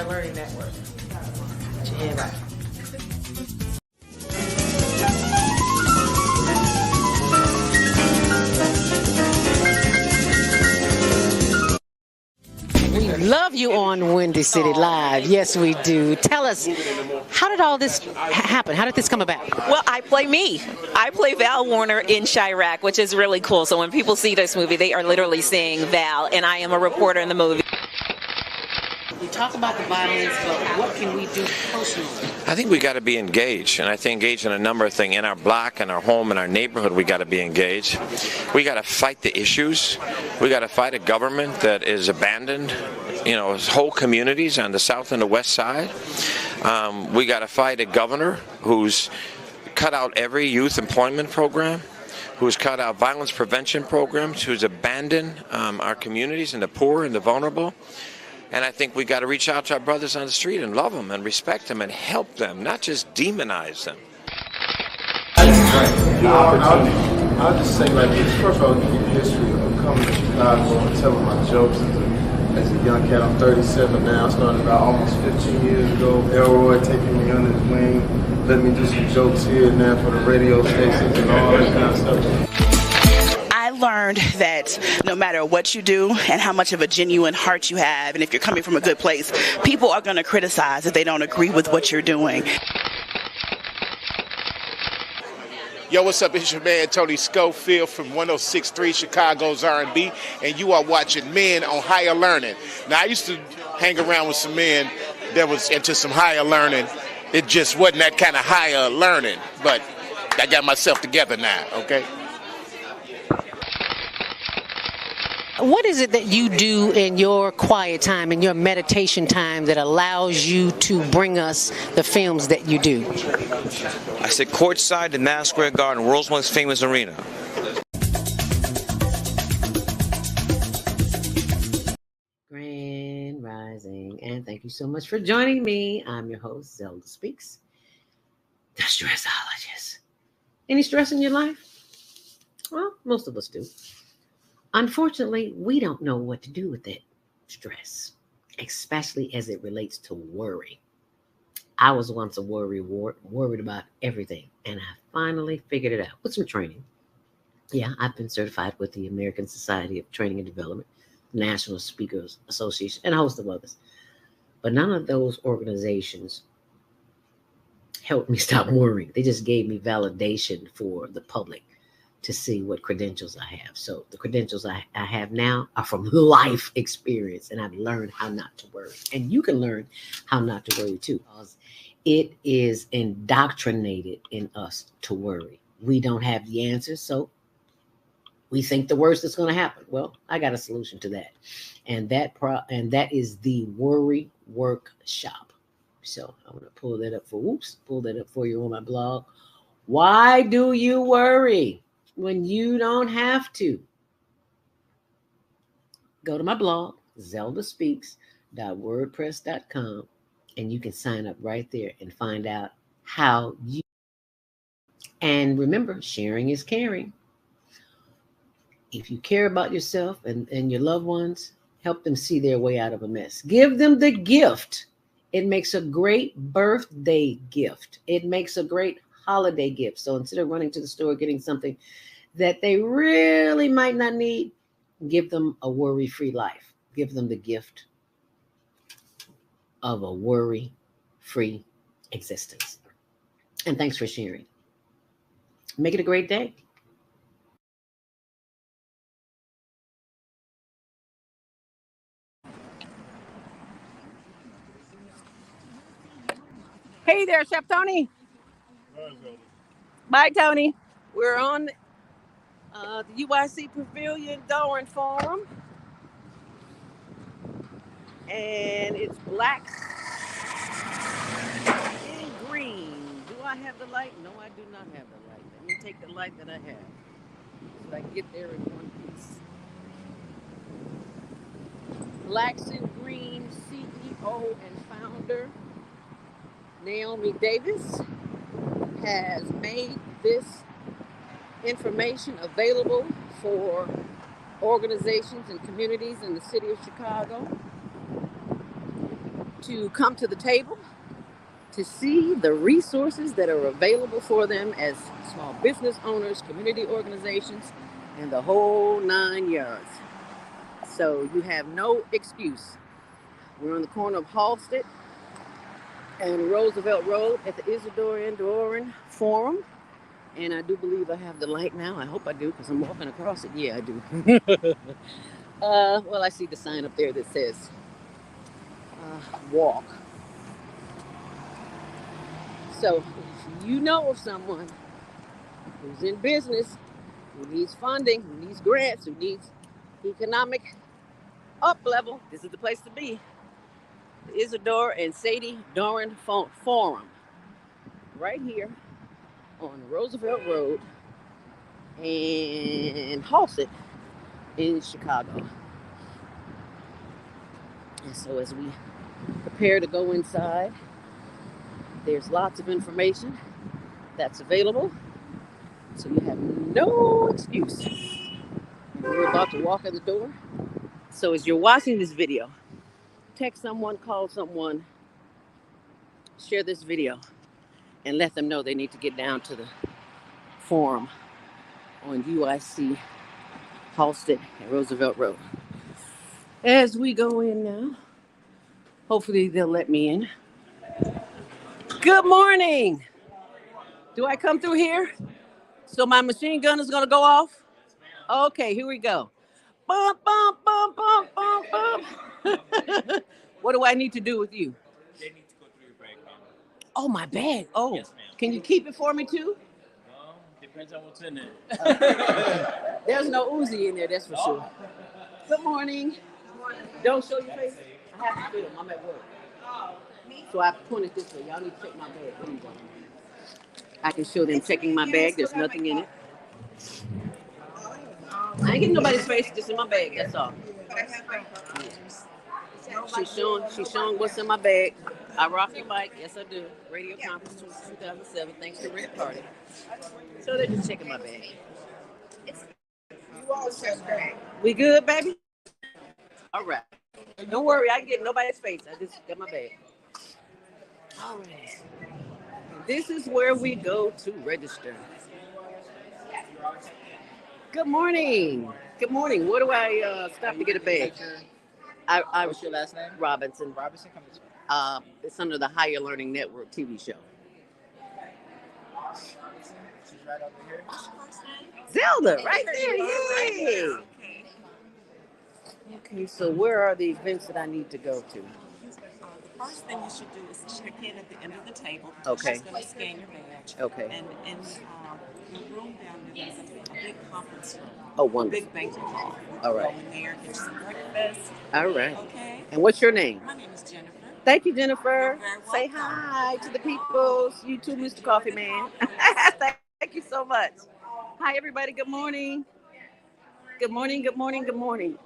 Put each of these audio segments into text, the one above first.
Higher Learning Network. Yeah, bye. We love you on Windy City Live. Yes, we do. Tell us, how did all this happen? How did this come about? Well, I play me. I play Val Warner in Chirac, which is really cool. So when people see this movie, they are literally seeing Val, and I am a reporter in the movie. We talk about the violence, but what can we do personally? I think we got to be engaged, and I think engaged in a number of things. In our block, in our home, in our neighborhood, we got to be engaged. We got to fight the issues. We got to fight a government that is abandoned, whole communities on the south and the west side. We got to fight a governor who's cut out every youth employment program, who's cut out violence prevention programs, who's abandoned our communities and the poor and the vulnerable. And I think we got to reach out to our brothers on the street and love them and respect them and help them, not just demonize them. I'll just say like this. First of all, give you the history of coming to Chicago and telling my jokes as a young cat. I'm 37 now. I started about almost 15 years ago. Elroy taking me under his wing, letting me do some jokes here and there for the radio stations and all that kind of stuff. I learned that no matter what you do and how much of a genuine heart you have, and if you're coming from a good place, people are going to criticize if they don't agree with what you're doing. Yo, what's up? It's your man Tony Schofield from 106.3 Chicago's R&B, and you are watching Men on Higher Learning. Now, I used to hang around with some men that was into some higher learning. It just wasn't that kind of higher learning, but I got myself together now, okay? What is it that you do in your quiet time, in your meditation time, that allows you to bring us the films that you do? I sit courtside in Madison Square Garden, world's most famous arena. Grand Rising, and thank you so much for joining me. I'm your host, Zelda Speaks, the stressologist. Any stress in your life? Well, most of us do. Unfortunately, we don't know what to do with that stress, especially as it relates to worry. I was once a worried about everything, and I finally figured it out with some training. Yeah, I've been certified with the American Society of Training and Development, National Speakers Association, and a host of others. But none of those organizations helped me stop worrying. They just gave me validation for the public to see what credentials I have. So the credentials I have now are from life experience, and I've learned how not to worry. And you can learn how not to worry too, because it is indoctrinated in us to worry. We don't have the answers, so we think the worst is going to happen. Well, I got a solution to that, and that is the Worry Workshop. So I'm going to pull that up for you on my blog. Why do you worry when you don't have to? Go to my blog, zeldaspeaks.wordpress.com, and you can sign up right there and find out how you. And remember, sharing is caring. If you care about yourself and your loved ones, help them see their way out of a mess. Give them the gift. It makes a great birthday gift. It makes a great holiday gift. So instead of running to the store getting something that they really might not need, give them a worry-free life. Give them the gift of a worry-free existence. And thanks for sharing. Make it a great day. Hey there, Chef Tony. Bye, Tony. We're on the UIC Pavilion Dorin Forum. And it's black and green. Do I have the light? No, I do not have the light. Let me take the light that I have so I can get there in one piece. Blacks and Green CEO and founder Naomi Davis has made this information available for organizations and communities in the city of Chicago. to come to the table to see the resources that are available for them as small business owners, community organizations, and the whole 9 yards. So you have no excuse. We're on the corner of Halsted and Roosevelt Road at the Isidore and Dorin Forum. And I do believe I have the light now. I hope I do because I'm walking across it. Yeah, I do. Well, I see the sign up there that says walk. So if you know of someone who's in business, who needs funding, who needs grants, who needs economic up level, this is the place to be. The Isidore and Sadie Dorin Forum, right here on Roosevelt Road and Halsted in Chicago. And so as we prepare to go inside, there's lots of information that's available. So you have no excuse. And we're about to walk in the door. So as you're watching this video, text someone, call someone, share this video, and let them know they need to get down to the forum on UIC Halsted and Roosevelt Road. As we go in now, hopefully they'll let me in. Good morning. Do I come through here? So my machine gun is going to go off? Okay, here we go. Bump, bump, bump, bump, bump, bump. What do I need to do with you? They need to go through your bag, ma'am. Oh, my bag. Oh, Yes, ma'am. Can you keep it for me too? Well, depends on what's in it. There's no Uzi in there, that's for sure. Good morning. Don't show your face. I have to film. I'm at work. So I pointed this way. Y'all need to check my bag. There you go. I can show them checking my bag. There's nothing in it. I ain't getting nobody's face, just in my bag. That's all. She's showing what's in my bag. I rock your bike. Yes, I do. Radio conference 2007. Thanks to Red Party. So they're just checking my bag. We good, baby? All right. Don't worry. I can get nobody's face. I just got my bag. All right. This is where we go to register. Good morning. Good morning. Where do I stop to get a bag? What's your last name? Robinson. Robinson, come this way. It's under the Higher Learning Network TV show. She's right over here. Zelda, right there. Yay. Okay, so where are the events that I need to go to? The first thing you should do is check in at the end of the table. Okay. She's going to scan your badge. Okay. And in the room down there, there's a big conference room. Oh, wonderful. Big banquet hall. All right. Go in there, get some breakfast. All right. Okay. And what's your name? My name is Jennifer. Thank you, Jennifer. You're very Say welcome. hi to the peoples. You too, Mr. Coffee Man. Thank you so much. Hi, everybody. Good morning. Good morning. Good morning. Good morning.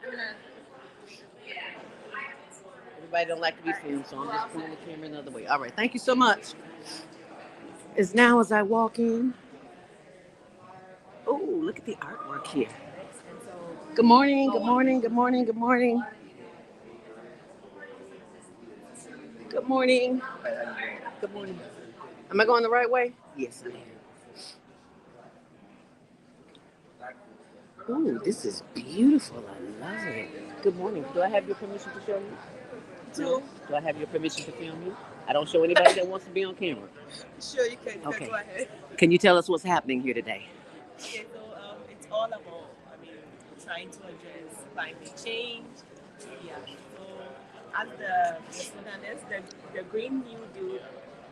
Everybody don't like to be filmed, so I'm just pulling the camera another way. All right. Thank you so much. As now as I walk in. Oh, look at the artwork here. Good morning. Good morning. Good morning. Good morning. Good morning. Good morning. Am I going the right way? Yes, I am. Ooh, this is beautiful. I love it. Good morning. Do I have your permission to show you? No? Do I have your permission to film you? I don't show anybody that wants to be on camera. Sure, you can. Okay. Go ahead. Can you tell us what's happening here today? Okay, so it's all about, trying to address climate change. Yeah. So as the slogan is, the Green New Deal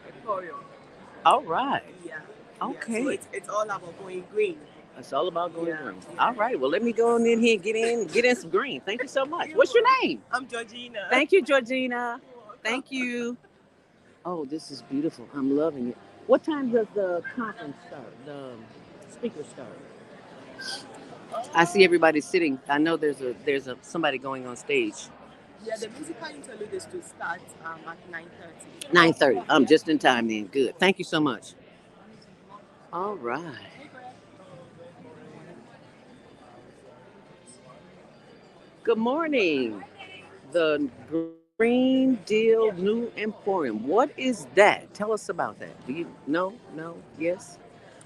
Emporium. All right. Yeah. Okay. Yeah. So it's all about going green. It's all about going green. Yeah. All right. Well, let me go in here and get in some green. Thank you so much. What's your name? I'm Georgina. Thank you, Georgina. Thank you. Oh, this is beautiful. I'm loving it. What time does the conference start? The speakers start? I see everybody sitting. I know there's somebody going on stage. Yeah, the musical interlude is to start at 9:30. 9:30. I'm just in time then. Good. Thank you so much. All right. Good morning. The Green Deal New Emporium. What is that? Tell us about that. Do you know? No? Yes?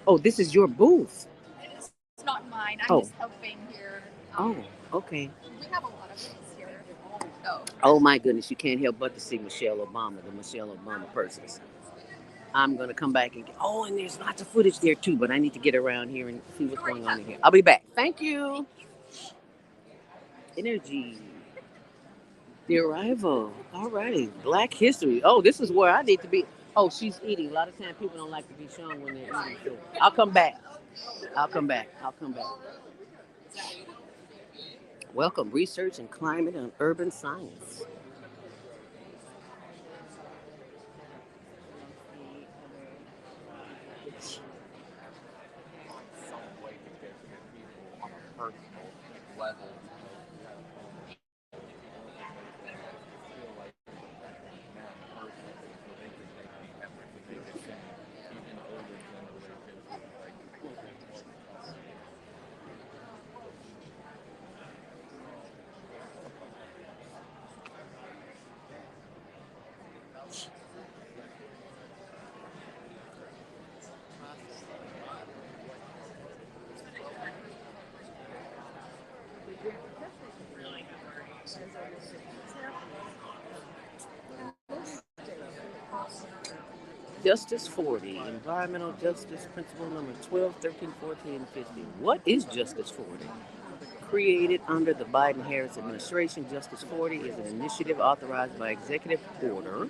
Oh, this is your booth. It's not mine. I'm just Oh, helping here. oh, okay. We have a lot of things here. So, Oh my goodness, you can't help but to see Michelle Obama, the Michelle Obama purses. I'm gonna come back and get. Oh, and there's lots of footage there too, but I need to get around here and see what's going on in here. I'll be back. Thank you. Energy. The arrival. All righty. Black history. Oh, this is where I need to be. Oh, she's eating. A lot of times people don't like to be shown when they're eating. So I'll come back. I'll come back. I'll come back. Welcome, research and climate and urban science. Justice 40, Environmental Justice Principle number 12, 13, 14, and 15. What is Justice 40? Created under the Biden-Harris administration, Justice 40 is an initiative authorized by Executive Order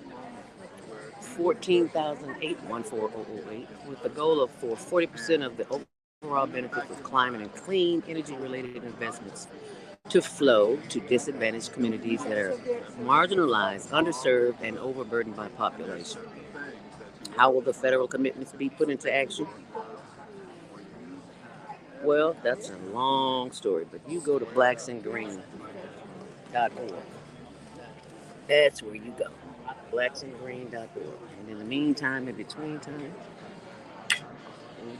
14,008 with the goal of for 40% of the overall benefits of climate and clean energy-related investments to flow to disadvantaged communities that are marginalized, underserved, and overburdened by population. How will the federal commitments be put into action? Well, that's a long story, but you go to blacksandgreen.org. That's where you go. Blacksandgreen.org. And in the meantime, in between time,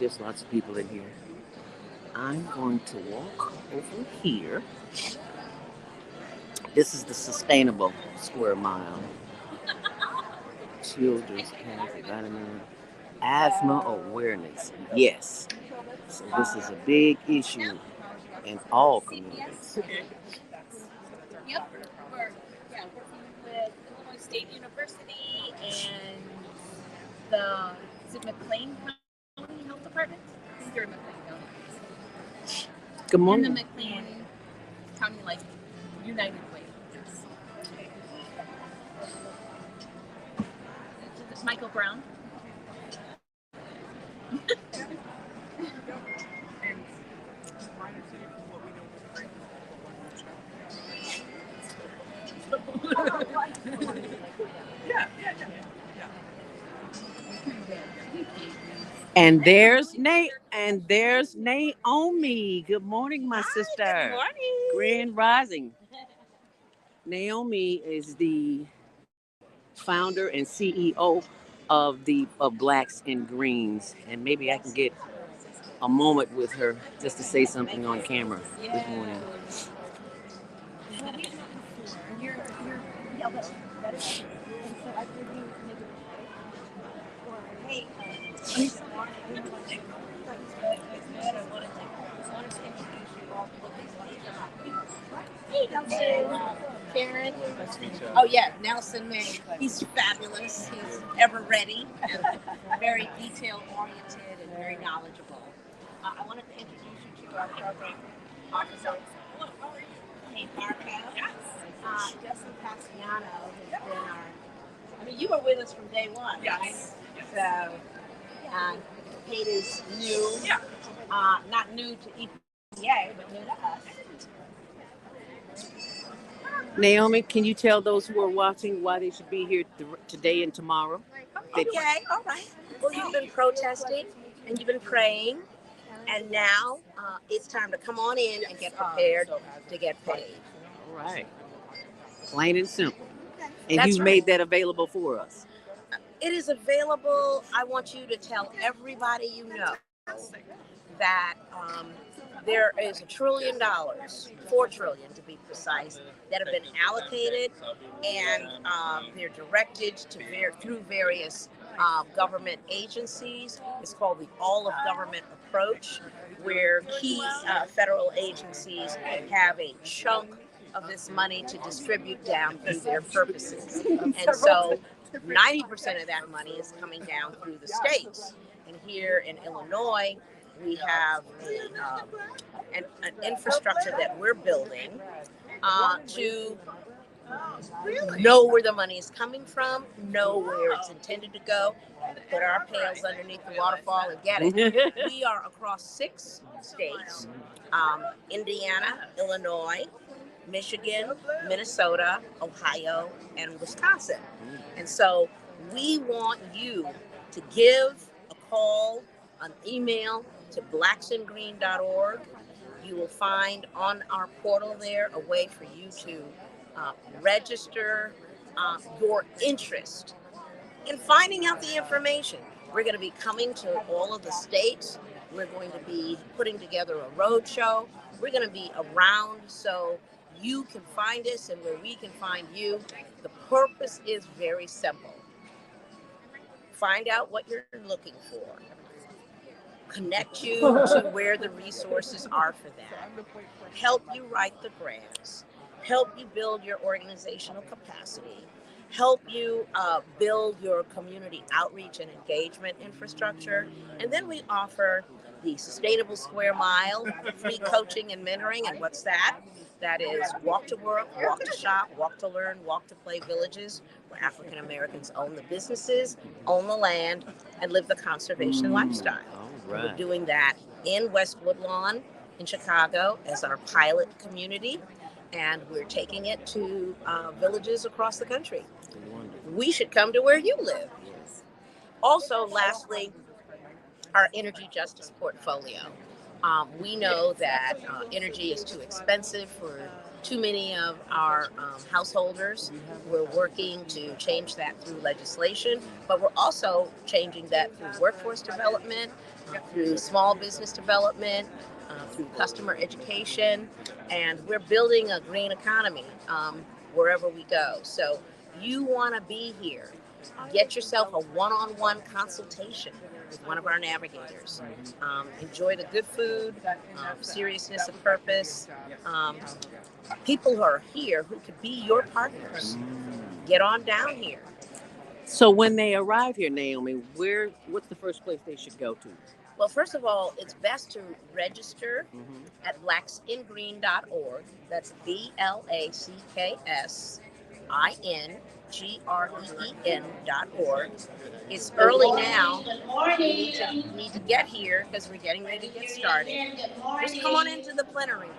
there's lots of people in here. I'm going to walk over here. This is the sustainable square mile. Children's Cafe Vitamin Asthma awareness. Yes. So this is a big issue in all communities. yep, we're working with Illinois State University and the is it McLean County Health Department? I think they're in McLean County. Good morning. And the McLean County like United Way. Michael Brown. And there's Nate, and there's Naomi. Good morning, my sister. Good morning. Grand Rising. Naomi is the founder and CEO of Blacks and Greens, and maybe I can get a moment with her just to say something on camera this morning. Karen. Oh yeah, Nelson May. He's fabulous. He's ever ready, and very detail oriented and very knowledgeable. I wanted to introduce you to our program officer. Hey, Marco. Justin Cassiano has been our. I mean, you were with us from day one, right? So, Kate is new. Not new to EPA, but new to us. Naomi, can you tell those who are watching why they should be here today and tomorrow? Okay, all right. Well, you've been protesting and you've been praying, and now it's time to come on in and get prepared to get paid. All right. Plain and simple. And That's you right. made that available for us. It is available. I want you to tell everybody you know that there is $1 trillion, $4 trillion to be precise, that have been allocated, and they're directed to through various government agencies. It's called the all of government approach, where key federal agencies have a chunk of this money to distribute down through their purposes. And so 90% of that money is coming down through the states. And here in Illinois, we have an infrastructure that we're building to know where the money is coming from, know where it's intended to go, put our pails underneath the waterfall and get it. We are across 6 states, Indiana, Illinois, Michigan, Minnesota, Ohio, and Wisconsin. And so we want you to give a call, an email to blacksandgreen.org. You will find on our portal there a way for you to register your interest in finding out the information. We're going to be coming to all of the states. We're going to be putting together a road show. We're going to be around so you can find us and where we can find you. The purpose is very simple. Find out what you're looking for. Connect you to where the resources are for that. Help you write the grants. Help you build your organizational capacity. Help you build your community outreach and engagement infrastructure. And then we offer the Sustainable Square Mile, free coaching and mentoring. And what's that? That is walk to work, walk to shop, walk to learn, walk to play villages, where African Americans own the businesses, own the land, and live the conservation lifestyle. Right. We're doing that in West Woodlawn in Chicago as our pilot community, and we're taking it to villages across the country. Wonderful. We should come to where you live. Yes. Also, lastly, our energy justice portfolio. We know that energy is too expensive for too many of our householders. We're working to change that through legislation, but we're also changing that through workforce development, through small business development, through customer education, and we're building a green economy wherever we go. So you want to be here. Get yourself a one-on-one consultation with one of our navigators. Enjoy the good food, seriousness of purpose. People who are here who could be your partners. Get on down here. So when they arrive here, Naomi, what's the first place they should go to? Well, first of all, it's best to register at blacksandgreen.org. That's BLACKSINGREEN.org. It's early now. You need to get here because we're getting ready to get started. Just come on into the plenary room.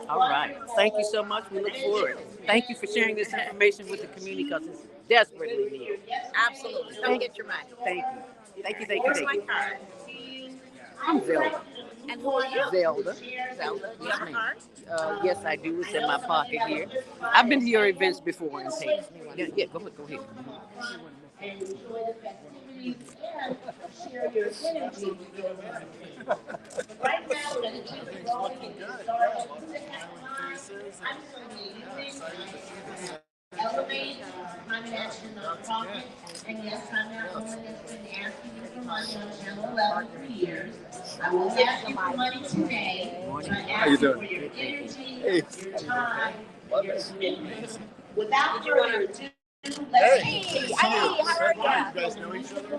All right. Thank you so much. We look forward. Thank you for sharing this information with the community because it's desperately needed. Absolutely. Come get your money. Thank you. Thank you. Where's my card? I'm Zelda. And who are you? Zelda. Zelda. Do you have a card? Yes, I do. It's in my pocket here. I've been to your events before in Tate. Yeah, go ahead. Right now, we're going to keep rolling. Elevate Climate Action Nonprofit, and yes, I'm that woman that's been asking you for money on Channel 11 for years. I will ask you for money today. How you doing? For your energy, your time, your commitment. Without further ado, let's Hey, how are you? You guys know each other?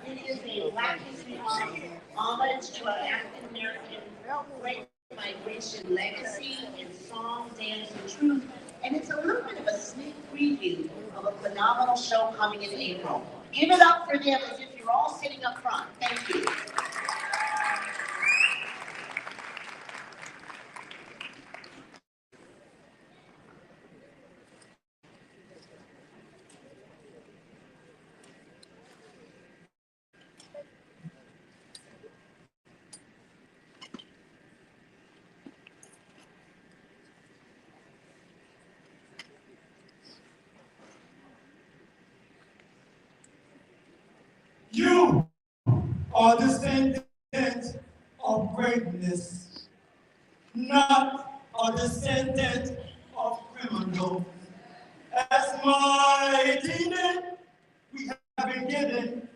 It is a Black History Month homage to our African American great migration legacy in song, dance, and truth. And it's a little bit of a sneak preview of a phenomenal show coming in April. Give it up for them as if you're all sitting up front. Thank you. You a descendant of greatness, not a descendant of criminals. As mighty men, we have been given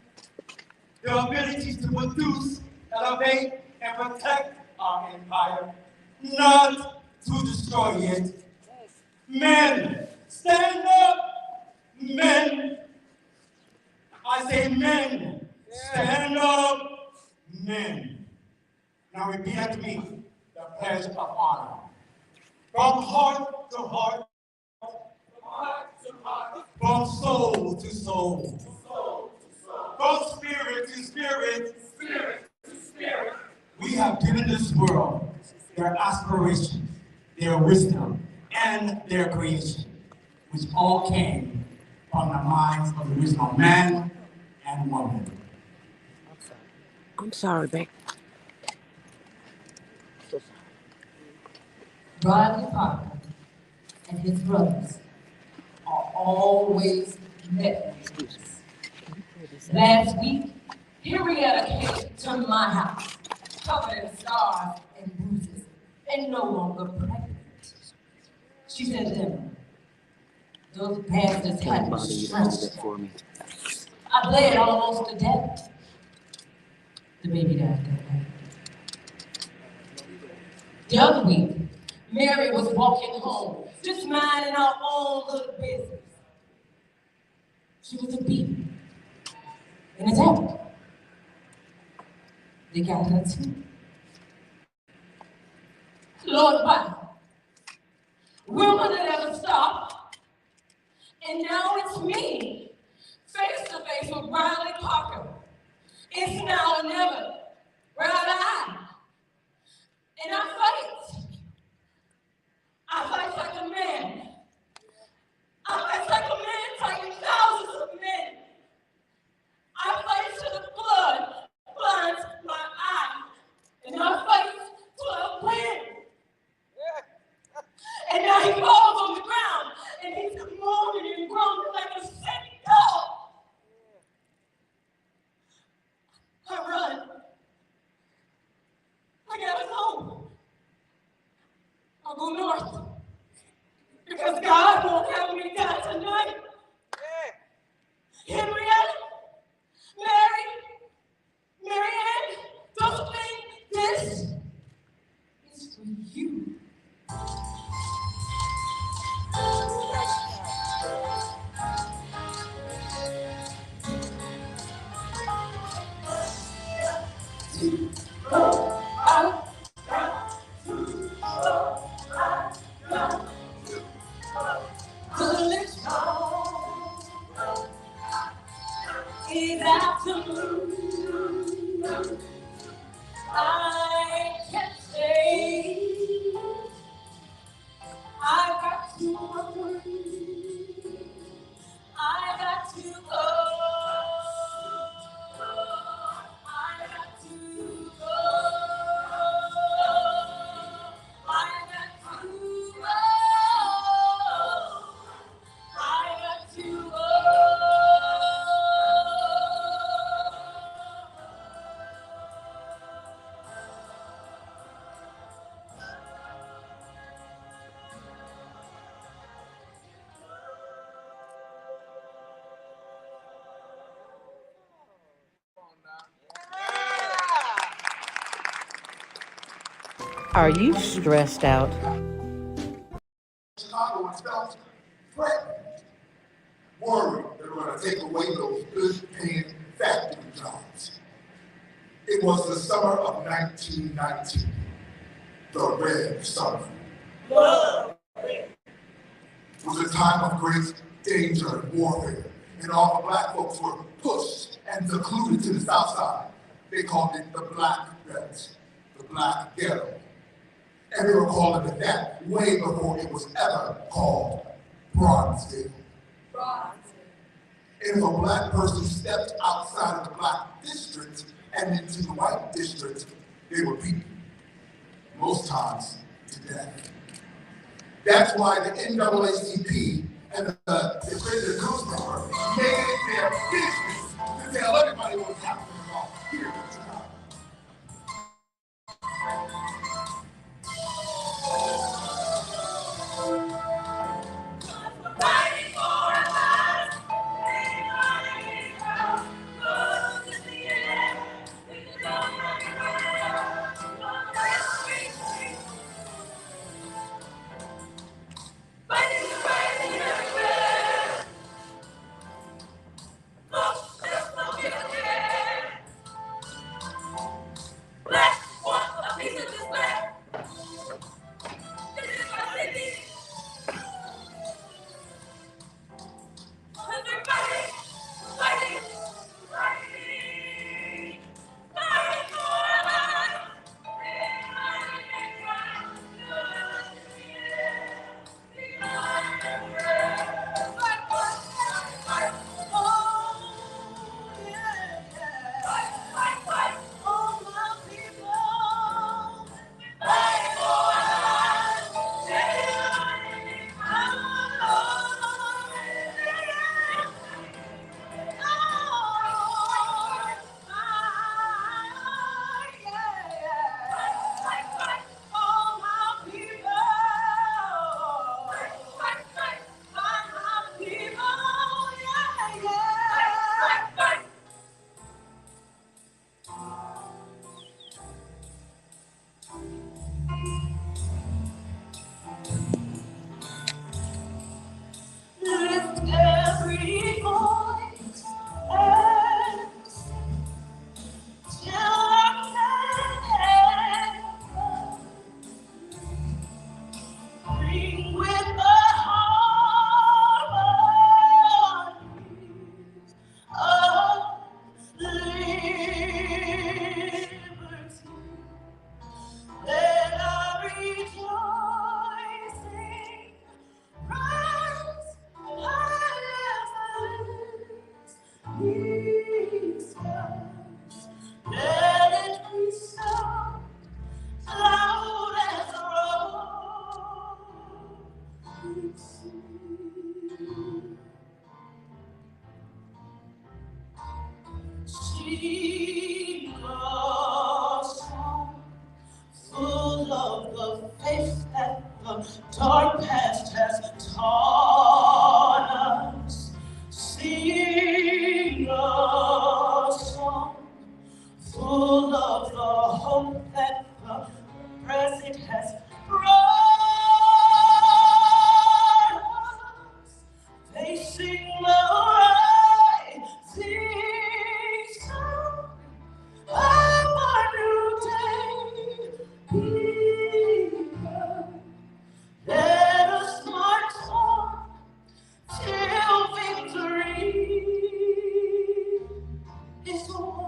the ability to produce, elevate, and protect our empire, not to destroy it. Men, stand up! Men! I say men, stand up! Men. Now repeat after me, the pledge of honor. From heart to heart, from soul to soul, from spirit to spirit, we have given this world their aspirations, their wisdom, and their creation, which all came from the minds of the original man and woman. I'm sorry, babe. Rodney Parker and his brothers are always met with excuses. Last week, Henrietta came to my house, covered in scars and bruises, and no longer pregnant. She said to them, those bastards had me stretched. I bled almost to death. The baby died that night. The other week, Mary was walking home, just minding her own little business. She was a bee in a tent. They got her too. Lord, wow. Women that ever stop. And now it's me, face to face with Riley Parker. It's now or never. Right eye. And I fight. I fight like a man. I fight like a man fighting thousands of men. I fight till the blood blinds my eye. And I fight till I win. And now he falls on the ground and he's moaning and groaning like a sick dog. I run. I gotta go. I'll go north. Because God won't have me die tonight. Henrietta, Mary Ann, Josephine, this is for you. This afternoon, I can't stay. I've got to work. I got to go. I got to go. I got to go. I got to go. Are you stressed out? Chicago was felt threatened, worried they were going to take away those good-paying factory jobs. It was the summer of 1919, the Red Summer. It was a time of great danger and warfare, and all the black folks were pushed and secluded to the south side. They called it the Black Belt, the Black Ghetto. And they were calling it that way before it was ever called Bronzeville. And if a black person stepped outside of the black district and into the white district, they were beaten, most times to death. That's why the NAACP and the Credit Coast Network made it their business to tell everybody what's happening here in Chicago. full of the hope that the present has brought us. They sing the rising sun of a new day. People, let us march on till victory is won.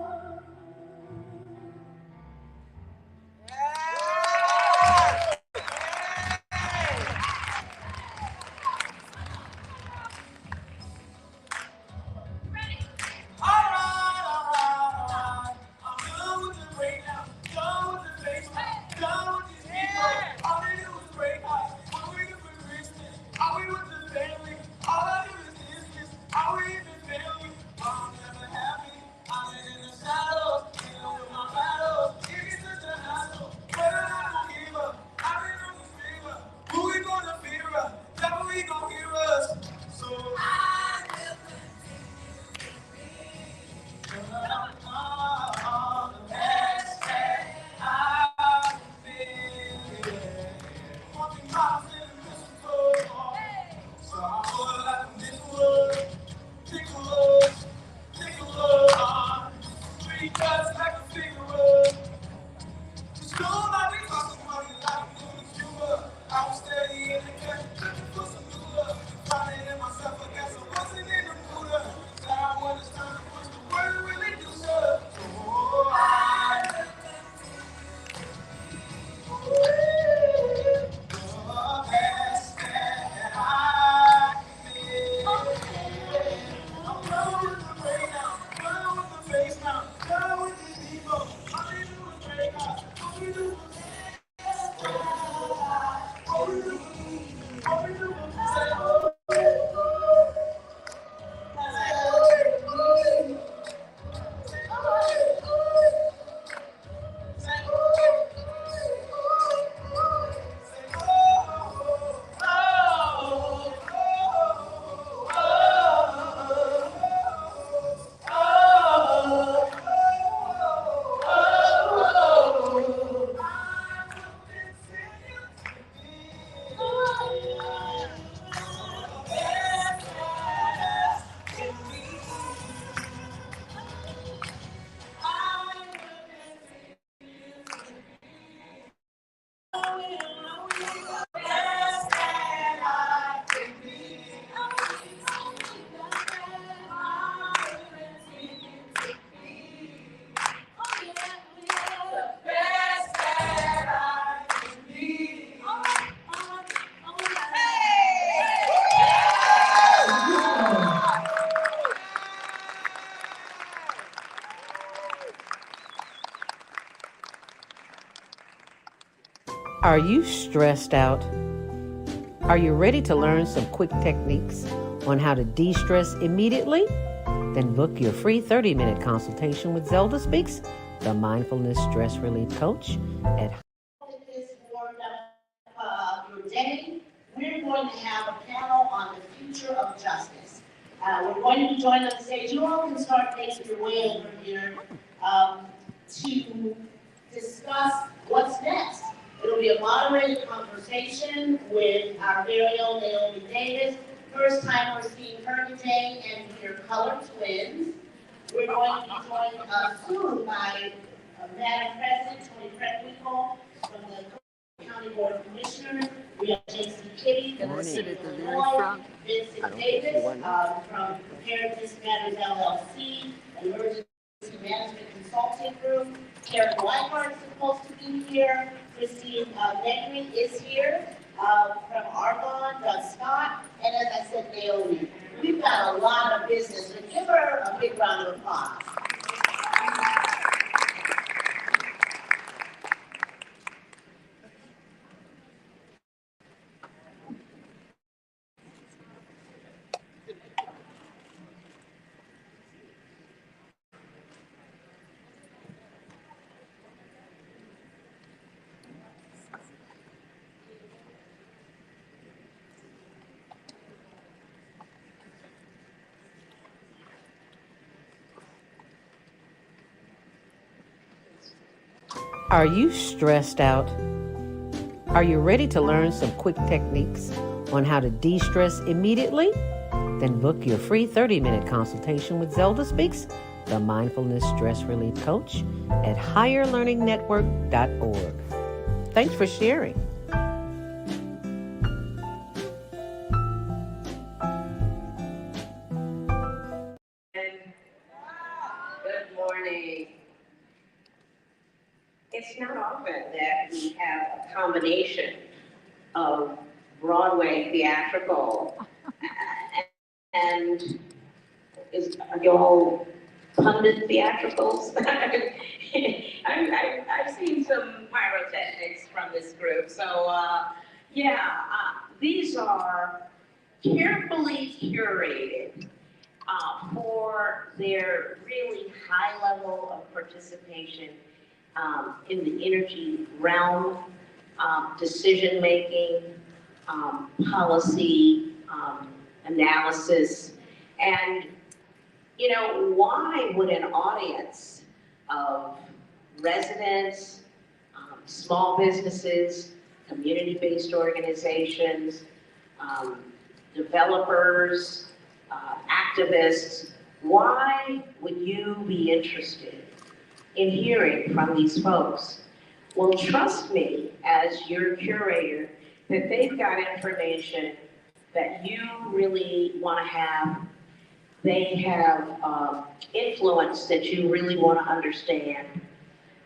Are you stressed out? Are you ready to learn some quick techniques on how to de-stress immediately? Then book your free 30-minute consultation with Zelda Speaks, the mindfulness stress relief coach at your day. We're going to have a panel on the future of justice. We're going to be joined on the stage. You all can start making your way over here to discuss what's next. It'll be a moderated conversation with our very own Naomi Davis, first time we're seeing her today, and your color twins. We're going to be joined soon by Madam President Tony Fredwinkle from the County Board of Commissioners. We have J.C. Kitty from the City of Illinois, Vincent Davis from Preparedness Matters LLC, Emergency Management Consulting Group. Karen Weihart is supposed to be here. Christine Negri is here from Argonne, Doug Scott, and as I said, Naomi. We've got a lot of business, so give her a big round of applause. Are you stressed out? Are you ready to learn some quick techniques on how to de-stress immediately? Then book your free 30-minute consultation with Zelda Speaks, the Mindfulness Stress Relief Coach, at higherlearningnetwork.org. Thanks for sharing. Good morning. It's not often that we have a combination of Broadway theatrical and your whole pundit theatricals. I've seen some pyrotechnics from this group. So these are carefully curated for their really high level of participation in the energy realm, decision making, policy analysis. And why would an audience of residents, small businesses, community-based organizations, developers, activists, why would you be interested in hearing from these folks? Well, trust me, as your curator, that they've got information that you really want to have. They have influence that you really want to understand.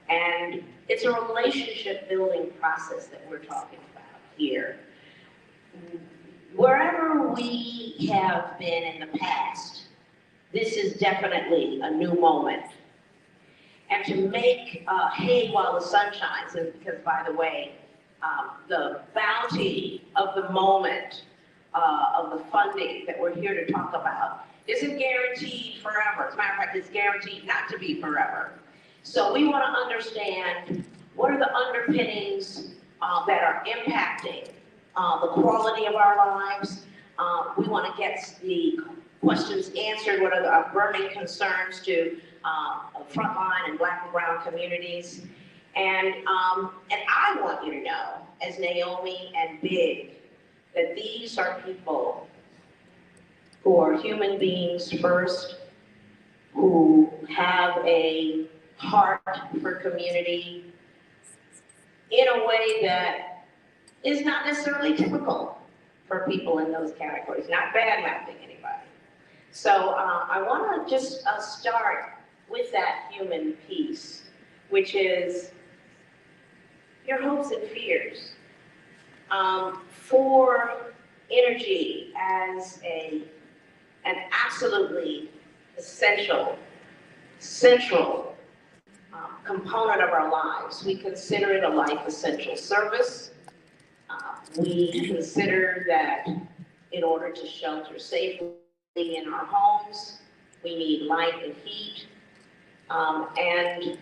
And it's a relationship building process that we're talking about here. Wherever we have been in the past, this is definitely a new moment. And to make hay while the sun shines, because by the way, the bounty of the moment of the funding that we're here to talk about isn't guaranteed forever. As a matter of fact, it's guaranteed not to be forever. So we want to understand what are the underpinnings that are impacting the quality of our lives. We want to get the questions answered. What are the burning concerns to frontline and Black and brown communities? And I want you to know, as Naomi and Big, that these are people who are human beings first, who have a heart for community in a way that is not necessarily typical for people in those categories, not bad-mouthing anybody. So I want to just start with that human piece, which is your hopes and fears. For energy as an absolutely essential, central component of our lives. We consider it a life essential service. We consider that in order to shelter safely in our homes, we need light and heat. And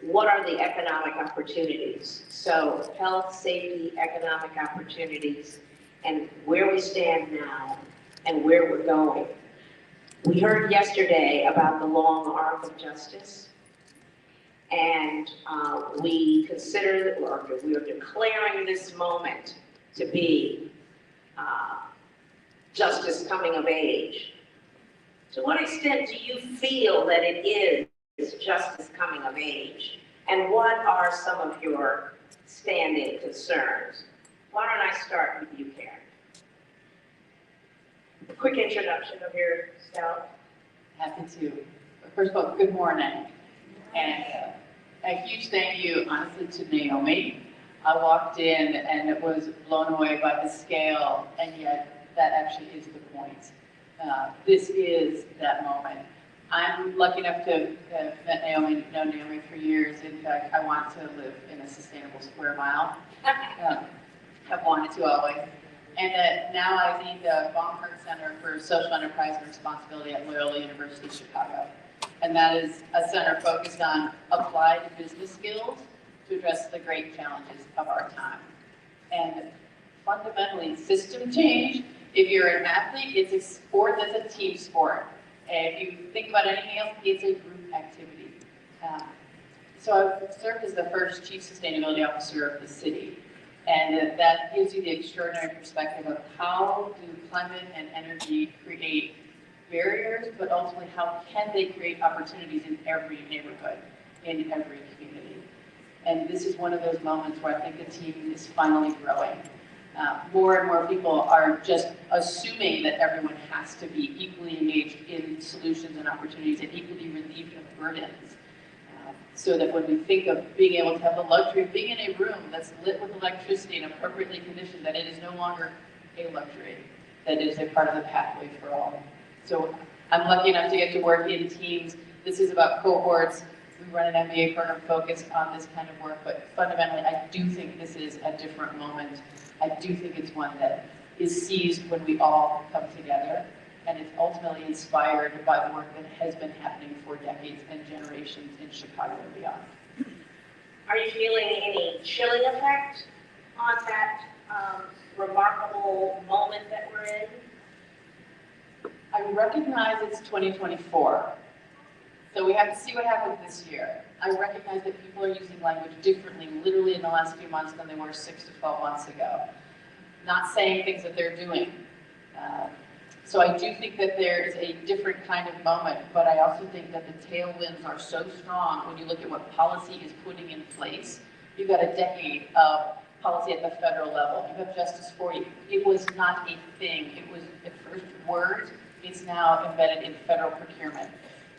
what are the economic opportunities? So health, safety, economic opportunities, and where we stand now and where we're going. We heard yesterday about the long arc of justice, and we consider, or we are declaring this moment to be justice coming of age. To what extent do you feel that it is justice coming of age? And what are some of your standing concerns? Why don't I start with you, Karen? A quick introduction of yourself. Happy to. First of all, good morning. And a huge thank you, honestly, to Naomi. I walked in and was blown away by the scale, and yet that actually is the point. This is that moment. I'm lucky enough to have met Naomi, known Naomi for years. In fact, I want to live in a sustainable square mile. I've wanted to always. And now I lead the Baumgart Center for Social Enterprise and Responsibility at Loyola University Chicago. And that is a center focused on applied business skills to address the great challenges of our time. And fundamentally, system change, if you're an athlete, it's a sport that's a team sport. And if you think about anything else, it's a group activity. So I've served as the first Chief Sustainability Officer of the city, and that gives you the extraordinary perspective of how do climate and energy create barriers, but ultimately how can they create opportunities in every neighborhood, in every community. And this is one of those moments where I think the team is finally growing. More and more people are just assuming that everyone has to be equally engaged in solutions and opportunities and equally relieved of burdens. So that when we think of being able to have the luxury of being in a room that's lit with electricity and appropriately conditioned, that it is no longer a luxury, that it is a part of the pathway for all. So I'm lucky enough to get to work in teams. This is about cohorts. We run an MBA program focused on this kind of work, but fundamentally, I do think this is a different moment. I do think it's one that is seized when we all come together, and it's ultimately inspired by the work that has been happening for decades and generations in Chicago and beyond. Are you feeling any chilling effect on that remarkable moment that we're in? I recognize it's 2024, so we have to see what happens this year. I recognize that people are using language differently, literally in the last few months than they were 6 to 12 months ago. Not saying things that they're doing. So I do think that there is a different kind of moment, but I also think that the tailwinds are so strong when you look at what policy is putting in place. You've got a decade of policy at the federal level. You have Justice 40. It was not a thing. It was at first words. It's now embedded in federal procurement.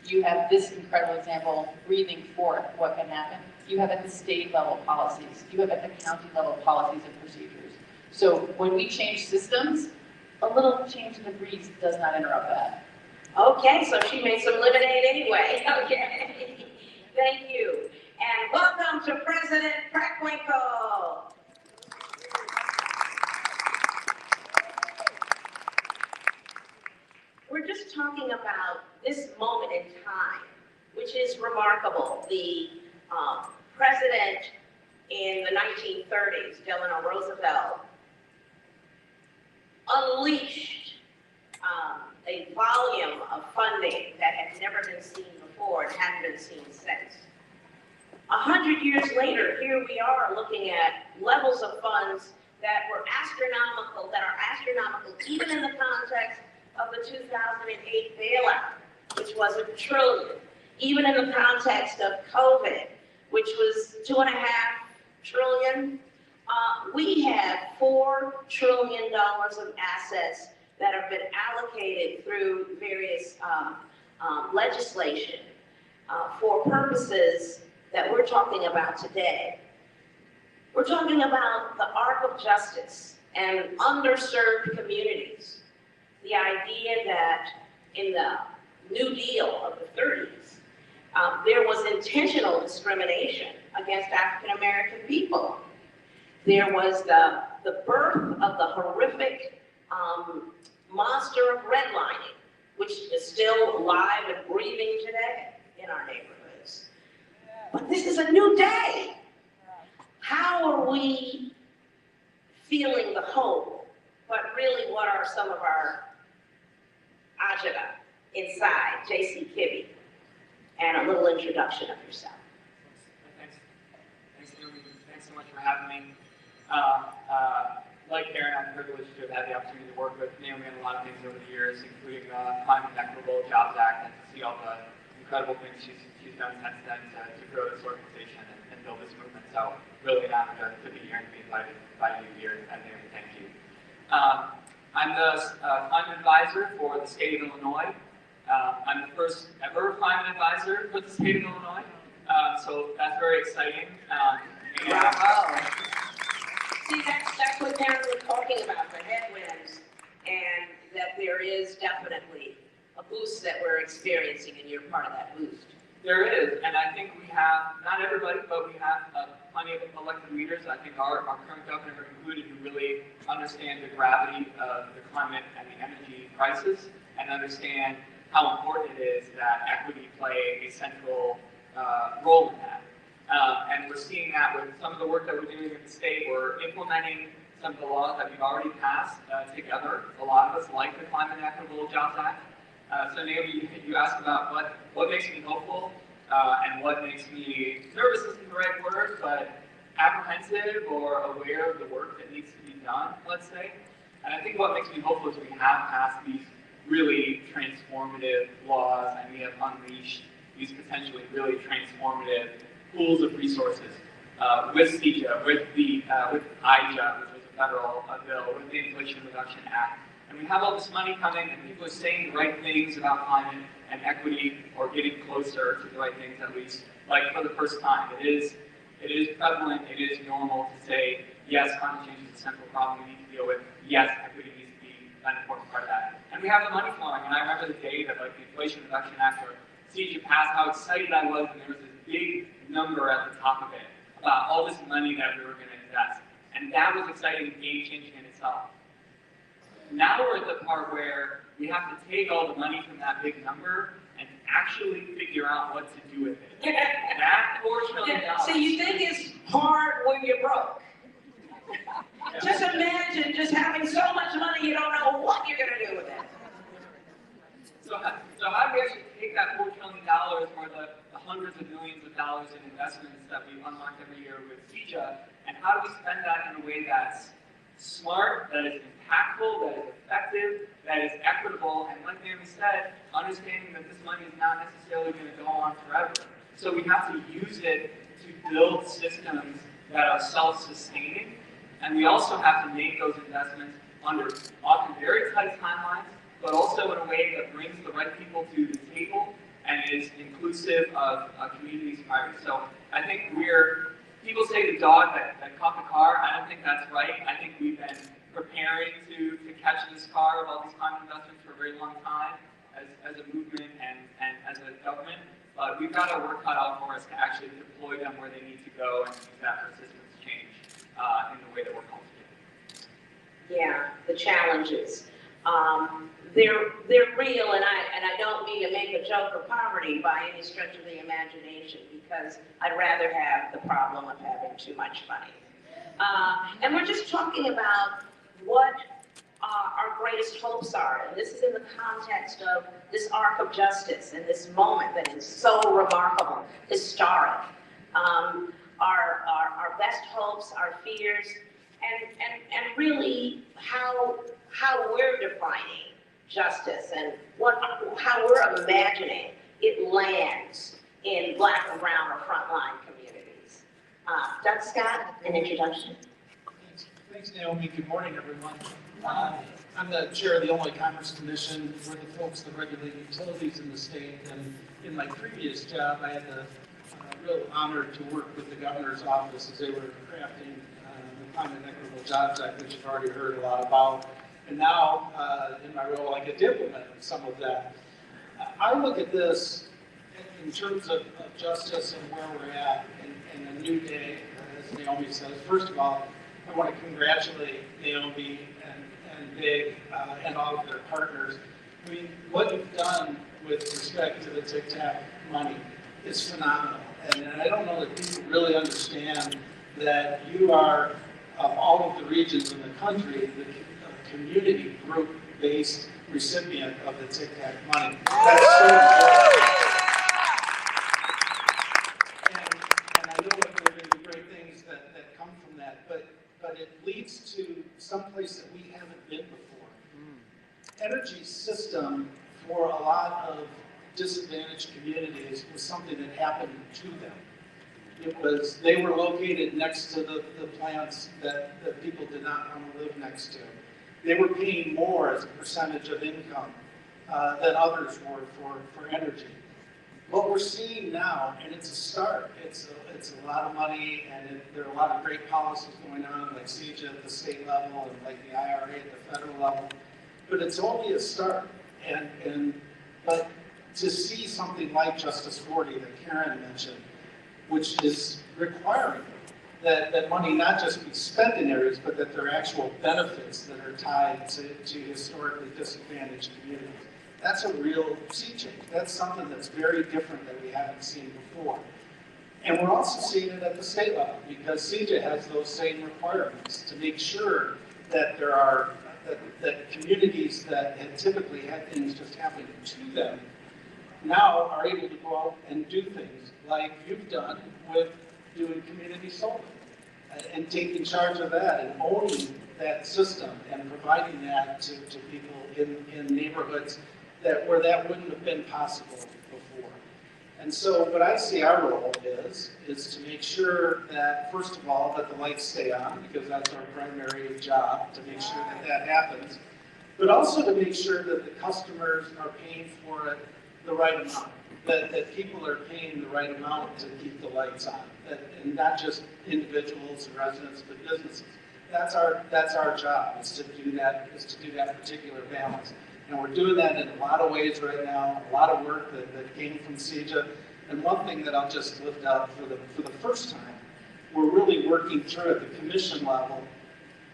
You have this incredible example, breathing forth what can happen. You have at the state level policies. You have at the county level policies and procedures. So when we change systems, a little change in the breeze does not interrupt that. Okay, so she made some lemonade anyway. Okay, thank you. And welcome to President Crackwinkle. We're just talking about this moment in time, which is remarkable. The president in the 1930s, Delano Roosevelt, unleashed a volume of funding that had never been seen before and hadn't been seen since. 100 years later, here we are looking at levels of funds that were astronomical, that are astronomical even in the context of the 2008 bailout, which was $1 trillion, even in the context of COVID, which was $2.5 trillion. We have $4 trillion of assets that have been allocated through various legislation for purposes that we're talking about today. We're talking about the arc of justice and underserved communities. The idea that in the New Deal of the 30s, there was intentional discrimination against African American people. There was the birth of the horrific monster of redlining, which is still alive and breathing today in our neighborhoods. But this is a new day. How are we feeling the hope? But really, what are some of our agenda inside? J.C. Kibbe, and a little introduction of yourself. Thanks, Naomi. Thanks so much for having me. Like Karen, I'm privileged to have had the opportunity to work with Naomi on a lot of things over the years, including the Climate and Equitable Jobs Act, and to see all the incredible things she's done since then to grow this organization and build this movement. So really an honor to be here and to be invited by you here, and Naomi, thank you. I'm the climate advisor for the state of Illinois. I'm the first ever climate advisor for the state of Illinois, so that's very exciting. Wow. See, that's what Karen was talking about, the headwinds, and that there is definitely a boost that we're experiencing, and you're part of that boost. There is, and I think we have, not everybody, but we have plenty of elected leaders, I think our current governor included, who really understand the gravity of the climate and the energy crisis, and understand how important it is that equity play a central role in that. And we're seeing that with some of the work that we're doing in the state. We're implementing some of the laws that we've already passed together. A lot of us like the Climate and Equitable Jobs Act. So Naomi, you asked about what makes me hopeful. And what makes me nervous isn't the right word, but apprehensive or aware of the work that needs to be done, let's say. And I think what makes me hopeful is we have passed these really transformative laws, and we have unleashed these potentially really transformative pools of resources with CEJA, with IJA, which was a federal bill, with the Inflation Reduction Act. And we have all this money coming, and people are saying the right things about climate and equity, or getting closer to the right things at least, like for the first time. It is prevalent, it is normal to say, yes, climate change is a central problem we need to deal with. Yes, equity needs to be an important part of that. And we have the money flowing, and I remember the day that like the Inflation Reduction Act or CEJA passed, how excited I was, and there was this big number at the top of it about all this money that we were going to invest. And that was exciting and game-changing in itself. Now we're at the part where we have to take all the money from that big number and actually figure out what to do with it. That $4 trillion. So you think it's hard when you're broke? Just imagine just having so much money you don't know what you're going to do with it. So how do we actually take that $4 trillion or the hundreds of millions of dollars in investments that we unlock every year with CEJA, and how do we spend that in a way that's smart, that is impactful, that is effective, that is equitable, and like Naomi said, understanding that this money is not necessarily going to go on forever. So we have to use it to build systems that are self-sustaining, and we also have to make those investments under often very tight timelines, but also in a way that brings the right people to the table and is inclusive of communities entirely. So I think people say the dog that caught the car. I don't think that's right. I think we've been preparing to catch this car of all these climate investments for a very long time as a movement and as a government. But we've got our work cut out for us to actually deploy them where they need to go and use that for systems change in the way that we're called to do. Yeah, the challenges. They're real, and I don't mean to make a joke of poverty by any stretch of the imagination, because I'd rather have the problem of having too much money. And we're just talking about what our greatest hopes are, and this is in the context of this arc of justice and this moment that is so remarkable, historic. Our best hopes, our fears, and really how we're defining justice and how we're imagining it lands in Black and brown or frontline communities. Doug Scott, an introduction. Thanks, Naomi. Good morning, everyone. I'm the chair of the Illinois Commerce Commission. We're the folks that regulate utilities in the state. And in my previous job, I had the real honor to work with the governor's office as they were crafting the Climate and Equitable Jobs Act, which you've already heard a lot about. And now, in my role, I get to implement some of that. I look at this in terms of justice and where we're at in a new day, as Naomi says. First of all, I want to congratulate Naomi and Big and all of their partners. I mean, what you've done with respect to the TCTAC money is phenomenal. And I don't know that people really understand that you are, of all of the regions in the country, the community group-based recipient of the TCTAC money. That's so important. And I know that there are going to be great things that come from that, but it leads to someplace that we haven't been before. Energy system for a lot of disadvantaged communities was something that happened to them. It was, they were located next to the plants that people did not want to live next to. They were paying more as a percentage of income than others were for energy. What we're seeing now, and it's a start, it's a lot of money, and there are a lot of great policies going on, like CEJA at the state level and like the IRA at the federal level, but it's only a start. But to see something like Justice 40 that Karen mentioned, which is requiring that money not just be spent in areas, but that there are actual benefits that are tied to historically disadvantaged communities. That's a real sea change. That's something that's very different that we haven't seen before. And we're also seeing it at the state level, because CEJA has those same requirements to make sure that there are that communities that had typically had things just happen to them now are able to go out and do things like you've done with doing community solar and taking charge of that and owning that system and providing that to people in neighborhoods where that wouldn't have been possible before. And so what I see our role is to make sure that, first of all, that the lights stay on, because that's our primary job, to make sure that that happens, but also to make sure that the customers are paying for it the right amount, that people are paying the right amount to keep the lights on, and not just individuals and residents, but businesses. That's our job, is to do that particular balance. And we're doing that in a lot of ways right now, a lot of work that came from CEJA. And one thing that I'll just lift up for the first time, we're really working through at the commission level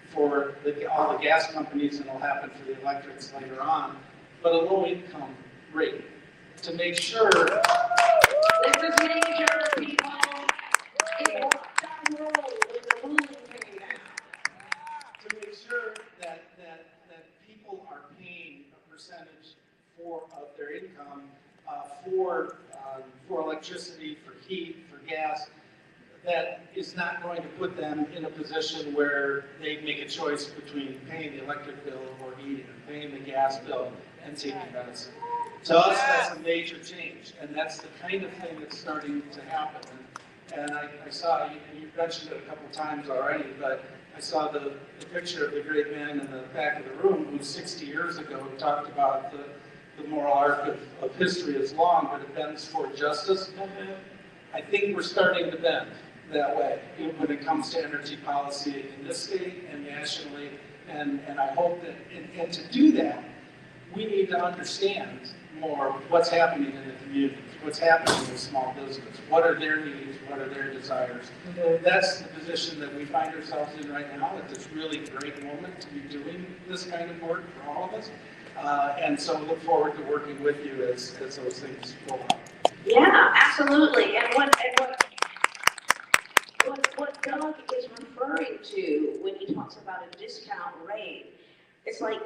for all the gas companies, and it'll happen for the electrics later on, but a low income rate to make sure. This is major, people. It walked down the road when the ruling came down. To make sure that people are paying a percentage of their income for electricity, for heat, for gas, that is not going to put them in a position where they make a choice between paying the electric bill or heating, or paying the gas bill and taking medicine. To us, that's a major change, and that's the kind of thing that's starting to happen. And I saw, you mentioned it a couple times already, but I saw the picture of the great man in the back of the room who 60 years ago talked about the moral arc of history is long, but it bends toward justice. I think we're starting to bend that way when it comes to energy policy in this state and nationally. And I hope that, and to do that, we need to understand more what's happening in the community, what's happening in small business, what are their needs, what are their desires. That's the position that we find ourselves in right now at this really great moment to be doing this kind of work for all of us. And so look forward to working with you as those things go on. Yeah, absolutely. And what Doug is referring to when he talks about a discount rate, it's like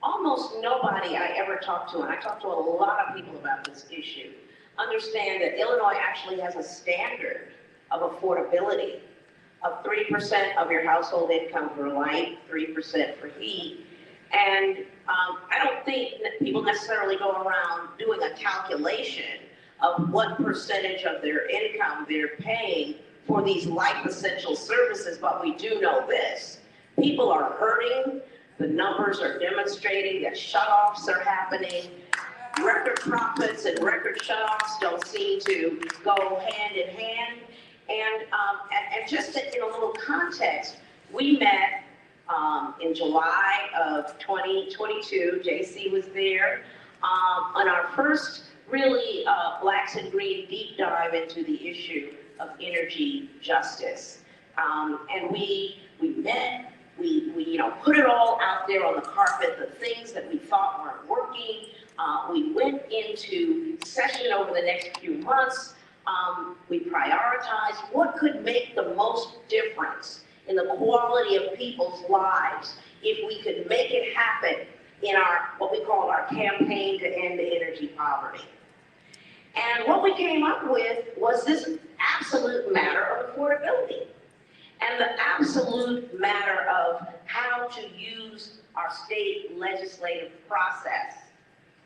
almost nobody I ever talk to, and I talk to a lot of people about this issue, understand that Illinois actually has a standard of affordability of 3% of your household income for light, 3% for heat. And I don't think that people necessarily go around doing a calculation of what percentage of their income they're paying for these life essential services, but we do know this. People are hurting. The numbers are demonstrating that shutoffs are happening. Record profits and record shutoffs don't seem to go hand in hand. And just in a little context, we met in July of 2022. JC was there on our first really Blacks and Green deep dive into the issue of energy justice. And we met. We put it all out there on the carpet, the things that we thought weren't working. We went into session over the next few months. We prioritized what could make the most difference in the quality of people's lives if we could make it happen in our, what we call our campaign to end energy poverty. And what we came up with was this absolute matter of affordability. And the absolute matter of how to use our state legislative process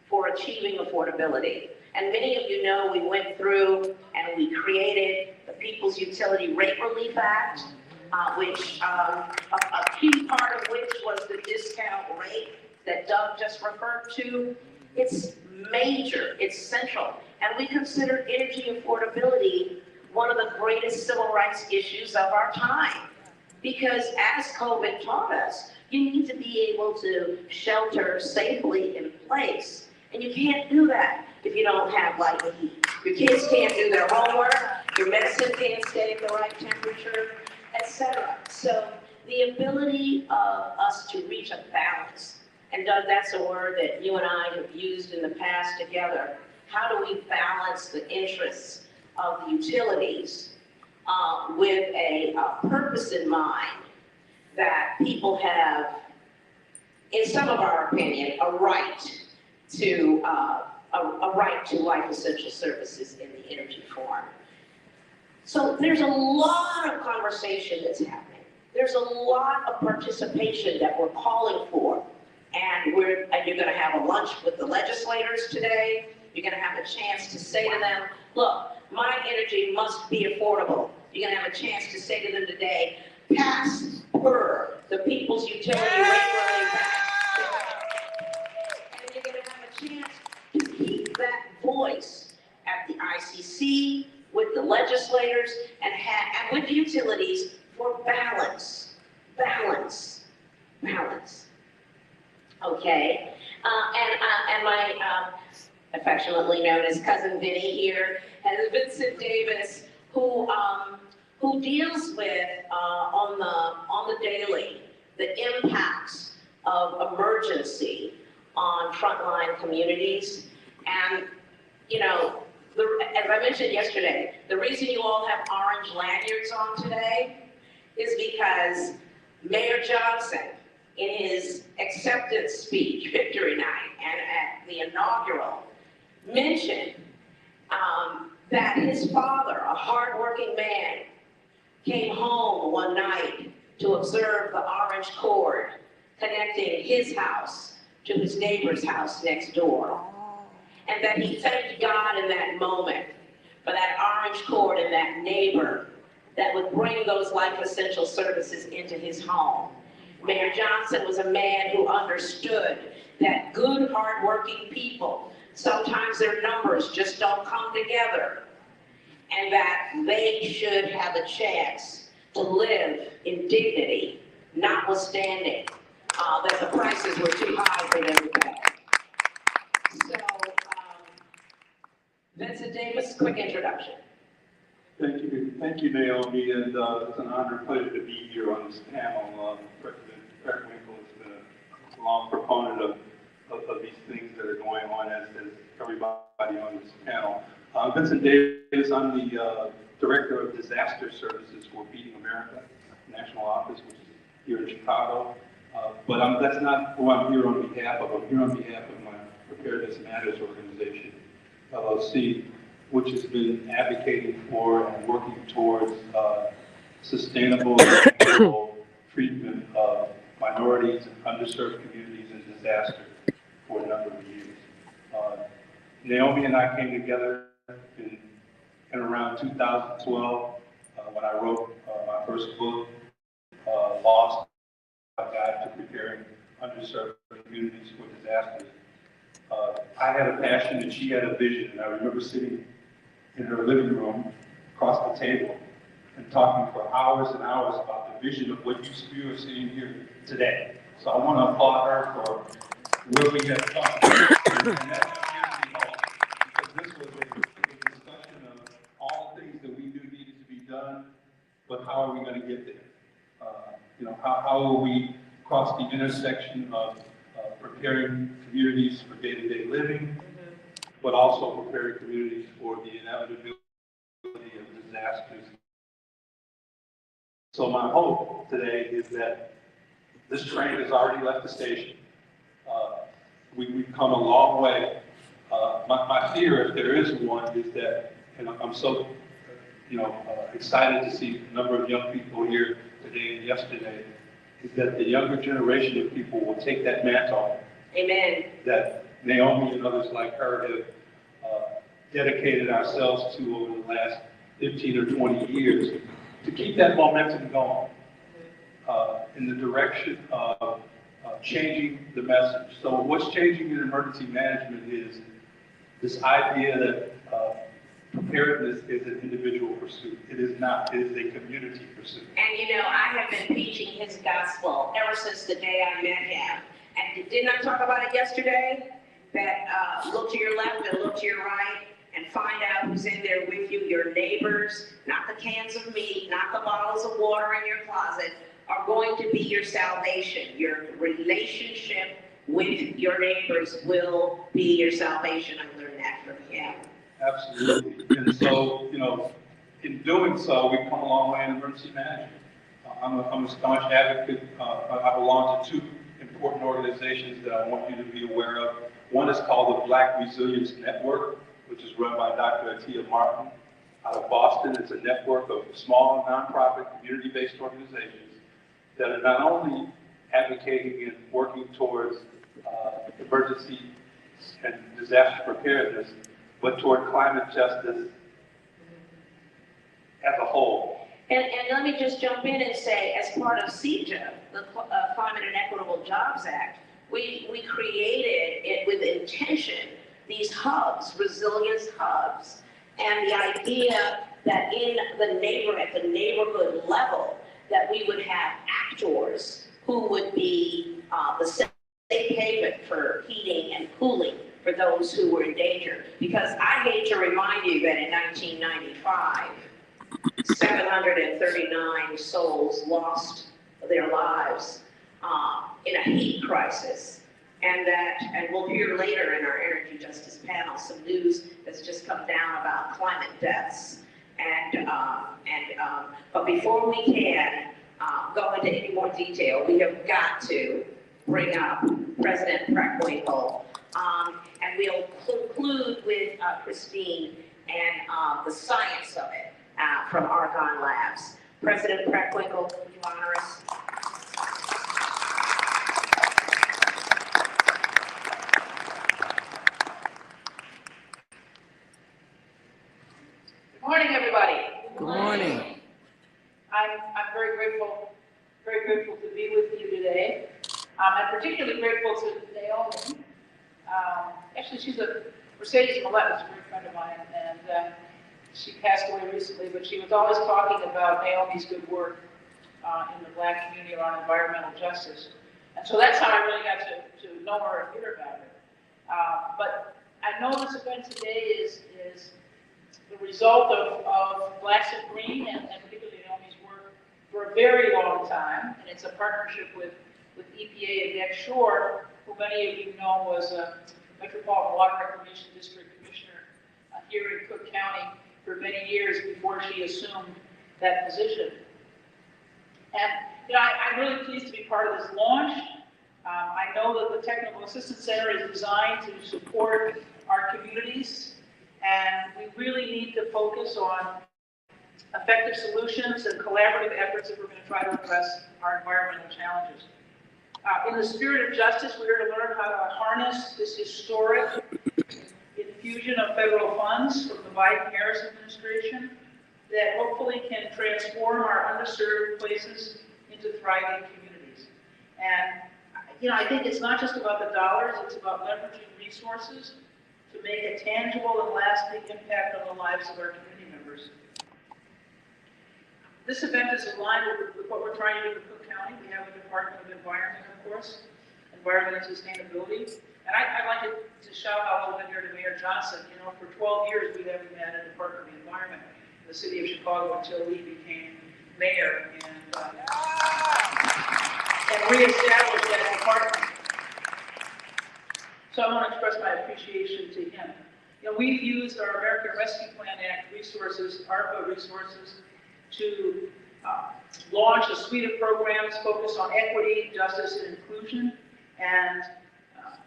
for achieving affordability. And many of you know we went through and we created the People's Utility Rate Relief Act, which a key part of which was the discount rate that Doug just referred to. It's major, it's central. And we consider energy affordability one of the greatest civil rights issues of our time. Because as COVID taught us, you need to be able to shelter safely in place. And you can't do that if you don't have light and heat. Your kids can't do their homework, your medicine can't stay at the right temperature, etc. So the ability of us to reach a balance, and Doug, that's a word that you and I have used in the past together. How do we balance the interests of the utilities with a purpose in mind that people have, in some of our opinion, a right to a right to life essential services in the energy form. So there's a lot of conversation that's happening. There's a lot of participation that we're calling for. And you're gonna have a lunch with the legislators today. You're gonna have a chance to say to them, look, my energy must be affordable. You're gonna have a chance to say to them today, pass per the People's Utility Rate Relief Act. And you're gonna have a chance to keep that voice at the ICC, with the legislators, and with the utilities for balance. Okay, and my affectionately known as cousin Vinny here has Vincent Davis, who deals with on the daily the impacts of emergency on frontline communities. And as I mentioned yesterday, the reason you all have orange lanyards on today is because Mayor Johnson, in his acceptance speech, victory night, and at the inaugural, mentioned that his father, a hardworking man, came home one night to observe the orange cord connecting his house to his neighbor's house next door. And that he thanked God in that moment for that orange cord and that neighbor that would bring those life essential services into his home. Mayor Johnson was a man who understood that good, hardworking people, sometimes their numbers just don't come together, and that they should have a chance to live in dignity, notwithstanding that the prices were too high for them to pay. So, Vincent Davis, quick introduction. Thank you, Naomi, and it's an honor and pleasure to be here on this panel. President Winkle has been a long proponent of these things that are going on, as everybody on this panel. Vincent Davis, I'm the Director of Disaster Services for Feeding America National Office, which is here in Chicago. But that's not who I'm here on behalf of. I'm here on behalf of my Preparedness Matters organization, LLC, which has been advocating for and working towards sustainable and equitable treatment of minorities and underserved communities in disaster for a number of years. Naomi and I came together in around 2012 when I wrote my first book, Lost, A Guide to Preparing Underserved Communities for Disasters. I had a passion and she had a vision, and I remember sitting in her living room across the table and talking for hours and hours about the vision of what you are seeing here today. So I want to applaud her for where we have come. And that gives me hope, because this was a discussion of all the things that we knew needed to be done, but how are we going to get there? How will we cross the intersection of preparing communities for day-to-day living, but also preparing communities for the inevitability of disasters. So my hope today is that this train has already left the station. We've come a long way. My fear, if there is one, is that, and I'm so excited to see a number of young people here today and yesterday, is that the younger generation of people will take that mantle. Amen. That Naomi and others like her have dedicated ourselves to over the last 15 or 20 years, to keep that momentum going in the direction of changing the message. So what's changing in emergency management is this idea that preparedness is an individual pursuit. It is not. It is a community pursuit. And I have been preaching his gospel ever since the day I met him. And didn't I talk about it yesterday? That look to your left and look to your right and find out who's in there with you. Your neighbors, not the cans of meat, not the bottles of water in your closet, are going to be your salvation. Your relationship with your neighbors will be your salvation. I learned that from him. Absolutely. And so, in doing so, we've come a long way in emergency management. I'm a staunch advocate. I belong to two important organizations that I want you to be aware of. One is called the Black Resilience Network, which is run by Dr. Atia Martin out of Boston. It's a network of small, nonprofit, community-based organizations that are not only advocating and working towards emergency and disaster preparedness, but toward climate justice as a whole. And let me just jump in and say, as part of CJA, the Climate and Equitable Jobs Act, we created it with intention, these hubs, resilience hubs, and the idea that in at the neighborhood level, that we would have actors who would be the safe haven for heating and cooling for those who were in danger. Because I hate to remind you that in 1995, 739 souls lost their lives in a heat crisis. And we'll hear later in our energy justice panel some news that's just come down about climate deaths. But before we can go into any more detail, we have got to bring up President Preckwinkle. And we'll conclude with Christine and the science of it from Argonne Labs. President Preckwinkle, would you honor us? Good morning, everybody. Good morning. I'm very grateful to be with you today. I'm particularly grateful to Naomi. Actually, she's a Mercedes Millette, is a great friend of mine, and she passed away recently, but she was always talking about Naomi's good work in the Black community around environmental justice. And so that's how I really got to know her and hear about her. But I know this event today is the result of Blacks in Green and particularly Naomi's work for a very long time, and it's a partnership with EPA and Next Shore, who many of you know was a Metropolitan Water Reclamation District Commissioner here in Cook County for many years before she assumed that position. And I'm really pleased to be part of this launch. I know that the Technical Assistance Center is designed to support our communities, and we really need to focus on effective solutions and collaborative efforts if we're going to try to address our environmental challenges. In the spirit of justice, we're here to learn how to harness this historic infusion of federal funds from the Biden-Harris administration that hopefully can transform our underserved places into thriving communities. And I think it's not just about the dollars, it's about leveraging resources to make a tangible and lasting impact on the lives of our community members. This event is aligned with what we're trying to do in Cook County. We have a Department of Environment, of course, Environment and Sustainability. And I'd like to shout out a little bit here to Mayor Johnson. For 12 years we haven't had a Department of Environment in the city of Chicago until he became mayor and reestablished that department. So I want to express my appreciation to him. We've used our American Rescue Plan Act resources, ARPA resources, to launch a suite of programs focused on equity, justice, and inclusion. And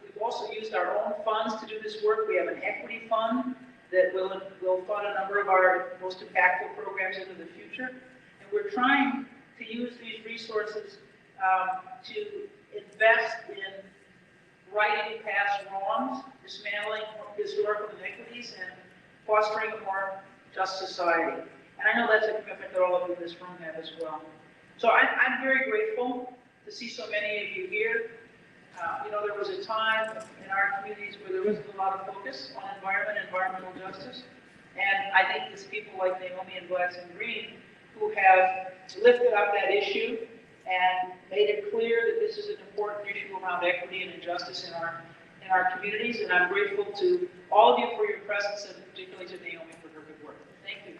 we've also used our own funds to do this work. We have an equity fund that will fund a number of our most impactful programs into the future. And we're trying to use these resources to invest in righting past wrongs, dismantling historical inequities, and fostering a more just society. And I know that's a commitment that all of you in this room have as well. So I'm very grateful to see so many of you here. There was a time in our communities where there wasn't a lot of focus on environment and environmental justice. And I think it's people like Naomi and Blacks in Green who have lifted up that issue and made it clear that this is an important issue around equity and injustice in our communities. And I'm grateful to all of you for your presence, and particularly to Naomi for her good work. Thank you.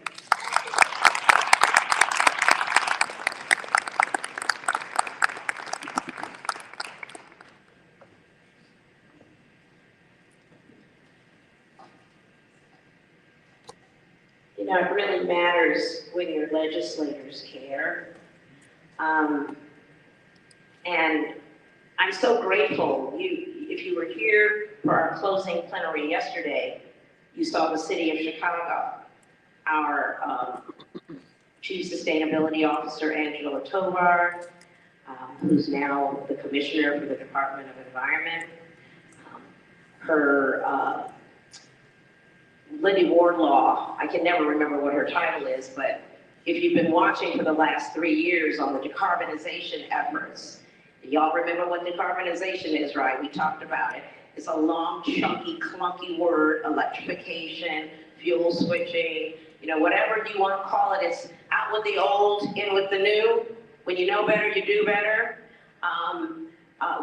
It really matters when your legislators care. And I'm so grateful. If you were here for our closing plenary yesterday, you saw the city of Chicago. Our Chief Sustainability Officer, Angela Tovar, who's now the Commissioner for the Department of Environment. Her Lindy Wardlaw, I can never remember what her title is, but if you've been watching for the last 3 years on the decarbonization efforts, y'all remember what decarbonization is, right? We talked about it. It's a long, chunky, clunky word, electrification, fuel switching, you know, whatever you want to call it. It's out with the old, in with the new. When you know better, you do better.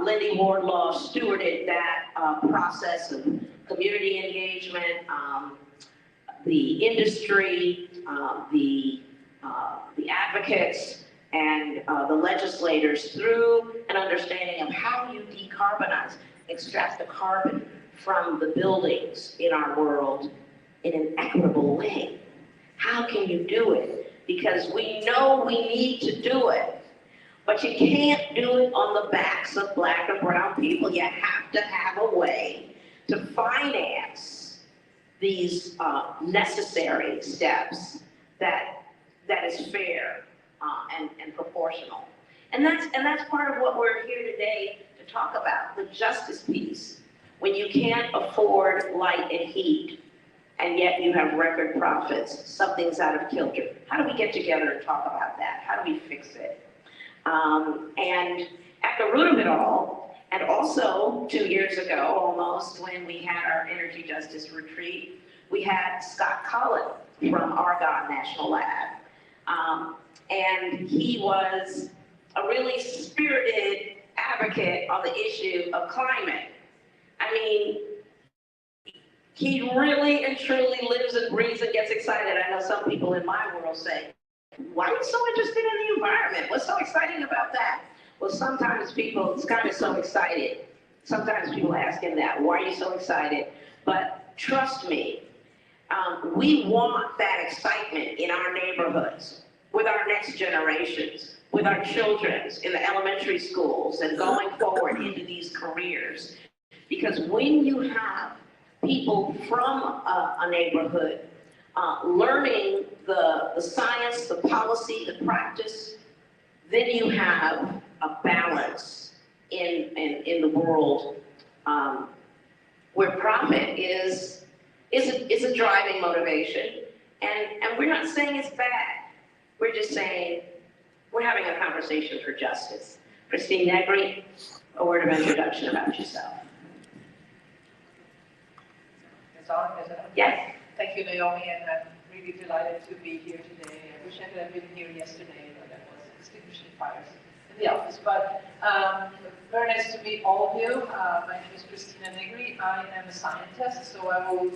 Lindy Wardlaw stewarded that process of community engagement, the industry, the advocates, and the legislators through an understanding of how you decarbonize, extract the carbon from the buildings in our world in an equitable way. How can you do it? Because we know we need to do it, but you can't do it on the backs of Black and brown people. You have to have a way to finance these necessary steps that is fair and proportional. And that's part of what we're here today to talk about, the justice piece. When you can't afford light and heat, and yet you have record profits, something's out of kilter. How do we get together and talk about that? How do we fix it? And at the root of it all, and also 2 years ago almost, when we had our energy justice retreat, we had Scott Cullen from Argonne National Lab. And he was a really spirited advocate on the issue of climate. I mean, he really and truly lives and breathes and gets excited. I know some people in my world say, why are you so interested in the environment? What's so exciting about that? Well, sometimes people, it's kind of so excited. Sometimes people ask him that, why are you so excited? But trust me, we want that excitement in our neighborhoods, with our next generations, with our children in the elementary schools and going forward into these careers. Because when you have people from a neighborhood learning the science, the policy, the practice, then you have a balance in the world where profit is a driving motivation. And we're not saying it's bad. We're just saying we're having a conversation for justice. Christine Negri, a word of introduction about yourself. Yes. Thank you, Naomi, and I'm really delighted to be here today. I wish I could have been here yesterday, but that was extinguishing fires in the office. But very nice to meet all of you. My name is Christina Negri. I am a scientist, so I will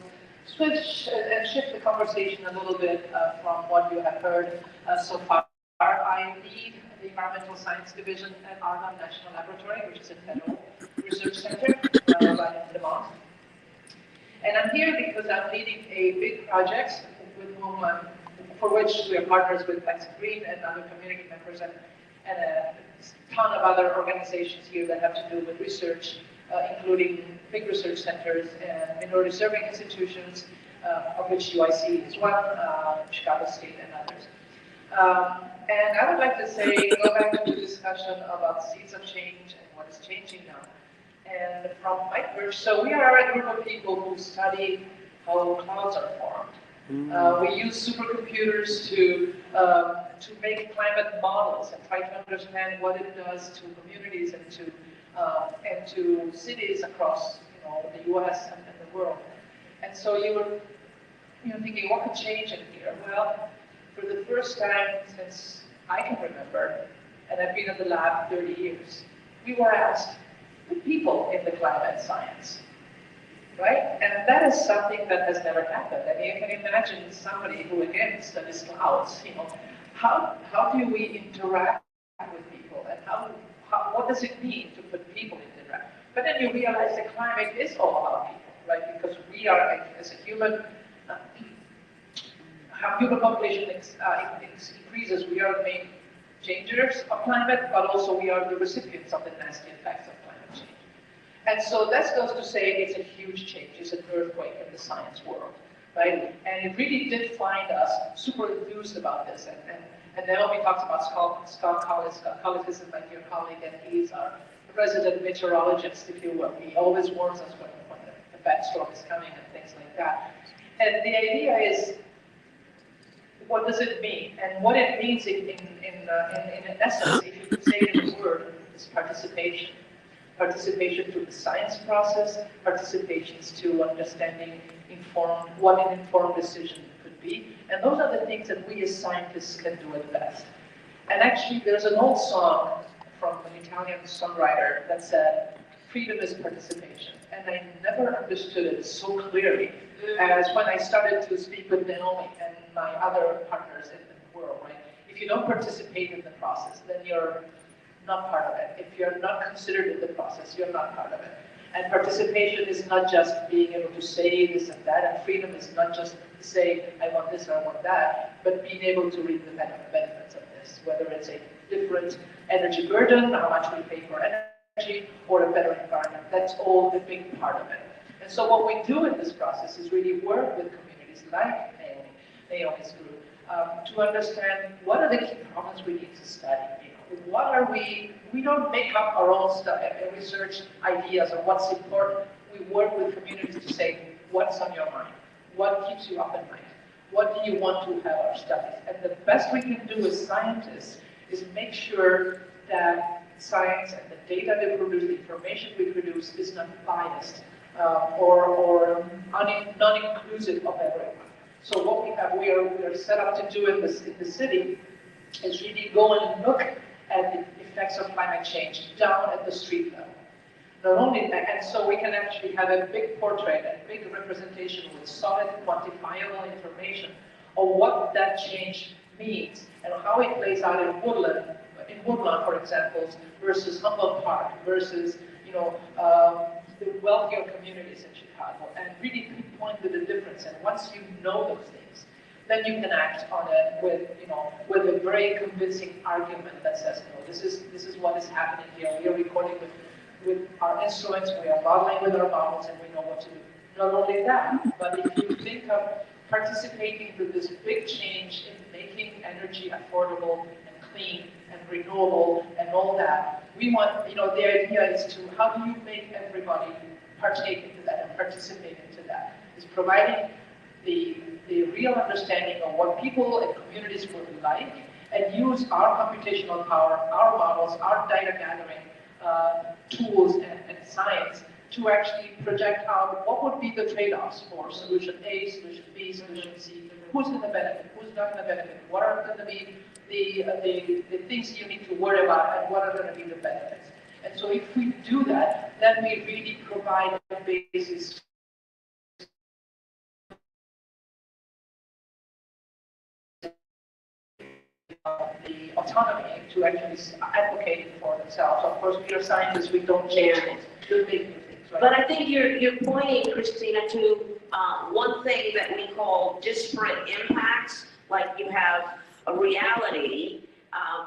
switch and shift the conversation a little bit from what you have heard so far. I lead the Environmental Science Division at Argonne National Laboratory, which is a federal research center right in Vermont. And I'm here because I'm leading a big project with whom for which we are partners with Flex Green and other community members and a ton of other organizations here that have to do with research, including big research centers and minority serving institutions, of which UIC is one, Chicago State and others. And I would like to say, go back to the discussion about seeds of change and what is changing now. And from my group, so we are a group of people who study how clouds are formed. We use supercomputers to make climate models and try to understand what it does to communities and to cities across the U.S. and the world. And so you were thinking, what could change in here? Well, for the first time since I can remember, and I've been in the lab 30 years, we were asked, the people in the climate science, right? And that is something that has never happened. I mean, you can imagine somebody who, again, studies clouds, how do we interact with people, and what does it mean to put people in the interact? But then you realize that climate is all about people, right? Because we are, as a human, how human population increases, we are the main changers of climate, but also we are the recipients of the nasty effects of climate change. And so that goes to say it's a huge change. It's an earthquake in the science world, right? And it really did find us super enthused about this. And Naomi talks about scholasticism, like your colleague, and he's our resident meteorologist, if you will. He always warns us when the bad storm is coming and things like that. And the idea is, what does it mean? And what it means in essence, if you could say it in a word, is participation. Participation through the science process, participations to understanding what an informed decision could be. And those are the things that we as scientists can do at best. And actually, there's an old song from an Italian songwriter that said, freedom is participation. And I never understood it so clearly as when I started to speak with Naomi and my other partners in the world, right? If you don't participate in the process, then you're not part of it. If you're not considered in the process, you're not part of it. And participation is not just being able to say this and that, and freedom is not just to say, I want this or I want that, but being able to reap the benefits of this, whether it's a different energy burden, how much we pay for energy, or a better environment. That's all the big part of it. And so what we do in this process is really work with communities like Naomi's group to understand what are the key problems we need to study. What are we don't make up our own stuff and research ideas on what's important. We work with communities to say, what's on your mind? What keeps you up at night? What do you want to have our studies? And the best we can do as scientists is make sure that science and the data we produce, the information we produce is not biased or non-inclusive of everyone. So what we are set up to do in the city is really go and look at the effects of climate change down at the street level. Not only that, and so we can actually have a big portrait, a big representation with solid, quantifiable information of what that change means and how it plays out in Woodland, for example, versus Humboldt Park, versus the wealthier communities in Chicago, and really pinpoint the difference. And once you know those things, then you can act on it with a very convincing argument that says, no, this is what is happening here. We are recording with our instruments, we are modeling with our models, and we know what to do. Not only that, but if you think of participating in this big change in making energy affordable and clean and renewable and all that, we want, the idea is to, how do you make everybody partake into that and participate into that? Is providing the real understanding of what people and communities would like, and use our computational power, our models, our data gathering tools and science to actually project out what would be the trade-offs for solution A, solution B, solution C, who's going to benefit, who's not going to benefit, what are going to be the things you need to worry about, and what are going to be the benefits. And so if we do that, then we really provide a basis the autonomy to actually advocate for themselves. Of course, we are scientists, we don't change things, we make new things, right? But I think you're pointing, Christina, to one thing that we call disparate impacts, like you have a reality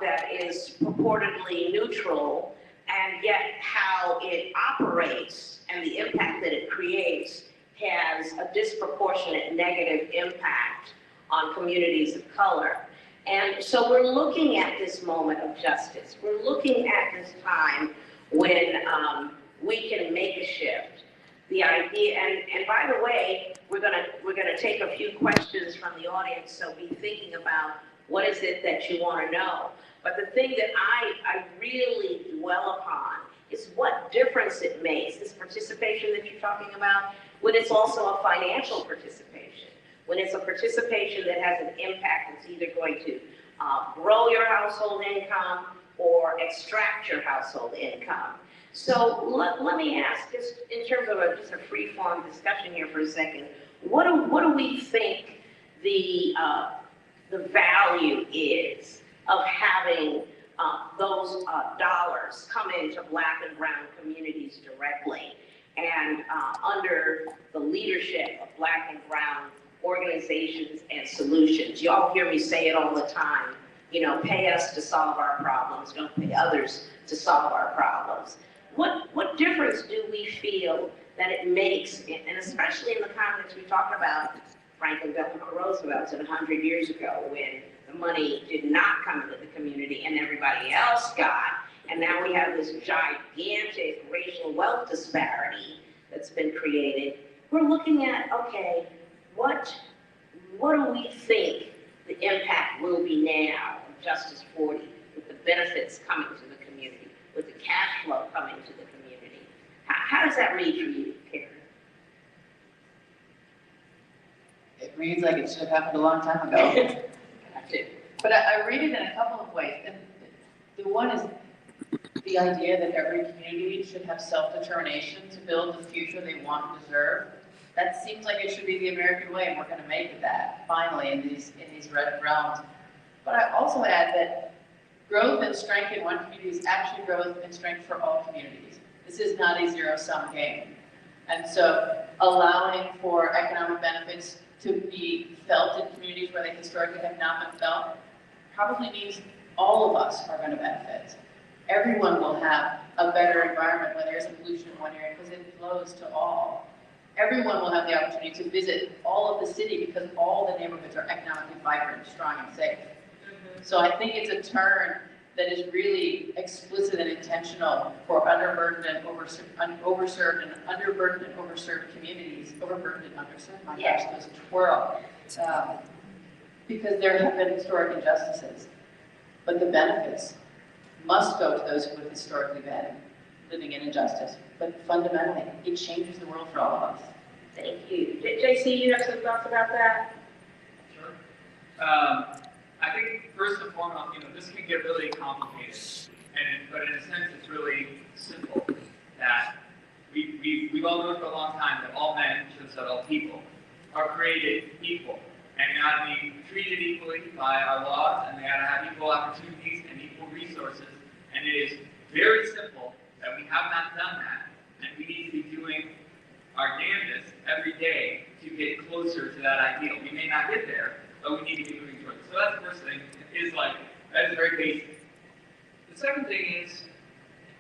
that is purportedly neutral, and yet how it operates and the impact that it creates has a disproportionate negative impact on communities of color. And so we're looking at this moment of justice. We're looking at this time when we can make a shift. The idea, and by the way, we're gonna take a few questions from the audience, so be thinking about what is it that you want to know. But the thing that I really dwell upon is what difference it makes, this participation that you're talking about, when it's also a financial participation, when it's a participation that has an impact that's either going to grow your household income or extract your household income. So let me ask, just in terms of just a free-form discussion here for a second, what do we think the value is of having those dollars come into Black and brown communities directly, and under the leadership of Black and brown organizations and solutions? Y'all hear me say it all the time, pay us to solve our problems, don't pay others to solve our problems. what difference do we feel that it makes, and especially in the context we talked about Franklin Delano Roosevelt said 100 years ago when the money did not come into the community and everybody else got, and now we have this gigantic racial wealth disparity that's been created. We're looking at, okay, what do we think the impact will be now of Justice 40 with the benefits coming to the community, with the cash flow coming to the community? How does that read for you, Karen? It reads like it should have happened a long time ago. But I read it in a couple of ways. And the one is the idea that every community should have self-determination to build the future they want and deserve. That seems like it should be the American way, and we're going to make it that, finally, in these red realms. But I also add that growth and strength in one community is actually growth and strength for all communities. This is not a zero-sum game. And so allowing for economic benefits to be felt in communities where they historically have not been felt probably means all of us are going to benefit. Everyone will have a better environment when there's pollution in one area because it flows to all. Everyone will have the opportunity to visit all of the city because all the neighborhoods are economically vibrant, strong, and safe. So I think it's a turn that is really explicit and intentional for underburdened and overserved and underburdened and overserved communities. Overburdened and underserved, my gosh, those twirl. Because there have been historic injustices, but the benefits must go to those who have historically been living in injustice. But fundamentally, it changes the world for all of us. Thank you. JC, you have some thoughts about that? Sure. I think first and foremost, this can get really complicated, but in a sense, it's really simple. That we've all known for a long time that all men, should have said all people, are created equal, and they ought to be treated equally by our laws, and they ought to have equal opportunities and equal resources. And it is very simple that we have not done that, and we need to be doing our damnedest every day to get closer to that ideal. We may not get there, but we need to be moving towards it. So that's the first thing, that is very basic. The second thing is,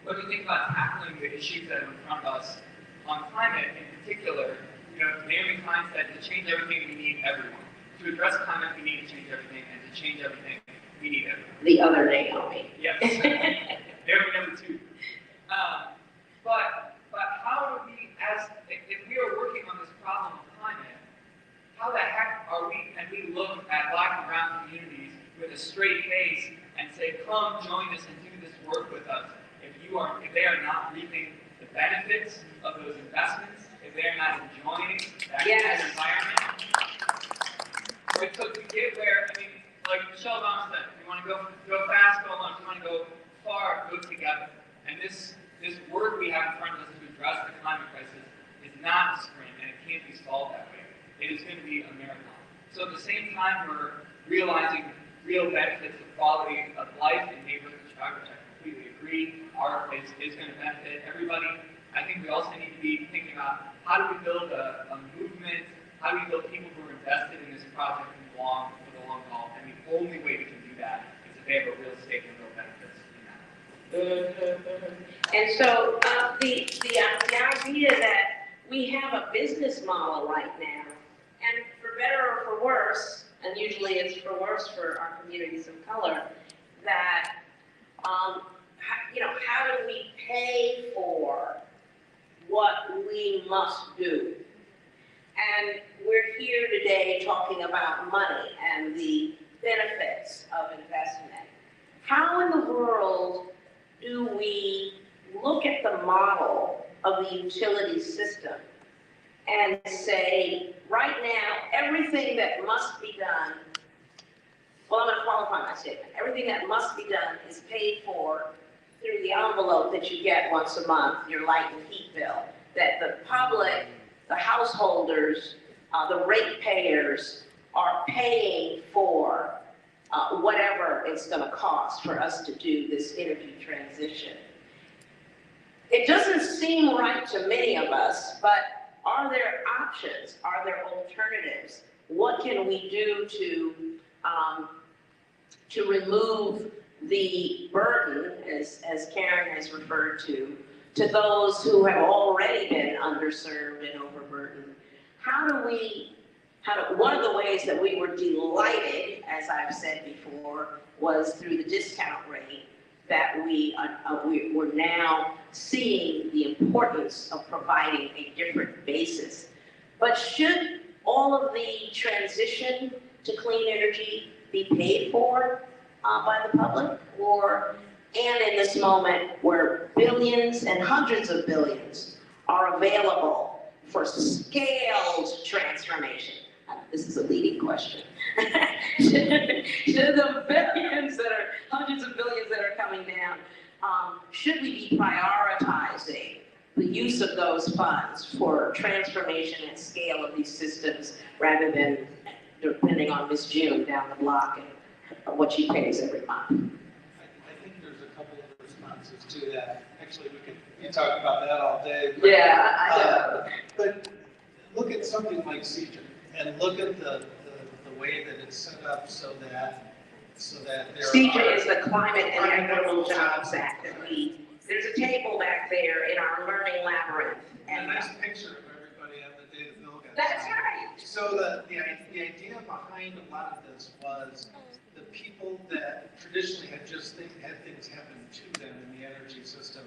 when we think about tackling the issues that are in front of us on climate in particular, Naomi Klein said to change everything, we need everyone. To address climate, we need to change everything, and to change everything, we need everyone. The other Naomi. Yes. Naomi number 2. But how do we, if we are working on this problem of climate, how the heck can we look at Black and brown communities with a straight face and say, come join us and do this work with us, if they are not reaping the benefits of those investments, if they are not enjoying that environment? Right, so to get where, like Michelle Obama said, if you want to go fast, go alone. If you want to go far, go together. And this work we have in front of us to address the climate crisis is not a sprint, and it can't be solved that way. It is going to be a marathon. So at the same time, we're realizing real benefits of quality of life in neighborhoods in Chicago, which I completely agree, is going to benefit everybody. I think we also need to be thinking about how do we build a movement, how do we build people who are invested in this project for the long haul, and the only way we can do that is if they have a real stake and real benefits in that. And so the idea that we have a business model right now, and for better or for worse, and usually it's for worse for our communities of color, that how do we pay for what we must do? And we're here today talking about money and the benefits of investment. How in the world do we look at the model of the utility system and say, right now, everything that must be done, well, I'm going to qualify my statement. Everything that must be done is paid for through the envelope that you get once a month, your light and heat bill, that the public, the householders, the ratepayers are paying for whatever it's going to cost for us to do this energy transition. It doesn't seem right to many of us, but are there options? Are there alternatives? What can we do to remove the burden, as Karen has referred to to those who have already been underserved and overburdened. One of the ways that we were delighted, as I've said before, was through the discount rate that we're now seeing the importance of providing a different basis. But should all of the transition to clean energy be paid for by the public? And in this moment where billions and hundreds of billions are available for scaled transformation? This is a leading question. Should the hundreds of billions that are coming down, should we be prioritizing the use of those funds for transformation and scale of these systems rather than depending on Miss June down the block and what she pays every month? I think there's a couple of responses to that. Actually, we can talk about that all day. But, yeah, I know. But look at something like CEJA and look at the way that it's set up so that CEJA is the Climate and Equitable Jobs Act. There's a table back there in our learning labyrinth. And a nice picture of everybody at the day that Bill got That's right. So the idea behind a lot of this was the people that traditionally had had things happen to them in the energy system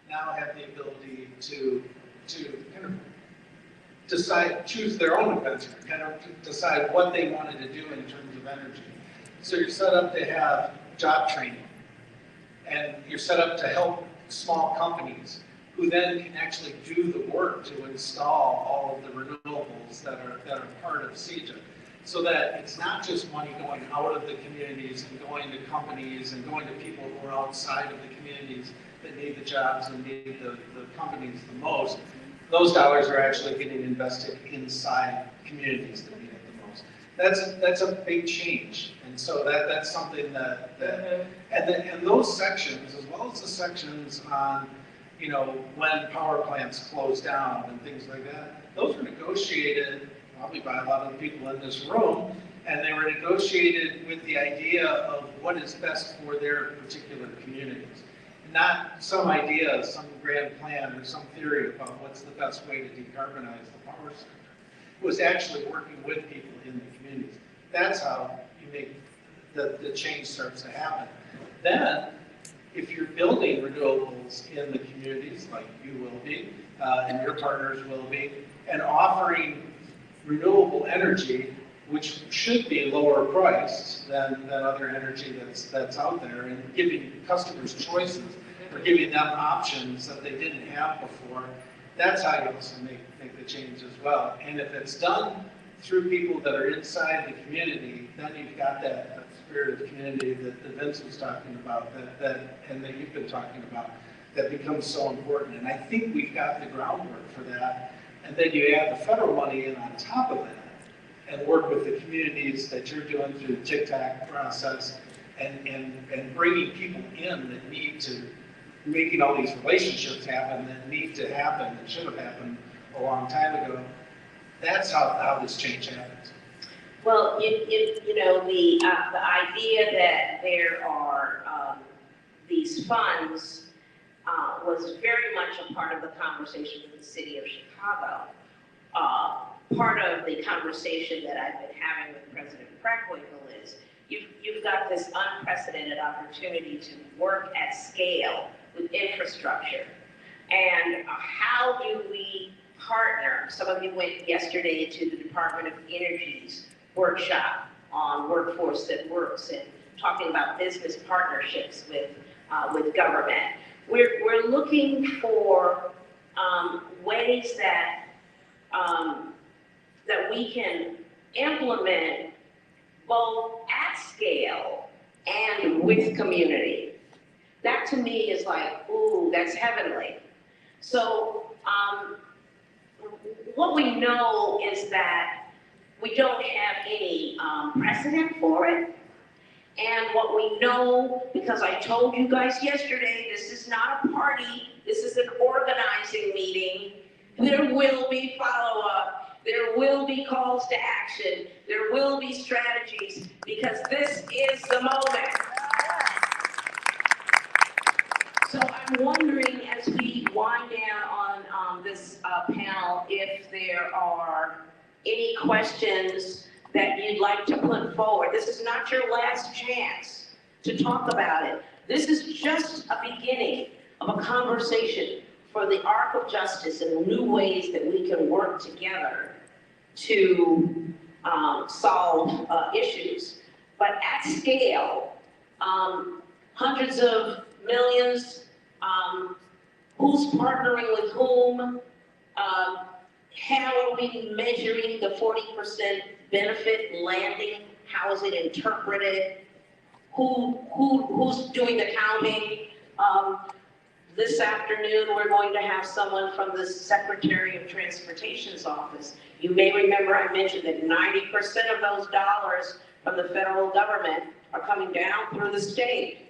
now have the ability to kind of choose their own adventure, kind of decide what they wanted to do in terms of energy. So you're set up to have job training, and you're set up to help small companies who then can actually do the work to install all of the renewables that are part of CEJA. So that it's not just money going out of the communities and going to companies and going to people who are outside of the communities that need the jobs and need the companies the most. Those dollars are actually getting invested inside communities that need it the most. That's a big change, and so that's something that and those sections, as well as the sections on when power plants close down and things like that, those were negotiated probably by a lot of the people in this room, and they were negotiated with the idea of what is best for their particular communities. Not some idea, some grand plan or some theory about what's the best way to decarbonize the power sector. It was actually working with people in the communities. That's how you make the change starts to happen. Then, if you're building renewables in the communities, like you will be, and your partners will be, and offering renewable energy, which should be lower priced than other energy that's out there, and giving customers choices or giving them options that they didn't have before, that's how you also make the change as well. And if it's done through people that are inside the community, then you've got that spirit of community that Vince was talking about, and that you've been talking about, that becomes so important. And I think we've got the groundwork for that. And then you add the federal money in on top of that, and work with the communities that you're doing through the TCTAC process, and bringing people in that need to, making all these relationships happen that need to happen, that should have happened a long time ago. That's how this change happens. Well, the idea that there are these funds was very much a part of the conversation with the city of Chicago. Part of the conversation that I've been having with President Preckwinkle is you've got this unprecedented opportunity to work at scale with infrastructure. And how do we partner? Some of you went yesterday to the Department of Energy's workshop on workforce that works and talking about business partnerships with government. We're looking for ways that we can implement both at scale and with community. That to me is like, ooh, that's heavenly. So what we know is that we don't have any precedent for it. And what we know, because I told you guys yesterday, this is not a party, this is an organizing meeting. There will be follow-up, there will be calls to action, there will be strategies, because this is the moment. So I'm wondering, as we wind down on this panel, if there are any questions that you'd like to put forward. This is not your last chance to talk about it. This is just a beginning of a conversation for the arc of justice and new ways that we can work together to solve issues. But at scale, hundreds of millions, who's partnering with whom, how are we measuring the 40% benefit landing, how is it interpreted, who's doing the counting. This afternoon, we're going to have someone from the Secretary of Transportation's office. You may remember I mentioned that 90% of those dollars from the federal government are coming down through the state.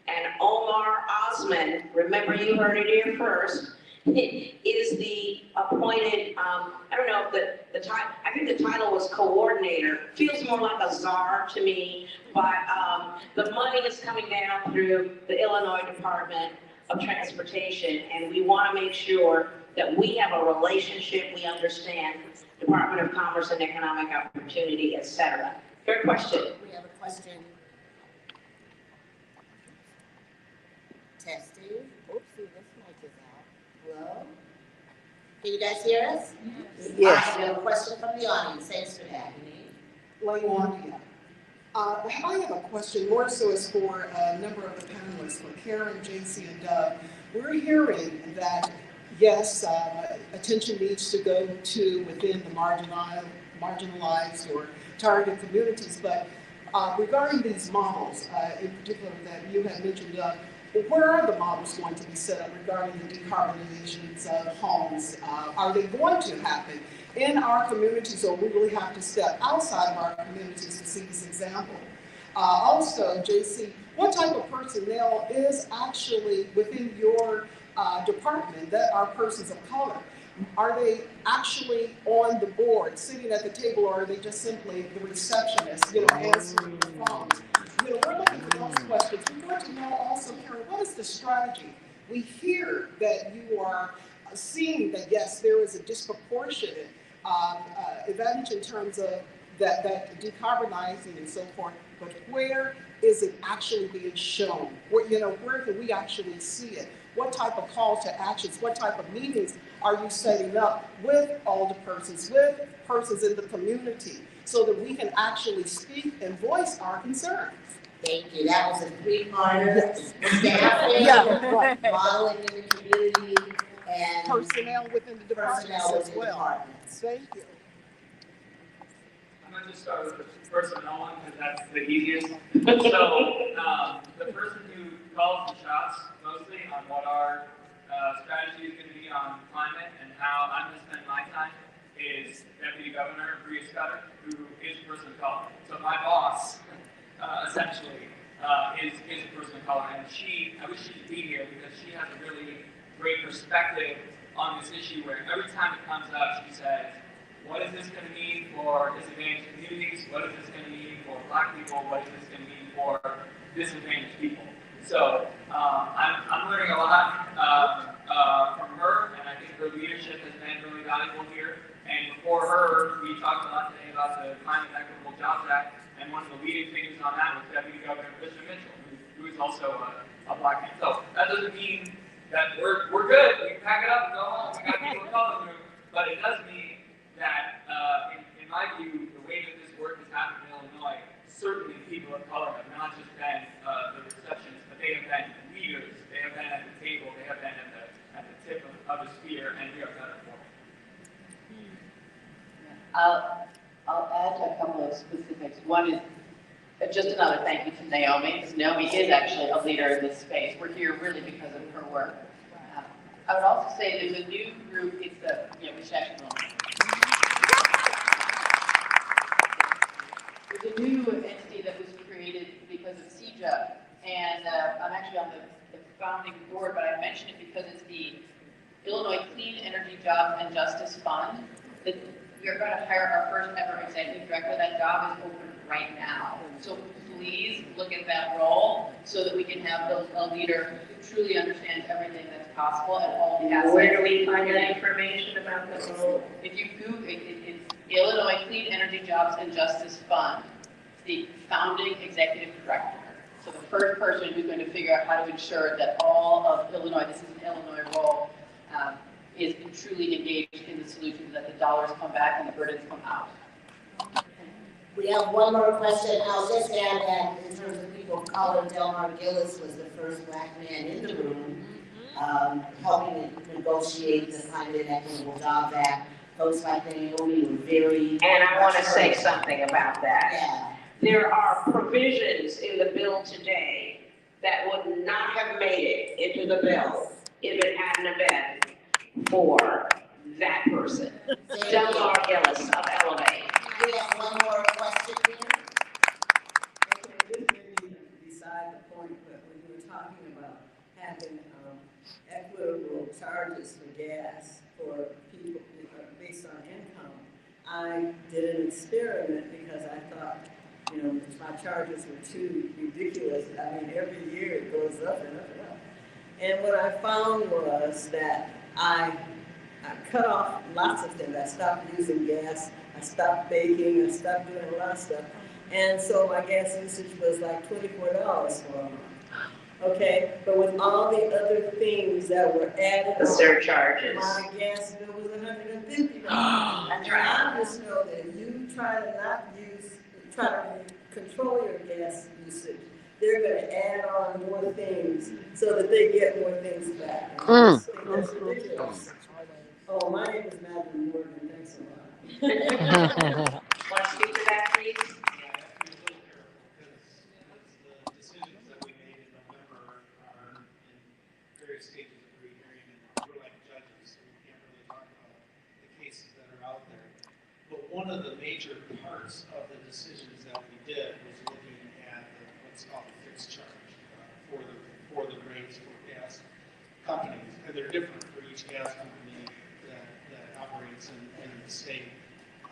And Omar Osman, remember you heard it here first, is the appointed, I don't know if the title, I think the title was coordinator. Feels more like a czar to me, but the money is coming down through the Illinois Department of Transportation, and we want to make sure that we have a relationship, we understand Department of Commerce and Economic Opportunity, etc. Fair question. We have a question. Testing. Oopsie, this mic is out. Hello? Can you guys hear us? Yes. We have a question from the audience. Thanks for that. Lawandia. I have a question, more so as for a number of the panelists, for Karen, JC, and Doug. We're hearing that, yes, attention needs to go to within the marginalized or targeted communities, but regarding these models, in particular that you had mentioned, Doug, where are the models going to be set up regarding the decarbonizations of homes? Are they going to happen in our communities, or we really have to step outside of our communities to see this example? Also, JC, what type of personnel is actually within your department that are persons of color? Are they actually on the board, sitting at the table, or are they just simply the receptionists, answering the phones? We're looking for those questions. We want to know also, Karen, what is the strategy? We hear that you are seeing that, yes, there is a disproportionate advantage in terms of that decarbonizing and so forth, but where is it actually being shown? Where can we actually see it? What type of call to actions, what type of meetings are you setting up with older persons, with persons in the community, so that we can actually speak and voice our concerns? Thank you. That was a three-parter. Staffing, modeling in the community, and personnel within the departments as well. Thank you. I'm going to just start with the personnel one because that's the easiest. So the person who calls the shots mostly on what our strategy is going to be on climate and how I'm going to spend my time is Deputy Governor Bria Scudder, who is a person of color. So my boss, essentially, is a person of color, and I wish she could be here because she has a really great perspective on this issue where every time it comes up, she says, what is this going to mean for disadvantaged communities? What is this going to mean for Black people? What is this going to mean for disadvantaged people? So I'm learning a lot from her, and I think her leadership has been really valuable here. And before her, we talked a lot today about the Climate Equitable Jobs Act, and one of the leading figures on that was Deputy Governor Christian Mitchell, who is also a Black man. So that doesn't mean that we're good. We can pack it up and go home. We got people of color in the room, but it does mean that, in my view, the way that this work has happened in Illinois, certainly people of color have not just been the receptionists, but they have been leaders. They have been at the table. They have been at the tip of the spear, and we are better for it. I'll add a couple of specifics. One is just another thank you to Naomi, because Naomi is actually a leader in this space. We're here really because of her work. I would also say there's a new group. It's the we should actually go. There's a new entity that was created because of CJUG, and I'm actually on the founding board, but I mention it because it's the Illinois Clean Energy Jobs and Justice Fund. That we are going to hire our first ever executive director. That job is open right now. So please look at that role so that we can have a leader who truly understands everything that's possible at all the aspects. Where do we find that information about the role? If you Google it's Illinois Clean Energy Jobs and Justice Fund. It's the founding executive director. So the first person who's going to figure out how to ensure that all of Illinois, this is an Illinois role, is truly engaged in the solutions, that the dollars come back and the burdens come out. We have one more question. I'll just add that in terms of people of color, Delmar Gillis was the first black man in the room, helping to negotiate the Climate Equitable Jobs Act. Folks like Naomi were very... And I want to say something about that. Yeah. There are provisions in the bill today that would not have made it into the bill if it hadn't been for that person. Delmar Gillis of Elevate. We have one more question here. Okay, this may be beside the point, but when you were talking about having equitable charges for gas for people based on income, I did an experiment because I thought, you know, my charges were too ridiculous. I mean, every year it goes up and up and up. And what I found was that I cut off lots of things. I stopped using gas. I stopped baking. I stopped doing a lot of stuff. And so my gas usage was like $24 for a month. Okay, but with all the other things that were added, the surcharges, my gas bill was $150. That's right. I just know that if you try to control your gas usage, they're going to add on more things so that they get more things back. That's ridiculous. Oh, my name is Madeline Morgan. Thanks a lot. Want to speak to that, please? Stages of rehearing, and we're like judges, so we can't really talk about the cases that are out there. But one of the major parts of the decisions that we did was looking at what's called the fixed charge for the rates for gas companies, and they're different for each gas company that operates in the state.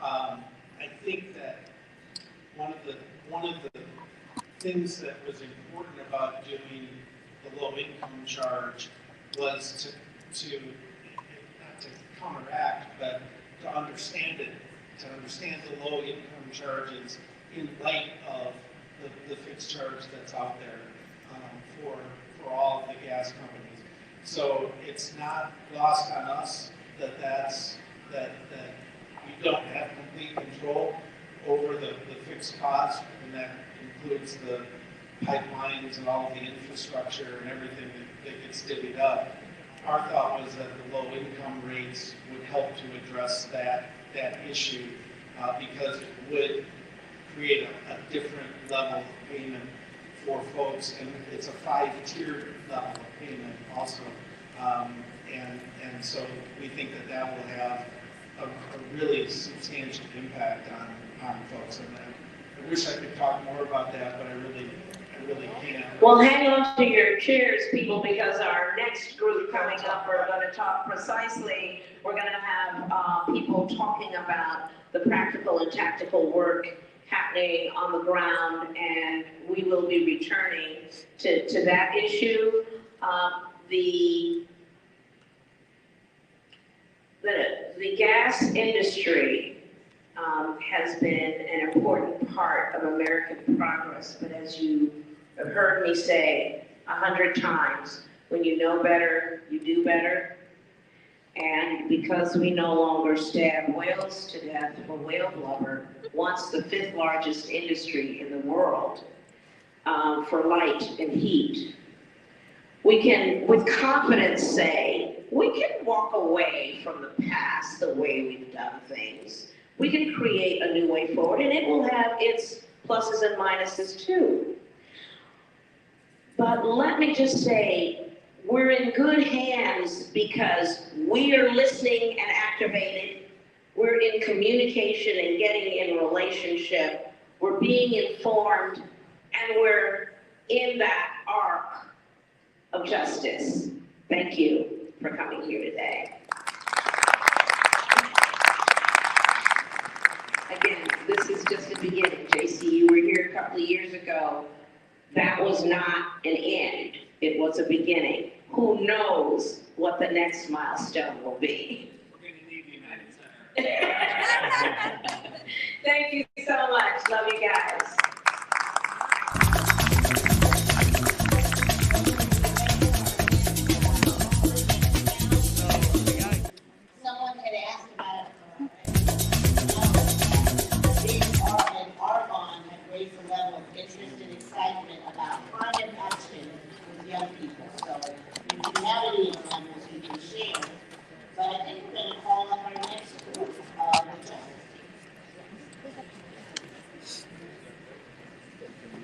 I think that one of the things that was important about doing the low income charge was to not to counteract, but to understand it, to understand the low income charges in light of the fixed charge that's out there for all of the gas companies. So it's not lost on us that we don't have complete control over the fixed cost, and that includes the pipelines and all of the infrastructure and everything that gets divvied up. Our thought was that the low income rates would help to address that issue because it would create a different level of payment for folks, and it's a 5-tiered level of payment also. And so we think that will have a really substantial impact on folks. And I wish I could talk more about that, but I really can't. Well, hang on to your chairs, people, because our next group coming up, we're going to talk precisely. We're going to have people talking about the practical and tactical work happening on the ground, and we will be returning to that issue. The gas industry has been an important part of American progress, but as you have heard me say 100 times, when you know better, you do better. And because we no longer stab whales to death for whale blubber, once the 5th largest industry in the world for light and heat, we can with confidence say we can walk away from the past, the way we've done things. We can create a new way forward, and it will have its pluses and minuses too. But let me just say, we're in good hands because we are listening and activated. We're in communication and getting in relationship. We're being informed, and we're in that arc of justice. Thank you for coming here today. I again, this is just the beginning. JC, you were here a couple of years ago. That was not an end. It was a beginning. Who knows what the next milestone will be? We're going to need the United Center. Thank you so much. Love you guys. Someone had asked about these are an Arbonne had raised the level of interest and excitement about climate action with young people. So if you have any examples you can share. But I think we're going to call up our next group.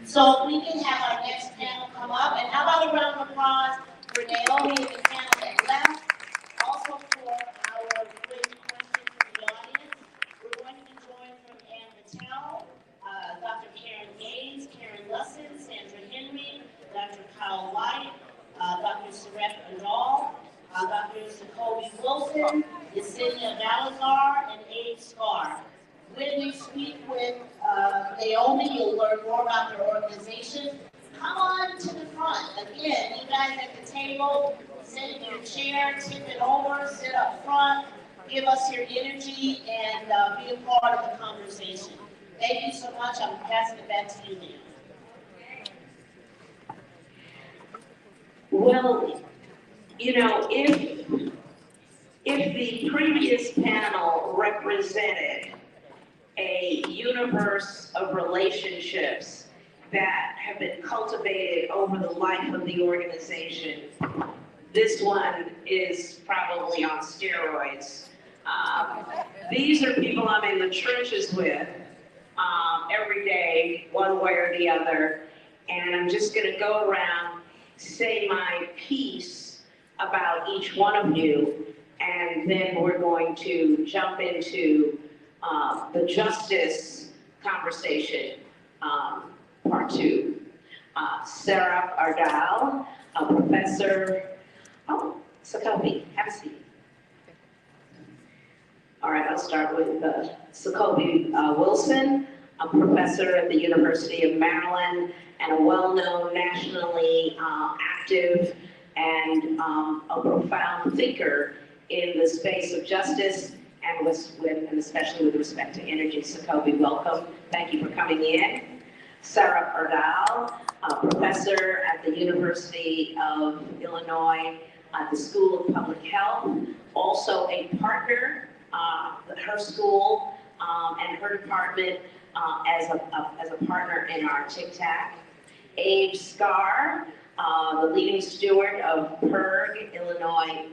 So if we can have our next panel come up, and how about a round of applause for Naomi and the panel that left, also for our great questions from the audience. We're going to be joined from Ann Patel, Dr. Karen Gaines, Karen Lusson, Sandra Henry, Dr. Kyle White, Dr. Sarep Anal, Dr. Jacoby Wilson, Yesenia Valazar, and Abe Scar. When we speak with Naomi, you'll learn more about their organization. Come on to the front. Again, you guys at the table, sit in your chair, tip it over, sit up front, give us your energy, and be a part of the conversation. Thank you so much. I'm passing it back to you now. Well, you know, if the previous panel represented a universe of relationships that have been cultivated over the life of the organization, this one is probably on steroids. These are people I'm in the trenches with every day, one way or the other, and I'm just going to go around, say my piece about each one of you, and then we're going to jump into the justice conversation, part two. Sarah Ardal, a professor. Oh, Sakobi, have a seat. All right, I'll start with Sakobi Wilson, a professor at the University of Maryland and a well-known nationally active and a profound thinker in the space of justice and especially with respect to energy. Sakobi, welcome. Thank you for coming in. Sarah Ardal, a professor at the University of Illinois at the School of Public Health, also a partner at her school and her department as a partner in our TCTAC. Abe Scar, the leading steward of PIRG, Illinois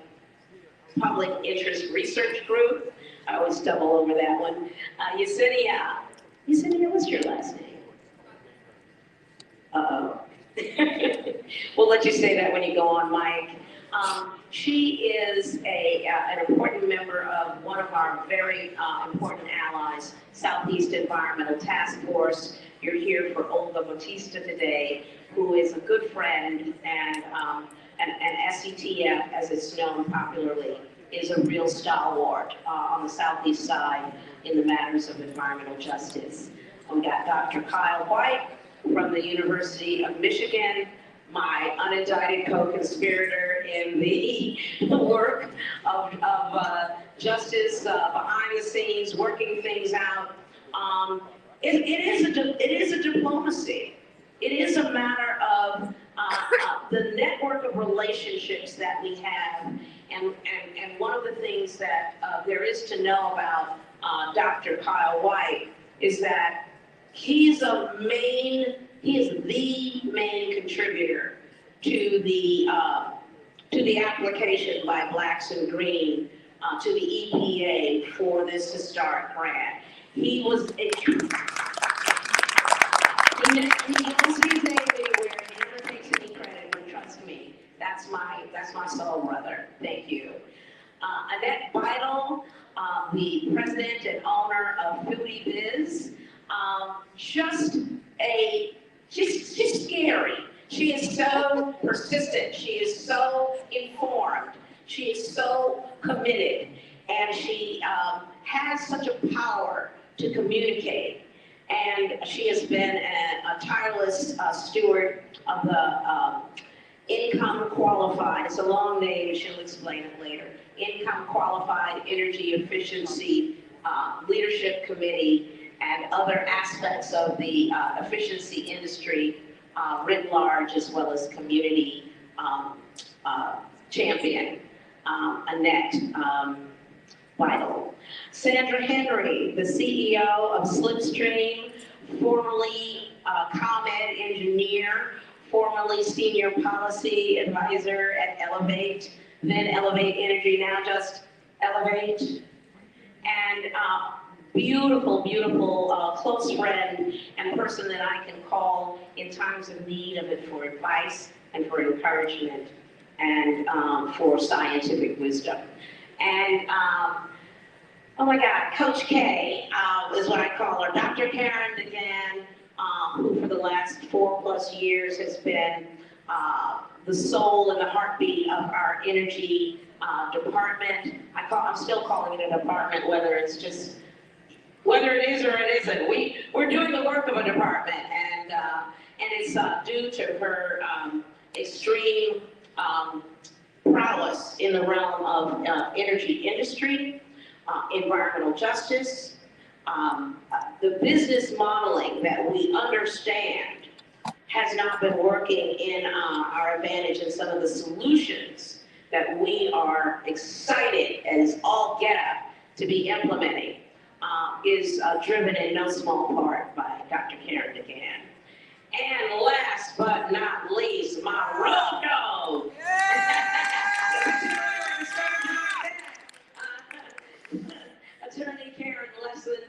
Public Interest Research Group. I always stumble over that one. Yesenia, what's your last name? Uh-oh. We'll let you say that when you go on mic. She is an important member of one of our very important allies, Southeast Environmental Task Force. You're here for Olga Bautista today, who is a good friend and SCTF, as it's known popularly, is a real stalwart on the Southeast side in the matters of environmental justice. We got Dr. Kyle White from the University of Michigan, my unindicted co-conspirator in the work of justice behind the scenes, working things out. It is a diplomacy. It is a matter of the network of relationships that we have. And one of the things that there is to know about Dr. Kyle White is that he is the main contributor to the application by Blacks and Green to the EPA for this historic grant. He was a he knows his name anywhere. He never takes any credit, but trust me, that's my soul brother. Thank you. Annette Vital, the president and owner of Foodie Biz. She's scary. She is so persistent. She is so informed. She is so committed. And she has such a power to communicate. And she has been a tireless steward of the income qualified, it's a long name, she'll explain it later, income qualified energy efficiency leadership committee and other aspects of the efficiency industry writ large, as well as community champion, Annette Vital. Sandra Henry, the CEO of Slipstream, formerly ComEd engineer, formerly senior policy advisor at Elevate, then Elevate Energy, now just Elevate. And beautiful, beautiful close friend and person that I can call in times of need of it for advice and for encouragement and for scientific wisdom. And oh my God, Coach K is what I call her. Dr. Karen DeGan, who for the last 4+ years has been the soul and the heartbeat of our energy department. I'm still calling it a department, whether it is or it isn't. We're doing the work of a department, and it's due to her extreme prowess in the realm of energy industry, environmental justice, the business modeling that we understand has not been working in our advantage, and some of the solutions that we are excited as all get up to be implementing is driven in no small part by Dr. Karen DeGan. And last but not least, my road dog. Attorney Karen Lesson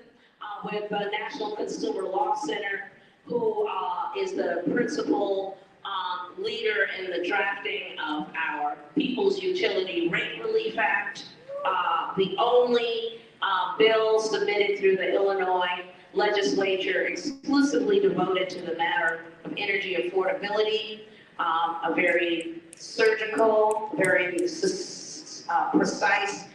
with the National Consumer Law Center, who is the principal leader in the drafting of our People's Utility Rate Relief Act, the only bill submitted through the Illinois legislature exclusively devoted to the matter of energy affordability, a very surgical, very precise,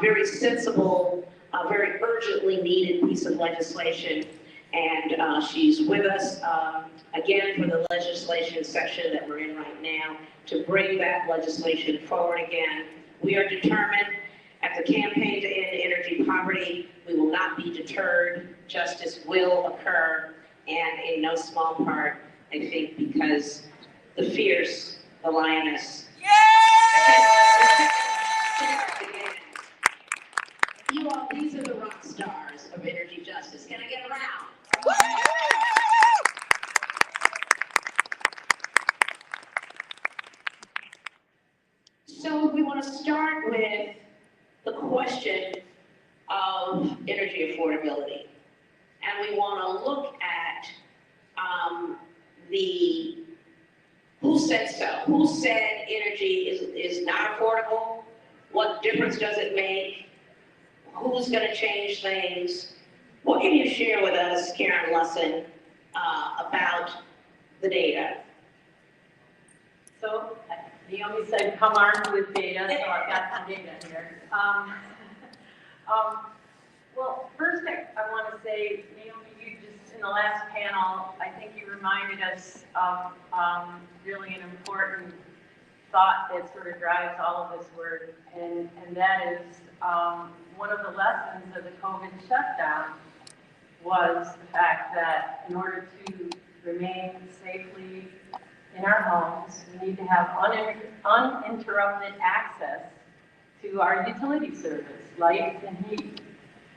very sensible, very urgently needed piece of legislation. And she's with us again for the legislation section that we're in right now to bring that legislation forward again. We are determined at the Campaign to End Energy Poverty. We will not be deterred. Justice will occur, and in no small part, I think, because the fierce, the lioness. You all, these are the rock stars of energy justice. Can I get around? So we want to start with the question of energy affordability. And we want to look at who said so? Who said energy is not affordable? What difference does it make? Who's going to change things? What can you share with us, Karen Lesson, about the data? So Naomi said, come armed with data, so I've got some data here. Well, first I want to say, Naomi, you just, in the last panel, I think you reminded us of really an important thought that sort of drives all of this work, and that is one of the lessons of the COVID shutdown was the fact that in order to remain safely in our homes, we need to have uninterrupted access to our utility service, light and heat.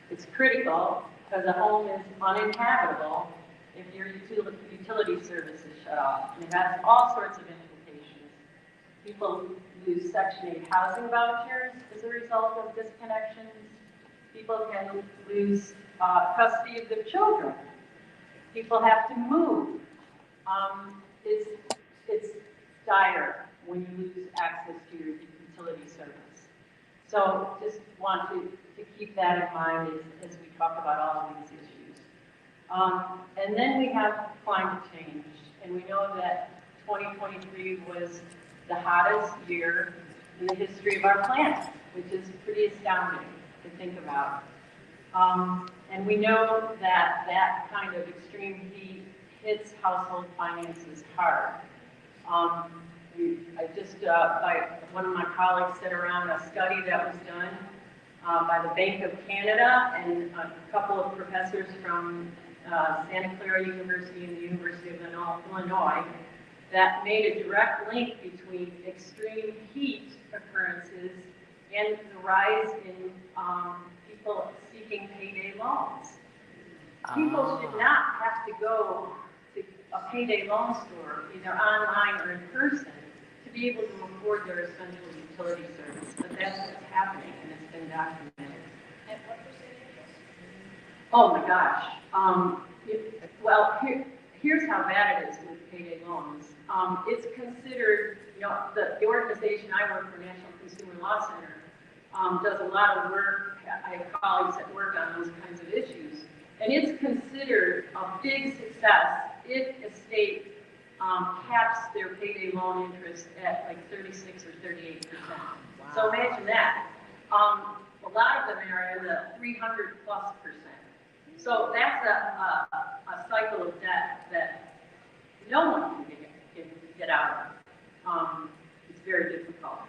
It's critical because a home is uninhabitable if your utility service is shut off. And it has all sorts of implications. People lose Section 8 housing vouchers as a result of disconnections. People can lose custody of their children. People have to move. It's dire when you lose access to your utility service. So just want to keep that in mind as we talk about all of these issues. And then we have climate change. And we know that 2023 was the hottest year in the history of our planet, which is pretty astounding to think about. And we know that that kind of extreme heat hits household finances hard. One of my colleagues sent around a study that was done by the Bank of Canada and a couple of professors from Santa Clara University and the University of Illinois that made a direct link between extreme heat occurrences and the rise in people seeking payday loans. People should not have to go to a payday loan store, either online or in person, to be able to afford their essential utility service. But that's what's happening, and it's been documented. And what percentage? Oh my gosh. Here's how bad it is with payday loans. It's considered, the organization I work for, National Consumer Law Center, does a lot of work. I have colleagues that work on those kinds of issues. And it's considered a big success if a state caps their payday loan interest at like 36 or 38%. Wow. So imagine that. A lot of them are in the 300+%. So that's a cycle of debt that no one can get out of. It's very difficult.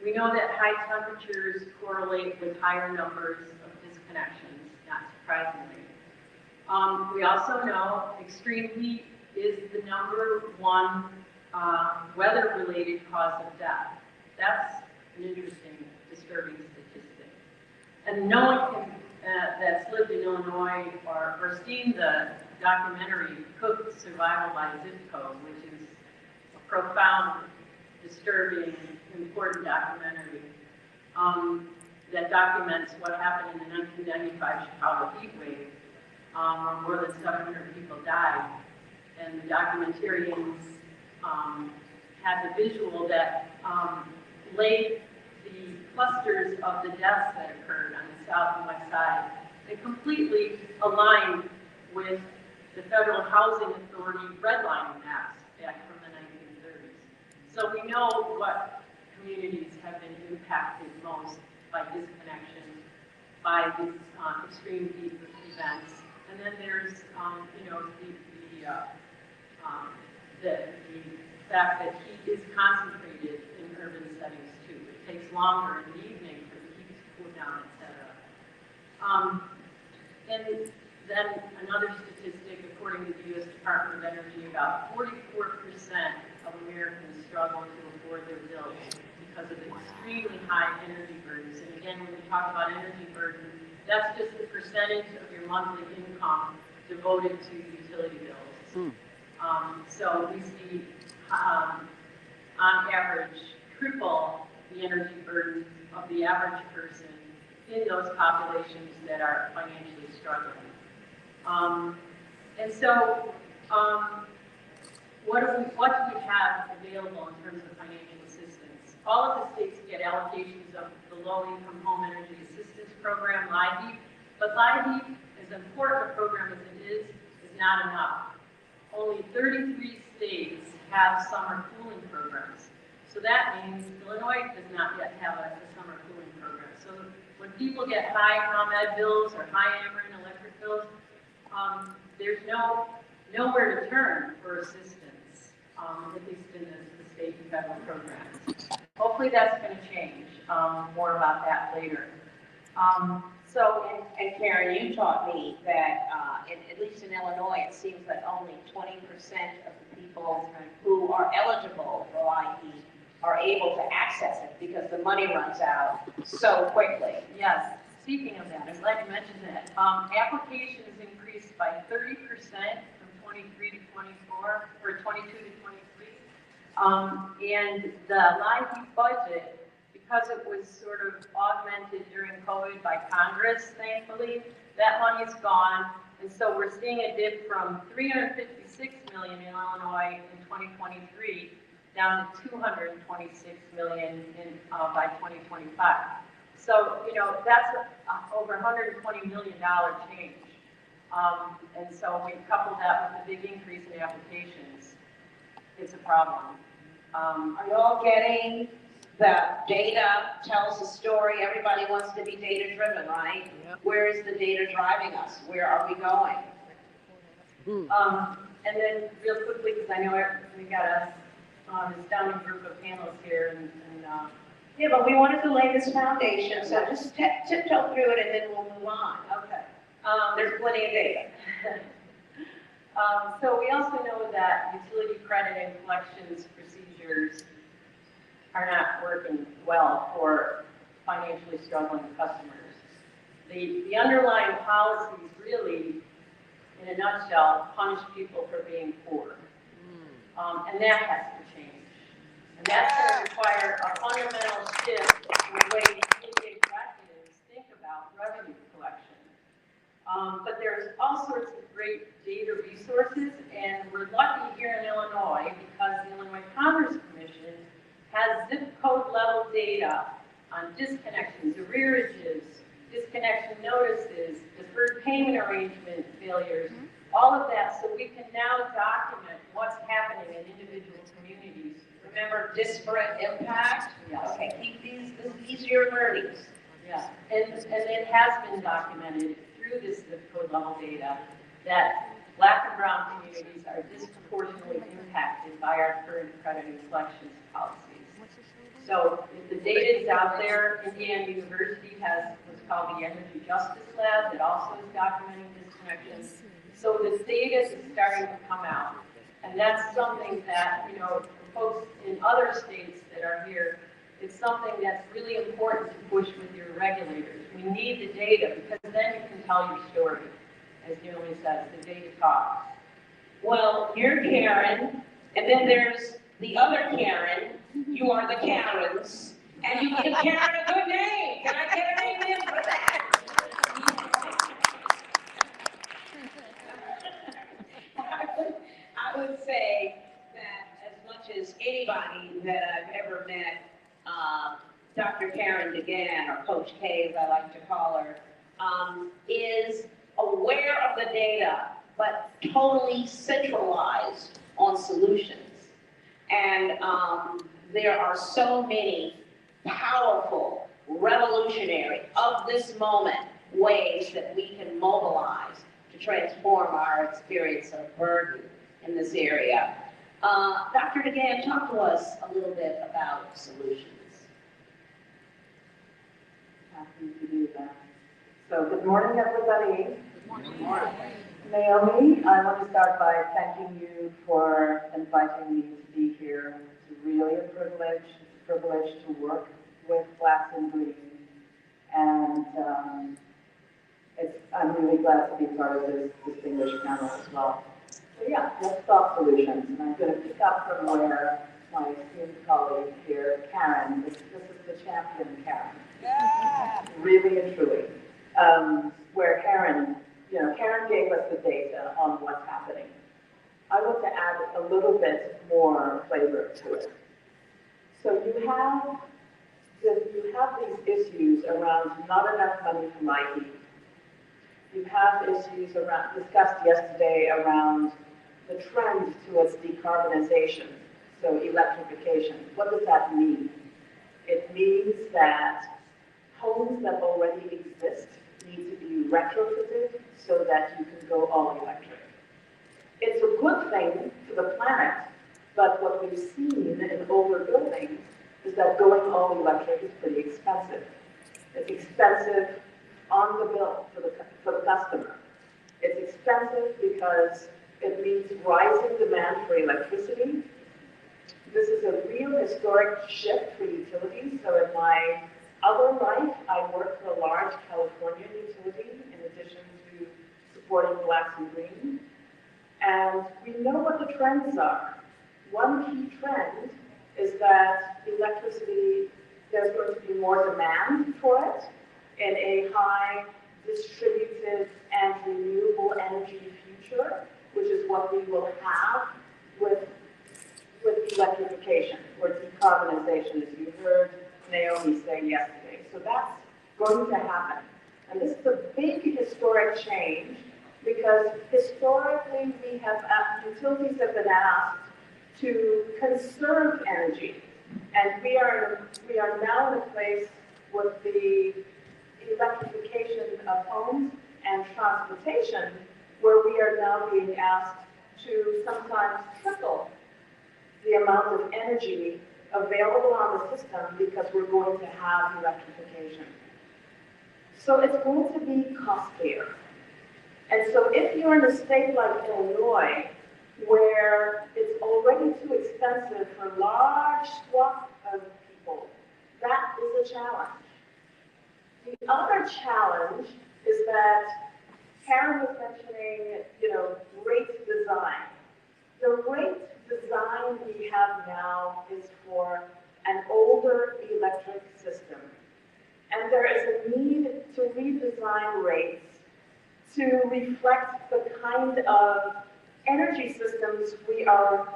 We know that high temperatures correlate with higher numbers of disconnections, not surprisingly. We also know extreme heat is the #1 weather-related cause of death. That's an interesting, disturbing statistic. And no one can, that's lived in Illinois or seen the documentary Cook Survival by Zip Code, which is a profound, disturbing, important documentary that documents what happened in the 1995 Chicago heat wave, where more than 700 people died. And the documentarians had the visual that laid the clusters of the deaths that occurred on the south and west side. They completely aligned with the Federal Housing Authority redlining maps back from the 1930s. So we know what communities have been impacted most by disconnection, by these extreme heat events. And then there's, the fact that heat is concentrated in urban settings too. It takes longer in the evening for the heat to cool down, etc. And then another statistic, according to the U.S. Department of Energy, about 44% of Americans struggle to afford their bills because of extremely high energy burdens. And again, when we talk about energy burden, that's just the percentage of your monthly income devoted to utility bills. So we see, on average, triple the energy burden of the average person in those populations that are financially struggling. And so, what do we have available in terms of financial assistance? All of the states get allocations of the Low-Income Home Energy Assistance Program, LIHEAP, but LIHEAP, as important a program as it is not enough. Only 33 states have summer cooling programs. So that means Illinois does not yet have a summer cooling program. So when people get high ComEd bills or high Ameren electric bills, there's nowhere to turn for assistance, at least in the state and federal programs. Hopefully that's going to change. More about that later. And Karen, you taught me that, at least in Illinois, it seems that only 20% of the people who are eligible for LIHEAP are able to access it because the money runs out so quickly. Yes. Speaking of that, I'm glad you mentioned that. Applications increased by 30% from 23 to 24, or 22 to 23. And the LIHEAP budget, because it was sort of augmented during COVID by Congress, thankfully, that money is gone. And so we're seeing a dip from $356 million in Illinois in 2023 down to $226 million by 2025. So, that's over $120 million change. And so we couple that with the big increase in applications, it's a problem. Are you all getting The data tells a story. Everybody wants to be data driven, right? Yep. Where is the data driving us? Where are we going? And then real quickly, because I know we got a astounding group of panelists here, and yeah, but we wanted to lay this foundation, so just tiptoe through it and then we'll move on. Okay. There's plenty of data. So we also know that utility credit and collections procedures are not working well for financially struggling customers. The underlying policies really, in a nutshell, punish people for being poor. And that has to change. And that's going to require a fundamental shift in the way utility executives think about revenue collection. But there's all sorts of great data resources, and we're lucky here in Illinois because the Illinois Commerce Commission has zip code level data on disconnections, arrearages, disconnection notices, deferred payment arrangement failures, all of that, so we can now document what's happening in individual communities. Remember disparate impact? Yes. Okay, keep these are your learnings. Yeah, and it has been documented through this zip code level data that Black and brown communities are disproportionately impacted by our current credit and collections policies. So if the data is out there, Indiana University has what's called the Energy Justice Lab that also is documenting disconnections. So the data is starting to come out. And that's something that, you know, folks in other states that are here, it's something that's really important to push with your regulators. We need the data because then you can tell your story. As Naomi says, the data talks. Well, you're Karen, and then there's the other Karen. You are the Karens, and you give Karen a good name. Can I get an amen for that? I would say that as much as anybody that I've ever met, Dr. Karen DeGan, or Coach K, as I like to call her, is aware of the data, but totally centralized on solutions. And there are so many powerful, revolutionary, of this moment, ways that we can mobilize to transform our experience of burden in this area. Dr. DeGan, talk to us a little bit about solutions. Happy to do that. So good morning, everybody. Good morning. Naomi, I want to start by thanking you for inviting me to be here. It's really a privilege to work with Blacks in Green. And I'm really glad to be part of this distinguished panel as well. So yeah, let's talk solutions. And I'm going to pick up from where my esteemed colleague here, Karen, this is the champion Karen. Yeah. Really and truly. Where Karen gave us the data on what's happening. I want to add a little bit more flavor to it. So you have these issues around not enough money for my heat. You have issues discussed yesterday around the trend towards decarbonization, so electrification. What does that mean? It means that homes that already exist need to be retrofitted so that you can go all electric. It's a good thing for the planet, but what we've seen in older buildings is that going all electric is pretty expensive. It's expensive on the bill for the customer. It's expensive because it means rising demand for electricity. This is a real historic shift for utilities. So in my other life, I worked for a large California utility in addition to supporting Blacks in Green. And we know what the trends are. One key trend is that electricity, there's going to be more demand for it in a high distributed and renewable energy future, which is what we will have with electrification or decarbonization, as you heard Naomi say yesterday. So that's going to happen. And this is a big historic change because historically utilities have been asked to conserve energy. And we are are now in a place with the electrification of homes and transportation where we are now being asked to sometimes triple the amount of energy available on the system because we're going to have electrification. So it's going to be costlier. And so if you're in a state like Illinois, where it's already too expensive for large swaths of people, that is a challenge. The other challenge is that Karen was mentioning, rate design. The rate design we have now is for an older electric system. And there is a need to redesign rates to reflect the kind of energy systems we are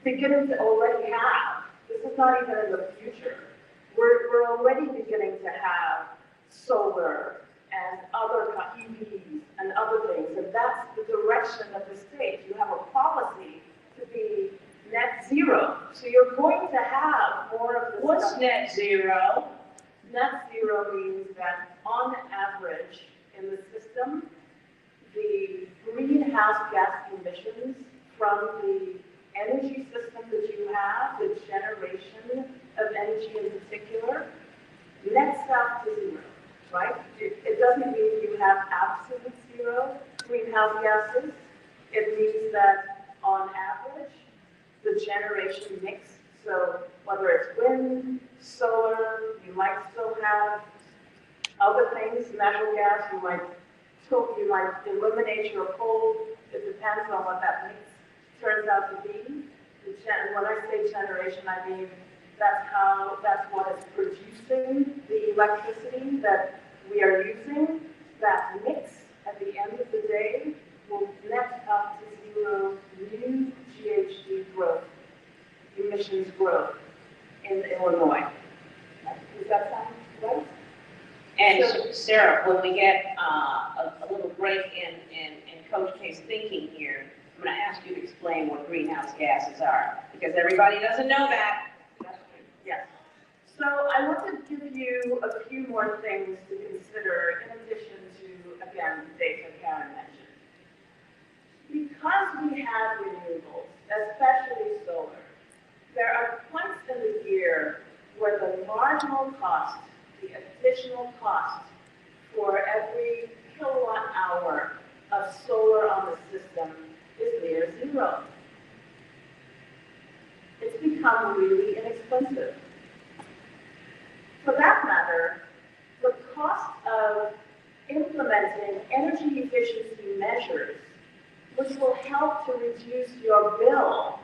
beginning to already have. This is not even in the future. We're already beginning to have solar and other EVs and other things, and that's the direction of the state. You have a policy to be net zero, so you're going to have more of this. What's net zero? Net zero means that on average in the system, the greenhouse gas emissions from the energy system that you have, the generation of energy in particular, nets out to zero, right? It doesn't mean you have absolute zero greenhouse gases. It means that on average, the generation mix, so whether it's wind, solar, you might still have other things, natural gas, you might eliminate your coal. It depends on what that mix turns out to be. When I say generation, I mean that's what is producing the electricity that we are using. That mix at the end of the day will net up to zero new GHG growth, emissions growth in Illinois. Does that sound right? And so, Sarah, when we get a little break in Coach K's thinking here, I'm going to ask you to explain what greenhouse gases are, because everybody doesn't know that. Yes. So I want to give you a few more things to consider in addition to, again, the data Karen mentioned. Because we have renewables, especially solar, there are points in the year where the marginal cost, the additional cost for every kilowatt hour of solar on the system is near zero. It's become really inexpensive. For that matter, the cost of implementing energy efficiency measures, which will help to reduce your bill,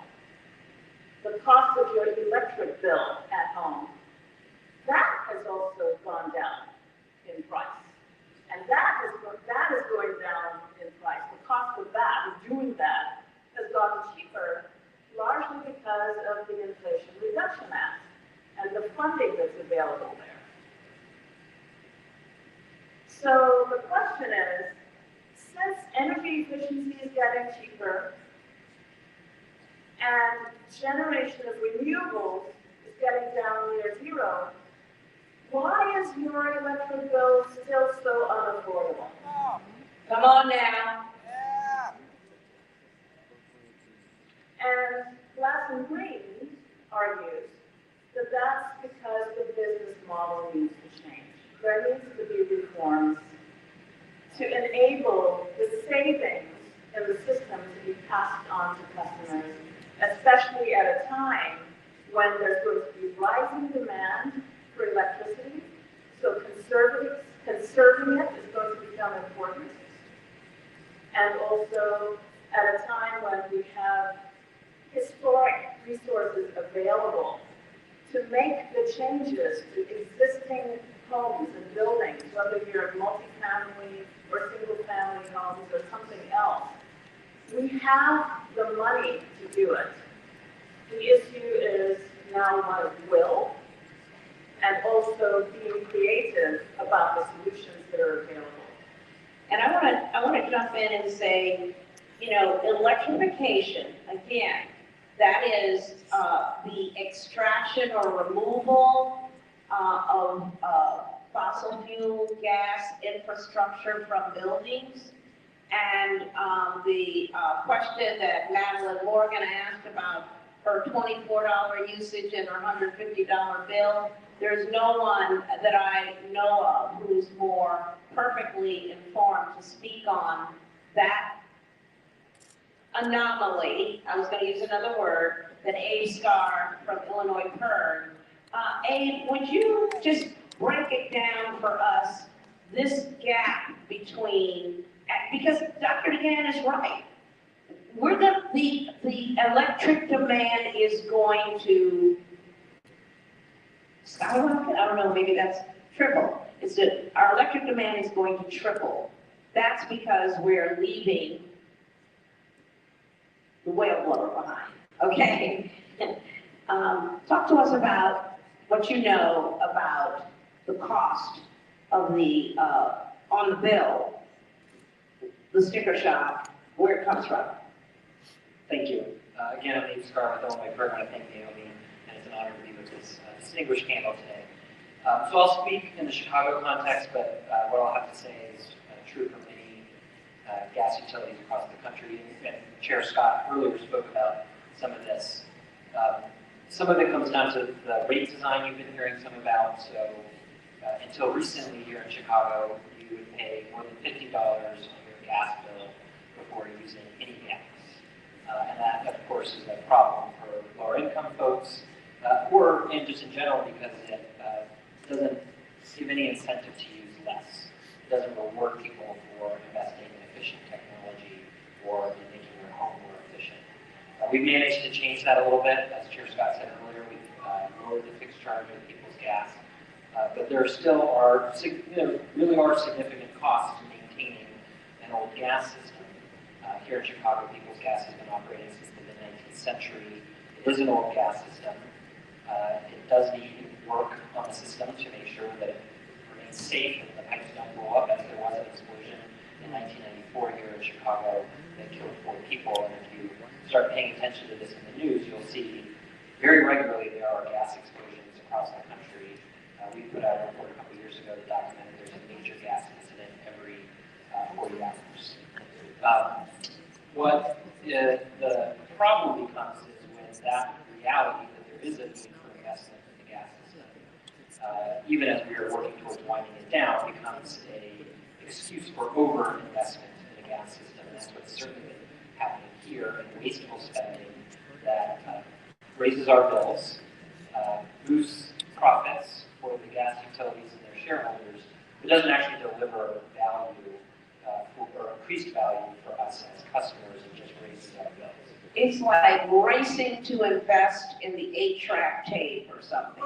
the cost of your electric bill at home, that has also gone down in price. And that is going down in price. The cost of that, of doing that, has gotten cheaper, largely because of the Inflation Reduction Act and the funding that's available there. So the question is, since energy efficiency is getting cheaper and generation of renewables is getting down near zero, why is your electric bill still so unaffordable? Come on now. And Glass and Green argues that that's because the business model needs to change. There needs to be reforms to enable the savings in the system to be passed on to customers, especially at a time when there's going to be rising demand for electricity. So conserving it is going to become important. And also at a time when we have historic resources available to make the changes to existing homes and buildings, whether you're multifamily or single-family homes or something else. We have the money to do it. The issue is now one of will and also being creative about the solutions that are available. And I want to jump in and say, electrification, again, that is the extraction or removal of fossil fuel gas infrastructure from buildings. And the question that Madeline Morgan asked about her $24 usage and her $150 bill, there's no one that I know of who's more perfectly informed to speak on that anomaly. I was going to use another word than Abe Scar from Illinois Pern. Abe, would you just break it down for us, this gap between, because Dr. DeGan is right. We're the electric demand is going to skyrocket. I don't know, maybe that's triple. It's that our electric demand is going to triple. That's because we're leaving the whale blower behind. Okay. Talk to us about what you know about the cost of the on the bill, the sticker shock, where it comes from. Thank you. Again, I'm Abe Scar with Illinois Pern. I want to thank Naomi, and it's an honor to be with this distinguished panel today. So I'll speak in the Chicago context, but what I'll have to say is true for many gas utilities across the country. And Chair Scott earlier spoke about some of this. Some of it comes down to the rate design you've been hearing some about. So until recently here in Chicago, you would pay more than $50 on your gas bill before using any gas. And that, of course, is a problem for lower income folks, and just in general because it doesn't give any incentive to use less. It doesn't reward people for investing in efficient technology or in making their home more efficient. We've managed to change that a little bit. As Chair Scott said earlier, we've lowered the fixed charge of people's gas. But there still really are significant costs to maintaining an old gas system. Here in Chicago, People's Gas has been operating since the mid-19th century. It is an old gas system. It does need work on the system to make sure that it remains safe and the pipes don't blow up, as there was an explosion in 1994 here in Chicago that killed 4 people. And if you start paying attention to this in the news, you'll see very regularly there are gas explosions across the country. We put out a report a couple years ago that documented there's a major gas incident every 40 hours. What the problem becomes is when that reality that there is a need for investment in the gas system, even as we are working towards winding it down, becomes an excuse for over-investment in the gas system. And that's what's certainly been happening here in wasteful spending that raises our bills, boosts profits for the gas utilities and their shareholders, but doesn't actually deliver value or increased value for us as customers and just raises our bills. It's like racing to invest in the 8-track tape or something.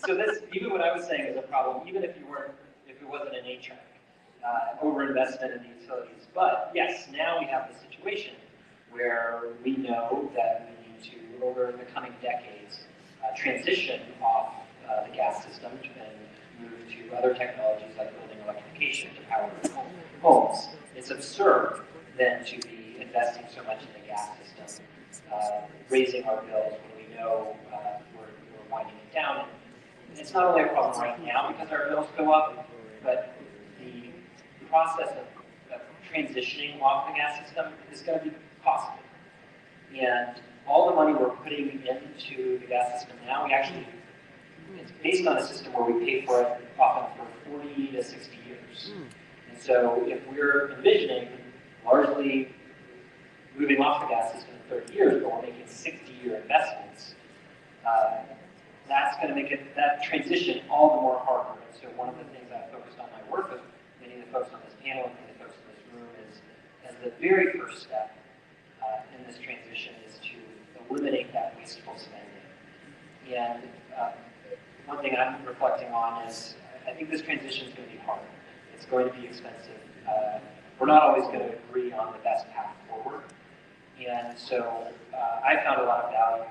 So this, even what I was saying is a problem, even if it wasn't an 8-track, overinvestment in the utilities. But yes, now we have the situation where we know that we need to, over the coming decades, transition off the gas system and move to other technologies like building electrification to power homes. It's absurd then to be investing so much in the gas system, raising our bills when we know we're winding it down. And it's not only a problem right now because our bills go up, but the process of transitioning off the gas system is going to be costly. And all the money we're putting into the gas system now, it's based on a system where we pay for it often for 40 to 60 years. And so if we're envisioning largely moving off the gas system in 30 years, but we're making 60-year investments, that's going to make that transition all the more harder. And so one of the things I focused on my work with many of the folks on this panel and many of the folks in this room is, as the very first step in this transition is to eliminate that wasteful spending. And one thing I'm reflecting on is I think this transition is going to be hard. It's going to be expensive. We're not always going to agree on the best path forward. And so I found a lot of value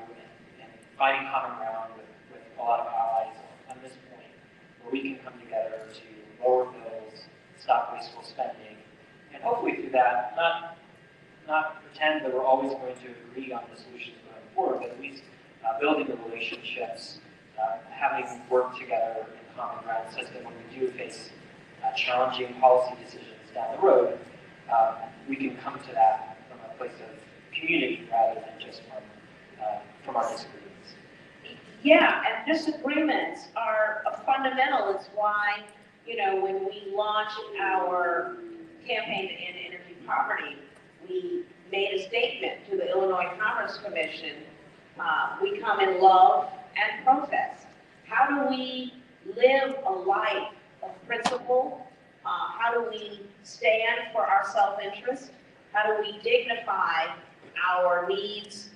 in finding common ground with a lot of allies on this point, where we can come together to lower bills, stop wasteful spending, and hopefully through that, not pretend that we're always going to agree on the solutions going forward, but at least building the relationships having worked together in common ground such that when we do face challenging policy decisions down the road, we can come to that from a place of community rather than just from our disagreements. Yeah, and disagreements are fundamental. It's why, you know, when we launched our campaign to end energy poverty, we made a statement to the Illinois Commerce Commission. We come in love and protest. How do we live a life of principle? How do we stand for our self-interest? How do we dignify our needs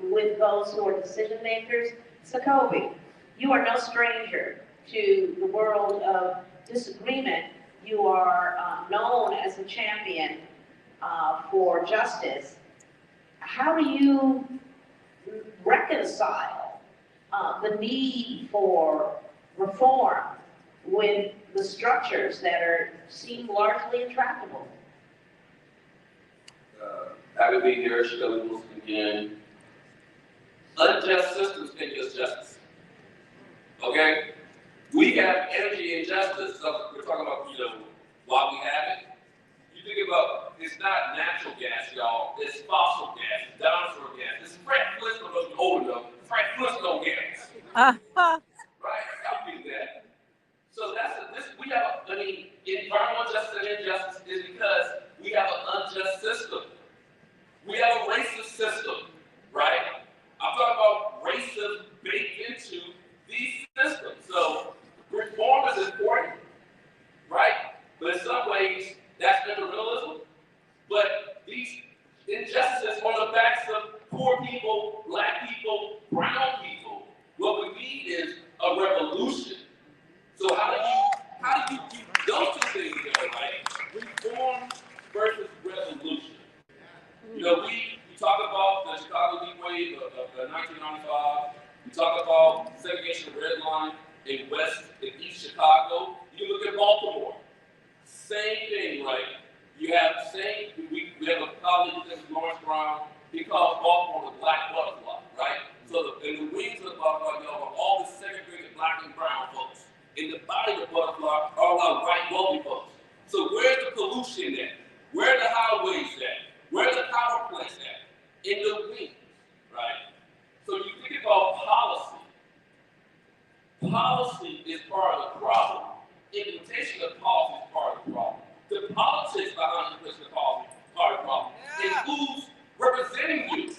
with those who are decision makers? Sokobi, you are no stranger to the world of disagreement. You are known as a champion for justice. How do you reconcile the need for reform with the structures that seem largely intractable? Happy to be here, Shirley Wilson again. Unjust systems think it's justice. Okay? We have energy injustice. So we're talking about, you know, why we have it. You think about, it's not natural gas, y'all. It's fossil gas, it's dinosaur gas. It's Fred Flintstone, those old enough. Fred Flintstone gas. Right? I'll do that. So we have, I mean, environmental justice and injustice is because we have an unjust system. We have a racist system, right? I'm talking about racism baked into these systems. So reform is important, right? But in some ways, that's liberalism. But these injustices on the backs of poor people, black people, brown people, what we need is a revolution. So how do you keep those two things together, right? Reform versus revolution. You know, we talk about the Chicago heat wave of 1995. We talk about segregation red line in West and East Chicago. You look at Baltimore. Same thing, right? You have we have a colleague that was Lawrence Brown. He calls Baltimore the black butterfly, right? So in the wings of the butterfly, you have all the segregated black and brown folks. In the body of the butterfly are a lot of white wealthy folks. So where's the pollution at? Where are the highways at? Where are the power plants at? In the wings, right? So you think about policy. Policy is part of the problem. Implementation of policy is part of the problem. The politics behind implementation of policy is part of the problem. And who's representing you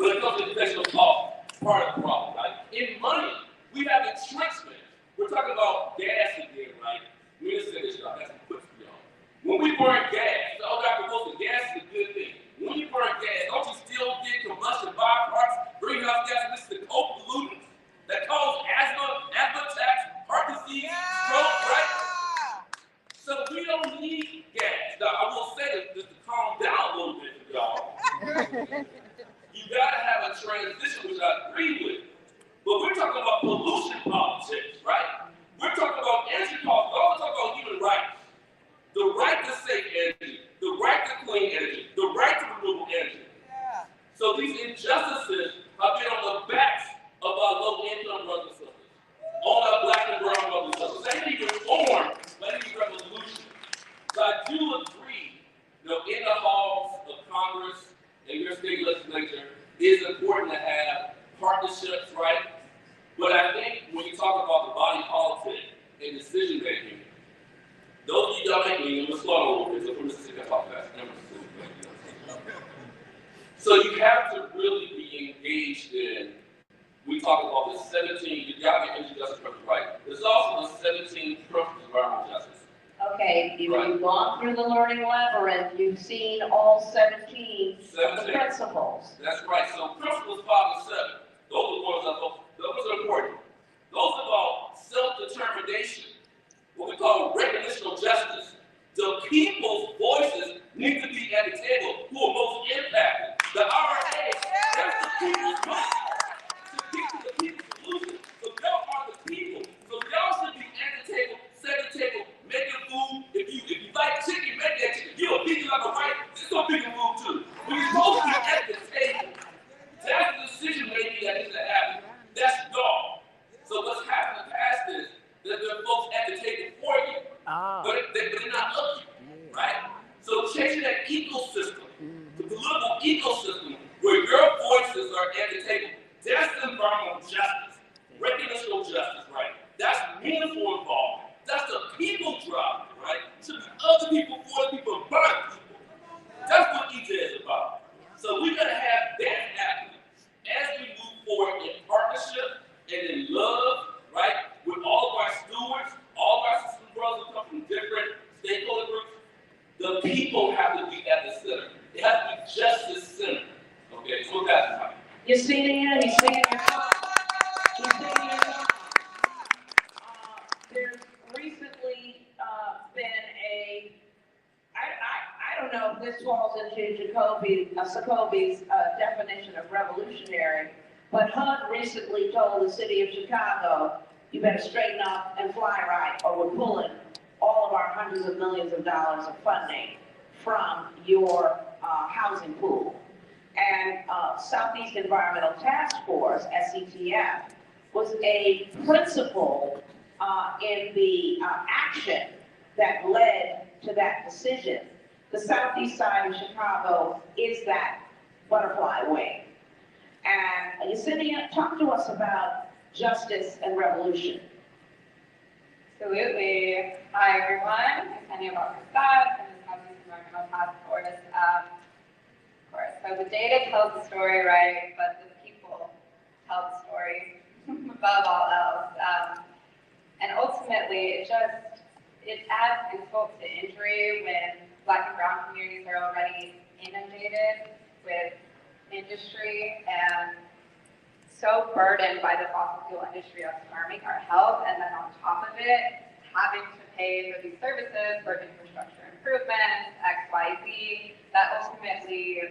when it comes to implementation of policy is part of the problem, right? In money, we have entrenchment. We're talking about gas again, right? Let me just say this, y'all. That's a quick for y'all. When we burn gas, the other Dr. Wilson, gas is a good thing. When you burn gas, don't you still get combustion byproducts, greenhouse gas emissions, co-pollutants that cause asthma attacks, heart disease, stroke, right? So we don't need gas. Now, I will say this just to calm down a little bit, y'all. You gotta have a transition, which I agree with. But we're talking about pollution politics, right? We're talking about energy policy. We're also talking about human rights. The right to safe energy, the right to clean energy, the right to renewable energy. Yeah. So these injustices have been on the backs of our low-income brothers and sisters, all our black and brown brothers and sisters. They need reform, they need revolution. So I do agree, you know, in the halls of Congress and your state legislature, it is important to have partnerships, right? But I think when you talk about the body politic and decision making, those of you y'all make me, I'm going to slow a little bit, so from Mississippi, I talk fast. So you have to really be engaged in, we talk about the 17, you got to get energy justice right. There's also the 17 principles of environmental justice. Okay, you've gone through the learning labyrinth, you've seen all 17 of the principles. That's right, so principles 5 and 7, those are the ones those are important. Those are about self-determination, what we call recognition of justice. The people's voices need to be at the table who are most impacted. The RA, that's the people's voice to get to the people's solution. So y'all are the people. So y'all should be at the table, set the table, making food. If you like chicken, make that chicken. You're a vegan like a right, it's gonna be vegan food too. We're supposed to be at the table. That's the decision making environmental justice, recreational justice, right? That's meaningful involvement. That's the people driving, right? So the other people, for the people, by the people. That's what EJ is about. So we gotta have that happen as we move forward in partnership and in love, right? With all of our stewards, all of our sisters and brothers who come from different stakeholder groups. The people have to be at the center. It has to be justice centered. Okay, so that's right. You singing it, he's singing your song. He's singing your song. There's recently been I don't know if this falls into Jacoby's definition of revolutionary, but HUD recently told the city of Chicago, you better straighten up and fly right, or we're pulling all of our hundreds of millions of dollars of funding from your housing pool. And Southeast Environmental Task Force, SCTF, was a principal in the action that led to that decision. The southeast side of Chicago is that butterfly wing. And Yesenia, talk to us about justice and revolution. Absolutely. Hi, everyone. Yesenia Bauer-Scott from the Southeast Environmental Task Force. Of course, so the data tells the story, right, but the people tell the story above all else. And ultimately, it adds insult to injury when Black and brown communities are already inundated with industry and so burdened by the fossil fuel industry that's harming our health, and then on top of it, having to pay for these services for infrastructure improvements, X, Y, Z, that ultimately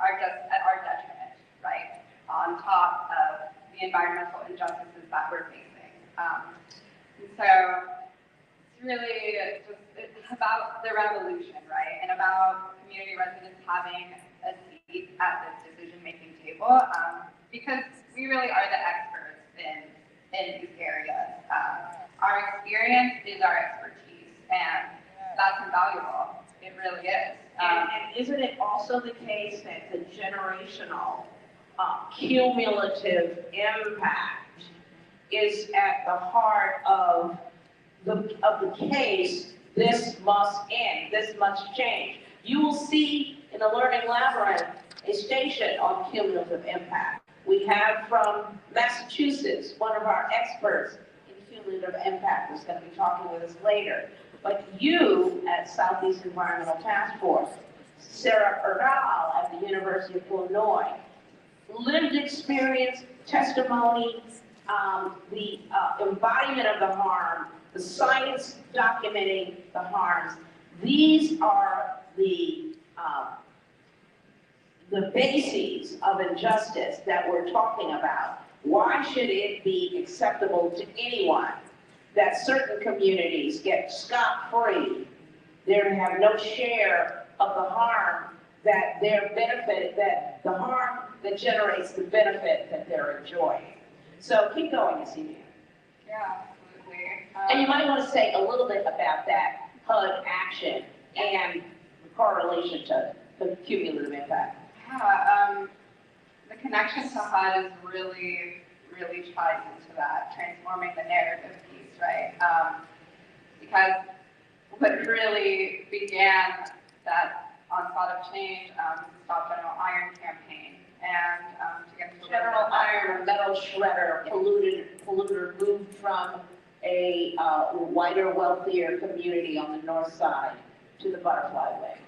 are just at our detriment, right? On top of the environmental injustices that we're facing. And so it's really just it's about the revolution, right? And about community residents having a seat at this decision-making table, because we really are the experts in these areas. Our experience is our expertise, and that's invaluable. It really is. And isn't it also the case that the generational cumulative impact is at the heart of the case? This must end, this must change. You will see in the Learning Labyrinth a station on cumulative impact. We have from Massachusetts, one of our experts in cumulative impact is going to be talking with us later. But you at Southeast Environmental Task Force, Sarah Erdal at the University of Illinois, lived experience, testimony, the embodiment of the harm, the science documenting the harms. These are the bases of injustice that we're talking about. Why should it be acceptable to anyone that certain communities get scot-free? They have no share of the harm that their benefit, that the harm that generates the benefit that they're enjoying. So keep going, Yesenia. Yeah, absolutely. And you might want to say a little bit about that HUD action and the correlation to the cumulative impact. Yeah, the connection to HUD is really, really ties into that, transforming the narrative piece, right? Because what really began that onslaught of change was the Stop General Iron campaign. And to get General Iron, metal shredder, polluter moved from a whiter, wealthier community on the north side to the butterfly wing.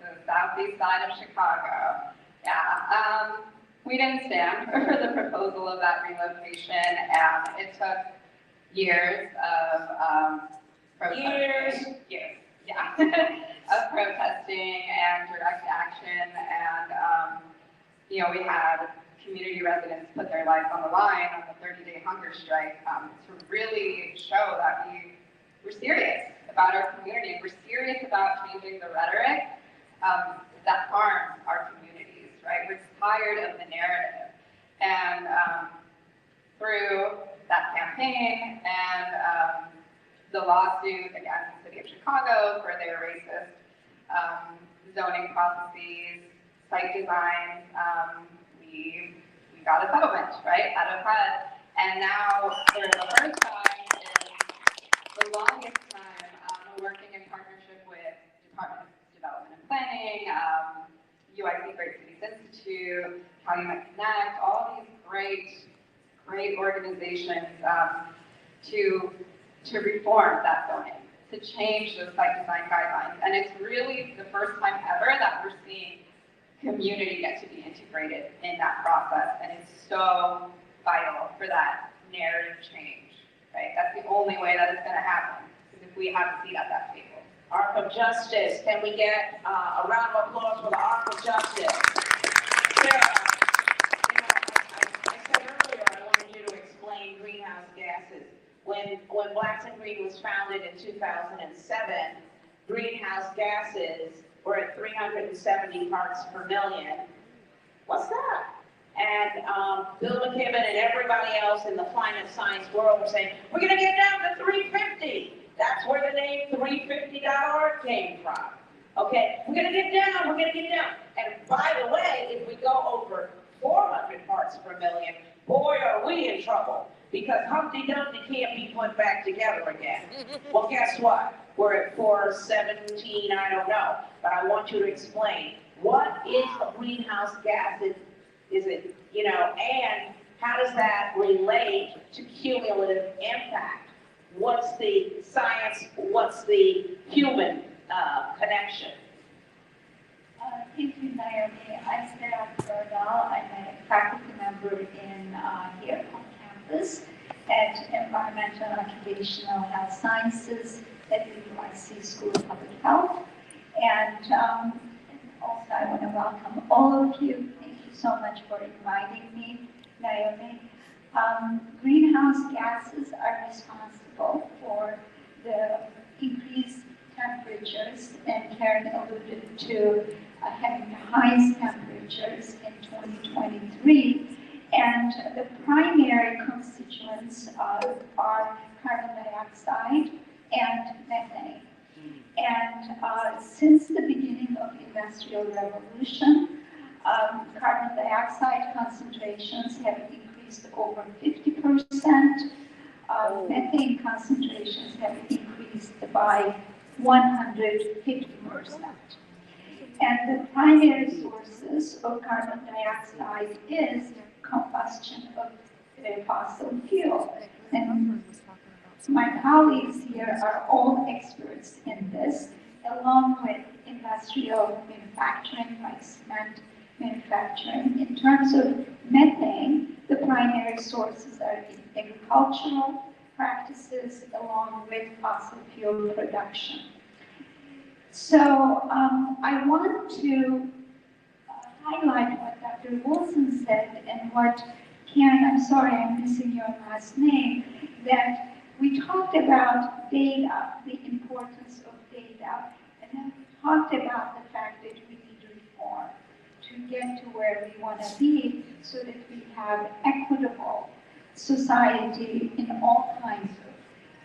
The southeast side of Chicago. Yeah, we didn't stand for the proposal of that relocation. It took years of protesting. Years, yeah, of protesting and direct action, and we had community residents put their lives on the line on the 30-day hunger strike to really show that we're serious about our community, and we're serious about changing the rhetoric that harms our communities, right? We're tired of the narrative. And through that campaign and the lawsuit against the city of Chicago for their racist zoning processes, site designs, we got a settlement, right, out of HUD. And now, for the first time in the longest time, we're working in partnership with Department of Development and Planning, UIC Great Cities Institute, How You Might Connect, all these great organizations to reform that zoning, to change those site design guidelines. And it's really the first time ever that we're seeing community get to be integrated in that process. And it's so vital for that narrative change, right? That's the only way that it's going to happen, because if we have a seat at that table. Arc of Justice. Can we get a round of applause for the Arc of Justice? Sarah, I said earlier I wanted you to explain greenhouse gases. When Blacks and Green was founded in 2007, greenhouse gases were at 370 parts per million. What's that? And Bill McKibben and everybody else in the climate science world were saying, we're going to get down to 350. That's where the name 350.org came from. Okay, we're going to get down, we're going to get down. And by the way, if we go over 400 parts per million, boy, are we in trouble. Because Humpty Dumpty can't be put back together again. Well, guess what? We're at 417, I don't know. But I want you to explain, what is a greenhouse gas? Is it, and how does that relate to cumulative impact? What's the science? What's the human connection? Thank you, Naomi. I'm Sarah Bernal. I'm a faculty member in here on campus at Environmental and Occupational Health Sciences at the UIC School of Public Health. And also I want to welcome all of you. Thank you so much for inviting me, Naomi. Greenhouse gases are responsible for the increased temperatures, and Karen alluded to having the highest temperatures in 2023. And the primary constituents are carbon dioxide and methane. And since the beginning of the Industrial Revolution, carbon dioxide concentrations have increased over 50%. Methane concentrations have increased by 150%. And the primary sources of carbon dioxide is combustion of fossil fuel. And my colleagues here are all experts in this, along with industrial manufacturing, like cement manufacturing. In terms of methane, the primary sources are in agricultural practices, along with fossil fuel production. So I want to highlight what Dr. Wilson said and what Karen, I'm sorry, I'm missing your last name, that we talked about data, the importance of data, and then we talked about the fact that we need reform to get to where we want to be so that we have equitable society in all kinds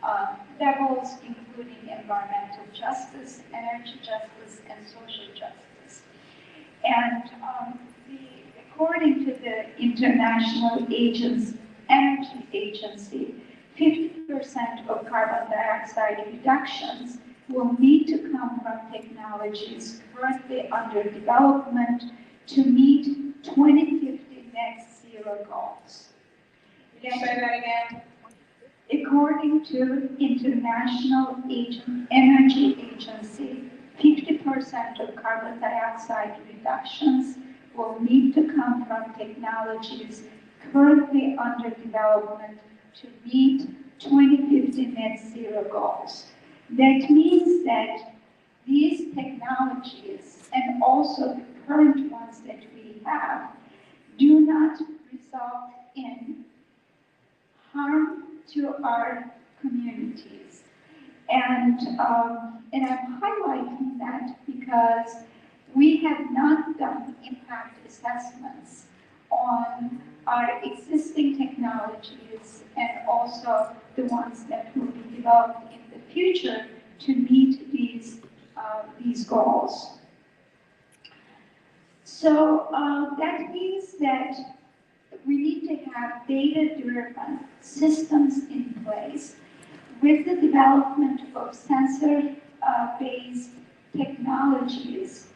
of levels, including environmental justice, energy justice, and social justice. And according to the International Energy Agency, 50% of carbon dioxide reductions will need to come from technologies currently under development to meet 2050 net zero goals. Can you say that again? According to International Energy Agency, 50% of carbon dioxide reductions will need to come from technologies currently under development to meet 2050 net zero goals. That means that these technologies, and also the current ones that we have, do not result in harm to our communities. And I'm highlighting that because we have not done impact assessments on our existing technologies and also the ones that will be developed in the future to meet these goals. So that means that we need to have data-driven systems in place with the development of sensor-based technologies.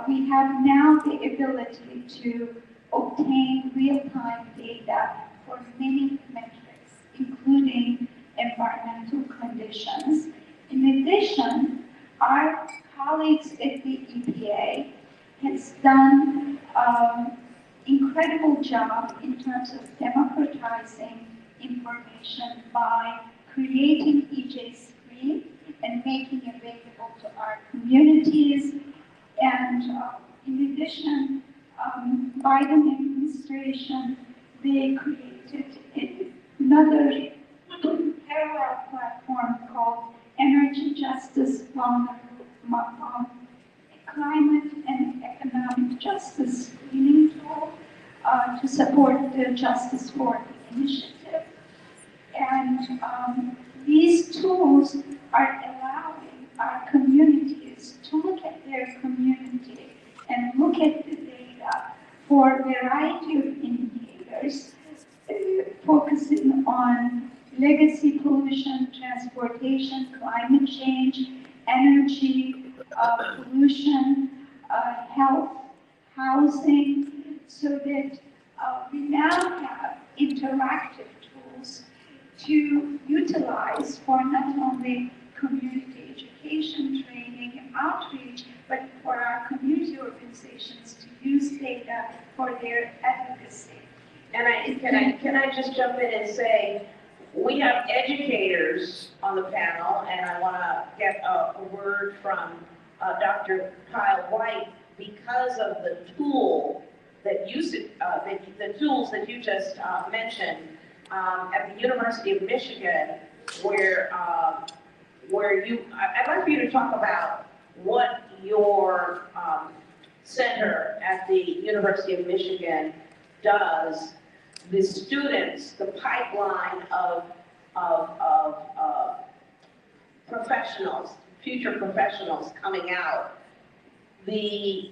We have now the ability to obtain real-time data for many metrics, including environmental conditions. In addition, our colleagues at the EPA has done incredible job in terms of democratizing information by creating EJ Screen and making available to our communities. And in addition, Biden administration, they created another parallel platform called Energy Justice Climate and Economic Justice Screening Tool to support the Justice for Initiative. And these tools are allowing our communities to look at their community and look at the data for a variety of indicators, focusing on legacy pollution, transportation, climate change, energy, pollution, health, housing, so that we now have interactive tools to utilize for not only community education, training, and outreach, but for our community organizations to use data for their advocacy. And can I just jump in and say, we have educators on the panel, and I want to get a word from Dr. Kyle White because of the tool that the tools that you just mentioned at the University of Michigan, where I'd like for you to talk about what your center at the University of Michigan does. The students, the pipeline of professionals, future professionals coming out, the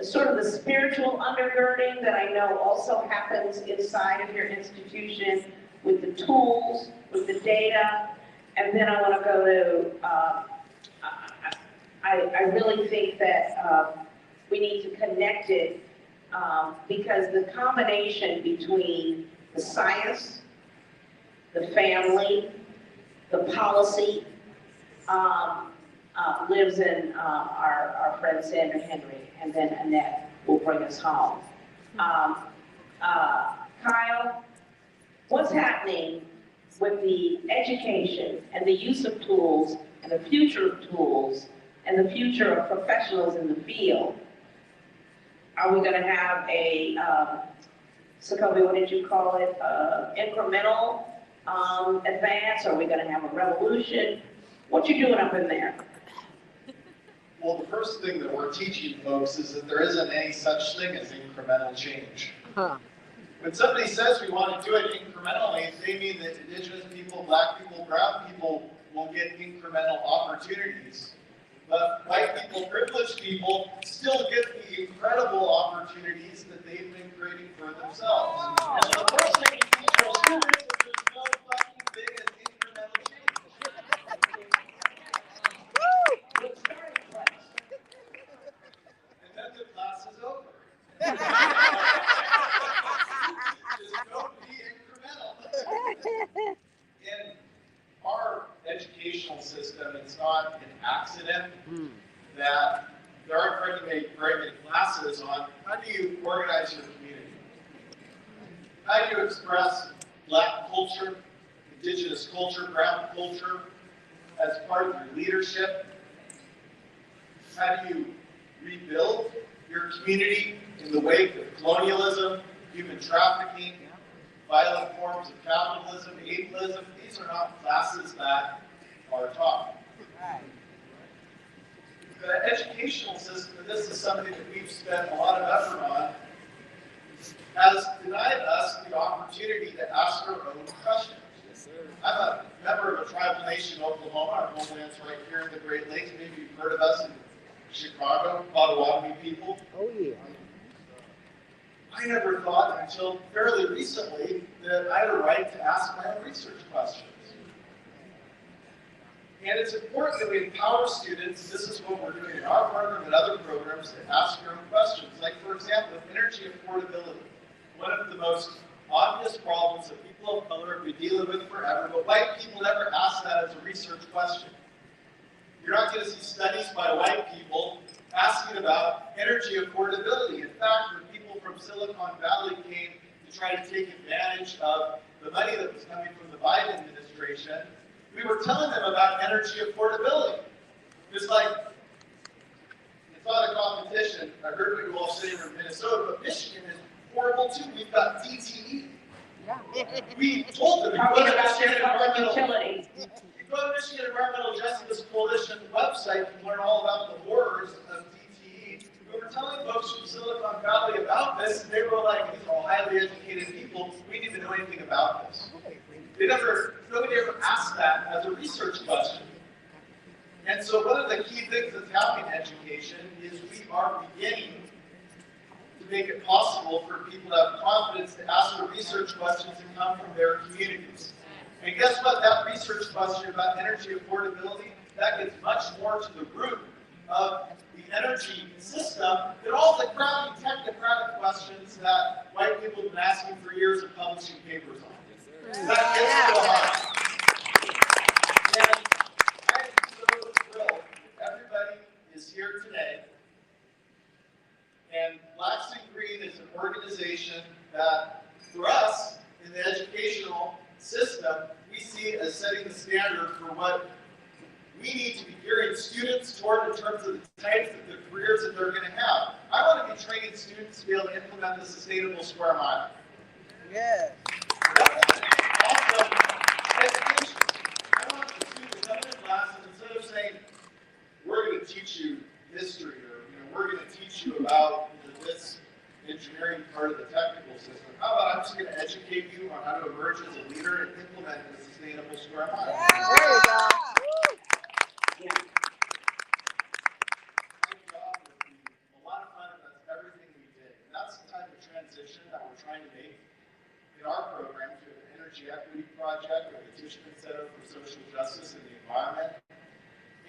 sort of the spiritual undergirding that I know also happens inside of your institution with the tools, with the data, and then I want to go to, I really think that we need to connect it because the combination between the science, the family, the policy lives in our friend Sandra Henry, and then Annette will bring us home. Kyle, what's happening with the education and the use of tools and the future of tools and the future of professionals in the field? Are we going to have a, Sokobi, what did you call it, incremental advance? Are we going to have a revolution? What you doing up in there? Well, the first thing that we're teaching folks is that there isn't any such thing as incremental change. When somebody says we want to do it incrementally, they mean that indigenous people, black people, brown people will get incremental opportunities. But white people, privileged people, still get the incredible opportunities that they've been creating for themselves. And the first thing you teach your students is there's no fucking thing as incremental change. It's very class. And then the class is over. Just don't be incremental. In our educational system, it's not an accident that there aren't very many classes on how do you organize your community? How do you express black culture, indigenous culture, brown culture as part of your leadership? How do you rebuild your community in the wake of colonialism, human trafficking, violent forms of capitalism, ableism? These are not classes that are taught. The educational system, and this is something that we've spent a lot of effort on, has denied us the opportunity to ask our own questions. I'm a member of a tribal nation, Oklahoma. Our homeland's right here in the Great Lakes. Maybe you've heard of us in Chicago, Potawatomi people. Oh, yeah. I never thought until fairly recently that I had a right to ask my own research questions. And it's important that we empower students. This is what we're doing in our program and other programs, to ask your own questions. Like, for example, energy affordability. One of the most obvious problems that people of color have been dealing with forever, but white people never ask that as a research question. You're not going to see studies by white people asking about energy affordability. In fact, when people from Silicon Valley came to try to take advantage of the money that was coming from the Biden administration, we were telling them about energy affordability. It's like, it's not a competition. I heard what you all say from Minnesota, but Michigan is horrible too. We've got DTE. We told them, Talking about your public utilities. You go to Michigan Environmental Justice Coalition website and learn all about the horrors of DTE. We were telling folks from Silicon Valley about this, and they were like, these are all highly educated people. We need to know anything about this. Nobody ever asked that as a research question. And so one of the key things that's happening in education is we are beginning to make it possible for people to have confidence to ask the research questions and come from their communities. And guess what? That research question about energy affordability, that gets much more to the root of the energy system than all the crappy technocratic questions that white people have been asking for years and publishing papers on. That gets to the heart. And I am so thrilled that everybody is here today. And Blacks in Green is an organization that, for us, in the educational system, we see as setting the standard for what we need to be gearing students toward in terms of the types of the careers that they're going to have. I want to be training students to be able to implement the sustainable square mile. Yeah. Also, education. I want the students to come in class and instead of saying, we're going to teach you history, or we're going to teach you about this engineering part of the technical system. How about I'm just going to educate you on how to emerge as a leader and implement the sustainable square mile. Yeah. There you go. Yeah. My job would be a lot of fun, and that's everything we did. And that's the type of transition that we're trying to make in our program to an energy equity project or the Tishman Center for Social Justice and the Environment.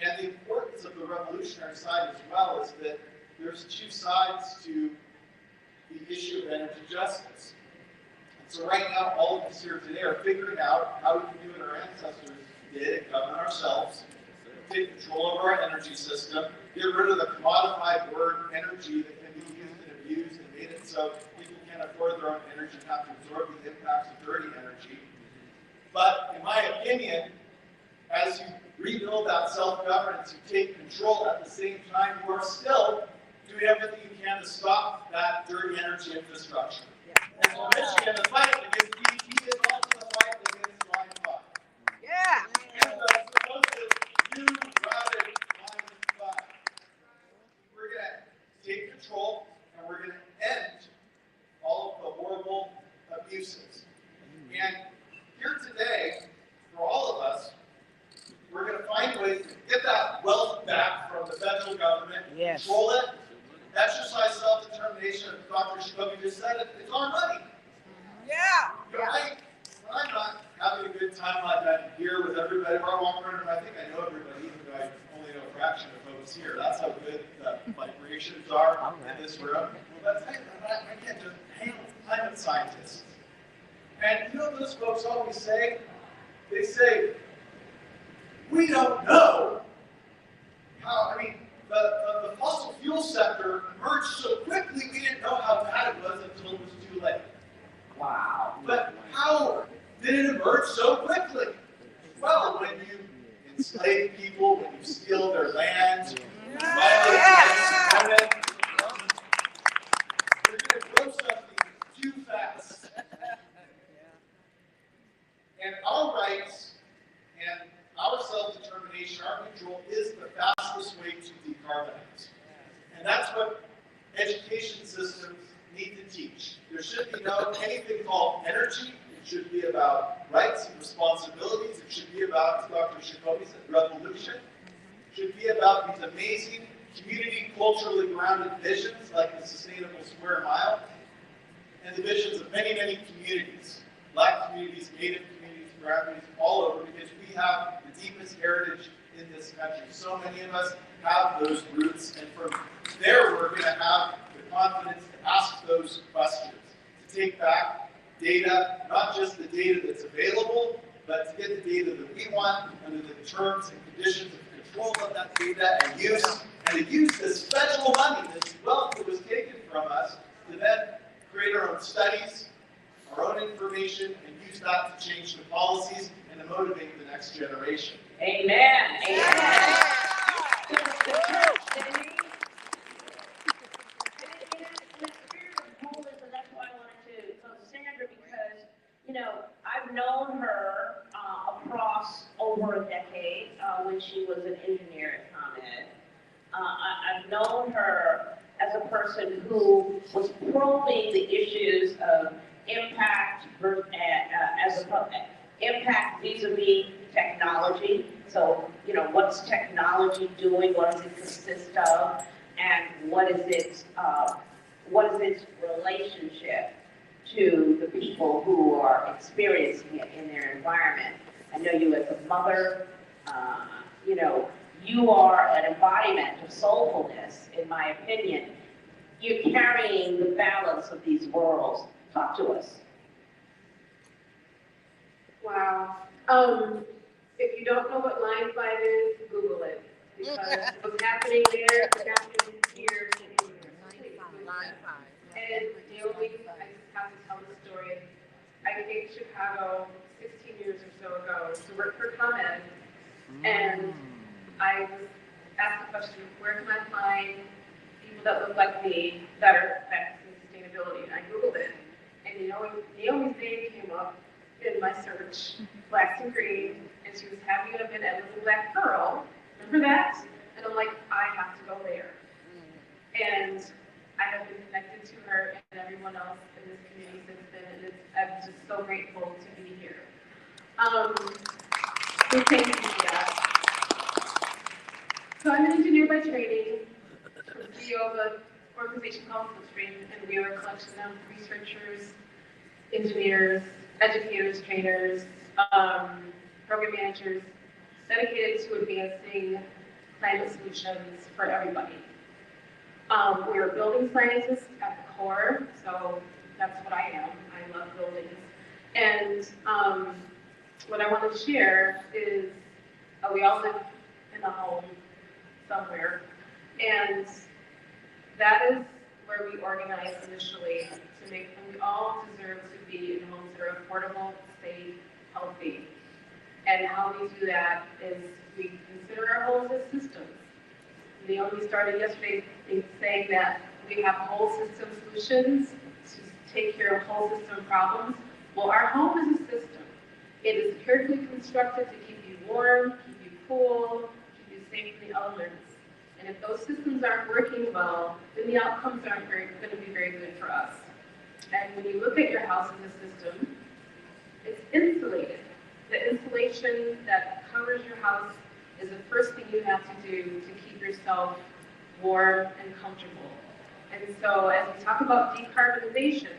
And the importance of the revolutionary side as well is that there's two sides to the issue of energy justice. And so right now, all of us here today are figuring out how we can do what our ancestors did and govern ourselves, take control over our energy system, get rid of the commodified word energy that can be used and abused and made it so people can't afford their own energy, not to absorb the impacts of dirty energy. But in my opinion, as you rebuild that self-governance, you take control at the same time, you are still doing everything you can to stop that dirty energy infrastructure. And so Michigan, the fight against DT is also the fight against line 5. Yeah. And supposed to do routed line 5. We're going to take control and we're going to end all of the horrible abuses. And here today, for all of us, we're going to find ways to get that wealth back from the federal government, control it, exercise self-determination, as Dr. Shikobi just said, it's our money. Yeah. When I'm not having a good time like that here with everybody, where I walk around and I think I know everybody, even though I only know a fraction of folks here. That's how good the vibrations are in this room. But I can't just hang with climate scientists. And you know what those folks always say? They say, we don't know how, the fossil fuel sector emerged so quickly, we didn't know how bad it was until it was too late. Wow. But how did it emerge so quickly? Well, when you enslave people, when you steal their land, violate you're going to grow something too fast. And our rights and our self-determination, our control is the fastest way to decarbonize. And that's what education systems need to teach. There should be no anything called energy. It should be about rights and responsibilities. It should be about, as Dr. Shikobi said, revolution. It should be about these amazing community, culturally grounded visions like the sustainable square mile. and the visions of many, many communities, Black communities, Native communities, brown communities, all over, because we have the deepest heritage in this country. So many of us have those roots, and from there we're going to have the confidence to ask those questions, to take back data, not just the data that's available, but to get the data that we want under the terms and conditions of control of that data and to use this federal money, this wealth that was taken from us, to then create our own studies, our own information, and use that to change the policies and to motivate the next generation. Amen. Amen. I've known her across over a decade when she was an engineer at ComEd. I've known her as a person who was probing the issues of impact impact vis-a-vis technology. So, what's technology doing? What does it consist of? And what is its relationship to the people who are experiencing it in their environment? I know you as a mother, you are an embodiment of soulfulness, in my opinion. You're carrying the balance of these worlds. Talk to us. Wow. If you don't know what line 5 is, Google it. Because what's happening there is happening here and here. And Naomi, I just have to tell the story. I came to Chicago 16 years or so ago to work for ComEd, and I was asked the question, where can I find people that look like me that are affecting sustainability? And I Googled it, and Naomi's name came up in my search, Blacks and Green, and she was having an event at Little Black Pearl. Remember that? And I'm like, I have to go there. And I have been connected to her and everyone else in this community since then, and I'm just so grateful to be here. So thank you for that. So I'm an engineer by training. I'm the CEO of an organization called Footstream, and we are a collection of researchers, engineers, educators, trainers, program managers, dedicated to advancing climate solutions for everybody. We are building scientists at the core, so that's what I am. I love buildings. And what I want to share is we all live in a home somewhere, and that is where we organize initially to make them. We all deserve to be in homes that are affordable, safe, healthy. And how we do that is we consider our homes as systems. Naomi started yesterday saying that we have whole system solutions to take care of whole system problems. Well, our home is a system. It is carefully constructed to keep you warm, keep you cool, keep you safe from the elements. And if those systems aren't working well, then the outcomes aren't going to be very good for us. And when you look at your house as a system, it's insulated. The insulation that covers your house is the first thing you have to do to keep yourself warm and comfortable. And so as we talk about decarbonization,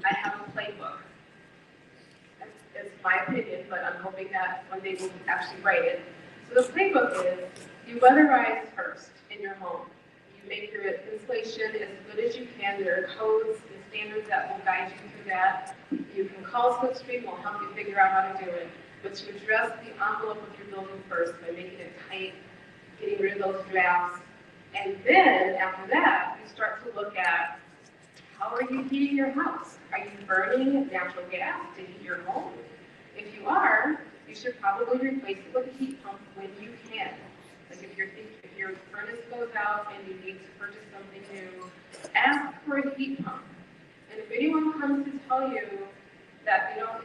I have a playbook. It's my opinion, but I'm hoping that one day we'll actually write it. So the playbook is, you weatherize first in your home. You make your insulation as good as you can. There are codes and standards that will guide you through that. You can call Slipstream, we'll help you figure out how to do it. But you address the envelope of your building first by making it tight, getting rid of those drafts. And then after that, you start to look at, how are you heating your house? Are you burning natural gas to heat your home? If you are, you should probably replace it with a heat pump when you can. Like if your furnace goes out and you need to purchase something new, ask for a heat pump. And if anyone comes to tell you that they don't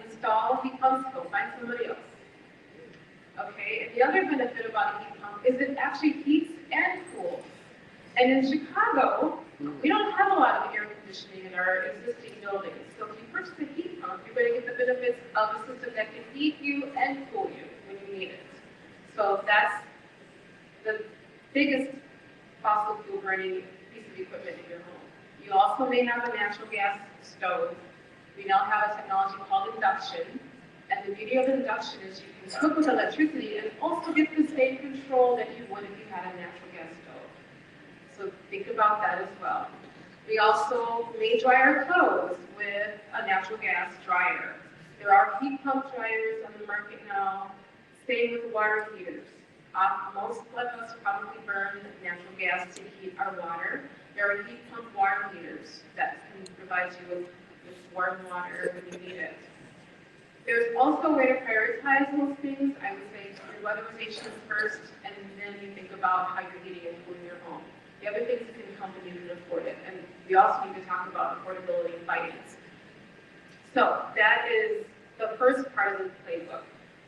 install heat pumps, go find somebody else. Okay, and the other benefit about a heat pump is it actually heats and cools. And in Chicago, we don't have a lot of air conditioning in our existing buildings. So if you purchase a heat pump, you're going to get the benefits of a system that can heat you and cool you when you need it. So that's the biggest fossil fuel burning piece of equipment in your home. You also may have a natural gas stove. We now have a technology called induction. And the beauty of induction is you can cook with electricity and also get the same control that you would if you had a natural gas stove. So think about that as well. We also may dry our clothes with a natural gas dryer. There are heat pump dryers on the market now. Same with water heaters. Most of us probably burn natural gas to heat our water. There are heat pump water heaters that can provide you with warm water when you need it. There's also a way to prioritize those things. I would say your weatherization is first, and then you think about how you're heating and cooling your home. The other things can come when you can afford it. And we also need to talk about affordability and finance. So that is the first part of the playbook.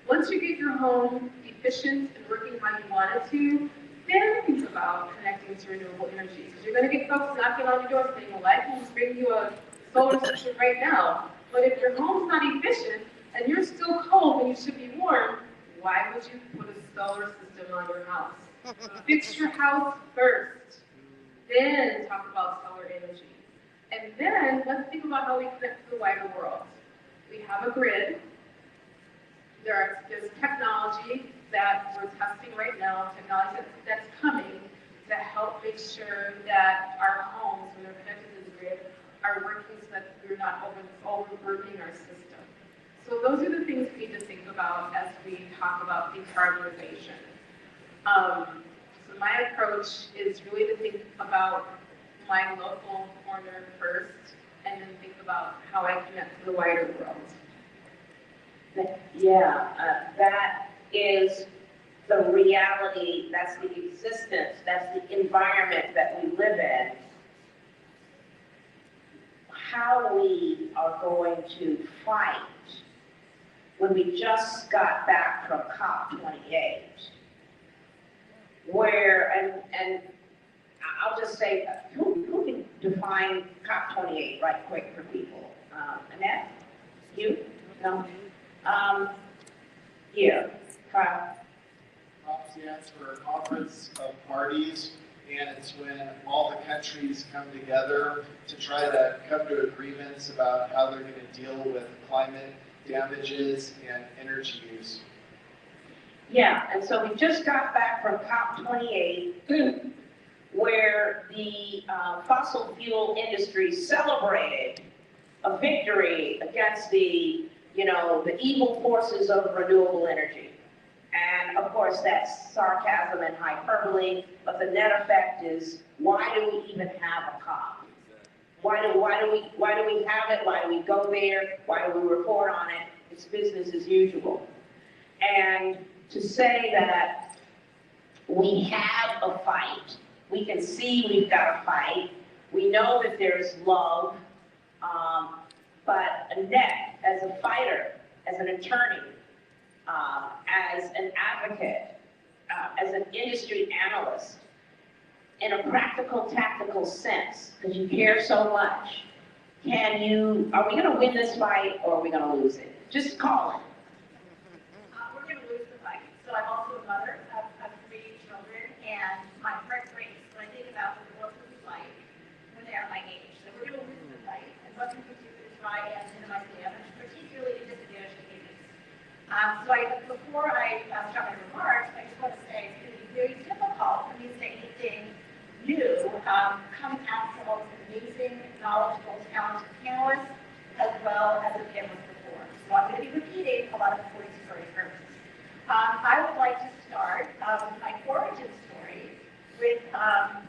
Once you get your home efficient and working how you want it to, then think about connecting to renewable energy. Because you're going to get folks knocking on your door saying, well, I can just bring you a solar system right now. But if your home's not efficient and you're still cold when you should be warm, why would you put a solar system on your house? Fix your house first, then talk about solar energy. And then let's think about how we connect to the wider world. We have a grid. There's technology that we're testing right now, technology that's coming to help make sure that our homes, when they're connected to the grid, are working so that we're not overburdening our system. So those are the things we need to think about as we talk about decarbonization. So my approach is really to think about my local corner first, and then think about how I connect to the wider world. Yeah, that is the reality, that's the existence, that's the environment that we live in. How we are going to fight when we just got back from COP28, where, and I'll just say, who can define COP28 right quick for people? Annette? You? No? Here, Kyle. COP stands for Conference of Parties, and it's when all the countries come together to try to come to agreements about how they're going to deal with climate damages and energy use. Yeah, and so we just got back from COP28, where the fossil fuel industry celebrated a victory against the evil forces of renewable energy. And of course, that's sarcasm and hyperbole, but the net effect is, why do we even have a COP? Why do we have it? Why do we go there? Why do we report on it? It's business as usual. And to say that we have a fight, we can see we've got a fight, we know that there's love, but Annette, as a fighter, as an attorney, as an advocate, as an industry analyst, in a practical, tactical sense, because you care so much, are we going to win this fight or are we going to lose it? Just call it. We're going to lose the fight. So I'm also a mother of 3 children, and my heart breaks when I think about what it would be like when they are my age. So we're going to lose the fight, and what we can do is try and minimize damage, particularly in disadvantaged communities. Before I start my remarks, I just want to say it's going to be very difficult for me to say anything new, coming out from all these amazing, knowledgeable, talented panelists, as well as the panelists before. So I'm going to be repeating a lot of the 40 story first. I would like to start with my origin story with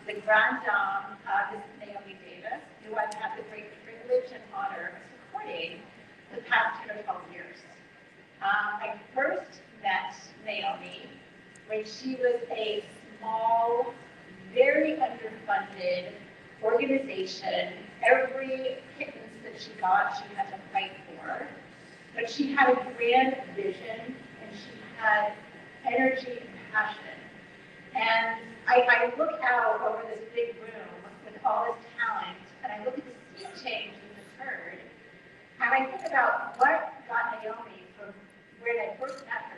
the Grand Dame, Miss Naomi Davis, who I've had the great privilege and honor of supporting the past 10 or 12 years. I first met Naomi when she was a small, very underfunded organization. Every pittance that she got, she had to fight for. But she had a grand vision, and she had energy and passion. And I look out over this big room with all this talent, and I look at the sea change that's occurred, and I think about what got Naomi from where I first met her,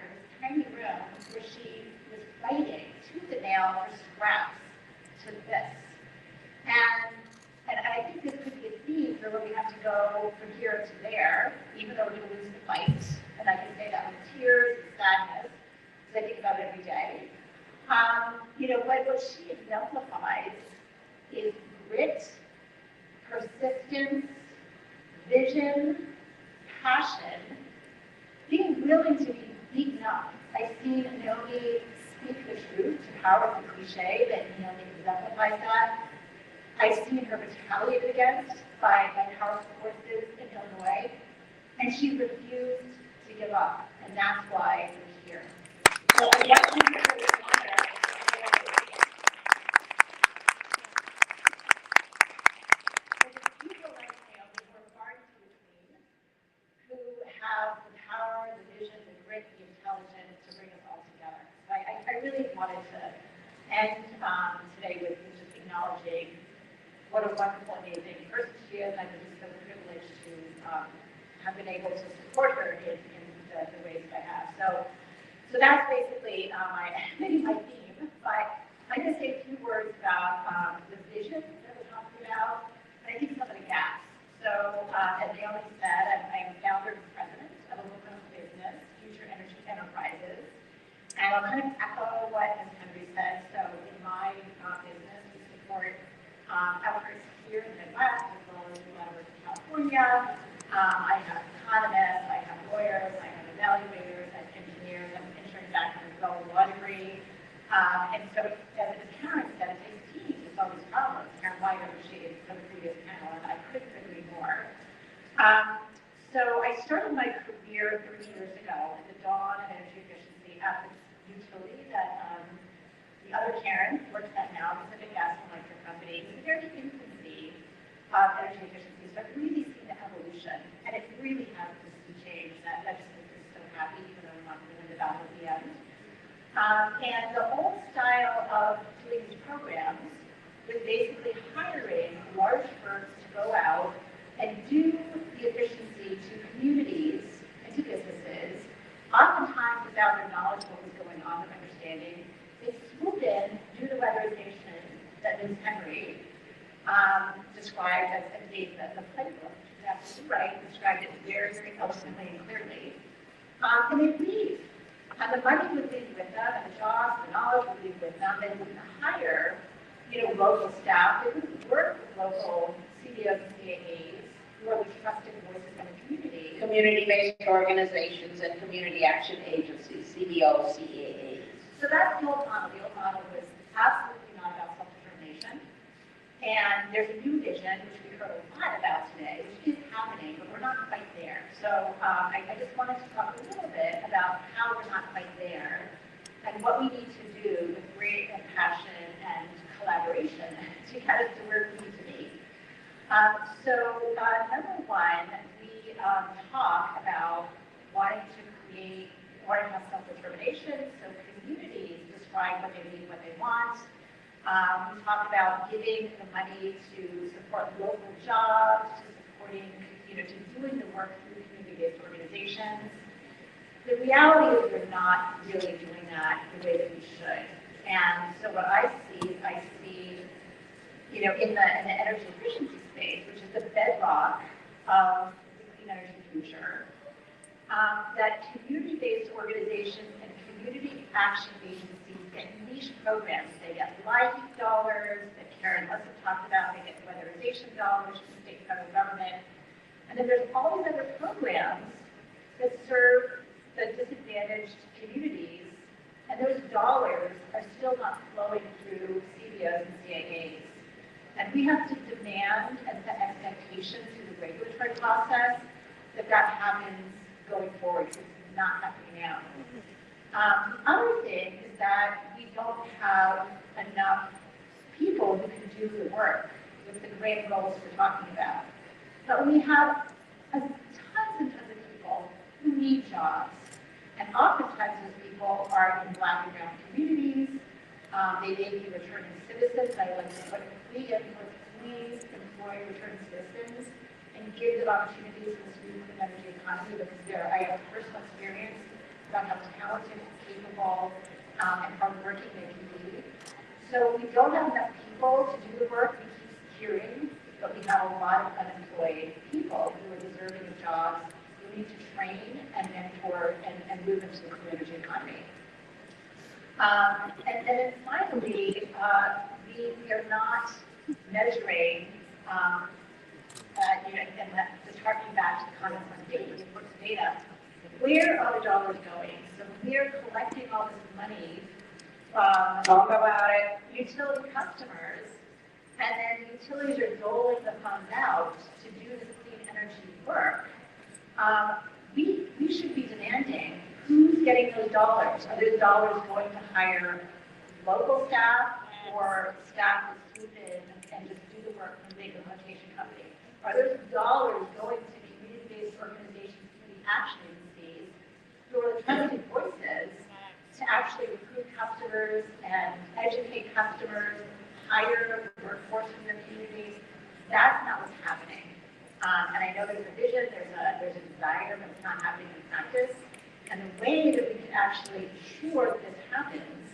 in this tiny room where she was fighting tooth and nail for scraps, to this. And And I think this could be a theme for when we have to go from here to there, even though we're going to lose the fight. And I can say that with tears and sadness, because I think about it every day. But what she exemplifies is grit, persistence, vision, passion, being willing to be beaten up. I've seen Naomi speak the truth to power the cliche that Naomi exemplifies that. I've seen her retaliated against by powerful forces in Illinois, and she refused to give up, and that's why we're here. So I want to give her this honor. People like Naomi who are far in between, who have the power, the vision, the grit, the intelligence to bring us all together. So I really wanted to end today with just acknowledging what a wonderful, amazing person she is. I've been so privileged to have been able to support her in the ways that I have. So that's basically maybe my theme. But I'm going to say a few words about the vision that we're talking about, and I think some of the gaps. So as Naomi said, I'm founder and president of a local business, Future Energy Enterprises. And I'll kind of echo what Ms. Henry said. So in my business, we support efforts here in the Midwest, as well as in California. I have economists, I have lawyers, I have evaluators, I have engineers, I'm entering back in the law degree. And so, as Karen said, it takes teams to solve these problems. Karen White appreciated from the previous panel, and I couldn't agree more. So I started my career 30 years ago at the dawn of energy efficiency at this utility that the other Karen works at now, Pacific Gas and Electric Company. It was a very infancy of energy efficiency, so I've really seen the evolution, and it really has to see change. That just makes me so happy, even though we're not going to win the battle at the end. And the old style of doing these programs was basically hiring large firms to go out and do the efficiency to communities and to businesses, oftentimes without their knowledge of what was going on, their understanding. They swoop in, do the weatherization that Ms. Henry described as the playbook. She's absolutely right, described it very, very eloquently and clearly. And they leave. And the money would leave with them, and the jobs, the knowledge would leave with them. They wouldn't hire, local staff. They wouldn't work with local CBOs and CAAs, who are the trusted voices in the community. Community-based organizations and community action agencies, CBOs, CAAs. So that's the old model. The old model was absolutely not about self-determination. And there's a new vision, which we heard a lot about today, which is happening, but we're not quite there. So I just wanted to talk a little bit about how we're not quite there and what we need to do with great passion and collaboration to get us to where we need to be. Number one, we talk about wanting to have self-determination, so communities describe what they need, what they want. We talk about giving the money to support local jobs, to supporting, to doing the work through community-based organizations. The reality is we're not really doing that the way that we should. And so what I see is in the energy efficiency space, which is the bedrock of the clean energy future, that community-based organizations and community action agencies get niche programs. They get LIFE dollars that Karen Leslie talked about. They get weatherization dollars from the state and federal government. And then there's all these other programs that serve the disadvantaged communities, and those dollars are still not flowing through CBOs and CAAs. And we have to demand and set expectations through the regulatory process that happens going forward, because it's not happening now. The other thing is that we don't have enough people who can do the work with the great goals we're talking about. But we have tons and tons of people who need jobs. And oftentimes those people are in Black and brown communities. They may be returning citizens. I like to put please employ returning citizens and give them opportunities in this new clean energy economy, because I have personal experience about how talented, capable, and hardworking they can be. So we don't have enough people to do the work. We keep hearing but we have a lot of unemployed people who are deserving of jobs. We need to train and mentor and move into the clean energy economy. And then finally, we are not measuring, and just harking back to the comments on data, the importance of data, where are the dollars going? So we're collecting all this money from, talk about it, utility customers, and then utilities are doling the funds out to do this clean energy work. We should be demanding who's getting those dollars. Are those dollars going to hire local staff or staff that swoop in and just do the work from the big implementation company? Are those dollars going to community-based organizations, community action agencies, who are the trusted voices to actually recruit customers and educate customers, hire workforce in their communities? That's not what's happening. And I know there's a vision, there's a desire, but it's not happening in practice. And the way that we can actually ensure that this happens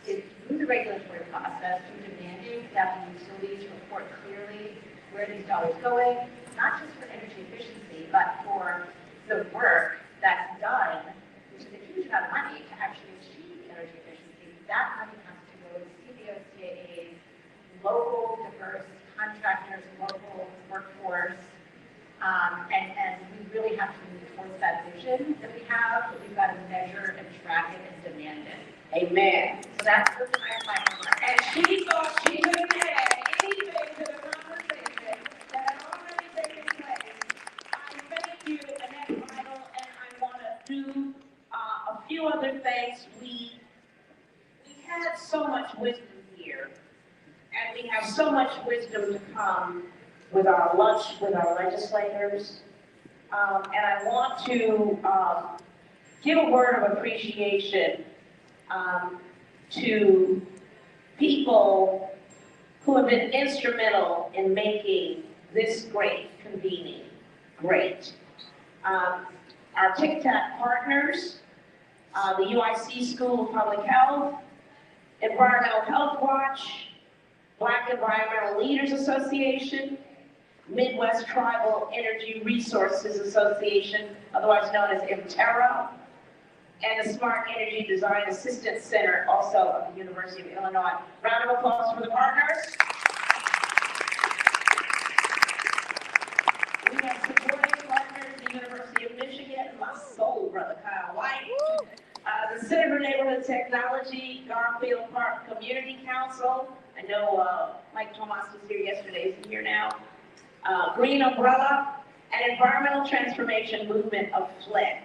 is through the regulatory process, through demanding that the utilities report clearly where these dollars going, not just for energy efficiency, but for the work that's done, which is a huge amount of money to actually achieve energy efficiency. That money has to go to CBOs, CAAs, local diverse contractors, local workforce, and we really have to move towards that vision that we have, but we've got to measure and track it and demand it. Amen. So that's the my homework. And she thought she couldn't add anything to the conversation that had already taken place. I thank you, Annette Vital, and I want to do a few other things. We had so much wisdom here, and we have so much wisdom to come with our lunch with our legislators. And I want to give a word of appreciation to people who have been instrumental in making this great convening great. Our TCTAC partners, the UIC School of Public Health, Environmental Health Watch, Black Environmental Leaders Association, Midwest Tribal Energy Resources Association, otherwise known as IMTERA, and the Smart Energy Design Assistance Center, also of the University of Illinois. Round of applause for the partners. We have supporting partners, the University of Michigan, my soul, Brother Kyle White, the Center for Neighborhood Technology, Garfield Park Community Council. I know Mike Thomas was here yesterday, he's here now. Green Umbrella, and Environmental Transformation Movement of FLED.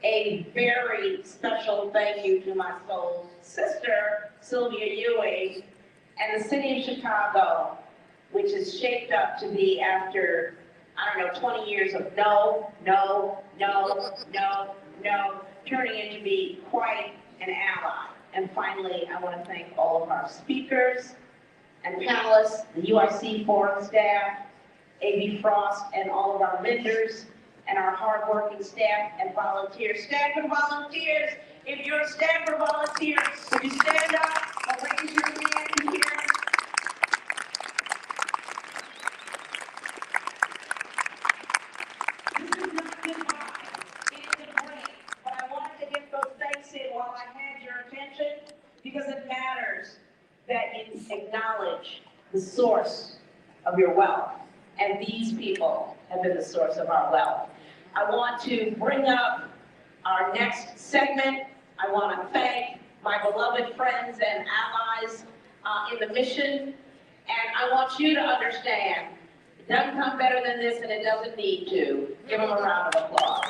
A very special thank you to my soul's sister, Sylvia Ewing, and the city of Chicago, which is shaped up to be after, I don't know, 20 years of no, turning into be quite an ally. And finally, I want to thank all of our speakers and panelists, the UIC forum staff, A.B. Frost, and all of our vendors, and our hardworking staff and volunteers. Staff and volunteers, if you're a staff or volunteer, would you stand up or raise your hand here? This is not goodbye, it is a break, but I wanted to get those thanks in while I had your attention, because it matters that you acknowledge the source of your wealth. And these people have been the source of our wealth. I want to bring up our next segment. I want to thank my beloved friends and allies in the mission. And I want you to understand, it doesn't come better than this, and it doesn't need to. Give them a round of applause.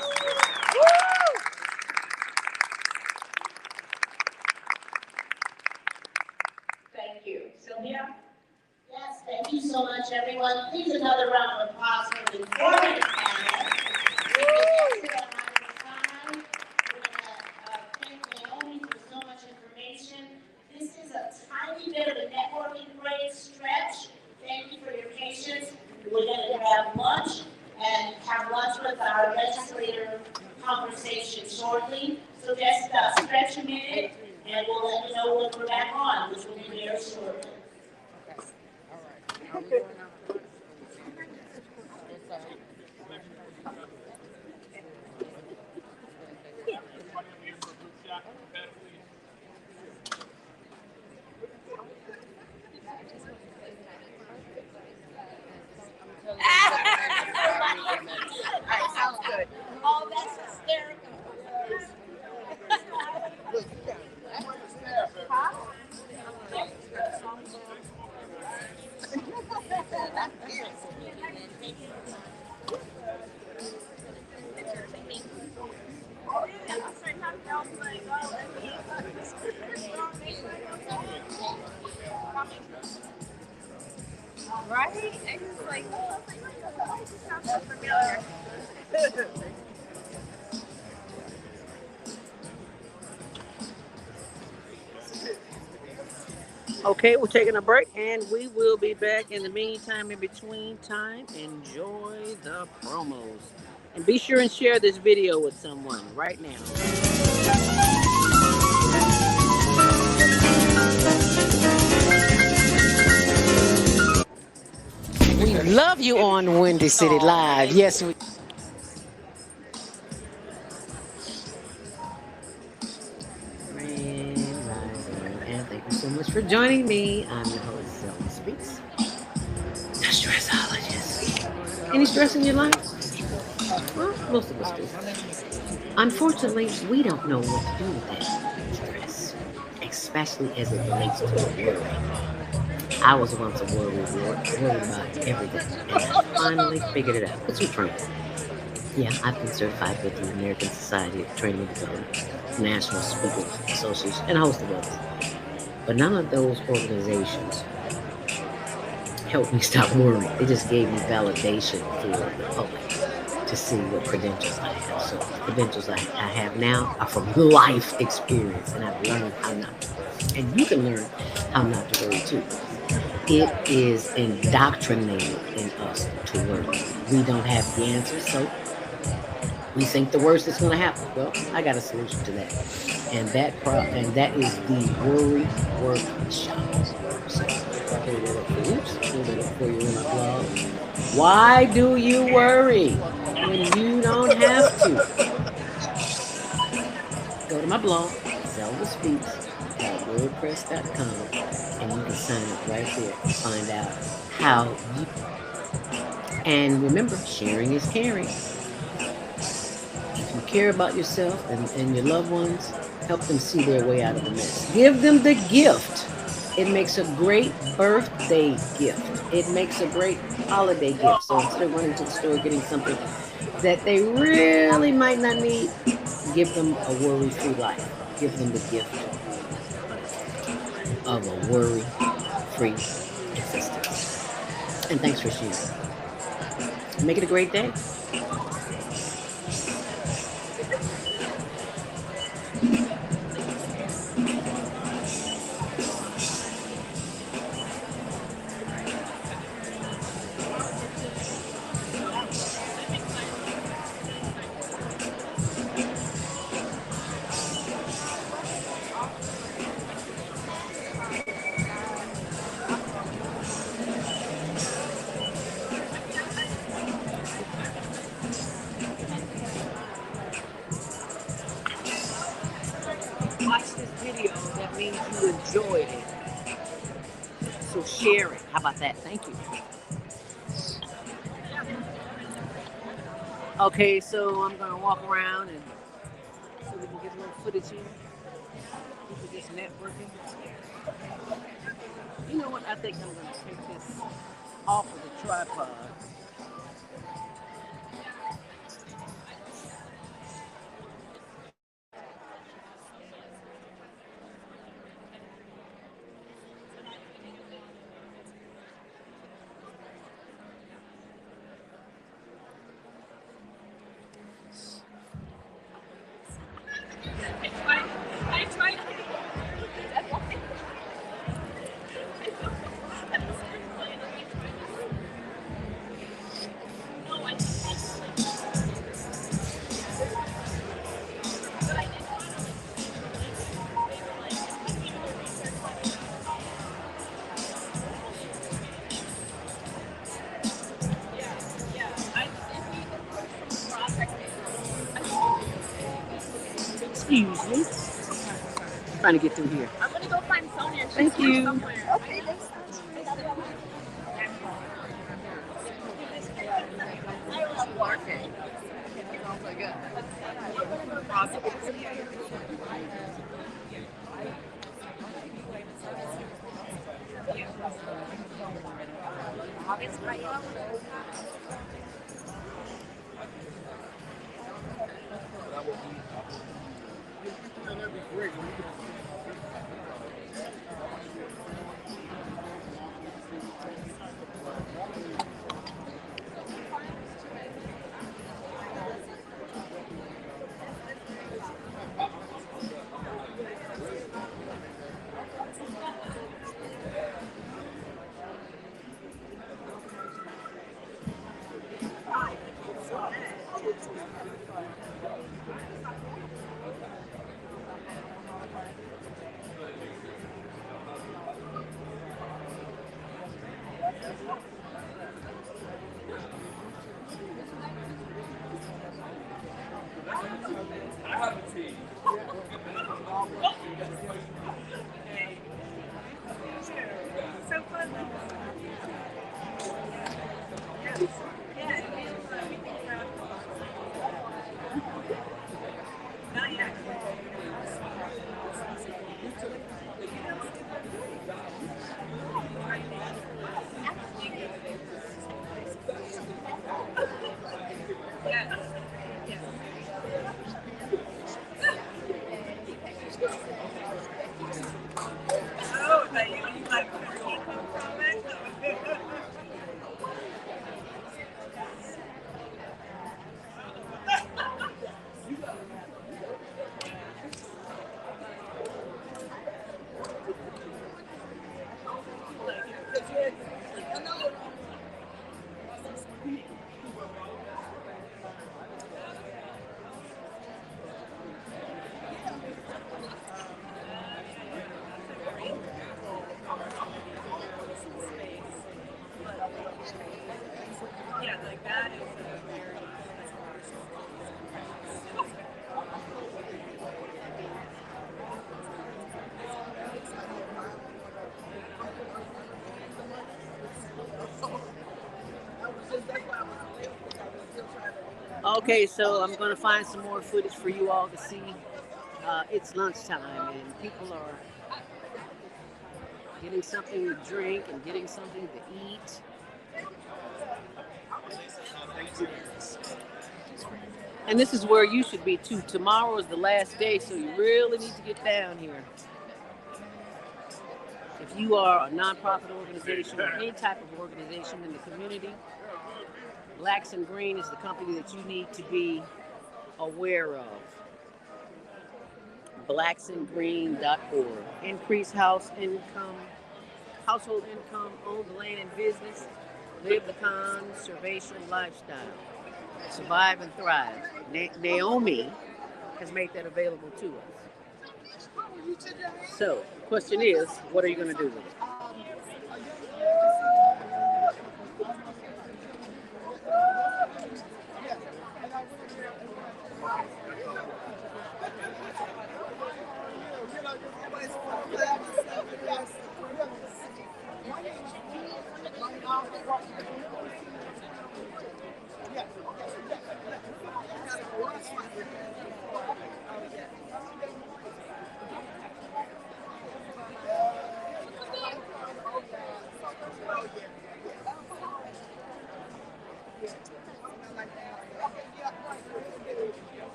Thank you. Sylvia? Yes, thank you so much, everyone. Please, another round of applause for the informative panel. We're going to thank Naomi for so much information. This is a tiny bit of a networking break stretch. Thank you for your patience. We're going to have lunch and have lunch with our legislator conversation shortly. So just stretch a minute, and we'll let you know when we're back on, which will be very shortly. right, sounds good. Oh, that's hysterical. Huh? Right? I was like, oh, this sounds so familiar. Okay, we're taking a break and we will be back. In the meantime, in between time, enjoy the promos. And be sure and share this video with someone right now. We love you on Windy City Live. Yes, we. And thank you so much for joining me. I'm your host, Zelda Speaks, the stressologist. Any stress in your life? Well, most of us do. Unfortunately, we don't know what to do with that stress, especially as it relates to worry. I was once a worried about everything, and I finally figured it out. It's with training. Yeah, I've been certified with the American Society of Training and Development, National Speakers Association, and a host of others. But none of those organizations helped me stop worrying. They just gave me validation for the public to see what credentials I have. So the credentials I have now are from life experience, and I've learned how not to worry. And you can learn how not to worry too. It is indoctrinated in us to worry. We don't have the answer, so we think the worst is going to happen. Well, I got a solution to that, and that is the worry workshop. So, pull that up for you on my blog. Why do you worry when you don't have to? Go to my blog, zeldaspeaks.wordpress.com, and you can sign up right there and find out how you. And remember, sharing is caring. If you care about yourself and your loved ones, help them see their way out of the mess. Give them the gift. It makes a great birthday gift. It makes a great holiday gift. So instead of running to the store getting something that they really might not need, give them a worry-free life. Give them the gift of a worry-free existence. And thanks for sharing. Make it a great day. You enjoyed it. So share it. How about that? Thank you. Okay, so I'm going to walk around and so we can get a little footage here. People just networking. You know what? I think I'm going to take this off of the tripod. Excuse me. trying to get through here. I'm gonna go find Sonia. She's Thank here you. somewhere. Okay, that sounds great. Okay. Sounds like good. That'd be great. So fun. Oh, but you like yeah, like that is a very Okay, so I'm going to find some more footage for you all to see. It's lunchtime and people are getting something to drink and getting something to eat. And this is where you should be too. Tomorrow is the last day, so you really need to get down here. If you are a nonprofit organization or any type of organization in the community, Blacks and Green is the company that you need to be aware of. blacksandgreen.org. Increase household income, own the land and business, live the conservation lifestyle, survive and thrive. Naomi has made that available to us. So, the question is, what are you going to do with it?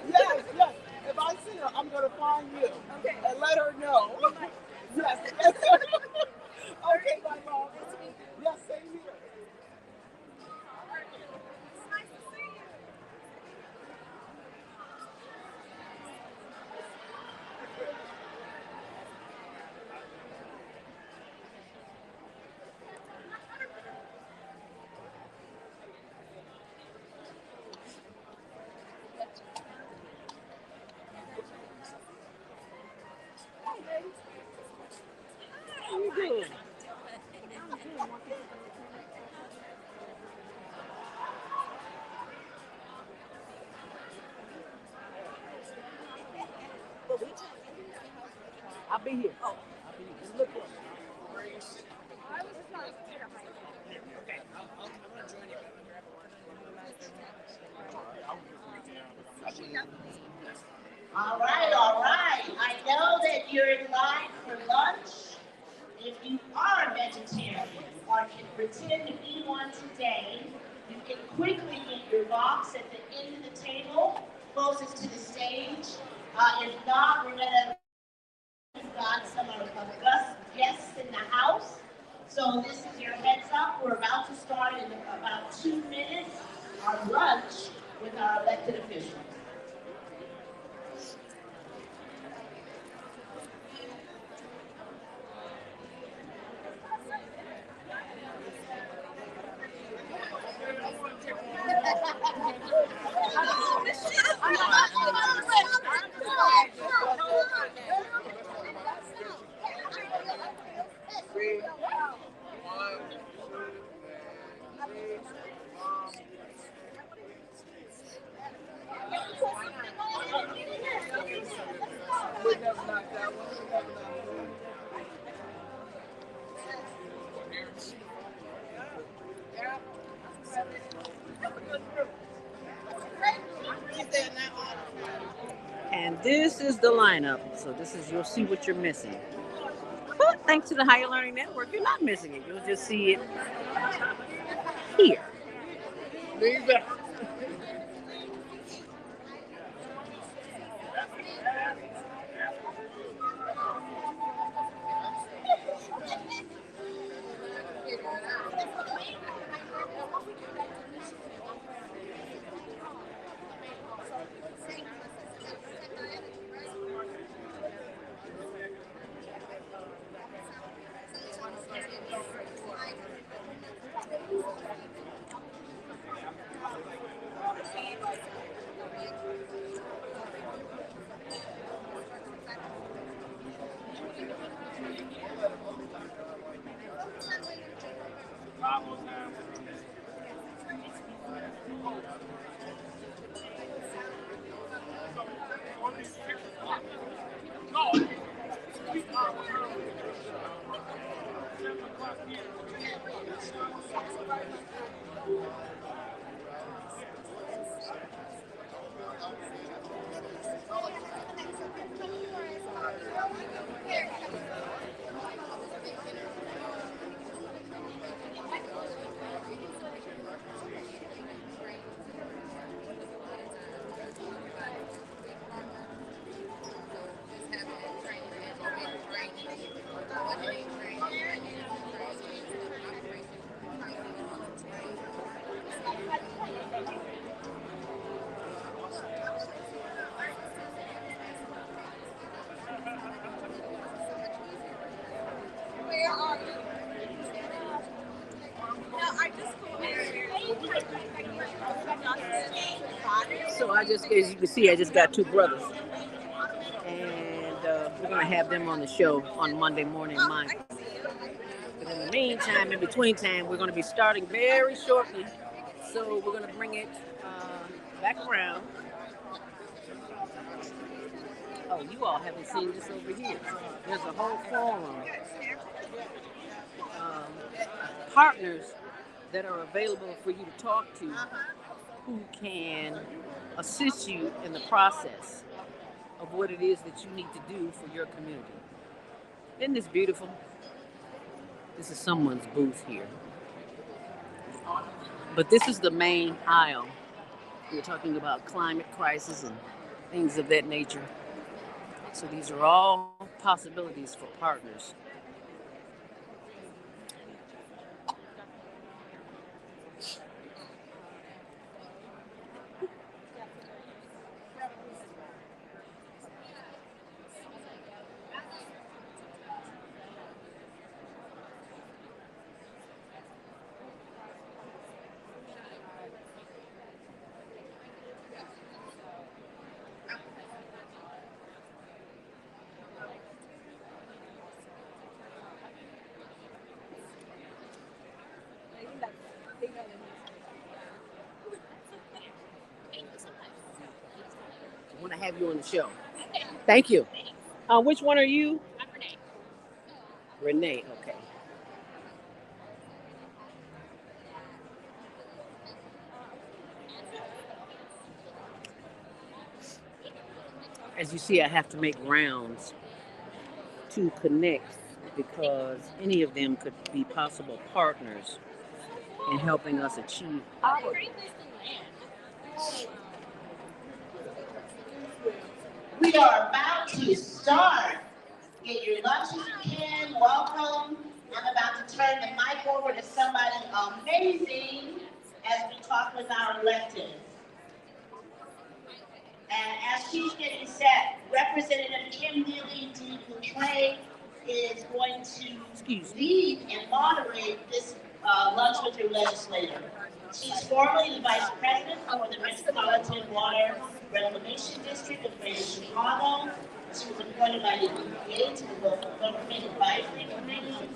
Yes, yes. If I see her, I'm going to find you. Okay. And let her know. Yes. Yes. Okay, my love. Yes, same here. It's nice to see you. How you doing? I'll be here. Oh, I'll be here. Just look up. All right, all right. I know that you're in line for lunch. If you are a vegetarian or can pretend to be one today, you can quickly get your box at the end of the table, closest to the stage. If not, we've got some of August guests in the house. So this is your heads up. We're about to start in about 2 minutes our lunch with our elected officials. And this is the lineup. So this is, you'll see what you're missing. But thanks to the Higher Learning Network, you're not missing it. You'll just see it here. So I just, as you can see, I just got two brothers. And we're going to have them on the show on Monday morning. But in the meantime, in between time, we're going to be starting very shortly. So we're going to bring it back around. Oh, you all haven't seen this over here. There's a whole forum. Partners that are available for you to talk to who can assist you in the process of what it is that you need to do for your community. Isn't this beautiful? This is someone's booth here. But this is the main aisle. We're talking about climate crisis and things of that nature. So these are all possibilities for partners. I want to have you on the show. Thank you. Which one are you? Renee, okay. As you see, I have to make rounds to connect because any of them could be possible partners in helping us achieve our. We are about to start. Get your lunch if you can. Welcome. I'm about to turn the mic over to somebody amazing as we talk with our electives. And as she's getting set, Representative Kim Neely Clay is going to lead and moderate this lunch with your legislator. She's formerly the Vice President for the Metropolitan Water Reclamation District of Greater Chicago. She was appointed by the EPA to the Local Government Advisory Committee,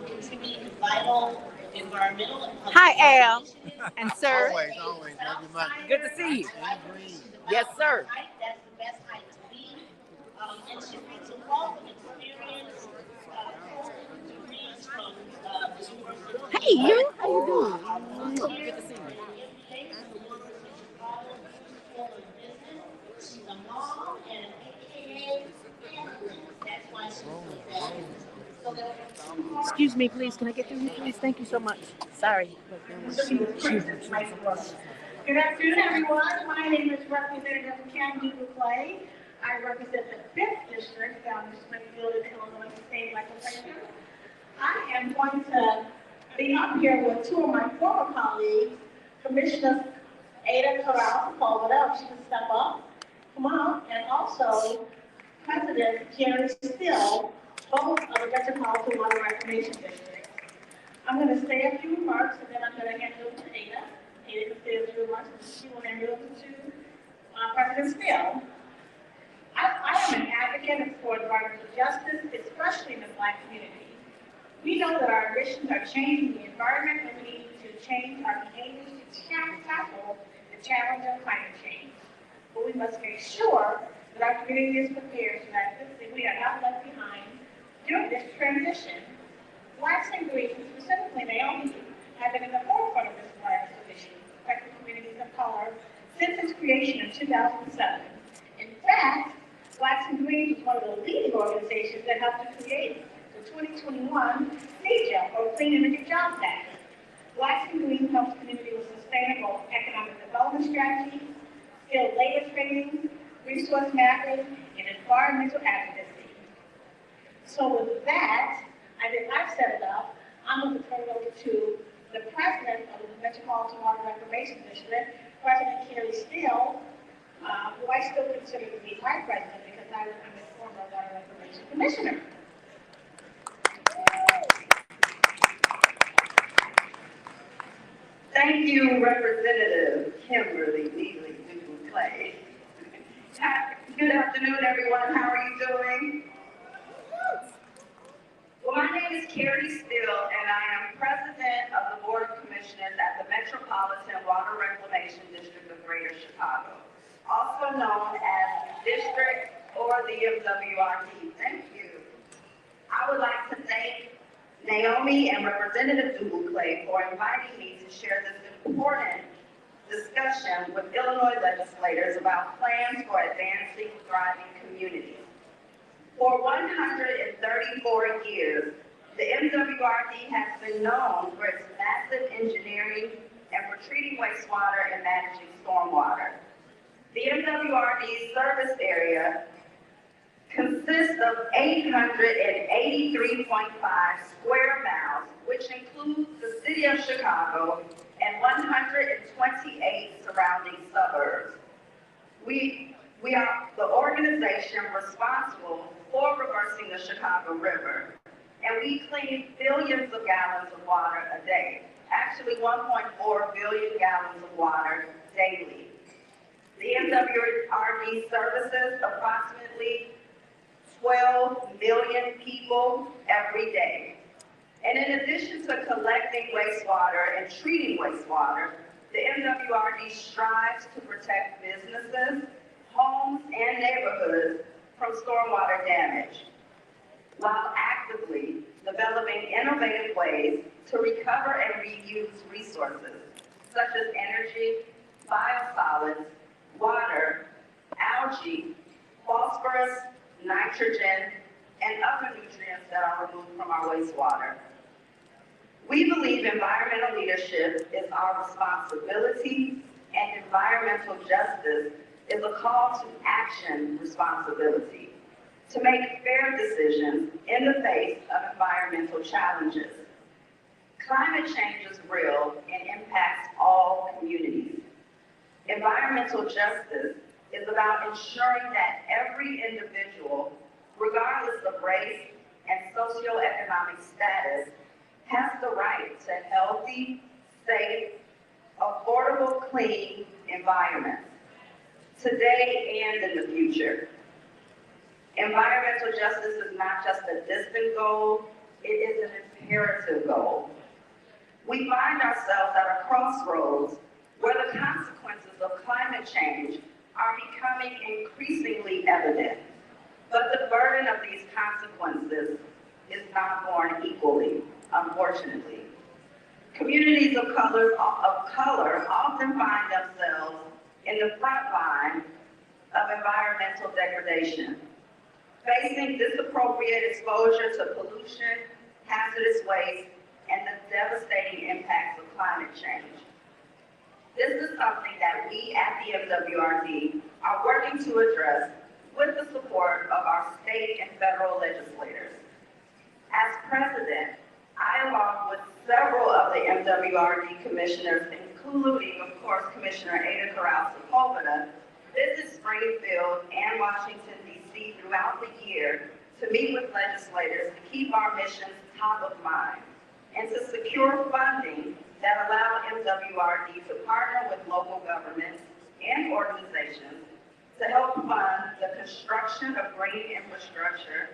contributing to vital environmental and public Hi, Al and sir. Always. Good to see you. Yes, sir. That's the best height to be. And she brings a wealth of experience, degrees from the University of Hey, you. How you doing? Good to see you. She's a mom and an AKA. That's why she's so that. Excuse me, please. Can I get through here, please? Thank you so much. Sorry. Good afternoon, everyone. My name is Representative Kim Clay. I represent the 5th District down in Springfield in Illinois State Legislature. I am going to be up here with two of my former colleagues, Commissioner Ada Corral, hold it up, she can step up, come on, and also President Jerry Still, both of the Metropolitan Water Reclamation District. I'm going to say a few remarks and then I'm going to hand it over to Ada. Ada can say a few remarks and she will hand it over to President Still. I am an advocate for environmental justice, especially in the Black community. We know that our emissions are changing the environment and we need to change our behaviors to tackle the challenge of climate change. But we must make sure that our community is prepared so that we are not left behind during this transition. Blacks and Greens, specifically Naomi, have been in the forefront of this environmental issue, affecting communities of color since its creation in 2007. In fact, Blacks and Greens is one of the leading organizations that helped to create the 2021 CJA, or Clean Energy Jobs Act. Blacks and Greens helps communities with sustainable economic development strategies, skilled labor training, resource mapping, and environmental advocacy. So with that, I've set it up. I'm going to turn it over to the president of the Metropolitan Water Reclamation District, President Kerry Steele, who I still consider to be my president because I'm a former Water Reclamation Commissioner. Thank you, Representative Kimberly Neely Clay. Good afternoon, everyone. How are you doing? Well, my name is Kerry Steele, and I am President of the Board of Commissioners at the Metropolitan Water Reclamation District of Greater Chicago, also known as District or the MWRD. Thank you. I would like to thank Naomi and Representative Clay for inviting me to share this important discussion with Illinois legislators about plans for advancing thriving communities. For 134 years, the MWRD has been known for its massive engineering and for treating wastewater and managing stormwater. The MWRD's service area consists of 883.5 square miles, which includes the city of Chicago and 128 surrounding suburbs. We are the organization responsible for reversing the Chicago River, and we clean billions of gallons of water a day, actually 1.4 billion gallons of water daily. The MWRD services approximately 12 million people every day. And in addition to collecting wastewater and treating wastewater, the MWRD strives to protect businesses, homes, and neighborhoods from stormwater damage, while actively developing innovative ways to recover and reuse resources, such as energy, biosolids, water, algae, phosphorus, nitrogen, and other nutrients that are removed from our wastewater. We believe environmental leadership is our responsibility, and environmental justice is a call to action responsibility to make fair decisions in the face of environmental challenges. Climate change is real and impacts all communities. Environmental justice is about ensuring that every individual, regardless of race and socioeconomic status, has the right to healthy, safe, affordable, clean environments, today and in the future. Environmental justice is not just a distant goal, it is an imperative goal. We find ourselves at a crossroads where the consequences of climate change are becoming increasingly evident, but the burden of these consequences is not borne equally, unfortunately. Communities of color often find themselves in the front line of environmental degradation, facing disappropriate exposure to pollution, hazardous waste, and the devastating impacts of climate change. This is something that we at the MWRD are working to address with the support of our state and federal legislators. As president, I, along with several of the MWRD commissioners, including, of course, Commissioner Ada Corral-Sepulveda, visit Springfield and Washington, D.C. throughout the year to meet with legislators to keep our missions top of mind and to secure funding that allow MWRD to partner with local governments and organizations to help fund the construction of green infrastructure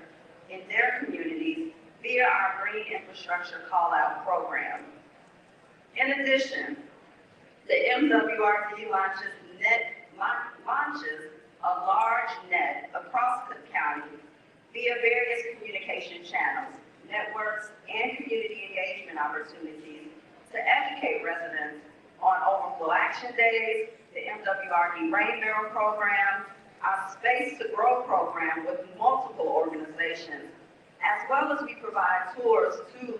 in their communities via our Green Infrastructure Call-Out Program. In addition, the MWRD launches a large net across the county via various communication channels, networks, and community engagement opportunities to educate residents on overflow action days, the MWRD Rain Barrel program, our Space to Grow program with multiple organizations, as well as we provide tours to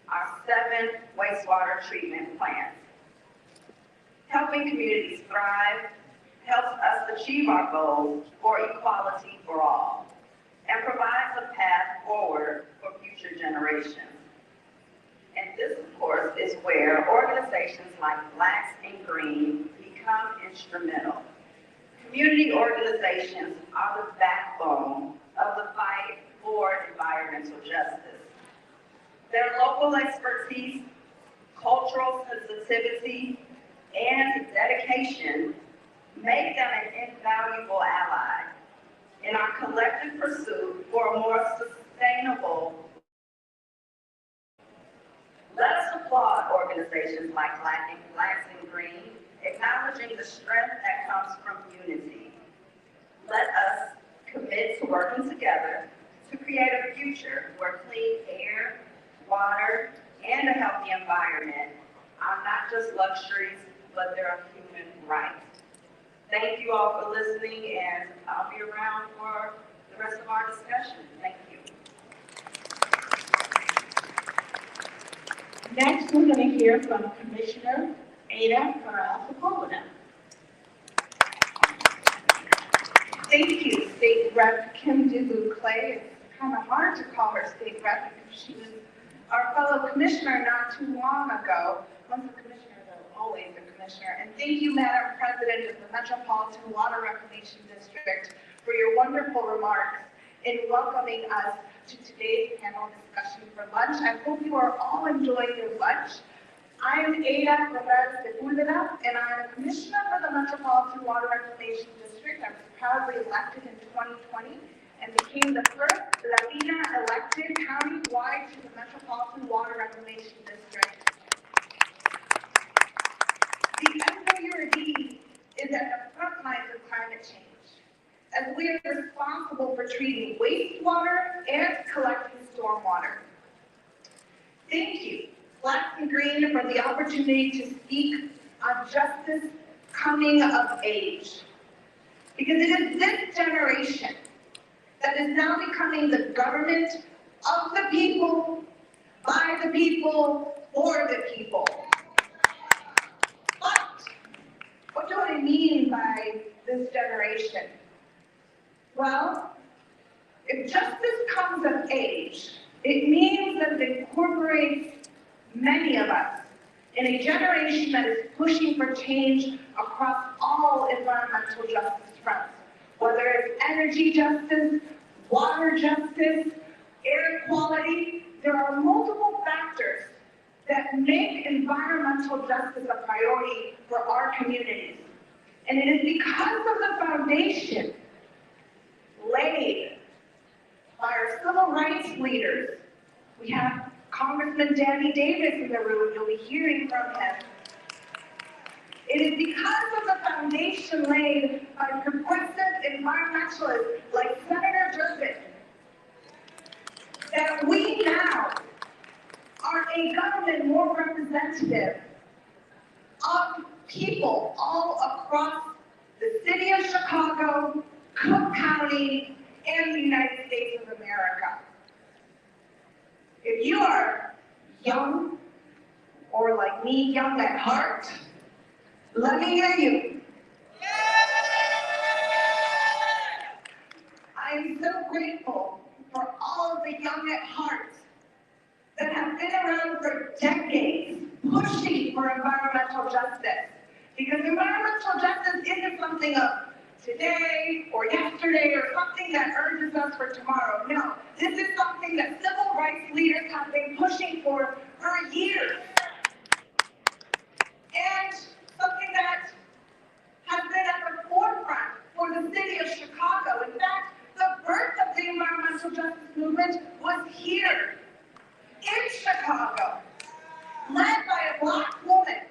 our 7 wastewater treatment plants. Helping communities thrive helps us achieve our goals for equality for all and provides a path forward for future generations. And this, of course, is where organizations like Blacks in Green become instrumental. Community organizations are the backbone of the fight for environmental justice. Their local expertise, cultural sensitivity, and dedication make them an invaluable ally in our collective pursuit for a more sustainable. Let us applaud organizations like Blacks in Green, acknowledging the strength that comes from unity. Let us commit to working together to create a future where clean air, water, and a healthy environment are not just luxuries, but they're human rights. Thank you all for listening, and I'll be around for the rest of our discussion. Thank you. Next, we're going to hear from Commissioner Ada Corral-Sepulveda. Thank you, State Rep Kim Dugu-Clay. It's kind of hard to call her State Rep because she was our fellow commissioner not too long ago. Once a commissioner, though, always a commissioner. And thank you, Madam President of the Metropolitan Water Reclamation District, for your wonderful remarks in welcoming us to today's panel discussion for lunch. I hope you are all enjoying your lunch. I am Ada Corral-Sepulveda, and I am a commissioner for the Metropolitan Water Reclamation District. I was proudly elected in 2020 and became the first Latina elected county-wide to the Metropolitan Water Reclamation District. The MWRD is at the front lines of climate change, as we are responsible for treating wastewater and collecting stormwater. Thank you, Black and Green, for the opportunity to speak on justice coming of age. Because it is this generation that is now becoming the government of the people, by the people, for the people. But what do I mean by this generation? Well, if justice comes of age, it means that it incorporates many of us in a generation that is pushing for change across all environmental justice fronts, whether it's energy justice, water justice, air quality. There are multiple factors that make environmental justice a priority for our communities. And it is because of the foundation laid by our civil rights leaders. We have Congressman Danny Davis in the room. You'll be hearing from him. It is because of the foundation laid by progressive environmentalists like Senator Durbin that we now are a government more representative of people all across the city of Chicago, Cook County, and the United States of America. If you are young, or like me, young at heart, let me hear you. I am so grateful for all of the young at heart that have been around for decades pushing for environmental justice. Because environmental justice isn't something of today or yesterday or something that urges us for tomorrow. No, this is something that civil rights leaders have been pushing for years. And something that has been at the forefront for the city of Chicago. In fact, the birth of the environmental justice movement was here in Chicago, led by a Black woman.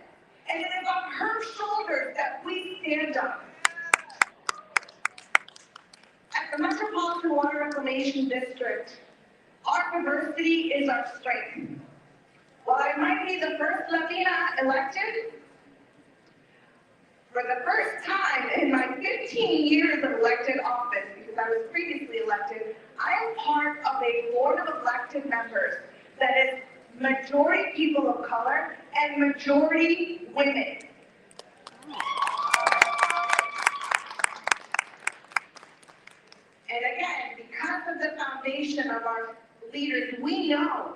And it is on her shoulders that we stand up. At the Metropolitan Water Reclamation District, our diversity is our strength. While I might be the first Latina elected, for the first time in my 15 years of elected office, because I was previously elected, I am part of a board of elected members that is majority people of color and majority women. And again, because of the foundation of our leaders, we know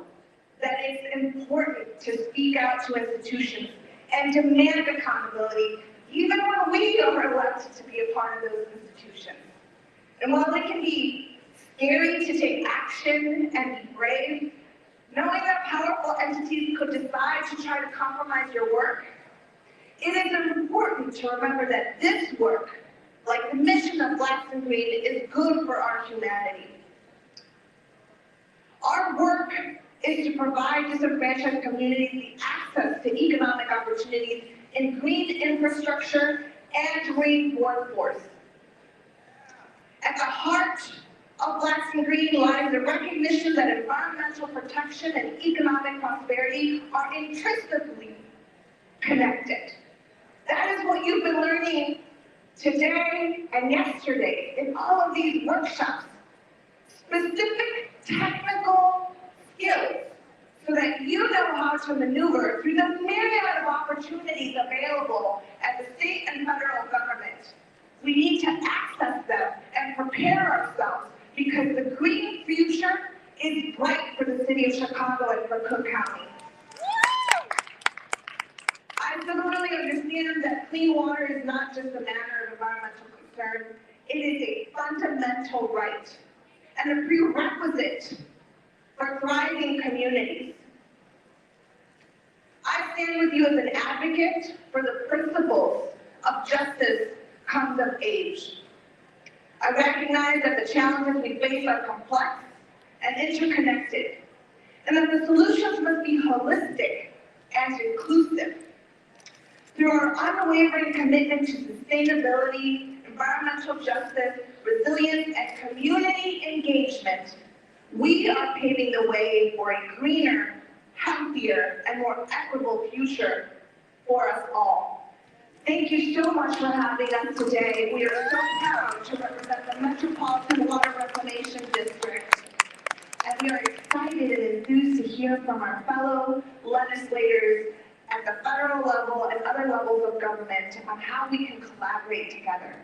that it's important to speak out to institutions and demand accountability, even when we are elected to be a part of those institutions. And while it can be scary to take action and be brave, knowing that powerful entities could decide to try to compromise your work, it is important to remember that this work, like the mission of Blacks and Green, is good for our humanity. Our work is to provide disenfranchised communities the access to economic opportunities in green infrastructure and green workforce. At the heart of Blacks and Green lies the recognition that environmental protection and economic prosperity are intrinsically connected. That is what you've been learning today and yesterday in all of these workshops. Specific technical skills so that you know how to maneuver through the myriad of opportunities available at the state and federal government. We need to access them and prepare ourselves because the green future is bright for the city of Chicago and for Cook County. I thoroughly understand that clean water is not just a matter of environmental concern. It is a fundamental right and a prerequisite for thriving communities. I stand with you as an advocate for the principles of justice comes of age. I recognize that the challenges we face are complex and interconnected, and that the solutions must be holistic and inclusive. Through our unwavering commitment to sustainability, environmental justice, resilience, and community engagement, we are paving the way for a greener, healthier, and more equitable future for us all. Thank you so much for having us today. We are so proud to represent the Metropolitan Water Reclamation District. And we are excited and enthused to hear from our fellow legislators at the federal level and other levels of government on how we can collaborate together.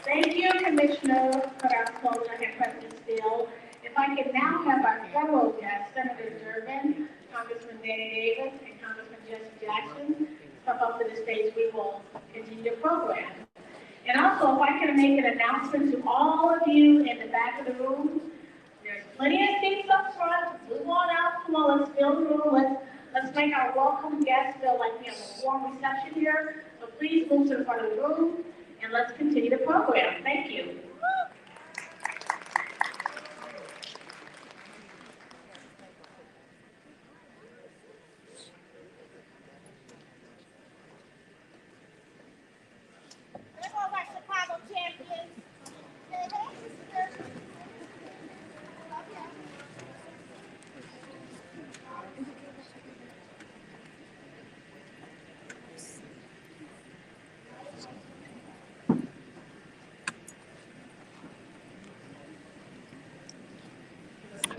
Thank you, Commissioner Carrasco and President Steele. If I can now have our federal guests, Senator Durbin, Congressman Danny Davis, and Congressman Jesse Jackson, come up to the stage, we will continue the program. And also, if I can make an announcement to all of you in the back of the room, there's plenty of seats up front. Move on out. Come on, let's fill the room. Let's make our welcome guests feel like we have a warm reception here. So please move to the front of the room, and let's continue the program. Thank you.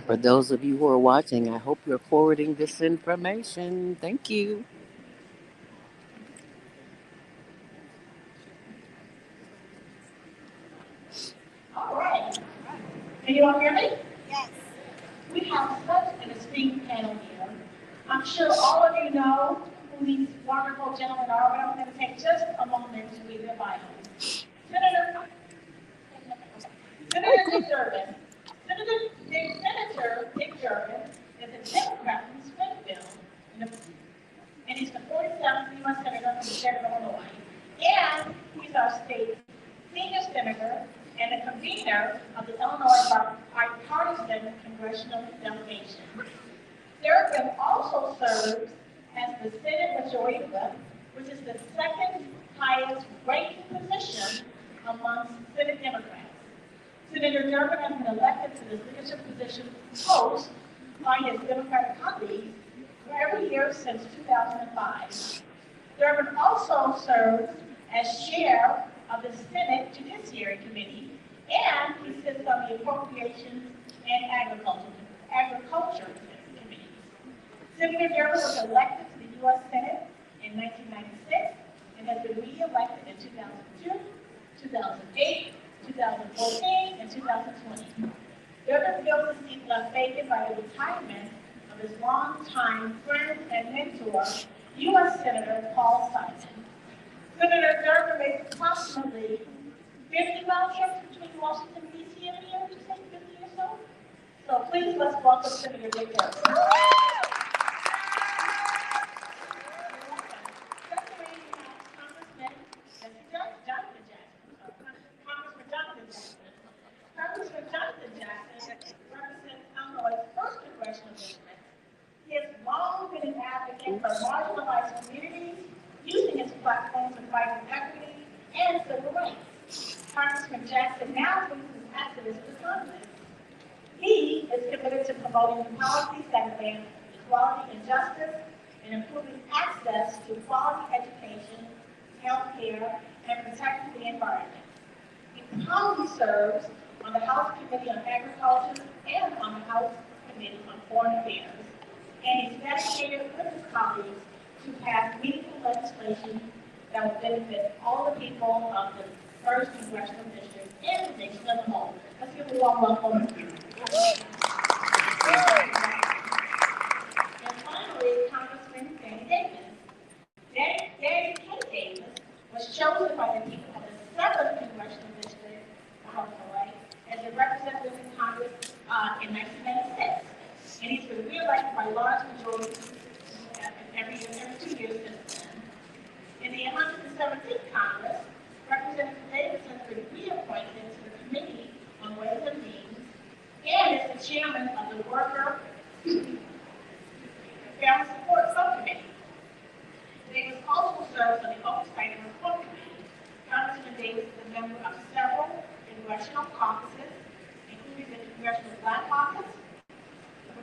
For those of you who are watching, I hope you're forwarding this information. Thank you. All right. Can you all hear me? Yes. We have such an esteemed panel here. I'm sure all of you know who these wonderful gentlemen are, but I'm going to take just a moment to read their bios. Senator Dick Durbin. Senator Dick Durbin is a Democrat from Springfield, and he's the 47th U.S. Senator from the state of Illinois. And he's our state senior senator and the convener of the Illinois bipartisan congressional delegation. Durbin also serves as the Senate Majority Whip, which is the second highest ranking position amongst Senate Democrats. Senator Durbin has been elected to this leadership position post by his Democratic colleagues for every year since 2005. Durbin also serves as chair of the Senate Judiciary Committee, and he sits on the Appropriations and Agriculture Committees. Senator Durbin was elected to the U.S. Senate in 1996 and has been re-elected in 2002, 2008, 2014, and 2020. Durbin feels the seat left vacant by the retirement of his longtime friend and mentor, U.S. Senator Paul Simon. Senator Durbin makes approximately 50 round trips between Washington, D.C. every year, just like 50 or so. So please let's welcome Senator Dick Durbin. Congressman Jonathan Jackson represents Illinois' first congressional district. He has long been an advocate for marginalized communities, using his platform to fight for equity and civil rights. Congressman Jackson now brings his activism to Congress. He is committed to promoting policies that advance equality and justice and improving access to quality education, health care, and protecting the environment. He currently serves on the House Committee on Agriculture and on the House Committee on Foreign Affairs. And he's dedicated with his colleagues to pass meaningful legislation that will benefit all the people of the first congressional district and the nation as a whole. Let's give a warm welcome. And finally, Congressman Danny Davis. Danny K. Davis was chosen by the people of the 7th congressional district of Illinois as a representative in Congress in 1996. And he's been re-elected by large majorities every 2 years since then. In the 117th Congress, Representative Davis has been reappointed to the Committee on Ways and Means and is the chairman of the Worker Family Support Subcommittee. Davis also serves on the Oversight and Reform Committee. Congressman Davis is a member of several congressional caucuses, including the Congressional Black Caucus, the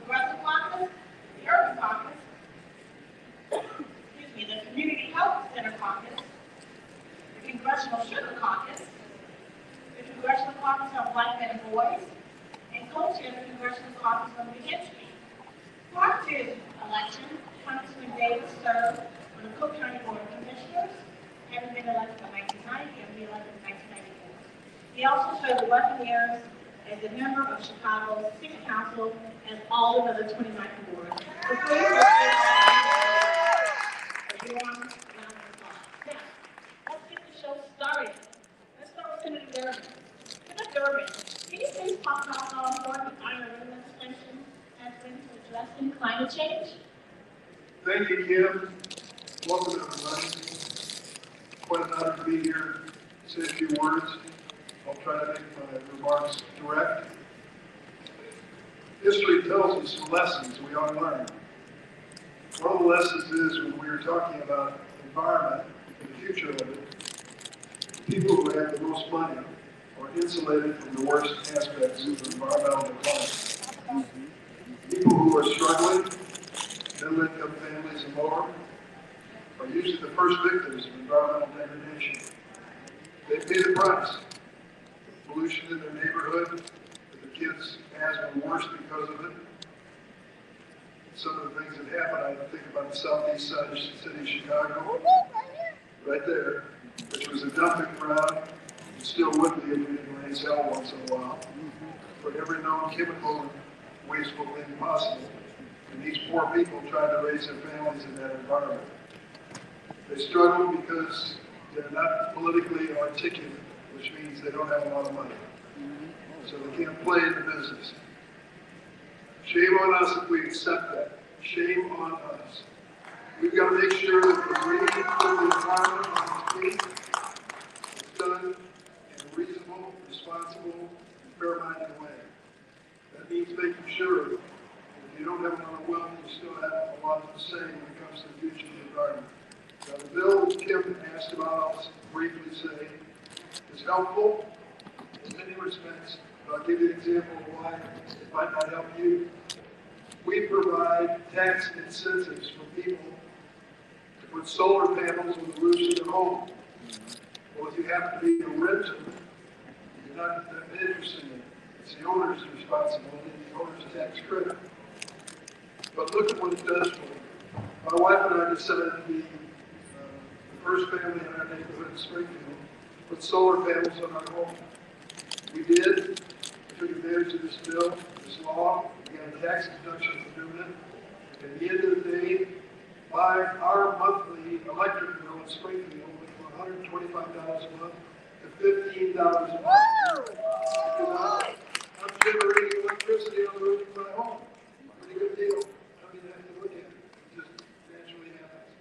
Congressional Sugar Caucus, the Congressional Caucus on Black Men and Boys, and co-chair the Congressional Caucus on Reentry. Prior to his election, Congressman Davis served on the Cook County Board of Commissioners, having been elected in 1990 and re-elected in 1994. He also served 11 years as a member of Chicago's City Council and alderman of the 29th Ward. So please let's give a warm round of applause. Now, let's get the show started. Let's start with Senator Dorin. Senator Dorin, can you please talk about how important the IRA legislation has been to addressing climate change? Thank you, Kim. Welcome, everybody. Quite an honor to be here to say a few words. I'll try to make my remarks direct. History tells us some lessons we ought to learn. One of the lessons is when we were talking about environment and the future of it, people who have the most money are insulated from the worst aspects of environmental decline. People who are struggling, middle-income families and lower, are usually the first victims of environmental degradation. They pay the price. Pollution in their neighborhood, the kids' asthma worse because of it. Some of the things that happen, I think about the southeast side of the city of Chicago, right there, which was a dumping ground, and still would be if we didn't raise hell once in a while, for every known chemical and wasteful thing possible. And these poor people tried to raise their families in that environment. They struggle because they're not politically articulate, which means they don't have a lot of money. So they can't play in the business. Shame on us if we accept that. Shame on us. We've got to make sure that the rating for the environment on the state is done in a reasonable, responsible, and fair-minded way. That means making sure that if you don't have a lot of wealth, you still have a lot to say when it comes to the future of the environment. Now, the bill that Kim asked about, I'll briefly say, is helpful in many respects, but I'll give you an example of why it might not help you. We provide tax incentives for people to put solar panels on the roofs of their home. Well, if you happen to be a renter, you're not that interested in it. It's the owner's responsibility, the owner's tax credit. But look at what it does for you. My wife and I decided to be the first family in our neighborhood in Springfield put solar panels on our home. We did. We took advantage of this bill, this law. We got a tax deduction for doing it. At the end of the day, our monthly electric bill in Springfield went from $125 a month to $15 a month. Because I'm generating electricity on the roof of my home. Pretty good deal. I mean, I have to look at it. It just naturally happens.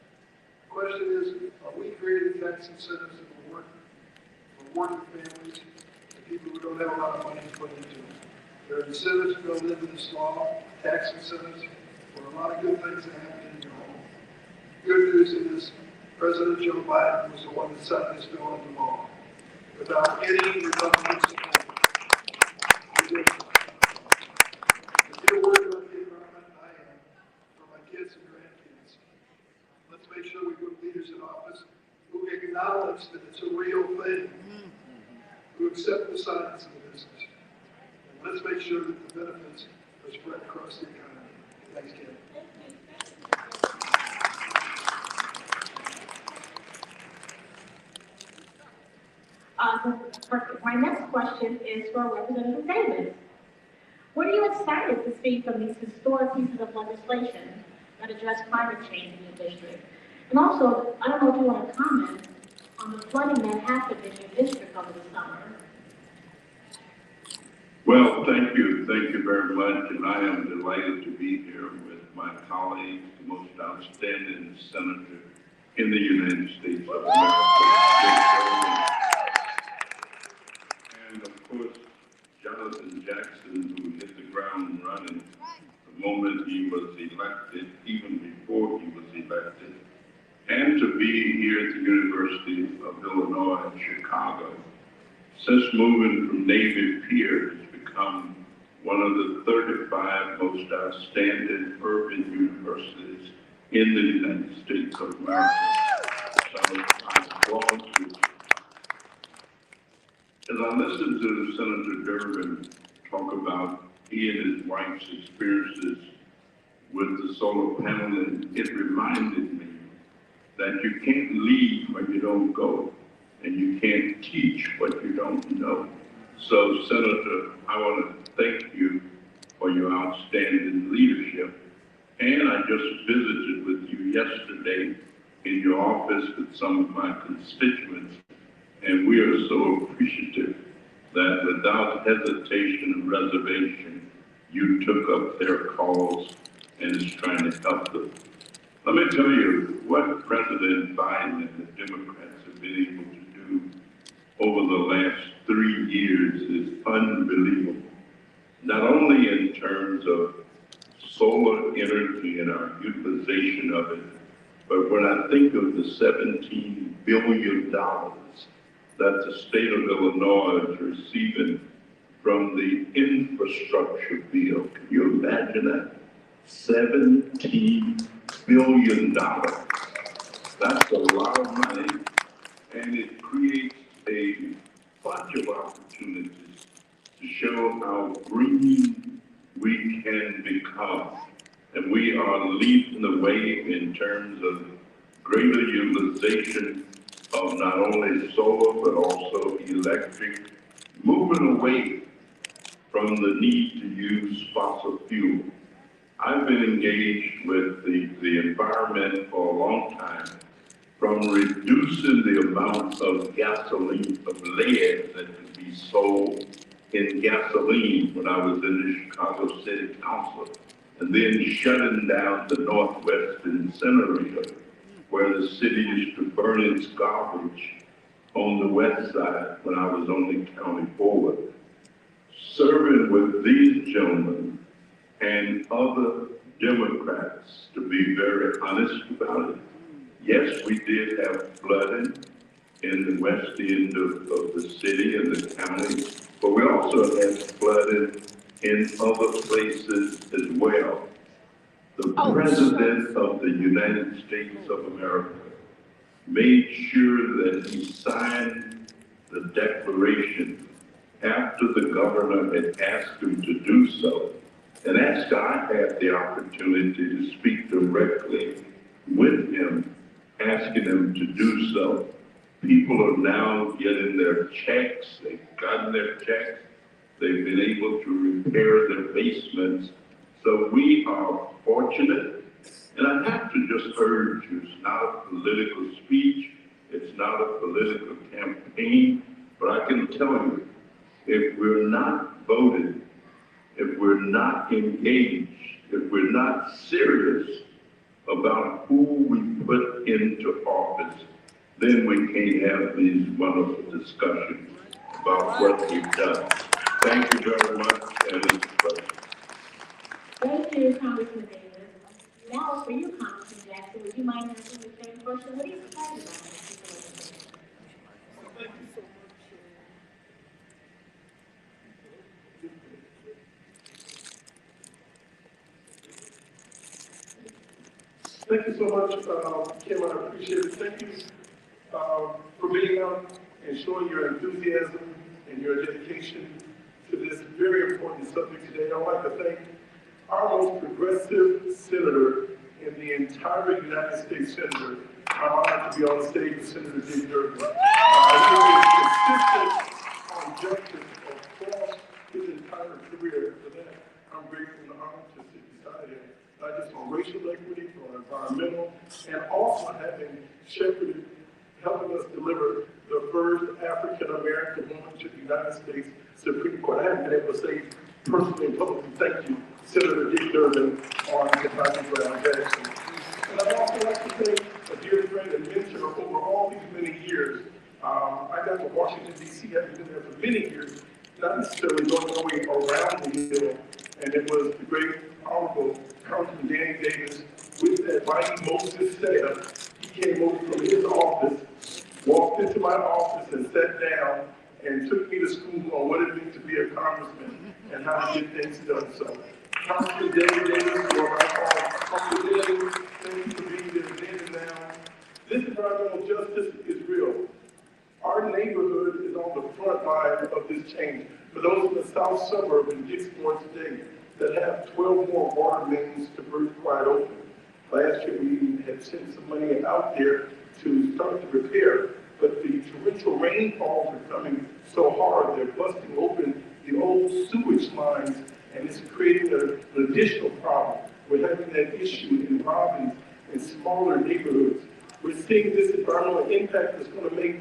The question is, are we creating tax incentives that will work for working families and people who don't have a lot of money to put into it? There are incentives built into this law, tax incentives, for a lot of good things that happen in your home. Good news is President Joe Biden was the one that signed this bill into law without any Republican support. He did. If you're worried about the environment, I am, for my kids and grandkids. Let's make sure we put leaders in office who acknowledge that it's a real thing, who accept the science of the business. And let's make sure that the benefits are spread across the economy. Thanks, Ken. My next question is for Representative Davis. What are you excited to see from these historic pieces of legislation that address climate change in your district? And also, I don't know if you want to comment on the flooding that happened in your district over the summer. Well, thank you very much, and I am delighted to be here with my colleagues, the most outstanding senator in the United States of America. And of course, Jonathan Jackson, who hit the ground running the moment he was elected, even before he was elected, and to be here at the University of Illinois in Chicago. Since moving from Navy Pier, it's become one of the 35 most outstanding urban universities in the United States of America. So I applaud you As I listened to Senator Durbin talk about he and his wife's experiences with the solar paneling, it reminded me that you can't lead where you don't go, and you can't teach what you don't know. So, Senator, I want to thank you for your outstanding leadership. And I just visited with you yesterday in your office with some of my constituents, and we are so appreciative that without hesitation and reservation, you took up their cause and is trying to help them. Let me tell you what President Biden and the Democrats have been able to do over the last 3 years is unbelievable. Not only in terms of solar energy and our utilization of it, but when I think of the $17 billion that the state of Illinois is receiving from the infrastructure bill, can you imagine that? $17 billion. That's a lot of money, and it creates a bunch of opportunities to show how green we can become. And we are leading the way in terms of greater utilization of not only solar, but also electric, moving away from the need to use fossil fuel. I've been engaged with the environment for a long time, from reducing the amount of gasoline, of lead that could be sold in gasoline when I was in the Chicago City Council, and then shutting down the Northwest incinerator, where the city used to burn its garbage on the west side when I was on the county board. Serving with these gentlemen and other Democrats, to be very honest about it, yes, we did have flooding in the west end of the city and the county, but we also had flooding in other places as well. The President of the United States of America made sure that he signed the declaration after the governor had asked him to do so. And after I had the opportunity to speak directly with him, asking him to do so, people are now getting their checks, they've gotten their checks, they've been able to repair their basements. So we are fortunate, and I have to just urge you, it's not a political speech, it's not a political campaign, but I can tell you, if we're not voted, if we're not engaged, if we're not serious about who we put into office, then we can't have these wonderful discussions about what we've done. Thank you very much, and it's a pleasure. Thank you, Congressman Davis. Now for you, Congressman Jackson, would you mind answering the same question? What are you excited about this particular Thank you so much. Thank you so much, Kim. I appreciate it. Thank you for being out and showing your enthusiasm and your dedication to this very important subject today. I'd like to thank our most progressive senator in the entire United States Senator. I'm honored to be on the stage with Senator Dick Durbin. He is consistent on justice across his entire career. For that, I'm grateful and honored to sit beside him. Not just on racial equity, on environmental, and also having shepherded, helping us deliver the first African-American woman to the United States Supreme Court. I haven't been able to say personally and publicly thank you, Senator Dick Durbin, on Kentucky Brown Jackson. And I'd also like to thank a dear friend and mentor over all these many years. I got to Washington, D.C., having been there for many years, not necessarily going all the way around the hill, and it was the great Honorable Congressman Danny Davis with that mighty Moses staff. He came over from his office, walked into my office and sat down and took me to school on what it means to be a congressman and how to get things done. So, Congressman Danny Davis, or I call Uncle Danny, thank you for being there then and now. This environmental justice is real. Our neighborhood is on on the front line of this change. For those in the south suburb in Dixmoor today that have 12 more water mains to burst wide open. Last year we had sent some money out there to start the repair, but the torrential rainfalls are coming so hard, they're busting open the old sewage lines, and it's creating an additional problem. We're having that issue in Robbins and smaller neighborhoods. We're seeing this environmental impact that's going to make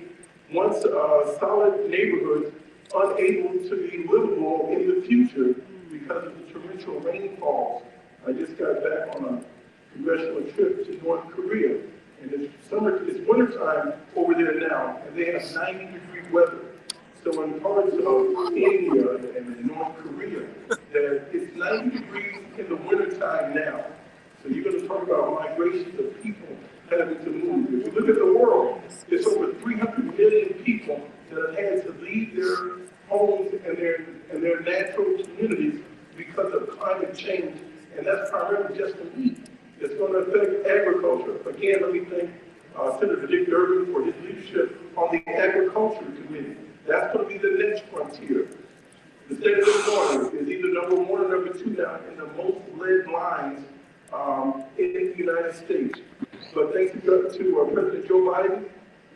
once solid neighborhoods unable to be livable in the future because of the torrential rainfalls. I just got back on a congressional trip to North Korea, and it's wintertime over there now, and they have 90-degree weather. So in parts of India and in North Korea, that it's 90 degrees in the wintertime now. So you're going to talk about migrations of people having to move. If you look at the world, it's over 300 million people that have had to leave their homes and their natural communities because of climate change, and that's primarily just the meat. It's going to affect agriculture. Again, let me thank Senator Dick Durbin for his leadership on the Agriculture Committee. That's going to be the next frontier. The state of Illinois is either number 1 or number 2 now in the most lead lines in the United States. But thanks to President Joe Biden,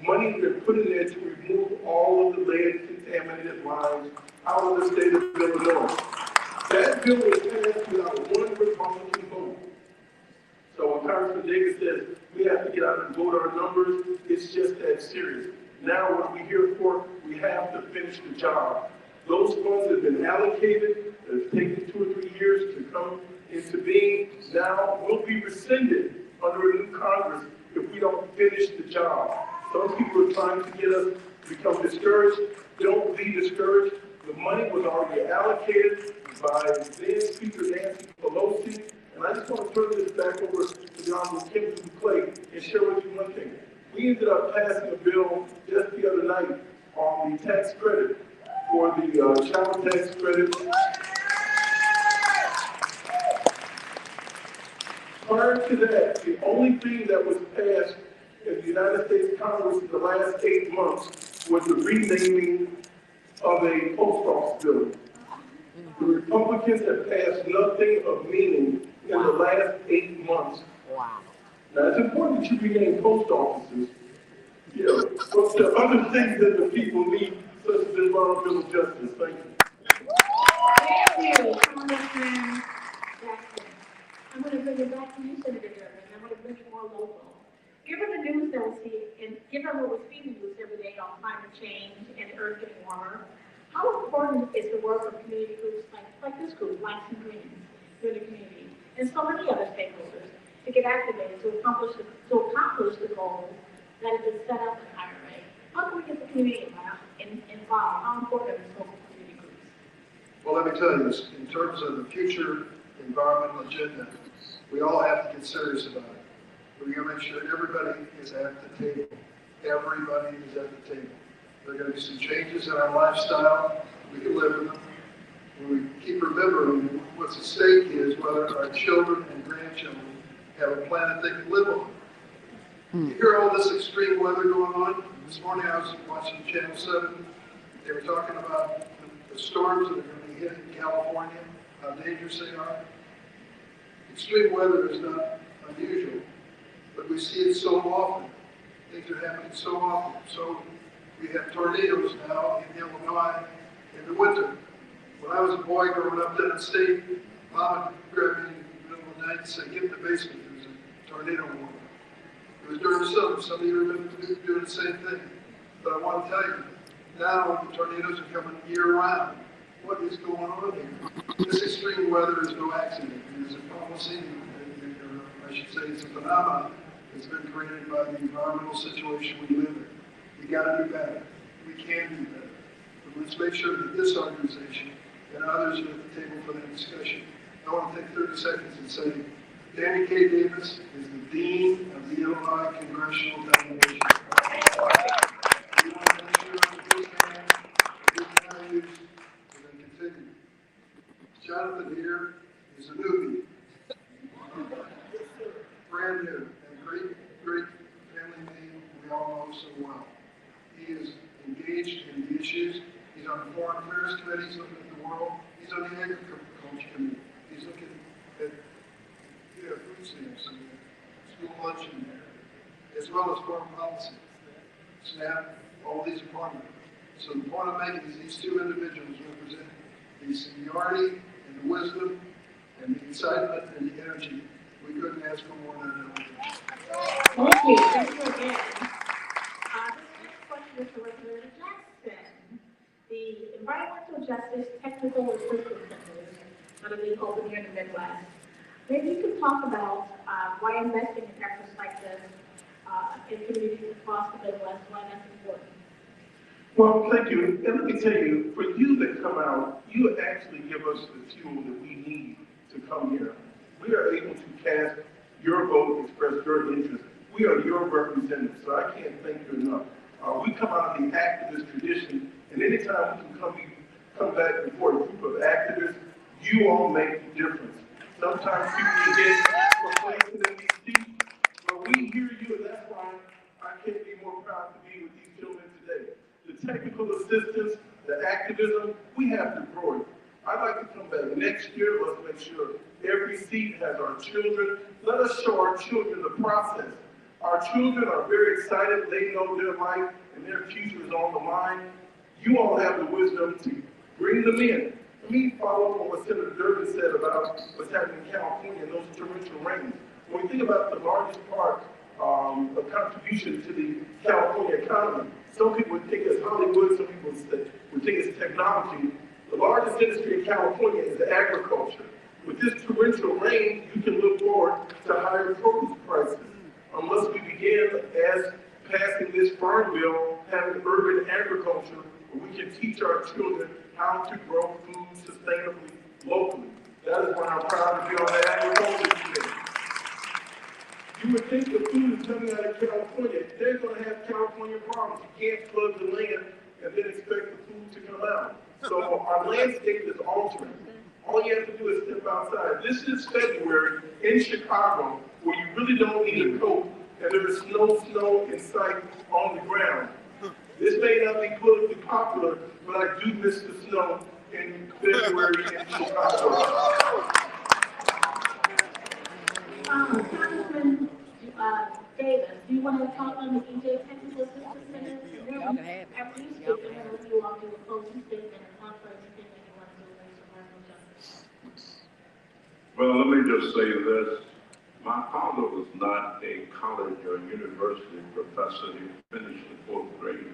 money has been put in there to remove all of the lead-contaminated lines out of the state of Illinois. That bill was passed without one Republican vote. So when Congressman Davis says we have to get out and vote our numbers, it's just that serious. Now what we're here for, we have to finish the job. Those funds have been allocated. It's taken 2 or 3 years to come into being. Now will be rescinded under a new Congress if we don't finish the job. Some people are trying to get us to become discouraged. Don't be discouraged. The money was already allocated by then Speaker Nancy Pelosi. And I just want to turn this back over to the Honorable Kimberly Clay and share with you one thing. We ended up passing a bill just the other night on the tax credit for the child tax credit. Prior to that, the only thing that was passed in the United States Congress in the last 8 months was the renaming of a post office building. The Republicans have passed nothing of meaning in the last 8 months. Wow. Now, it's important that you rename post offices, but there are other things that the people need, such as environmental justice. Thank you. Thank you, Congressman Jackson. I'm going to bring it back to you, Senator Durbin. I'm going to bring it more local. Given the news that we see, and given what we're feeding news every day on climate change and the earth getting warmer, how important is the work of community groups like this group, Blacks and Greens, in the community, and so many other stakeholders to get activated to accomplish the goals that have been set up in IRA? How can we get the community involved? How important are these local community groups? Well, let me tell you this, in terms of the future environmental agenda, we all have to get serious about it. We're going to make sure everybody is at the table. Everybody is at the table. There are going to be some changes in our lifestyle. We can live with them. We keep remembering what's at stake is whether our children and grandchildren have a planet they can live on. You hear all this extreme weather going on? This morning I was watching Channel 7. They were talking about the storms that are going to be hitting California, how dangerous they are. Extreme weather is not unusual, but we see it so often. Things are happening so often. So we have tornadoes now in Illinois in the winter. When I was a boy growing up down in state, Mom would grab me in the middle of the night and say, get in the basement, there's a tornado warning. It was during the summer. Some of you remember doing the same thing. But I want to tell you, now the tornadoes are coming year-round. What is going on here? This extreme weather is no accident. It is a policy, or I should say it's a phenomenon that's been created by the environmental situation we live in. We got to do better. We can do better. But let's make sure that this organization and others are at the table for that discussion. I want to take 30 seconds and say, Danny K. Davis is the Dean of the Illinois Congressional Delegation. We want to make sure that this man, his values, are going to continue. Jonathan here is a newbie. Brand new, and great family name we all know so well. He is engaged engaged in the issues. He's on the Foreign Affairs Committee, he's looking at the world. He's on the Agriculture Committee. He's looking at food stamps and school luncheon, as well as foreign policy. SNAP, all these are part of it. So the point I'm making is these two individuals represent the seniority and the wisdom and the excitement and the energy. We couldn't ask for more than that. Thank you. Thank you again. This next question is to Representative Jackson. The Environmental Justice Technical Assistance Centers that are being opened here in the Midwest. Maybe you could talk about why investing in efforts like this in communities across the Midwest, why that's important. Well, thank you. And let me tell you, for you that come out, you actually give us the fuel that we need to come here. We are able to cast your vote, express your interest. We are your representatives, so I can't thank you enough. We come out of the activist tradition, and anytime we can come back before a group of activists, you all make a difference. Sometimes people can get complacent in these seats, but we hear you, and that's why I can't be more proud to be with these gentlemen today. The technical assistance, the activism, we have to grow it. I'd like to come back next year. Let's make sure every seat has our children. Let us show our children the process. Our children are very excited. They know their life and their future is on the line. You all have the wisdom to bring them in. Let me follow up on what Senator Dorin said about what's happening in California and those torrential rains. When we think about the largest part of contribution to the California economy, some people would think it's Hollywood, some people would think it's technology. The largest industry in California is agriculture. With this torrential rain, you can look forward to higher produce prices. Unless we begin, as passing this farm bill, having urban agriculture, where we can teach our children how to grow food sustainably locally. That is why I'm proud to be on the agriculture committee. You would think the food is coming out of California. They're going to have California problems. You can't flood the land and then expect the food to come out. So our landscape is altering. All you have to do is step outside. This is February in Chicago, where you really don't need a coat, and there is no snow in sight on the ground. This may not be politically popular, but I do miss the snow in February in Chicago. Congressman Davis, do you want to talk on the EJ Technical Assistance Center? After you speak, I'm going to let you all do a closing statement and offer anything that you want to do with the Well, let me just say this. My father was not a college or university professor. He finished the 4th grade.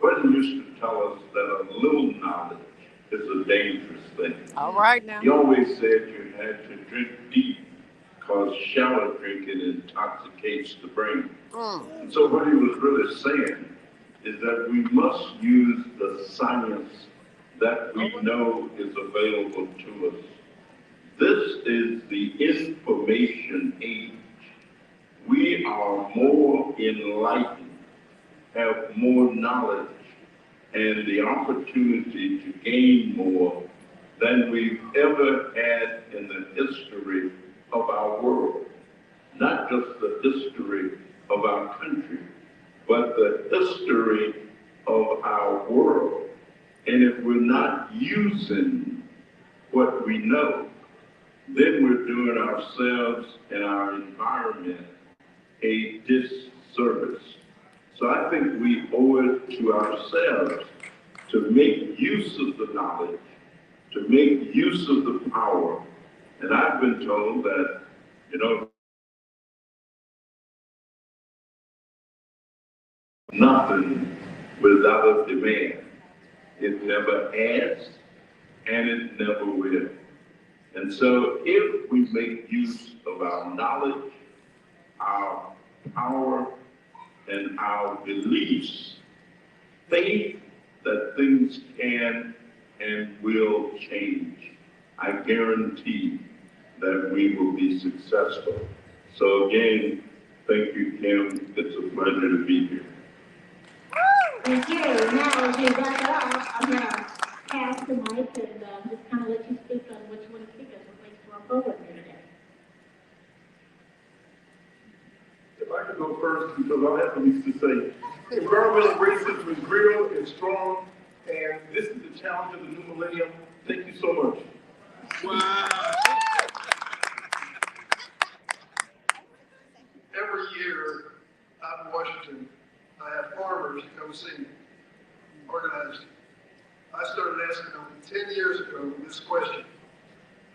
But he used to tell us that a little knowledge is a dangerous thing. All right now. He always said you had to drink deep because shallow drinking intoxicates the brain. And so what he was really saying is that we must use the science that we know is available to us. This is the information age. We are more enlightened, have more knowledge, and the opportunity to gain more than we've ever had in the history of our world. Not just the history of our country, but the history of our world. And if we're not using what we know, then we're doing ourselves and our environment a disservice. So I think we owe it to ourselves to make use of the knowledge, to make use of the power. And I've been told that, nothing without a demand. It never has, and it never will. And so if we make use of our knowledge, our power, and our beliefs, faith that things can and will change, I guarantee that we will be successful. So again, thank you, Kim. It's a pleasure to be here. Thank you. Now, as we wrap it up, I'm going to pass the mic and just kind of let you speak on what you want to speak as it relates to our program here today. If I could go first, because I'll have the least to say. Environmental racism is real, it's strong, and this is the challenge of the new millennium. Thank you so much. Wow. Every year out in Washington, I have farmers come see me, organized. I started asking them 10 years ago this question: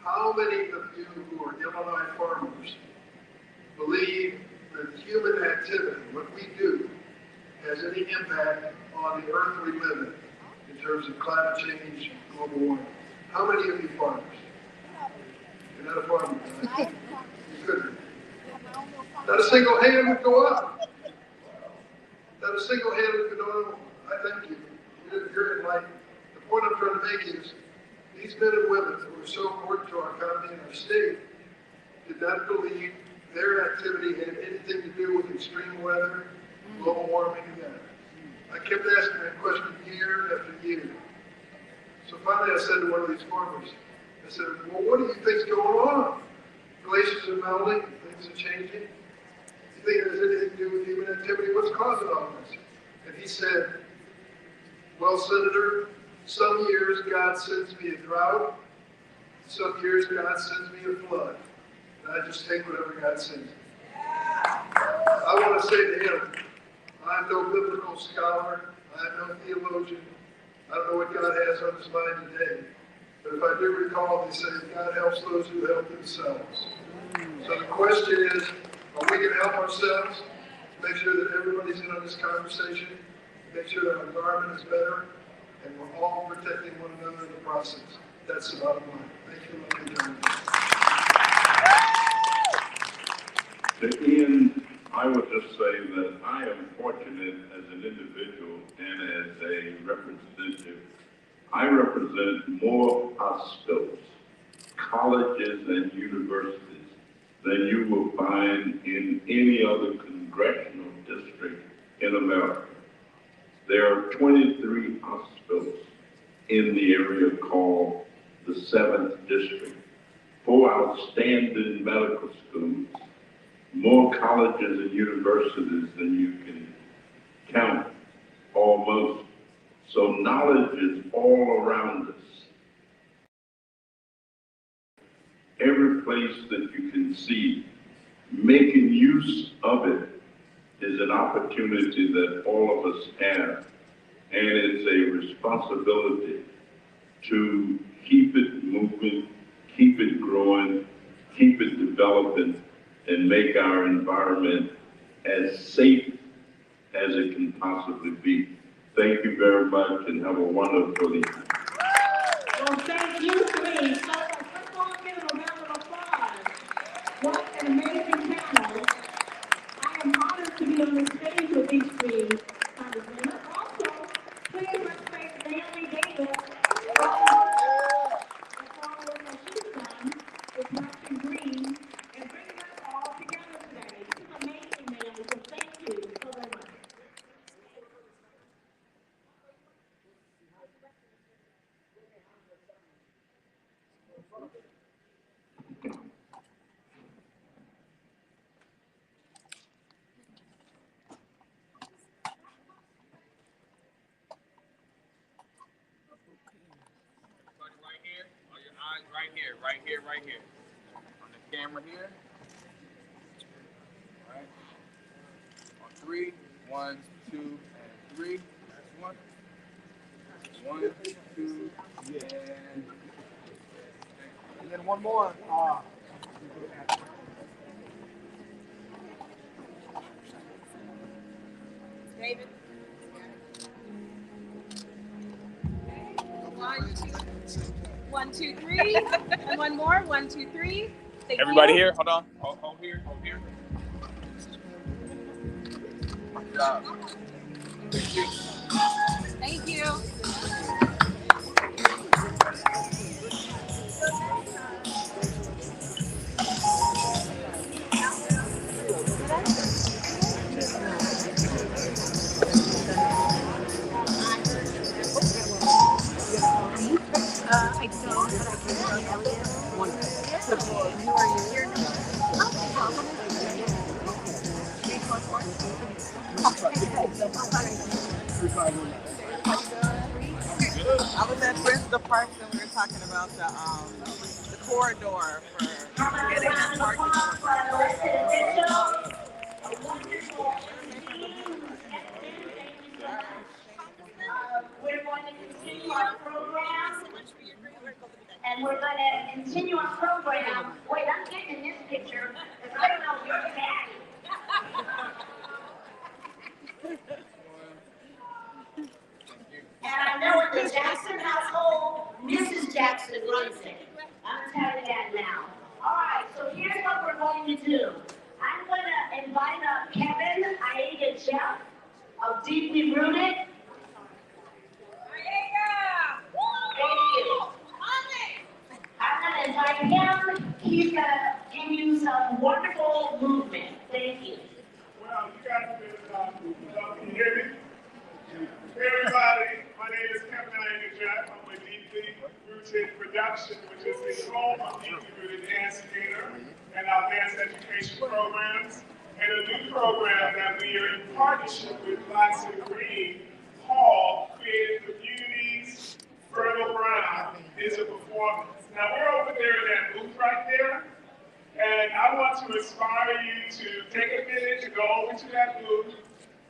how many of you who are Illinois farmers believe that human activity, what we do, has any impact on the earth we live in terms of climate change, global warming? How many of you farmers? You're not a farmer, right? You couldn't. Not a single hand would go up. Not a single hand would go up. I thank you. You're enlightened. The point I'm trying to make is these men and women who are so important to our economy and our state did not believe their activity had anything to do with extreme weather, global warming, and that. I kept asking that question year after year. So finally I said to one of these farmers, I said, well, what do you think's going on? Glaciers are melting, things are changing. You think it has anything to do with human activity? What's causing all this? And he said, well, Senator, some years God sends me a drought, some years God sends me a flood. And I just take whatever God sends me. I want to say to him, I'm no biblical scholar, I'm no theologian, I don't know what God has on his mind today. But if I do recall, they say God helps those who help themselves. So the question is, are we going to help ourselves? Make sure that everybody's in on this conversation, make sure that our environment is better, and we're all protecting one another in the process. That's the bottom line. Thank you for letting me join you. To Ian, I would just say that I am fortunate as an individual and as a representative. I represent more hospitals, colleges, and universities than you will find in any other congressional district in America. There are 23 hospitals in the area called the 7th District, 4 outstanding medical schools, more colleges and universities than you can count, almost. So knowledge is all around us. Every place that you can see, making use of it is an opportunity that all of us have, and it's a responsibility to keep it moving, keep it growing, keep it developing, and make our environment as safe as it can possibly be. Thank you very much, and have a wonderful evening. Well, thank you, please. So let's all give them a round of applause. What an amazing panel. I am honored to be on the stage with these three congressmen. Also, please let's thank Naomi Davis for all the work that she's done with Marching Green and bringing us all together today. This is amazing, Naomi, so thank you so very much. Right here, on your eyes, right here, right here, right here. On the camera here. All right. On 3, 1, 2, and 3. That's 1. 1, 2, and then one more. David. 1, 2, 3, and one more. 1, 2, 3. Thank Everybody you. here, hold on. Hold here, hold here. Good job. Thank you. Thank you. I don't, but I can see Elliot. Who are you? Oh, 3 + 1. I was at Bristol Parks and we were talking about the corridor for getting that parking. We're going to continue our program. And we're going to continue our program. Wait, I'm getting in this picture because I don't know your daddy. And I know in the Jackson household, Mrs. Jackson runs it. I'm telling you that now. All right, so here's what we're going to do. I'm going to invite up Kevin, Aida, Jeff of Deeply Rooted. Thank you. I'm going to invite him. He's going to give you some wonderful movement. Thank you. Well, you guys can you hear me? Hey everybody, my name is Kevin Aida. I'm with Deeply Rooted Production, which is the home of Deeply Rooted Dance Theater and our dance education programs, and a new program that we are in partnership with Blacks in Green called Creative Communities. Fertile Ground is a performance. Now we're over there in that booth right there, and I want to inspire you to take a minute to go over to that booth,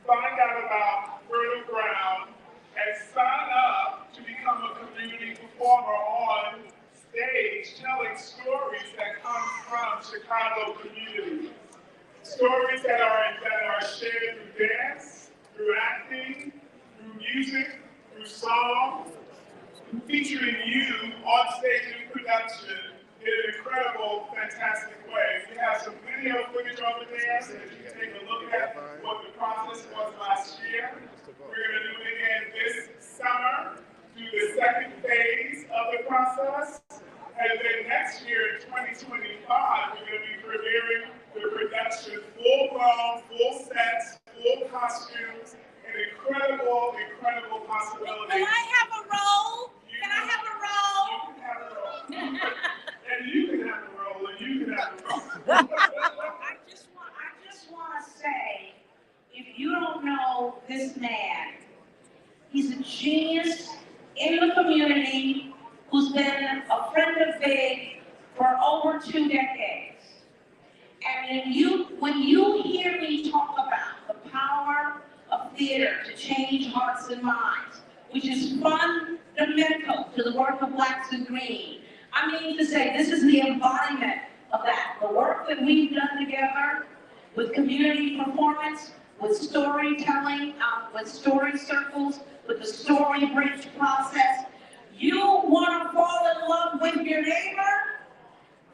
find out about Fertile Ground, and sign up to become a community performer on stage telling stories that come from Chicago community. Stories that are shared through dance, through acting, through music, through song, featuring you on stage in production in an incredible, fantastic way. We have some video footage over there so that you can take a look at what the process was last year. We're going to do it again this summer through the second phase of the process. And then next year, in 2025, we're going to be premiering the production full-blown, full sets, full costumes, and incredible, incredible possibilities. Can I have a role? Can I have a role? You can have a role. And you can have a role, and you can have a role. I just want to say, if you don't know this man, he's a genius in the community who's been a friend of Big for over 2 decades. And when you hear me talk about the power of theater to change hearts and minds, which is fundamental to the work of Blacks in Green, I mean to say this is the embodiment of that. The work that we've done together with community performance, with storytelling, with story circles, with the story bridge process. You want to fall in love with your neighbor?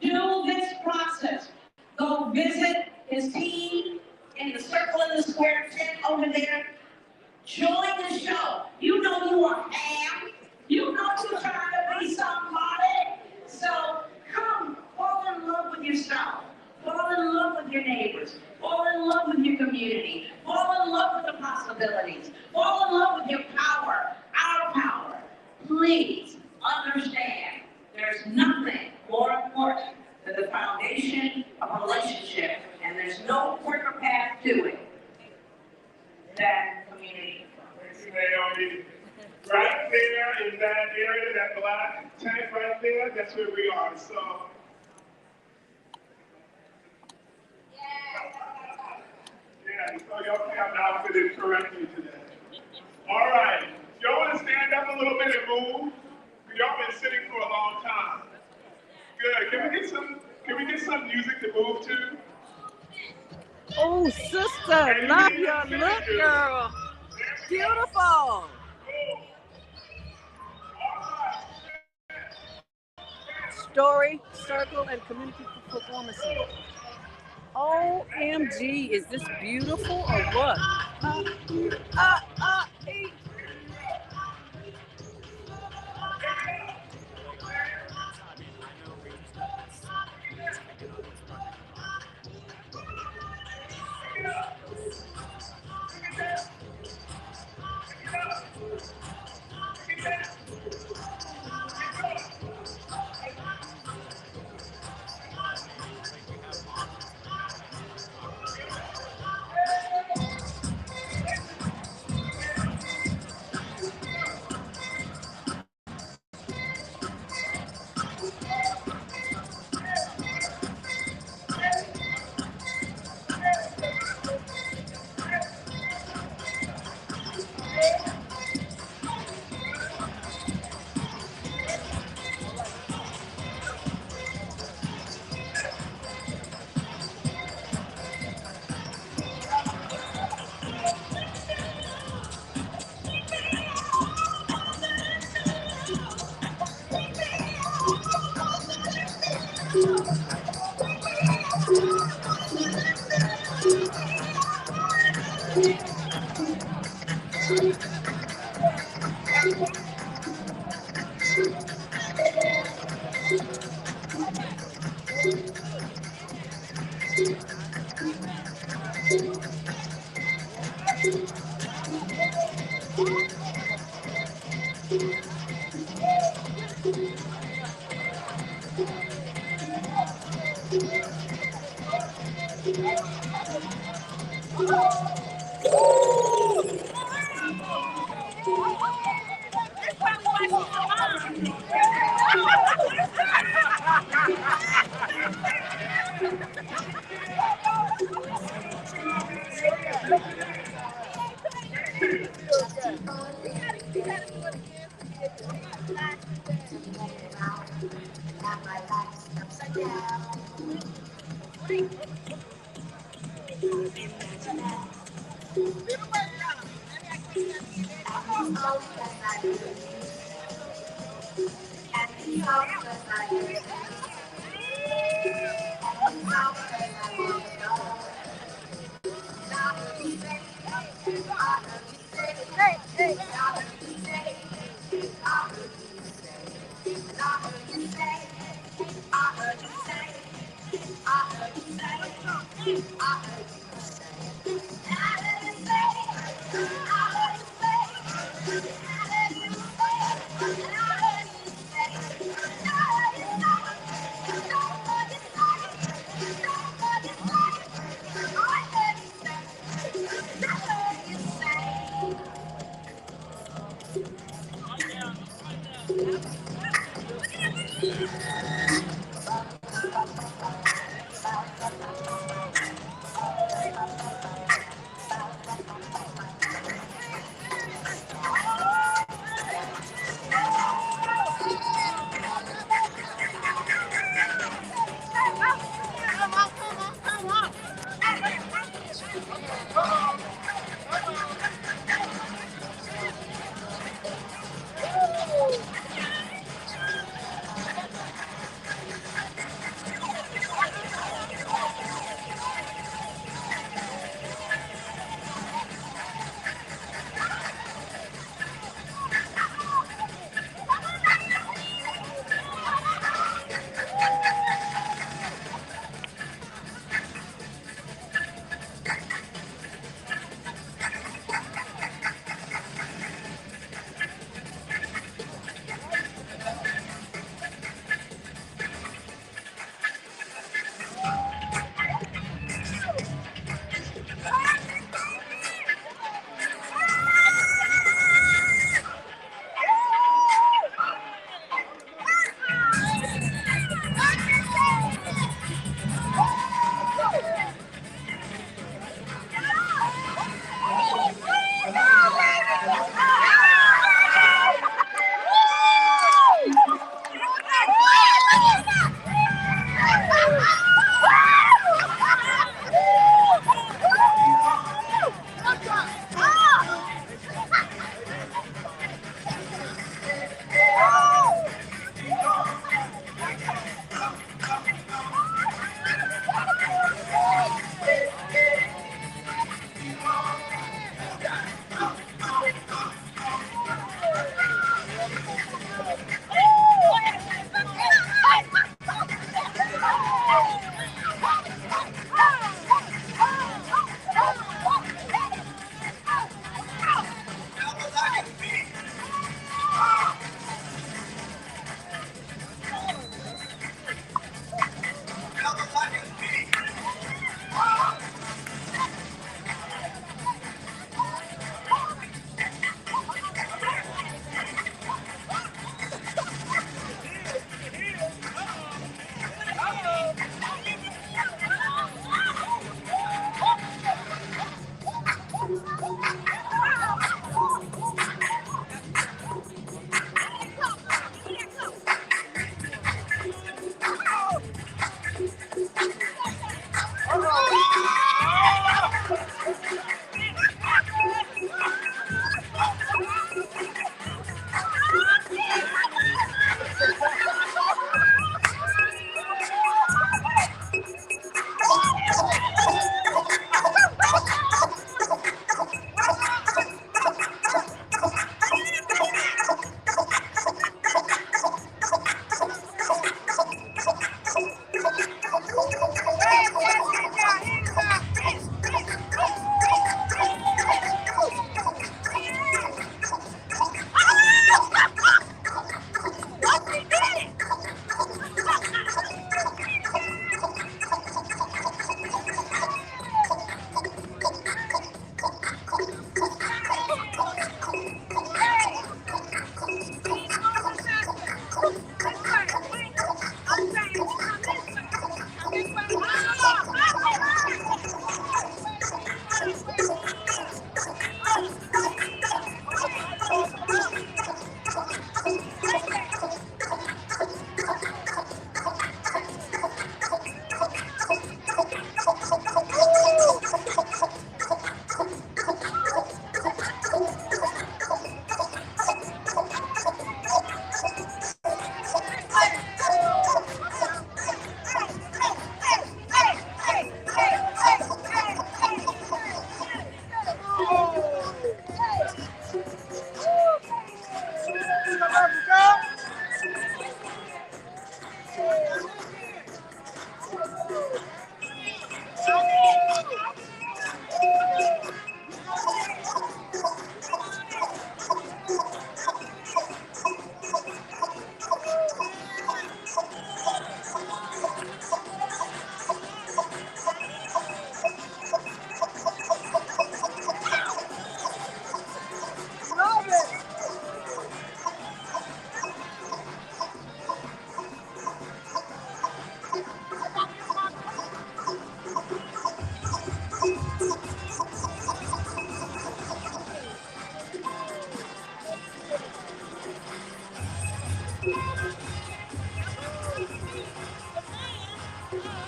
Do this process. Go visit his team in the circle in the square tent over there. Join the show. You know you are ham. You know you're trying to be somebody. So come, fall in love with yourself. Fall in love with your neighbors. Fall in love with your community. Fall in love with the possibilities. Fall in love with your power, our power. Please understand there's nothing more important than the foundation of a relationship, and there's no quicker path to it than community. Naomi, right there in that area, that black tent right there, that's where we are. So, yeah, so y'all see I'm outfitted correctly today. All right, y'all want to stand up a little bit and move? Y'all been sitting for a long time. Good. Can we get some music to move to? Oh, sister, love your look, girl. Beautiful. Story, circle, and community performance. OMG, is this beautiful or what?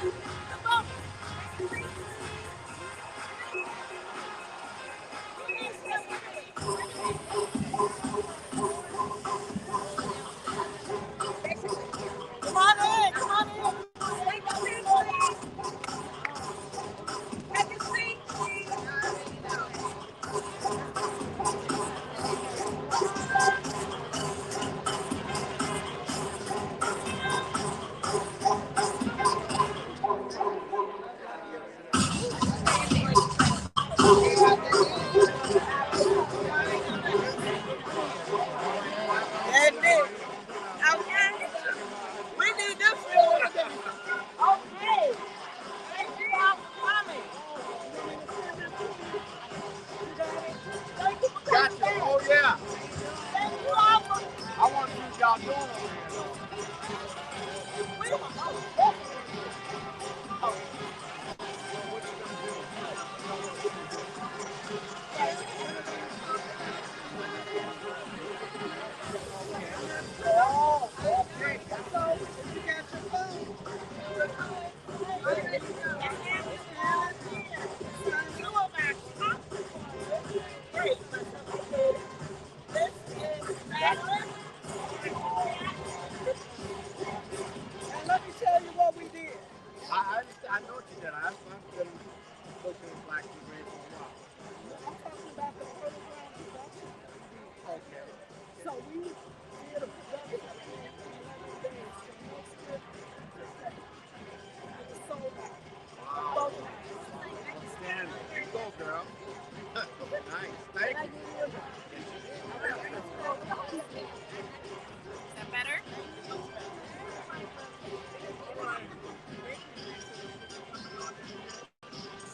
Come on in, come on in. Have a seat, please. That's it. Okay. We need this one. Okay. Thank you all for coming. Thank you for coming back. Oh, yeah. Thank you all for I want to see what y'all doing over Oh, okay. So, you got your food. Two of our top great. This is Madeline. And let me tell you what we did. I know what you did. I've been looking at Black and Green for a while. I'm talking about the program production. Okay. So we did a production in 11 days from no script to tape. It was sold out. Wow. Outstanding. There you go, girl. Nice. Thank you. Is that better?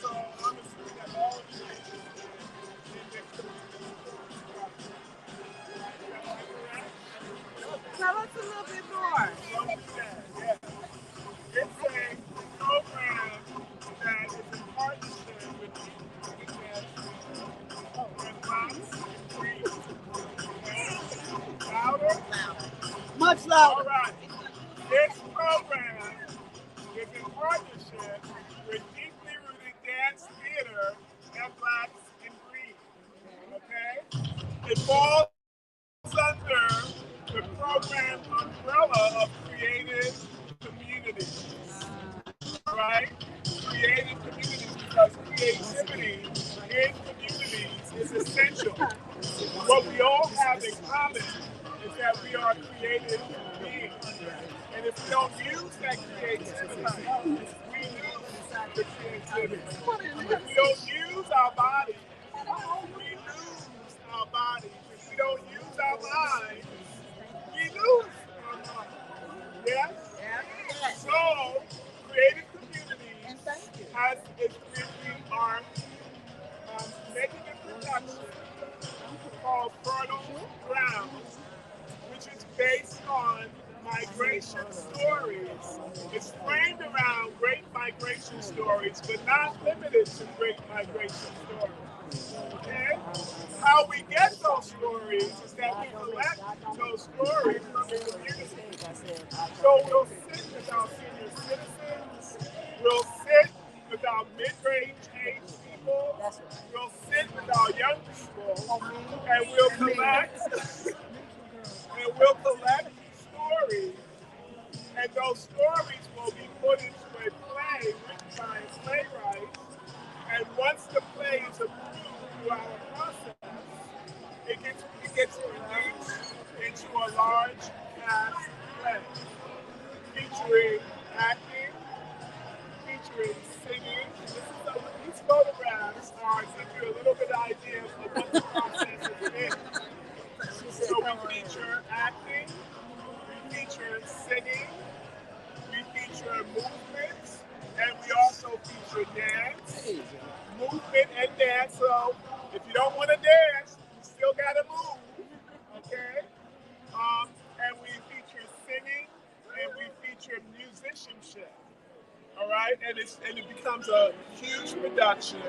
So I'm assuming that all of you Tell us a little bit more. yeah. It's a program that is in partnership with Louder? Much louder. All right. This program is in partnership with Deeply Rooted Dance Theater and Blacks in Green. Okay? It falls under the program umbrella of creative communities. All right? Creative communities, because creativity in communities is essential. What we all have in common is that we are creative beings. And if we don't use that creativity, we lose the creativity. If we don't use our bodies, we lose our bodies. If we don't use our minds, we lose our minds. Yes? So, creative communities we are making a production called Fertile Ground, which is based on migration stories. It's framed around great migration stories, but not limited to great migration stories. Okay? How we get those stories is that we collect those stories from the community. So we'll sit with our senior citizens, we'll sit with our mid-range age people, we'll sit with our young people, and we'll collect stories, and those stories will be put into a play written by a playwright, and once the play is approved through our process, it gets reduced into a large cast play, featuring acting, featuring singing. These photographs are to give you a little bit of idea of what the process has been. So we feature acting, we feature singing, we feature movements, and we also feature dance, movement and dance. So if you don't want to dance, you still got to move, okay? And we feature singing, and we feature musicianship. All right, and it becomes a huge production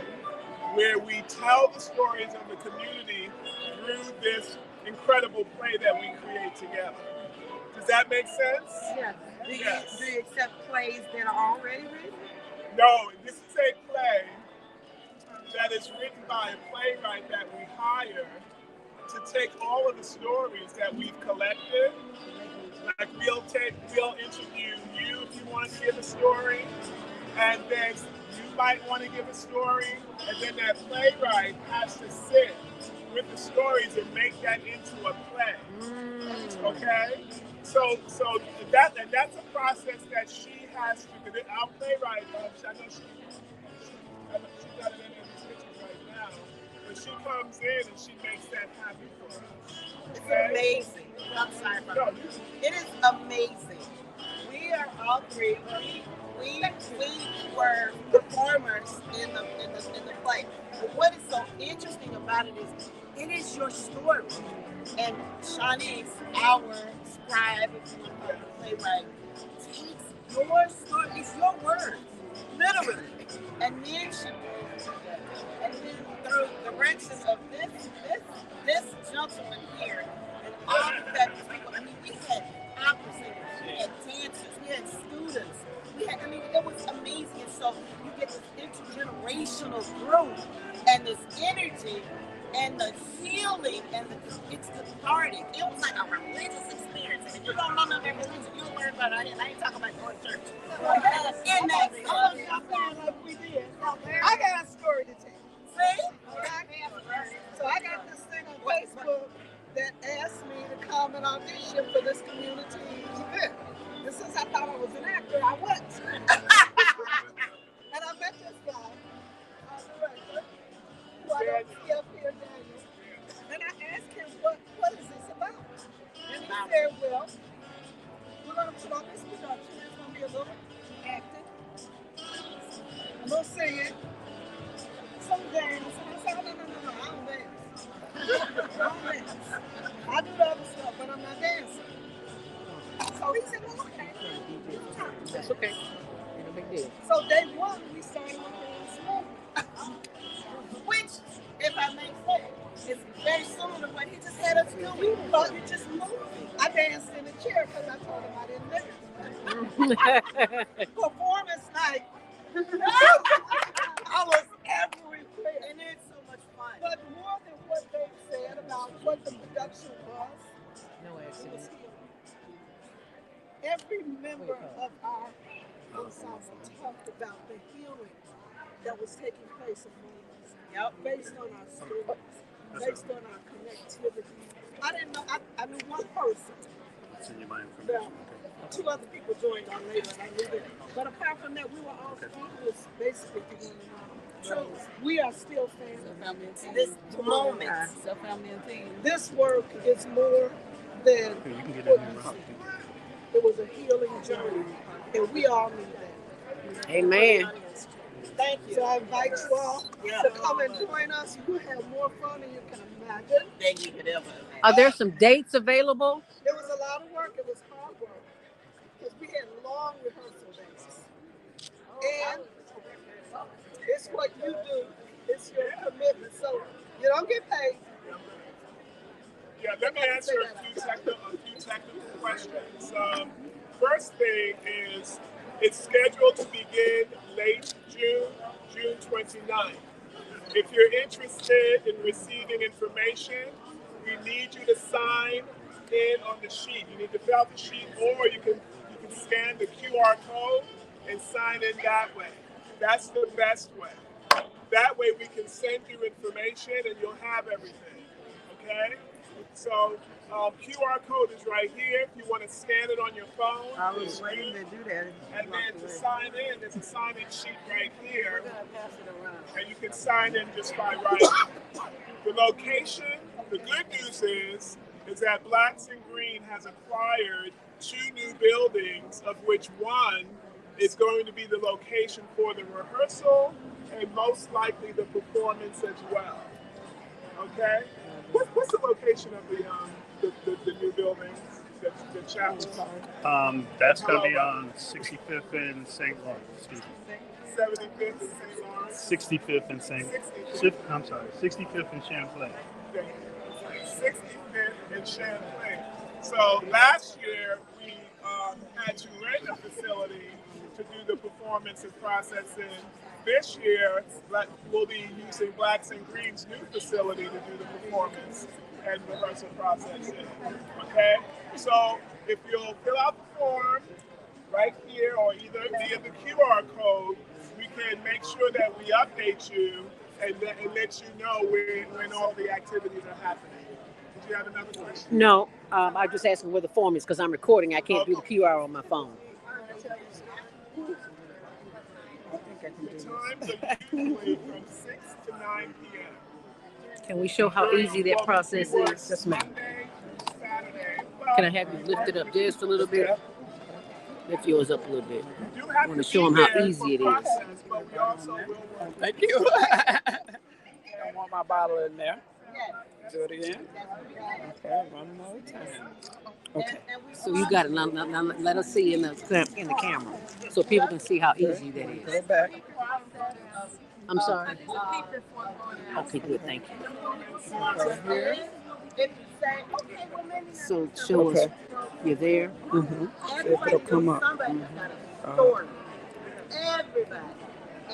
where we tell the stories of the community through this incredible play that we create together. Does that make sense? Yeah. Do Yes. you accept plays that are already written? No, this is a play that is written by a playwright that we hire to take all of the stories that we've collected. Like we'll interview you if you want to give a story, and then you might want to give a story, and then that playwright has to sit with the stories and make that into a play. Okay? So that's a process that she has to. Our playwright, I know she's got it in the kitchen right now, but she comes in and she makes that happen for us. It's amazing. I'm sorry about that. It is amazing. We are all three. We were performers in the play. But what is so interesting about it is your story. And Shawnee's, our scribe, if you want to call it playwright, takes your story. It's your words, literally. And then through the direction of this gentleman here, and all the fabulous people. I mean, we had opera singers, we had dancers, we had students. It was amazing. And so you get this intergenerational growth and this energy and the healing and it's cathartic. It was like a religious experience. And if you don't know nothing about religion, you don't worry about it. I ain't talking about going to church. In that like we did. I got a story to tell. See? So I got this thing on Facebook that asked me to come and audition for this community event. And since I thought I was an actor, I was. And I met this guy, our director, who I don't see up here, Daniel. And I asked him, what is this about? And he said, well, we're going to put on this production. There's going to be a little acting, a little singing, some dance. And I said, no, I don't dance. I do the other stuff, but I'm not dancing. So he said, well, okay. That's okay. No big deal. So day one, we started with dance movement. Which, if I may say, is very similar to what he just had us do. We thought you just moving. I danced in a chair because I told him I didn't dance. Performance night. I was everywhere. And it's so much fun. But more than what they said about what the production was, no accident. Every member of our ensemble talked about the healing that was taking place among us. Based on our stories, based on our connectivity. I didn't know, I knew one person. Well, two other people joined on later, and I knew them. But apart from that, we were all famous basically to one another. So we are still family. This moment, this work is more than what you see. It was a healing journey, and we all knew that. Amen. Thank you. So I invite you all to come and join us. You have more fun than you can imagine. Than you could ever imagine. Are there some dates available? It was a lot of work. It was hard work because we had long rehearsal days. And it's what you do. It's your commitment. So you don't get paid. Yeah, let me answer a few technical questions. First thing is, it's scheduled to begin late June 29th. If you're interested in receiving information, we need you to sign in on the sheet. You need to fill out the sheet, or you can scan the QR code and sign in that way. That's the best way. That way we can send you information and you'll have everything, okay? So QR code is right here. If you want to scan it on your phone, I was waiting to do that. And then to sign in, there's a sign-in sheet right here. And you can sign in just by writing. The location, the good news is that Blacks in Green has acquired 2 new buildings, of which one is going to be the location for the rehearsal and most likely the performance as well. Okay? What's the location of the new buildings, the chapels? That's going to be on 65th and St. Lawrence. 75th and St. Lawrence? 65th and I'm sorry, 65th and Champlain. 65th and Champlain. So last year, had to rent a facility to do the performance and processing. This year, we'll be using Blacks and Greens' new facility to do the performance and rehearsal processing. Okay? So if you'll fill out the form right here or either via the QR code, we can make sure that we update you and let you know when all the activities are happening. Did you have another question? No, I'm just asking where the form is because I'm recording. I can't do the QR on my phone. The times are usually from 6 to 9 p.m. Can we show how easy that process is? Just a minute. Can I have you lift it up just a little bit? Lift yours up a little bit. I want to show them how easy it is. Thank you. I don't want my bottle in there. Do it again. Okay, one more time. Okay. So you got it. Now let us see in the camera so people can see how easy that is. Go back. I'm sorry. Okay, good. Thank you. So show us. You're there. See if it'll come up.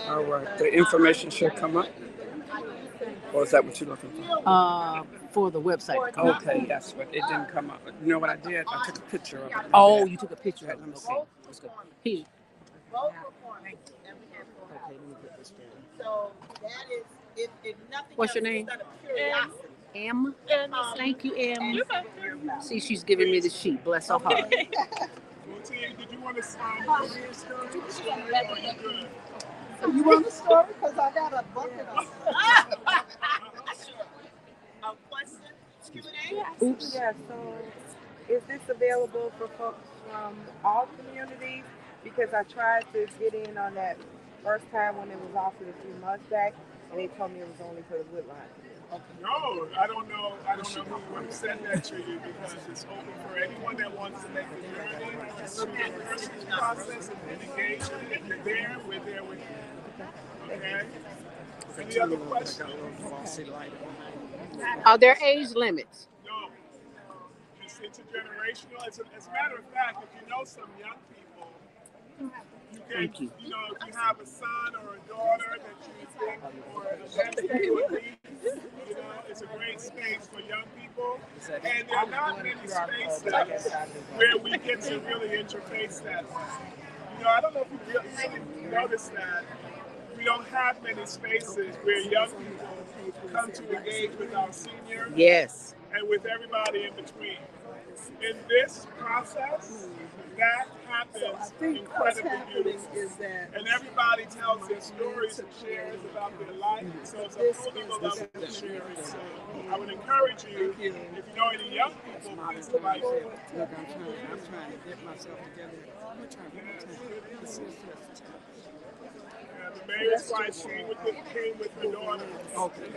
All right. The information should come up. Or is that what you're looking for? For the website. Okay, yes, but it didn't come up. You know what I did? I took a picture of it. Oh, you took a picture of it. Let me see. Let's go. Here. Okay, let me put this down. So that is, if nothing What's your name? M. Thank you, M. See, she's giving me the sheet. Bless her heart. Did you want to sign for your story? You want to start? Because I got a bucket of Oops. Yeah, so is this available for folks from all communities? Because I tried to get in on that first time when it was offered a few months back, and they told me it was only for the Woodline. No, I don't know who sent that to you because it's open for anyone that wants to make the journey through the rehearsal process and engage. If you're there, we're there with you. Okay? Any other questions? Are there age limits? No. It's intergenerational. As a matter of fact, if you know some young people, Thank you. You know, if you have a son or a daughter that you think or a nephew or niece, you know, it's a great space for young people. And there are not many spaces where we get to really interface that. You know, I don't know if you really noticed that. We don't have many spaces where young people come to engage with our seniors. Yes. And with everybody in between. In this process, that happens incredibly beautifully. And everybody tells their stories and shares about their life. So it's a whole other level of sharing. So I would encourage you, if you know any young people, please invite them. Look, I'm trying to get myself together. The mayor's wife came with her daughter. Okay.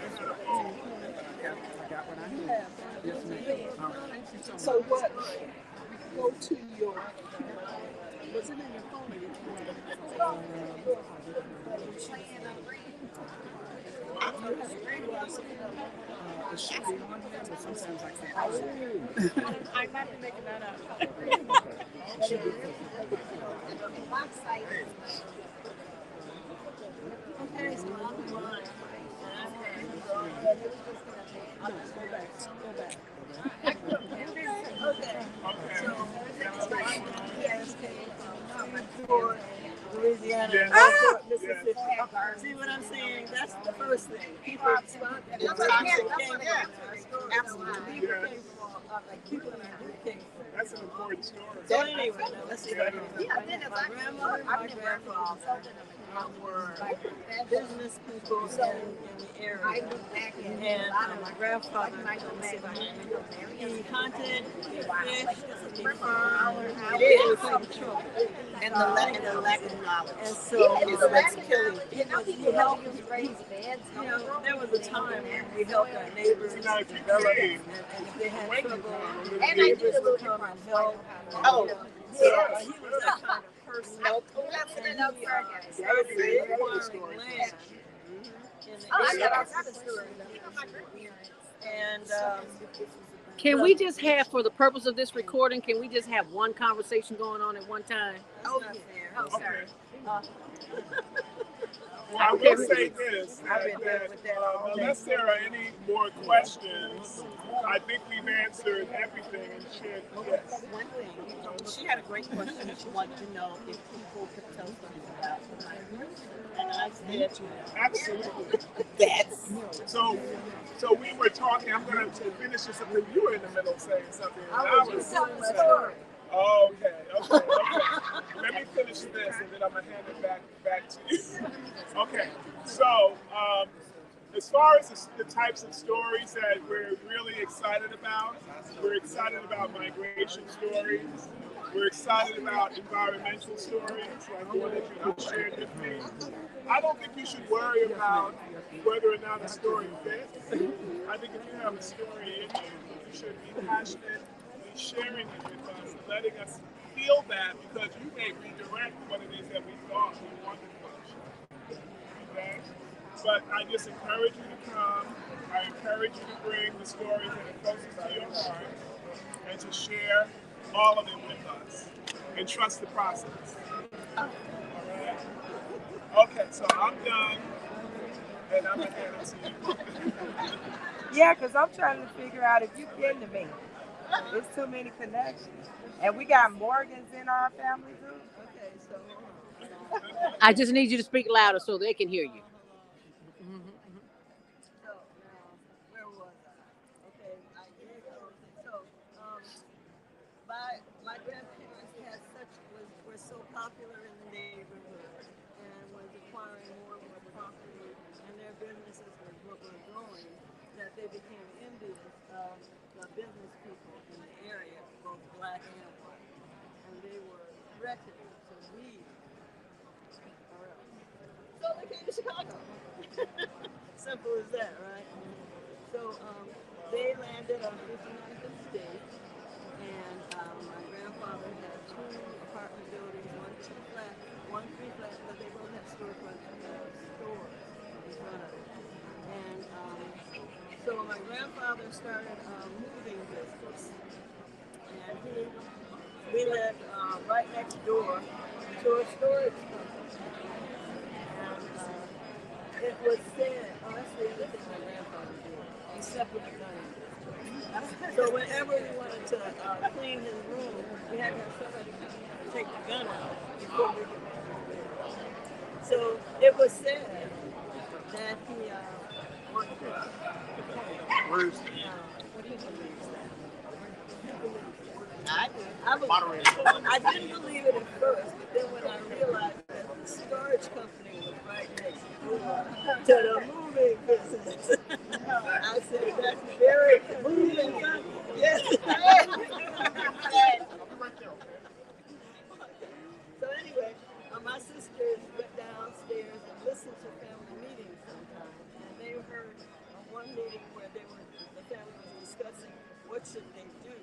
I got what I need. Yes, ma'am. So what? Go to your. Was it in your phone or your phone? It should be on there, but sometimes I can't. I might be making that up. Okay, so I'm online. For Louisiana, Mississippi. See what I'm saying? That's the first thing. People respond. Absolutely. That's an important story. So anyway, let's see. My grandmother, my grandfather were business people in the area. And my grandfather, he hunted, he fished, he farmed, and the lack of knowledge. And so that's killing. He helped us raise beds. You know, there was a time when we helped our neighbors develop, and if they had trouble, the neighbors would come and help. Oh, yeah, he was that kind of person. And he started acquiring land in the area. And Can we just have, for the purpose of this recording, can we just have one conversation going on at one time? Oh, yeah. Oh, sorry. Well, I will say this, that unless there are any more questions, I think we've answered everything and shared. Yes. One thing, she had a great question. She wanted to know if people could tell something about her. And I said, Absolutely. That's so we were talking. I'm going to finish this up. You were in the middle of saying something. And I was just telling a story. Okay. Let me finish this, and then I'm gonna hand it back to you. Okay. So, as far as the types of stories that we're really excited about, we're excited about migration stories. We're excited about environmental stories, like the one that you just shared with me. I don't think you should worry about whether or not a story fits. I think if you have a story in you should be passionate in sharing it with us and letting us feel that, because you may redirect what it is that we thought we wanted to. Okay? But I just encourage you to come. I encourage you to bring the stories that are closest to your heart and to share all of it with us and trust the process. All right? Okay, so I'm done. And I'm going to hand it to you. Yeah, because I'm trying to figure out if you get to me. There's too many connections. And we got Morgans in our family too. Okay, so I just need you to speak louder so they can hear you. So now, where was I? Okay, I did everything. So, my grandparents were so popular in the neighborhood and was acquiring more and more property, and their businesses were growing, that they became envious of the business people in the area, both black and white, and they were threatening to leave. So they came to Chicago. Simple as that, right? So they landed on 59th and State, and my grandfather had 2 apartment buildings, 1 2-flat, 1 3-flat, but they both had storefronts and stores in front of it. And so my grandfather started a moving business, and we lived right next door to a storage company. And it was said, that's the other thing my grandfather did. He slept with a gun in his. So whenever we wanted to clean his room, we had to have somebody come in and take the gun out before we could make his bed. So it was said that he Where's what he believes that. I didn't believe it at first, but then when I realized that the storage company was right next door to the moving business, I said, that's very moving company. Yes. So anyway, my sisters went downstairs and listened to family meetings sometimes, and they heard one meeting where the family was discussing what should they do.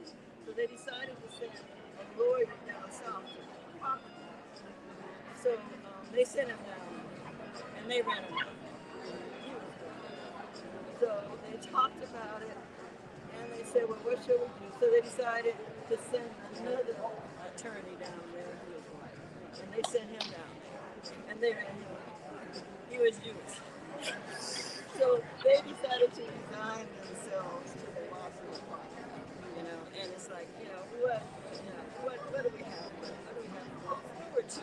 So they decided to send a lawyer down south to property. So they sent him down, and they ran him out. So they talked about it, and they said, well, what should we do? So they decided to send another attorney down there who was white. And they sent him down there, and they ran him out. He was Jewish. So they decided to resign themselves to the lawsuit part. And it's like, what do we have? What do we have to look forward to?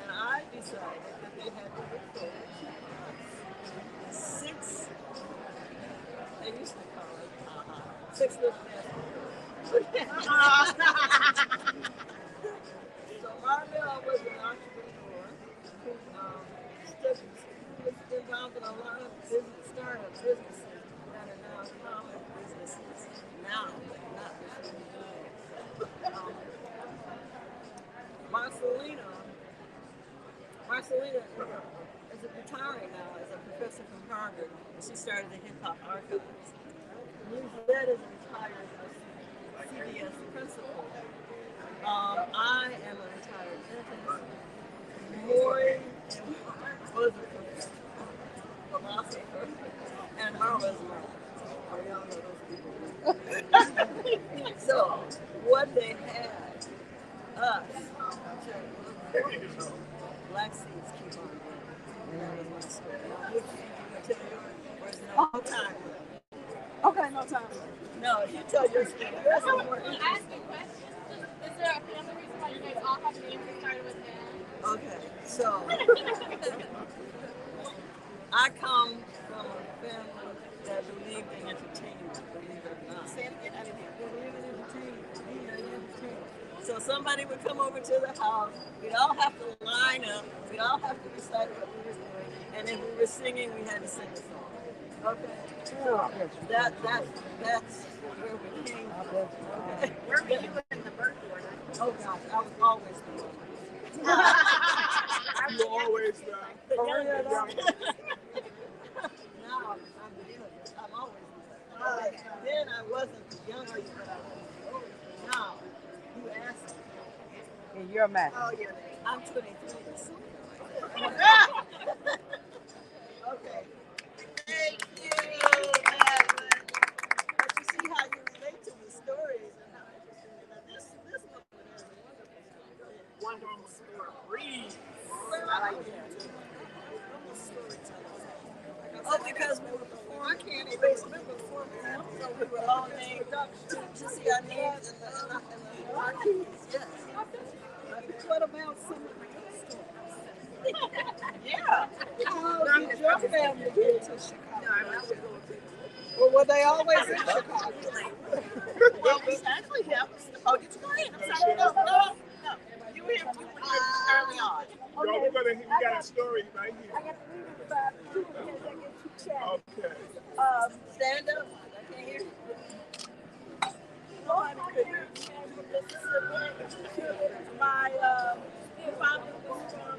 And I decided that they had to look forward to 6, they used to call it 6 little basketballs. So Marvell was an entrepreneur who was involved in a lot of startup businesses that are now common businesses now, but not before we do. Marcelina is retiring now as a professor from Harvard, and she started the Hip Hop Archives. Lizette is retired as CBS principal. I am a retired dentist. Maury was a philosopher, and Mara was a we all know those people. time left. Okay, no time left. No, you tell your story. That's the more Well, ask me questions. Is there a family reason why you guys all have names that started with M? Okay, so I come from a family that believed in entertainment, believe it or not. Say it again, I didn't hear. They believe in entertainment. Believe in entertainment. So somebody would come over to the house. We'd all have to line up. We'd all have to recite what we were doing. And if we were singing, we had to sing a song. Okay. So that's where we came from. Okay. Where were you in the birth order? Oh gosh, I was always the one. You always The youngest. Now I'm the youngest. I'm always the youngest. Then I wasn't the youngest, but I was the oldest. Now you asked me. And you're mad. Oh yeah, I'm 23. Okay. Thank you, Evelyn. But you see how you relate to the stories and how interesting it is. This woman is a wonderful story. I like that. Oh, because we were performing, so we were all named to see our names in the marquees. Yes. What about some of the good stories? Yeah. How did your family get to Chicago? Well, were they always in Chicago? Well, we actually have. Oh, did you go ahead? I'm sorry. No. You were here early on. No, we got a story right here. I got to read it about you because I get you chatting. Okay. Stand up. I can't hear you. Nobody could hear you. My father was from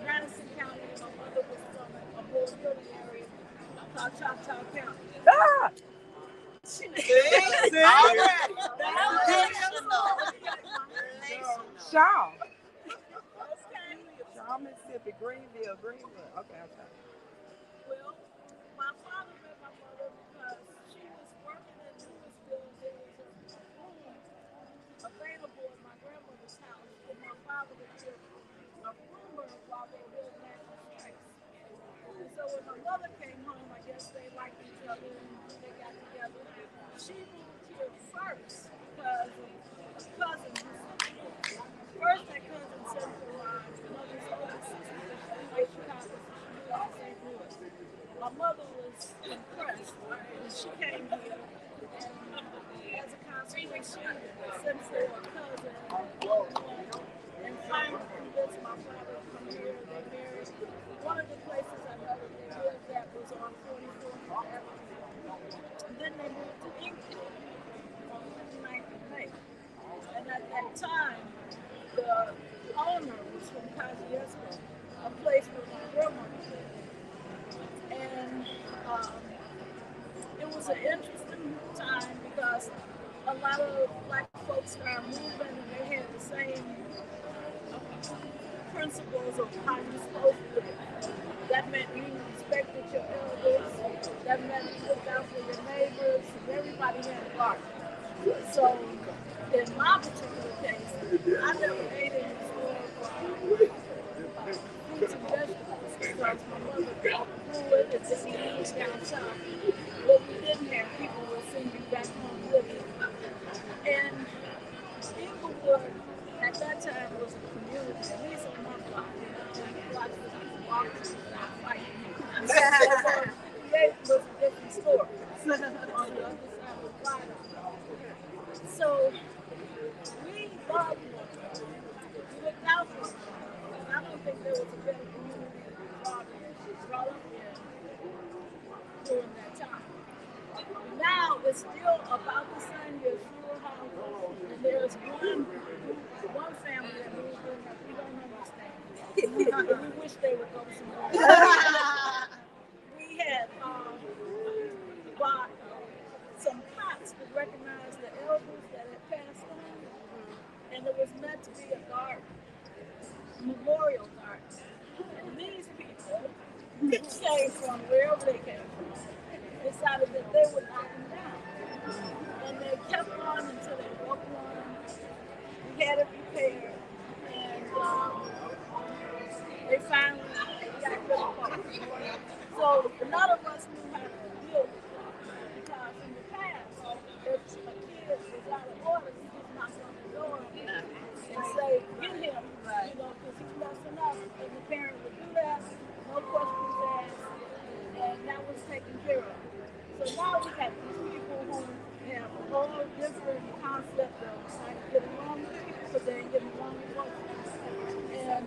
Madison County. My mother was from a more hilly area called Choctaw County. Ah! See? Already. Shaw. Shaw, Mississippi, Greenville. Okay. Well, my father met my mother because she was working in Louisville. There was a room available in my grandmother's house for my father to give a rumor while they were building national strikes. And so when my mother came home, I guess they liked each other and they got together. She moved here first because a cousin who sent her. First, that cousin sent her mother's older sister from Lake Chicago. She moved to St. Louis. My mother was impressed and she came here. And as a consequence, she sent for a cousin and finally convinced my father to come here. They married. One of the places I know that they lived at was on 44th Avenue. And then they moved to England on 59th of May. And at that time, the owner was from Kosciuszko, a place where my grandmother lived. And it was an interesting time because a lot of black folks started moving and they had the same principles of how you're supposed to live. That meant you respected your elders. That meant you looked out for your neighbors. And everybody had a garden. So in my particular case, I never ate any fruits and vegetables because my mother grew it and then we moved down south. What we didn't have, people would send you back home with it. And Inglewood at that time was a community, at least on my block. The block that I was walking without fighting. It was a different story on the other side of the block. So we loved one another. We looked out for one another. And I don't think there was a better community than brought up in during that time. Now it's still about the same. There's fewer houses, and there's one family that moves in that we don't understand. We wish they would go somewhere. We had bought some pots to recognize the elders that had passed on, and it was meant to be a garden, a memorial garden. And these people came from wherever they came from, decided that they would knock them down. And they kept on until they broke one. We had it repaired. And they finally got rid of both. So none of us knew how to deal with it. Because in the past, if a kid was out of order, you just knock on the door and say, get him, because he's messing up. And the parent would do that, no questions asked, and that was taken care of. So now we have these people who have a whole different concept of how to get along with people, but they ain't getting along with folks. And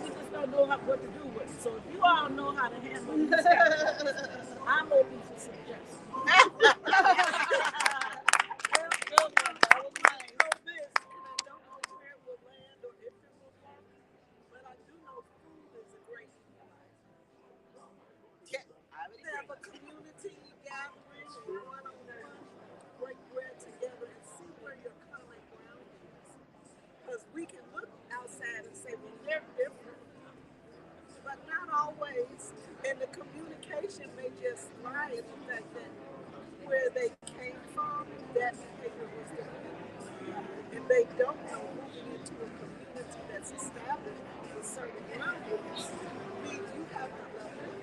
we just don't know what to do with it. So if you all know how to handle these guys, I'm open for suggestions. Have a community gathering, one-on-one, break bread together, and see where your common ground is. Because we can look outside and say, well, they're different, but not always. And the communication may just lie in the fact that where they came from, that behavior was different. And they don't know moving into a community that's established with certain ground rules means you have to love it.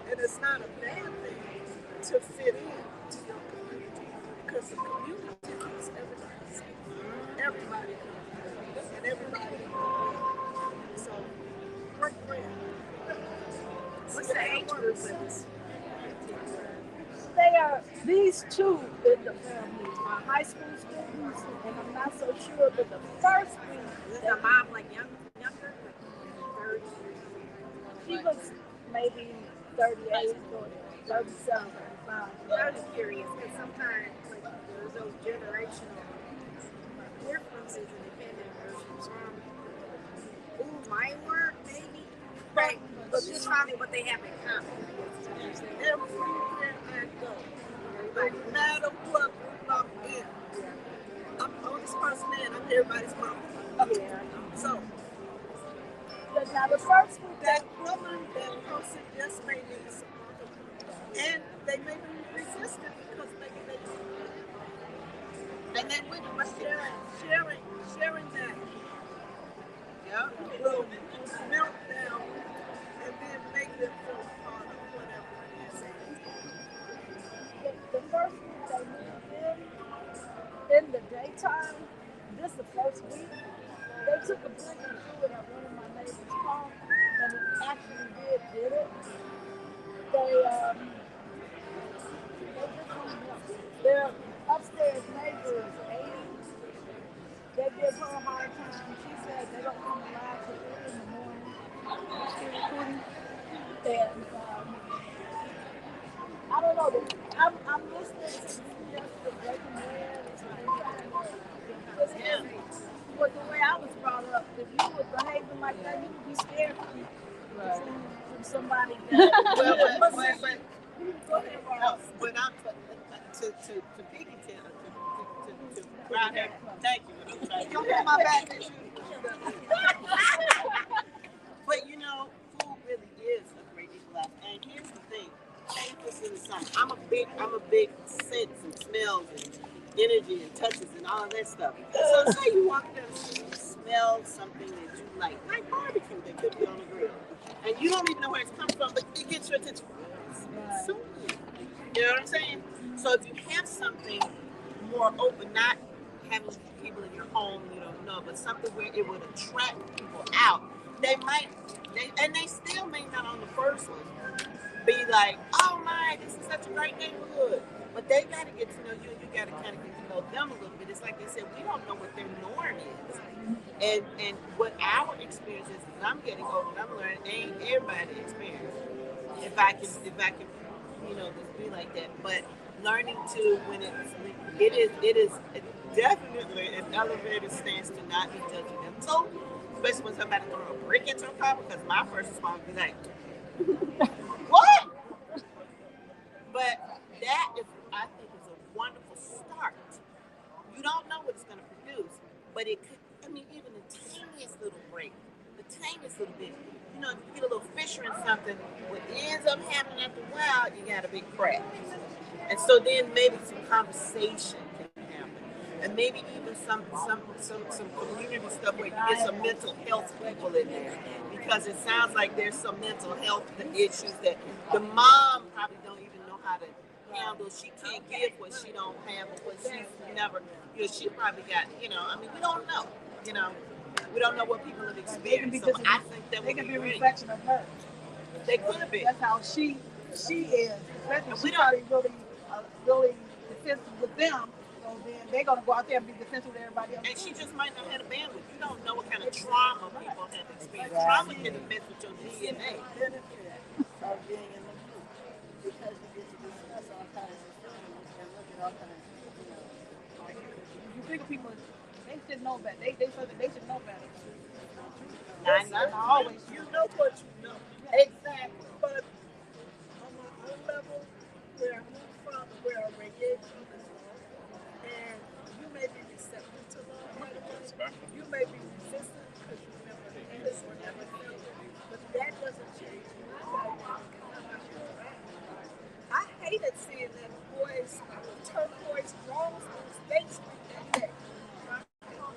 And it's not a bad thing to fit in to your community because the community keeps everybody safe. Everybody comes and everybody comes. So, break bread. What's the age group of this? They are, these two in the family are high school students, and I'm not so sure, but the first one, is the mom like younger? Like 30? She was maybe 38 or 37. I was curious because sometimes like, there's those generational differences in depending where she's from. Ooh, might work, maybe. Right. But just finding what they have in common. Everywhere I go, no matter what group I'm in, I'm the oldest person in, I'm everybody's mom. Yeah. So, now the first group, that woman, that person just may need support. And they may be resistant because maybe they don't. And then we were sharing that. Yeah. Will melt down and then make them feel part of whatever it is. The first week they moved in the daytime, this is the first week, they took a brick and threw it at one of my neighbor's car, and it actually did it. Their upstairs neighbor is 80. They give her a hard time. She said they don't come alive till 3 in the morning. And I don't know. I'm listening to the breaking bread. But the way I was brought up, if you were behaving like that, you would be scared from somebody that. When I'm to Piggy Tail, to Brown Hair, thank you. Don't hit my back. But you know, food really is a great equalizer. And here's the thing. I'm a big sense and smells and energy and touches and all of that stuff. So say you walk down the street and you smell something that you like barbecue that could be on the grill. And you don't even know where it's coming from, but it gets your attention. It smells so good. You know what I'm saying? So if you have something more open, not having people in your home you don't know, but something where it would attract people out, they still may not on the first one be like, oh my, this is such a great neighborhood. But they got to get to know you, and you got to kind of get to know them a little bit. It's like they said, we don't know what their norm is. And what our experience is, as I'm getting older, and I'm learning, ain't everybody experience. If I can, just be like that. But learning to, when it is definitely an elevated stance to not be judgmental, especially when somebody throw a brick into a car, because my first response would be like, what? But that is, I think, is a wonderful start. You don't know what it's going to produce, but it could, even the tiniest little break, the tiniest little bit, if you get a little fissure in something, what ends up happening after a while, you got a big crack. And so then maybe some conversation can happen. and maybe even some community stuff where you get some mental health people in there, because it sounds like there's some mental health issues that the mom probably don't even know how to handle. She can't give what she don't have, or what she's never, she probably got, I mean, we don't know, we don't know what people have experienced. So I think that they can be a reflection of her. They could be. That's how she is. Especially she probably really defensive with them. So then they're gonna go out there and be defensive with everybody else. And she just might not have the bandwidth. You don't know what kind of trauma people have experienced. Trauma can mess with your DNA. Of being in the group, because you get to discuss all kinds of things and look at all kinds of like you think of people, they should know better. They should know better. I always you know what you know. Exactly. But on my own level, where I move from, where I radiation is low, and you may be receptive to love right away. You may be resistant because you never had this or never felt it. But that doesn't change my dynamic. I hated seeing that boys turquoise draws on State Street that day.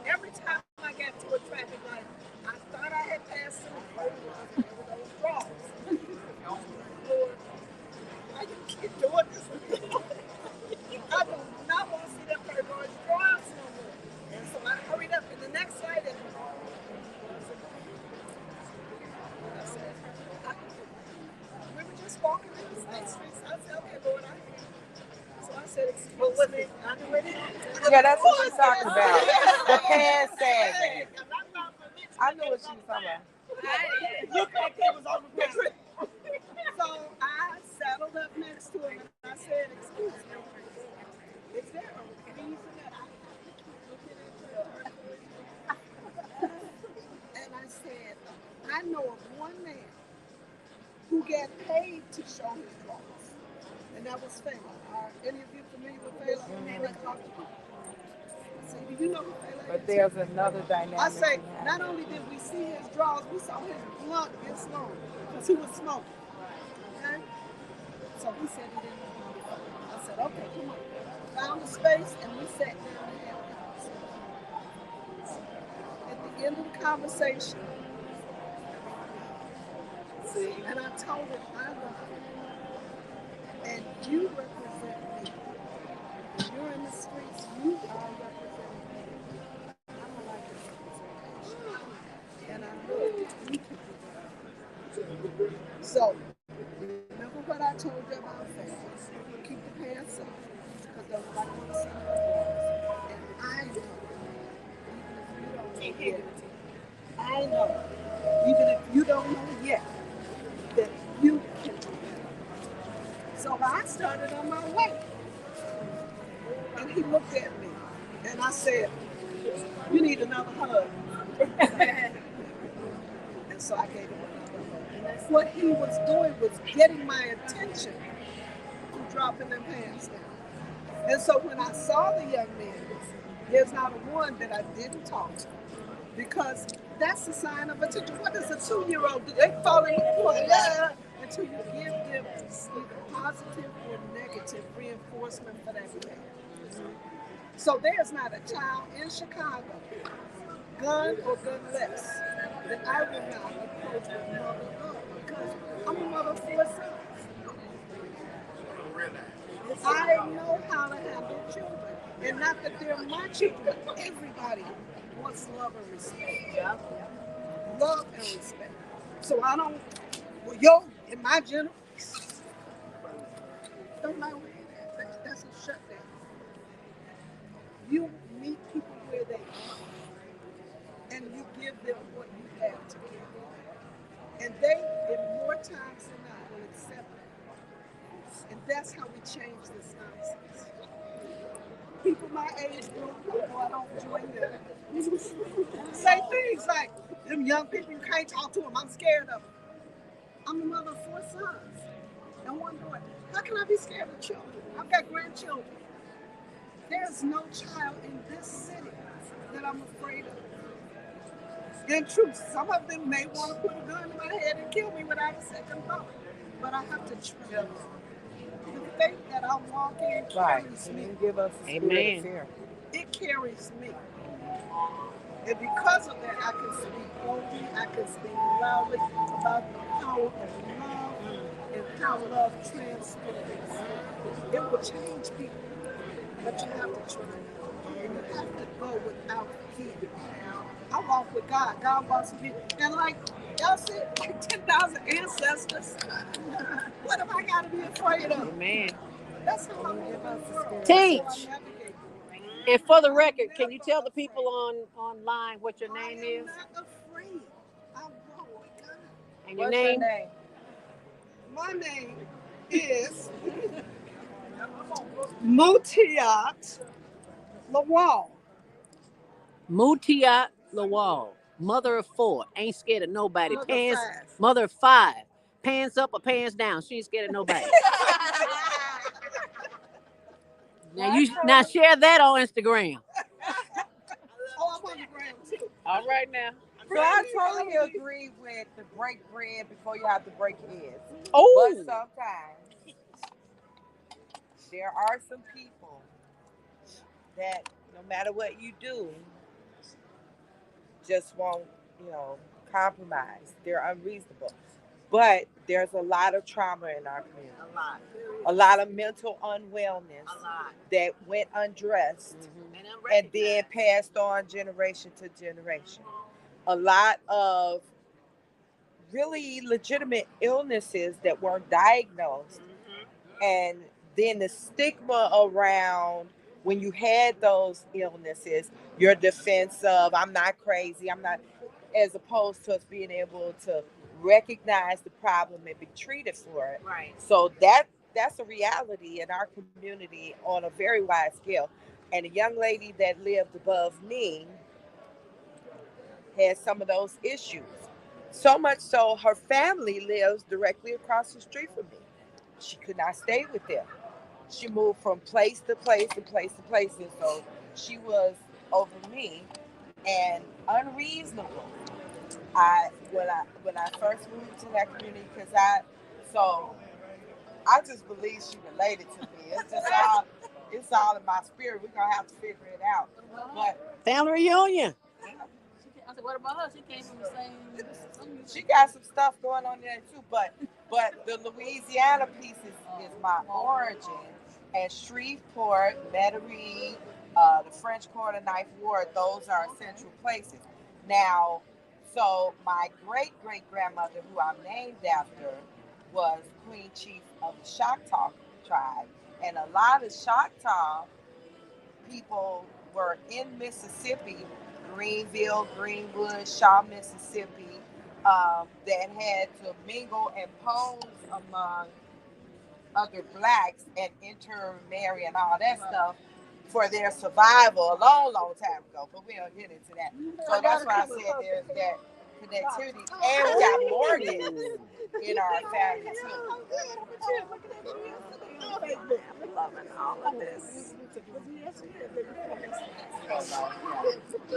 Every time I got to a traffic light, I thought I had passed through those draws. Lord, why you keep doing this? I do not want to see them turquoise draws no more. And so I hurried up, and the next light at me. I said, we were just walking in the State Streets. I said, okay, Lord, I hear you. So I said, excuse me. I knew it. Yeah, that's what she's talking about. The pants sagging. I know what she's talking about. Looked like they was on the ground. So I saddled up next to him and I said, excuse me, is there a reason that I have to keep looking at you? And I said, I know of one man who got paid to show his drawers, and that was Fela. Are any of you familiar with Fela? I said, do you know who Fela is? But there's another dynamic. I say, not only did we see his drawers, we saw his blunt get slung because he was smoking. Okay? So he said he didn't know how to fuck. I said, okay, come on. Found a space and we sat down and had a conversation. At the end of the conversation, and I told him I love him. And you represent me. When you're in the streets, you are representing me. I don't like this representation. And I know we can do that. So, remember what I told you about families. Keep the pants up, because nobody wants to see my boys. And I know, even if you don't know yet, I know, even if you don't know yet, that you can do that. So I started on my way. And he looked at me, and I said, you need another hug. And so I gave him another hug. And what he was doing was getting my attention to dropping them pants down. And so when I saw the young men, there's not one that I didn't talk to, because that's a sign of attention. What does a 2-year-old do? They fall in the corner until you give them either positive or negative reinforcement for that behavior. So there's not a child in Chicago, gun or gunless, that I will not approach with mother of, because I'm a mother of 4 sons. I know how to handle children. And not that they're my children, but everybody wants love and respect. Love and respect. So I don't, in my generation, don't mind where you're at. That's a shutdown. You meet people where they are, and you give them what you have to give. And they, in more times than not, will accept it. And that's how we change this nonsense. People my age group, although I don't join them, say things like, them young people, you can't talk to them, I'm scared of them. I'm a mother of 4 sons and 1 daughter. How can I be scared of children? I've got grandchildren. There's no child in this city that I'm afraid of. In truth, some of them may want to put a gun in my head and kill me without a second thought. But I have to trust. The faith that I'm walking Right. carries And me. you give us the spirit of fear. it carries me. And because of that, I can speak boldly, I can speak loudly about the power of love and how love transforms. It will change people, but you have to try. And you have to go without fear. I walk with God. God walks with me. And like y'all said, like 10,000 ancestors. What have I got to be afraid of? Amen. That's how I live in the world. Teach. And for the record, can you tell the people online what your name is? I'm not afraid. I walk with God. And your name? My name is Mutiat Lawal. Mutiat Lawal. Mother of 4. Ain't scared of nobody. Mother Pants. 5. Mother of 5. Pants up or pants down. She ain't scared of nobody. Now share that on Instagram. Oh, I'm on the ground too. All right now. So I totally agree with the break bread before you have to break heads. Oh. But sometimes there are some people that no matter what you do, just won't, compromise. They're unreasonable. But there's a lot of trauma in our community. A lot of mental unwellness that went undressed and then passed on generation to generation. A lot of really legitimate illnesses that weren't diagnosed. And then the stigma around when you had those illnesses, your defense of, I'm not crazy, I'm not, as opposed to us being able to recognize the problem and be treated for it. Right. So that's a reality in our community on a very wide scale. And a young lady that lived above me had some of those issues. So much so her family lives directly across the street from me. She could not stay with them. She moved from place to place and place to place. And so she was over me and unreasonable. When I first moved to that community, I just believe she related to me. It's all in my spirit. We're gonna have to figure it out. But family reunion. I said, what about her? She came from the same. She got some stuff going on there too. But the Louisiana piece is my origin. And Shreveport, Metairie, the French Quarter, Ninth Ward, those are central places. Now, so my great-great-grandmother, who I'm named after, was Queen Chief of the Choctaw tribe. And a lot of Choctaw people were in Mississippi, Greenville, Greenwood, Shaw, Mississippi, that had to mingle and pose among other blacks and intermarry and all that stuff for their survival a long time ago. But we don't get into that. So that's why I said there's that connectivity. And we got Morgans in our family too. I'm loving all of this.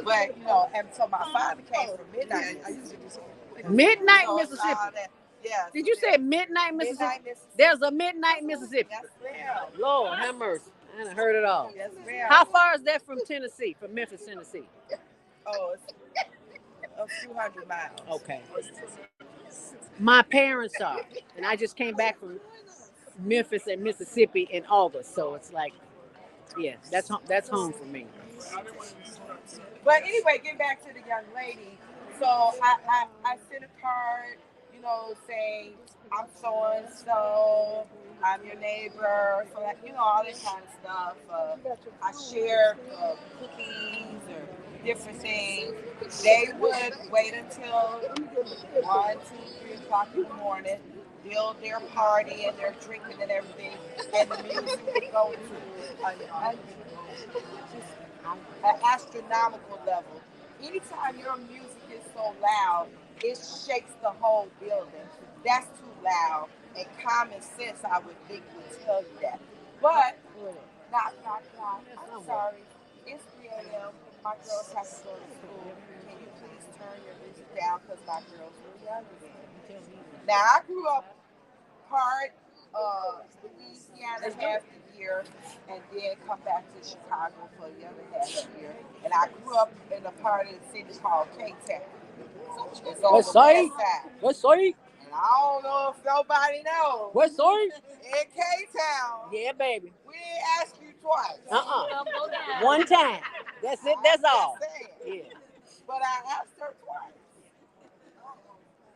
But and so my father came from Midnight. Midnight, So Mississippi. Yeah. Did you say Midnight, Mississippi? Midnight, Mississippi. There's a Midnight, Mississippi. Yes, ma'am. Lord, have mercy. I done heard it all. Yes, ma'am. How far is that from Tennessee, from Memphis, Tennessee? Oh, it's a few hundred miles. Okay. My parents are, and I just came back from Memphis and Mississippi in August, so it's like, yeah, that's home for me. But anyway, getting back to the young lady. So I sent a card, saying I'm so and so, I'm your neighbor, so all that kind of stuff. I shared cookies or different things. They would wait until 1, 2, 3 o'clock in the morning, build their party and their drinking and everything, and the music would go to an astronomical level. Anytime your music is so loud, it shakes the whole building. That's too loud. And common sense, I would think, would tell you that. But, knock. I'm sorry. It's 3 a.m. My girls have to go to school. Can you please turn your music down because my girls are younger than me? Now, I grew up part of Louisiana, half the year and then come back to Chicago for the other half of the year. And I grew up in a part of the city called K-Town. It's on the west side. West side. And I don't know if nobody knows. West side. In K-Town. Yeah, baby. We didn't ask you twice. One time. That's it. That's all. Yeah. But I asked her twice.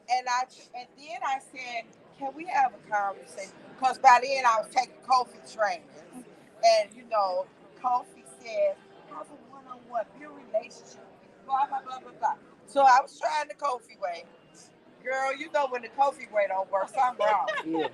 And then I said, can we have a conversation? Because by then I was taking Kofi training. And, you know, Kofi said, have a one-on-one, build relationship, blah, blah, blah, blah, blah. So I was trying the Kofi way. Girl, you know when the Kofi way don't work, something wrong. Yeah.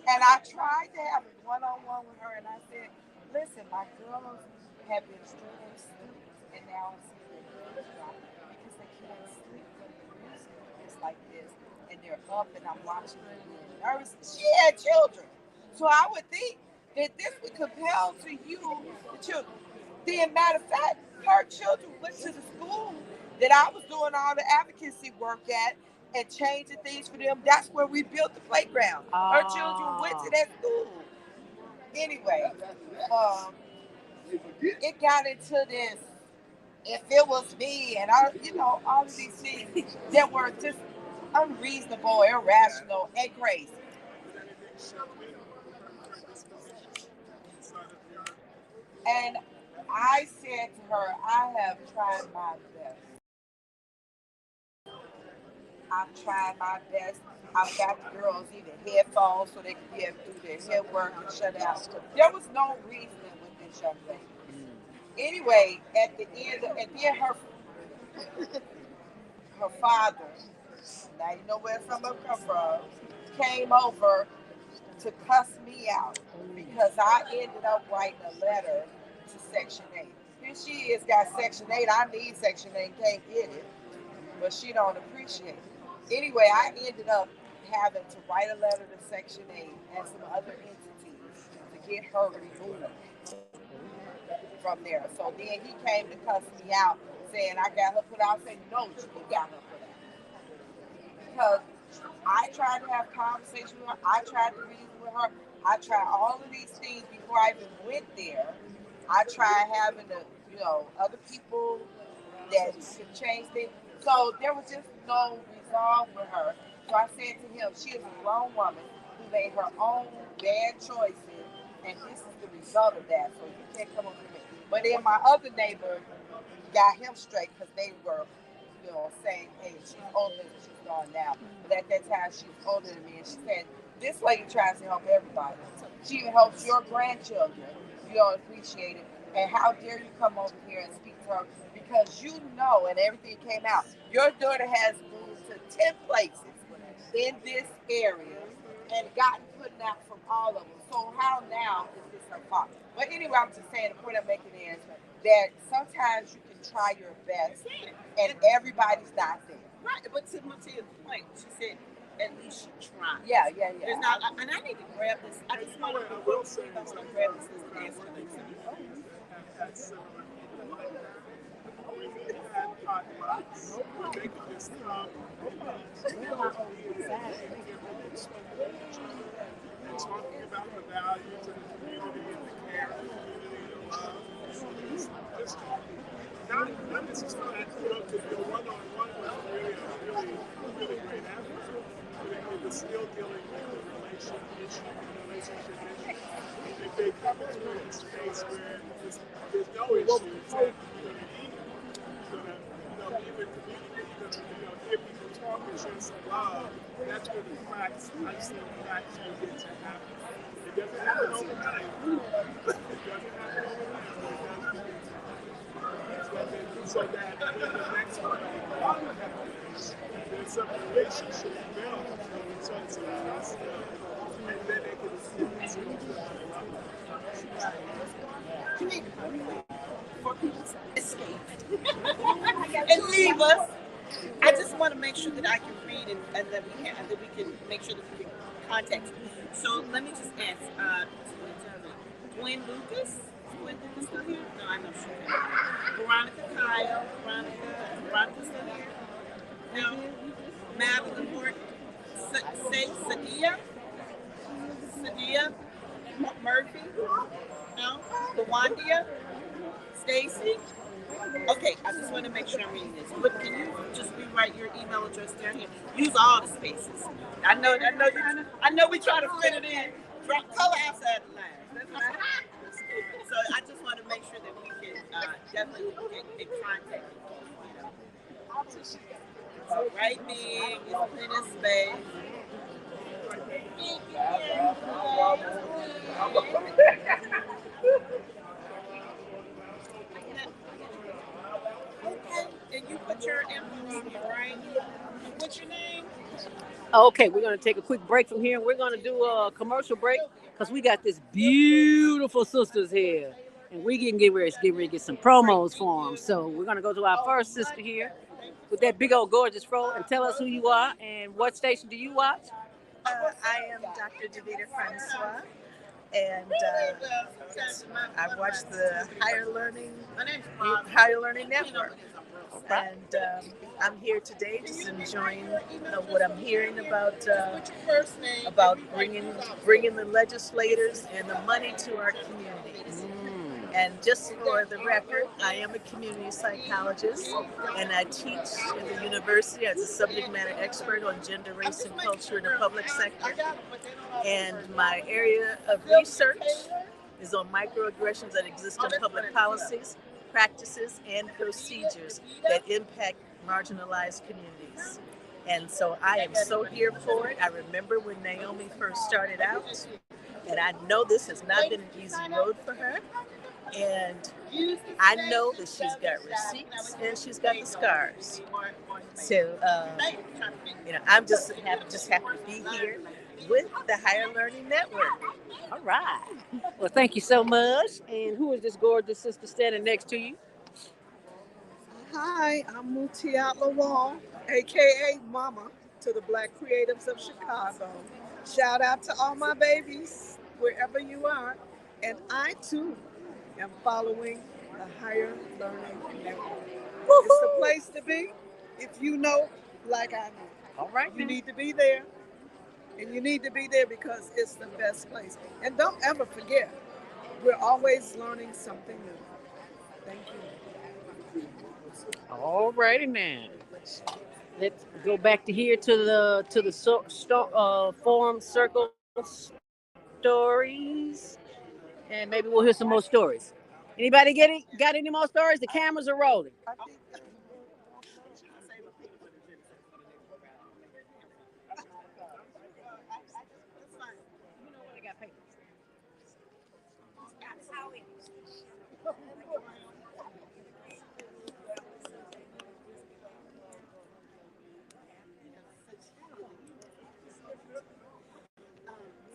And I tried to have a one-on-one with her, and I said, listen, my girls have been straight asleep, and now I'm seeing their girls drop because they can't sleep when the music is like this, and they're up, and I'm watching them being nervous. She had children. So I would think that this would compel to you the children. Then, matter of fact, her children went to the school that I was doing all the advocacy work at and changing things for them. That's where we built the playground. Her children went to that school. Anyway, it got into this. If it was me, and I, you know, all of these things that were just unreasonable, irrational, and crazy. And I said to her, I have tried my best. I've tried my best. I've got the girls even headphones so they can be able to do their head work and shut out. There was no reasoning with this young lady. Anyway, at the end, and then her father, now you know where some of them come from, came over to cuss me out because I ended up writing a letter to Section 8. Here she is, got Section 8. I need Section 8, can't get it, but she don't appreciate it. Anyway, I ended up having to write a letter to Section 8 and some other entities to get her removed from there. So then he came to cuss me out, saying I got her put out. I said, no, you got her put out. Because I tried to have conversations with her. I tried to reason with her. I tried all of these things before I even went there. I tried having other people that could change things. So there was just no resolve with her. So I said to him, she is a grown woman who made her own bad choices, and this is the result of that. So you can't come over to me. But then my other neighbor got him straight because they were, saying, hey, she's older than she's gone now. But at that time, she was older than me, and she said, this lady tries to help everybody. She even helps your grandchildren. You don't appreciate it. And how dare you come over here and speak to her? Because you know, and everything came out, your daughter has moved to 10 places in this area and gotten put out from all of them. So how now is this her fault? But anyway, I'm just saying, the point I'm making is that sometimes you can try your best and everybody's not there. Right, but to Matia's point, she said, at least you try. Yeah. There's not, and I need to grab this. I just want to grab this and answer this. And talking about the values of the community and the care of the community, the love. Just not necessarily to be one-on-one with really great advocate. But it's still dealing with the relationship issue. If they come into a space where there's no issues, so that even community, hear people talk and share some love, that's where the cracks, I've seen cracks begin to happen. It doesn't happen overnight. So that in the next one, there's some relationship built in terms of us, and then they can see for people to escape and leave us. I just want to make sure that I can read and that we can make sure that we can contact you. So let me just ask, Dwayne Lucas? Is Dwayne Lucas still here? No, I know she's here. Veronica Kyle. Veronica's still here? No. Madeline Horton. Sadia? Murphy? No? Lawandia? Stacy? Okay, I just want to make sure I'm reading this. But can you just rewrite your email address down here? Use all the spaces. I know we try to fit it in. Drop color outside the lines. That's right. So I just want to make sure that we can definitely get in contact. So right big, it's plenty of space. Okay, and you put your info here, right? What's your name? Okay, we're going to take a quick break from here. We're going to do a commercial break because we got this beautiful sisters here. And we can get ready to get some promos for them. So we're going to go to our first sister here with that big old gorgeous fro and tell us who you are and what station do you watch? I am Dr. Davida Francois, and I watch the Higher Learning Network. And I'm here today just enjoying what I'm hearing about bringing the legislators and the money to our communities. And just for the record, I am a community psychologist, and I teach in the university as a subject matter expert on gender, race, and culture in the public sector. And my area of research is on microaggressions that exist in public policies, practices, and procedures that impact marginalized communities. And so I am so here for it. I remember when Naomi first started out, and I know this has not been an easy road for her. And I know that she's got receipts and she's got the scars. So, I'm just happy to be here with the Higher Learning Network. All right. Well, thank you so much. And who is this gorgeous sister standing next to you? Hi, I'm Mutiat Lawal, aka Mama, to the Black Creatives of Chicago. Shout out to all my babies, wherever you are. And I too am following the Higher Learning Network. Woo-hoo! It's the place to be if you know like I know. All right. You need to be there. And you need to be there because it's the best place. And don't ever forget, we're always learning something new. Thank you. All righty, man. Let's go back to here to the forum circle stories, and maybe we'll hear some more stories. Anybody got any more stories? The cameras are rolling.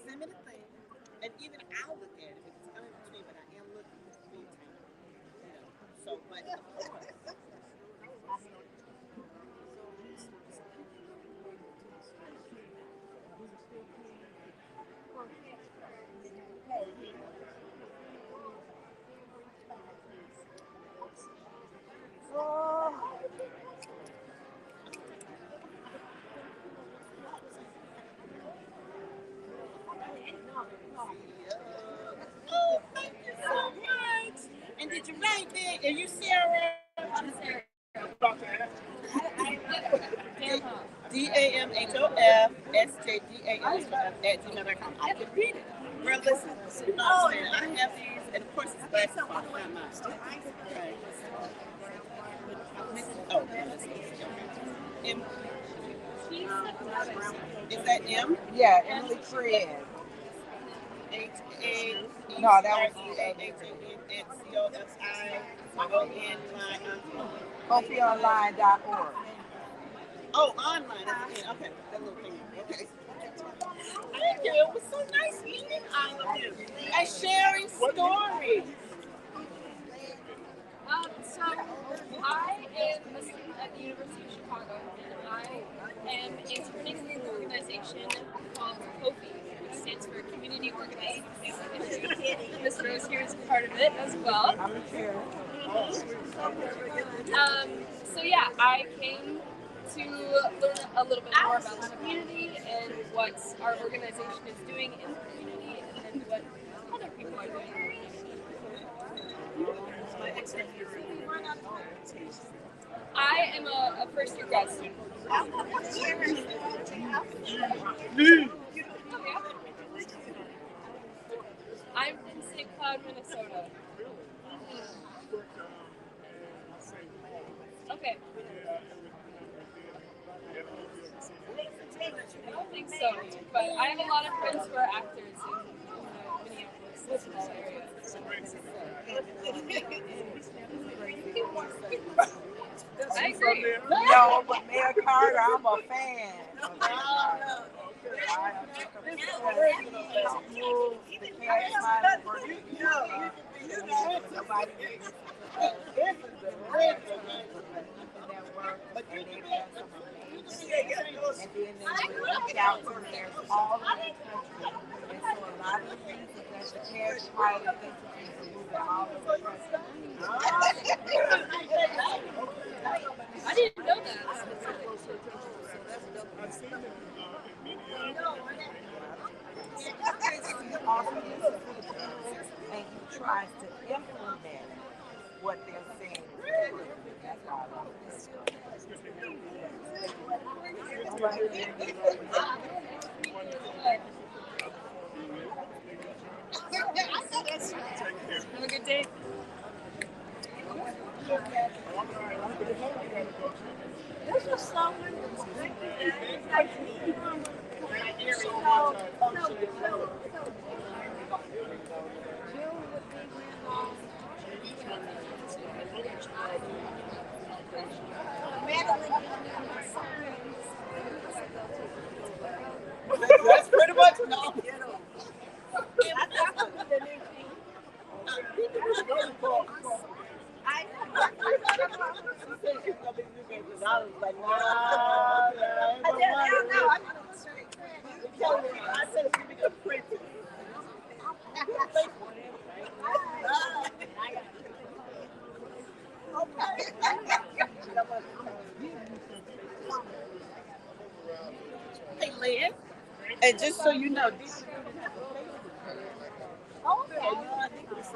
Send me the thing, and even I'll look at it because I'm in between, but I am looking at the meantime. So, but oh, thank you so much. And did you write that? Are you Sarah? I'm Sarah. DAMHOFSJDALF@gmail.com. I can read it. Girl, listen. Oh, man, I have these, and of course, it's glasses on my mind. Okay. Oh, M. Is that M? Yeah, Emily Fred. No, that was OPOnline.org. Oh, online. That's it. Okay, that little thing. Okay. Thank you. It was so nice meeting all of you and sharing stories. So I am a student at the University of Chicago, and I am interning in an organization called COFI, which stands for Community Organizing. Miss Rose here is part of it as well. I'm a chair. So yeah, I came to learn a little bit more about the community and what our organization is doing in the community and what other people are doing in the community. I am a first-year grad student. I'm in St. Cloud, Minnesota. Okay. I don't think so, but I have a lot of friends who are actors in Minneapolis and that area. I agree. No, but Mayor Carter, I'm a fan. I didn't know that. And he tries to implement what they're saying. That's why I love this. Have a good day. This was so That's pretty much no. Hey, Lynn. And just so you know, this Oh, well, you might have to say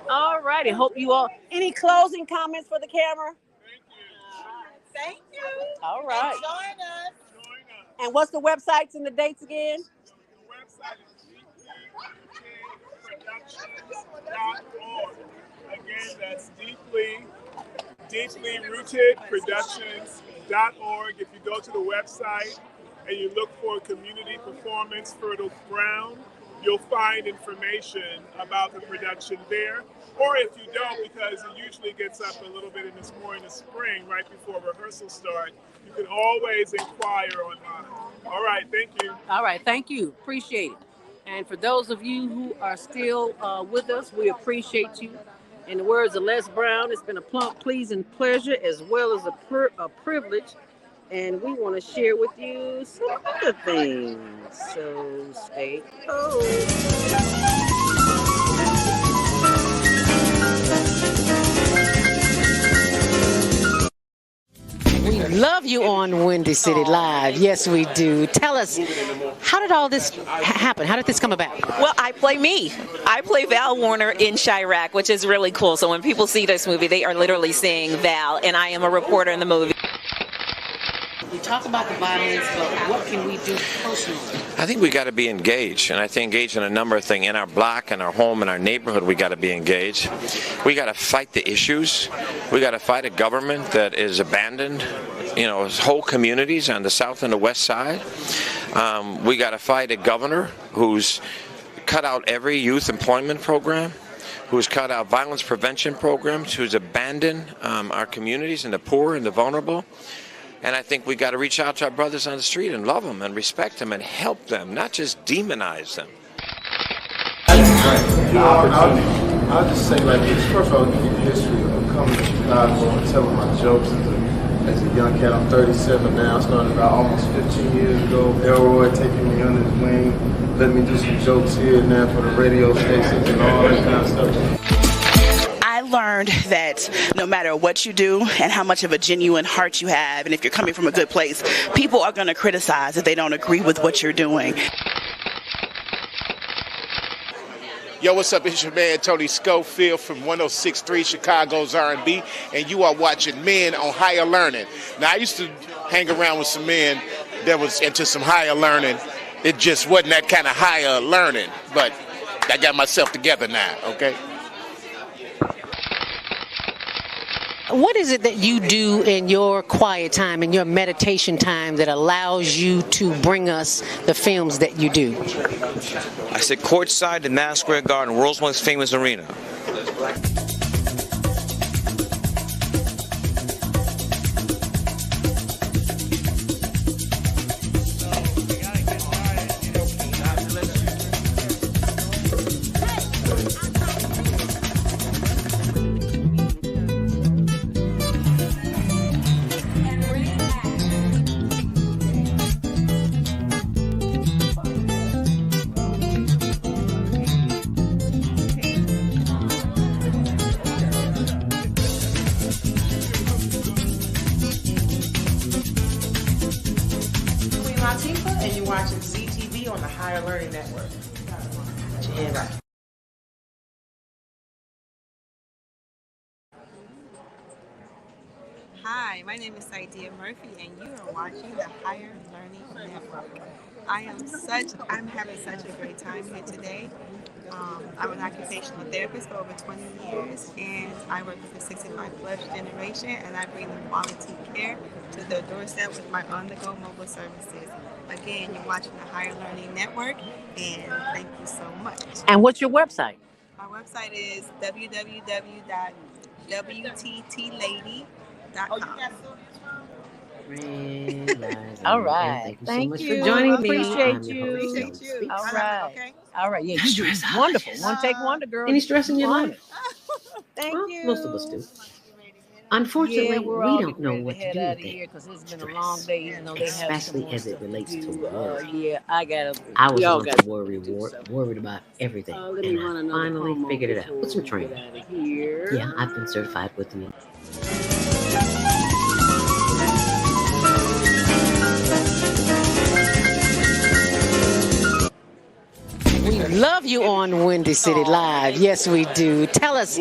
All righty. Hope you all. Any closing comments for the camera? Thank you. All right. And join us. And what's the websites and the dates again? The website is deeplyrootedproductions.org. Again, that's deeplyrootedproductions.org. If you go to the website and you look for Community Performance Fertile Ground, you'll find information about the production there. Or if you don't, because it usually gets up a little bit in the spring, right before rehearsals start, you can always inquire online. All right, thank you. All right, thank you. Appreciate it. And for those of you who are still with us, we appreciate you. In the words of Les Brown, it's been a plump, pleasing pleasure as well as a privilege. And we want to share with you some other things. So stay tuned. We love you on Windy City Live. Yes, we do. Tell us, how did all this happen? How did this come about? Well, I play me. I play Val Warner in Chirac, which is really cool. So when people see this movie, they are literally seeing Val, and I am a reporter in the movie. We talk about the violence, but what can we do personally? I think we got to be engaged, and I think engaged in a number of things. In our block, in our home, in our neighborhood, we got to be engaged. We got to fight the issues. We got to fight a government that is abandoned, whole communities on the south and the west side. We got to fight a governor who's cut out every youth employment program, who's cut out violence prevention programs, who's abandoned our communities and the poor and the vulnerable. And I think we got to reach out to our brothers on the street and love them and respect them and help them, not just demonize them. I'll just say like this. First of all, give you the history of coming to Chicago and telling my jokes as a young cat. I'm 37 now. I started about almost 15 years ago. Elroy taking me under his wing, let me do some jokes here and there for the radio stations and all that kind of stuff. I learned that no matter what you do and how much of a genuine heart you have, and if you're coming from a good place, people are going to criticize if they don't agree with what you're doing. Yo, what's up? It's your man Tony Schofield from 106.3 Chicago's R&B, and you are watching Men on Higher Learning. Now, I used to hang around with some men that was into some higher learning. It just wasn't that kind of higher learning, but I got myself together now, okay? What is it that you do in your quiet time, in your meditation time, that allows you to bring us the films that you do? I sit courtside in Madison Square Garden, world's most famous arena. And you're watching ZTV on the Higher Learning Network. Yeah. Hi, my name is Saidia Murphy, and you are watching the Higher Learning Network. I'm having such a great time here today. I'm an occupational therapist for over 20 years, and I work with the 65 plus generation, and I bring them quality care to their doorstep with my on-the-go mobile services. Again, you're watching the Higher Learning Network, and thank you so much. And what's your website? My website is www.wttlady.com. All right. Thank you so much for joining me. Appreciate you. All right. Okay. All right. Yeah, you're wonderful. One take wonder, girl. Any stress in your life? Thank you. Most of us do. Unfortunately, we don't know what to do with it. Because it's been a long day, even though they have especially as it relates to work. yeah, I I was on the worried about everything, and I finally figured it out with some training. Yeah, I've been certified with them. We love you on Windy City Live. Yes, we do. Tell us,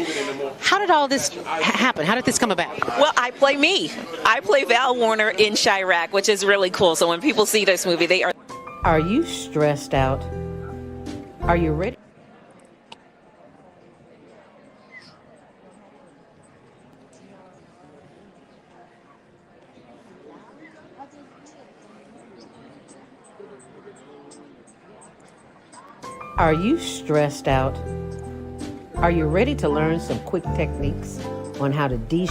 how did all this happen? How did this come about? Well, I play me. I play Val Warner in Chirac, which is really cool. So when people see this movie, they are... Are you stressed out? Are you ready? Are you stressed out? Are you ready to learn some quick techniques on how to de-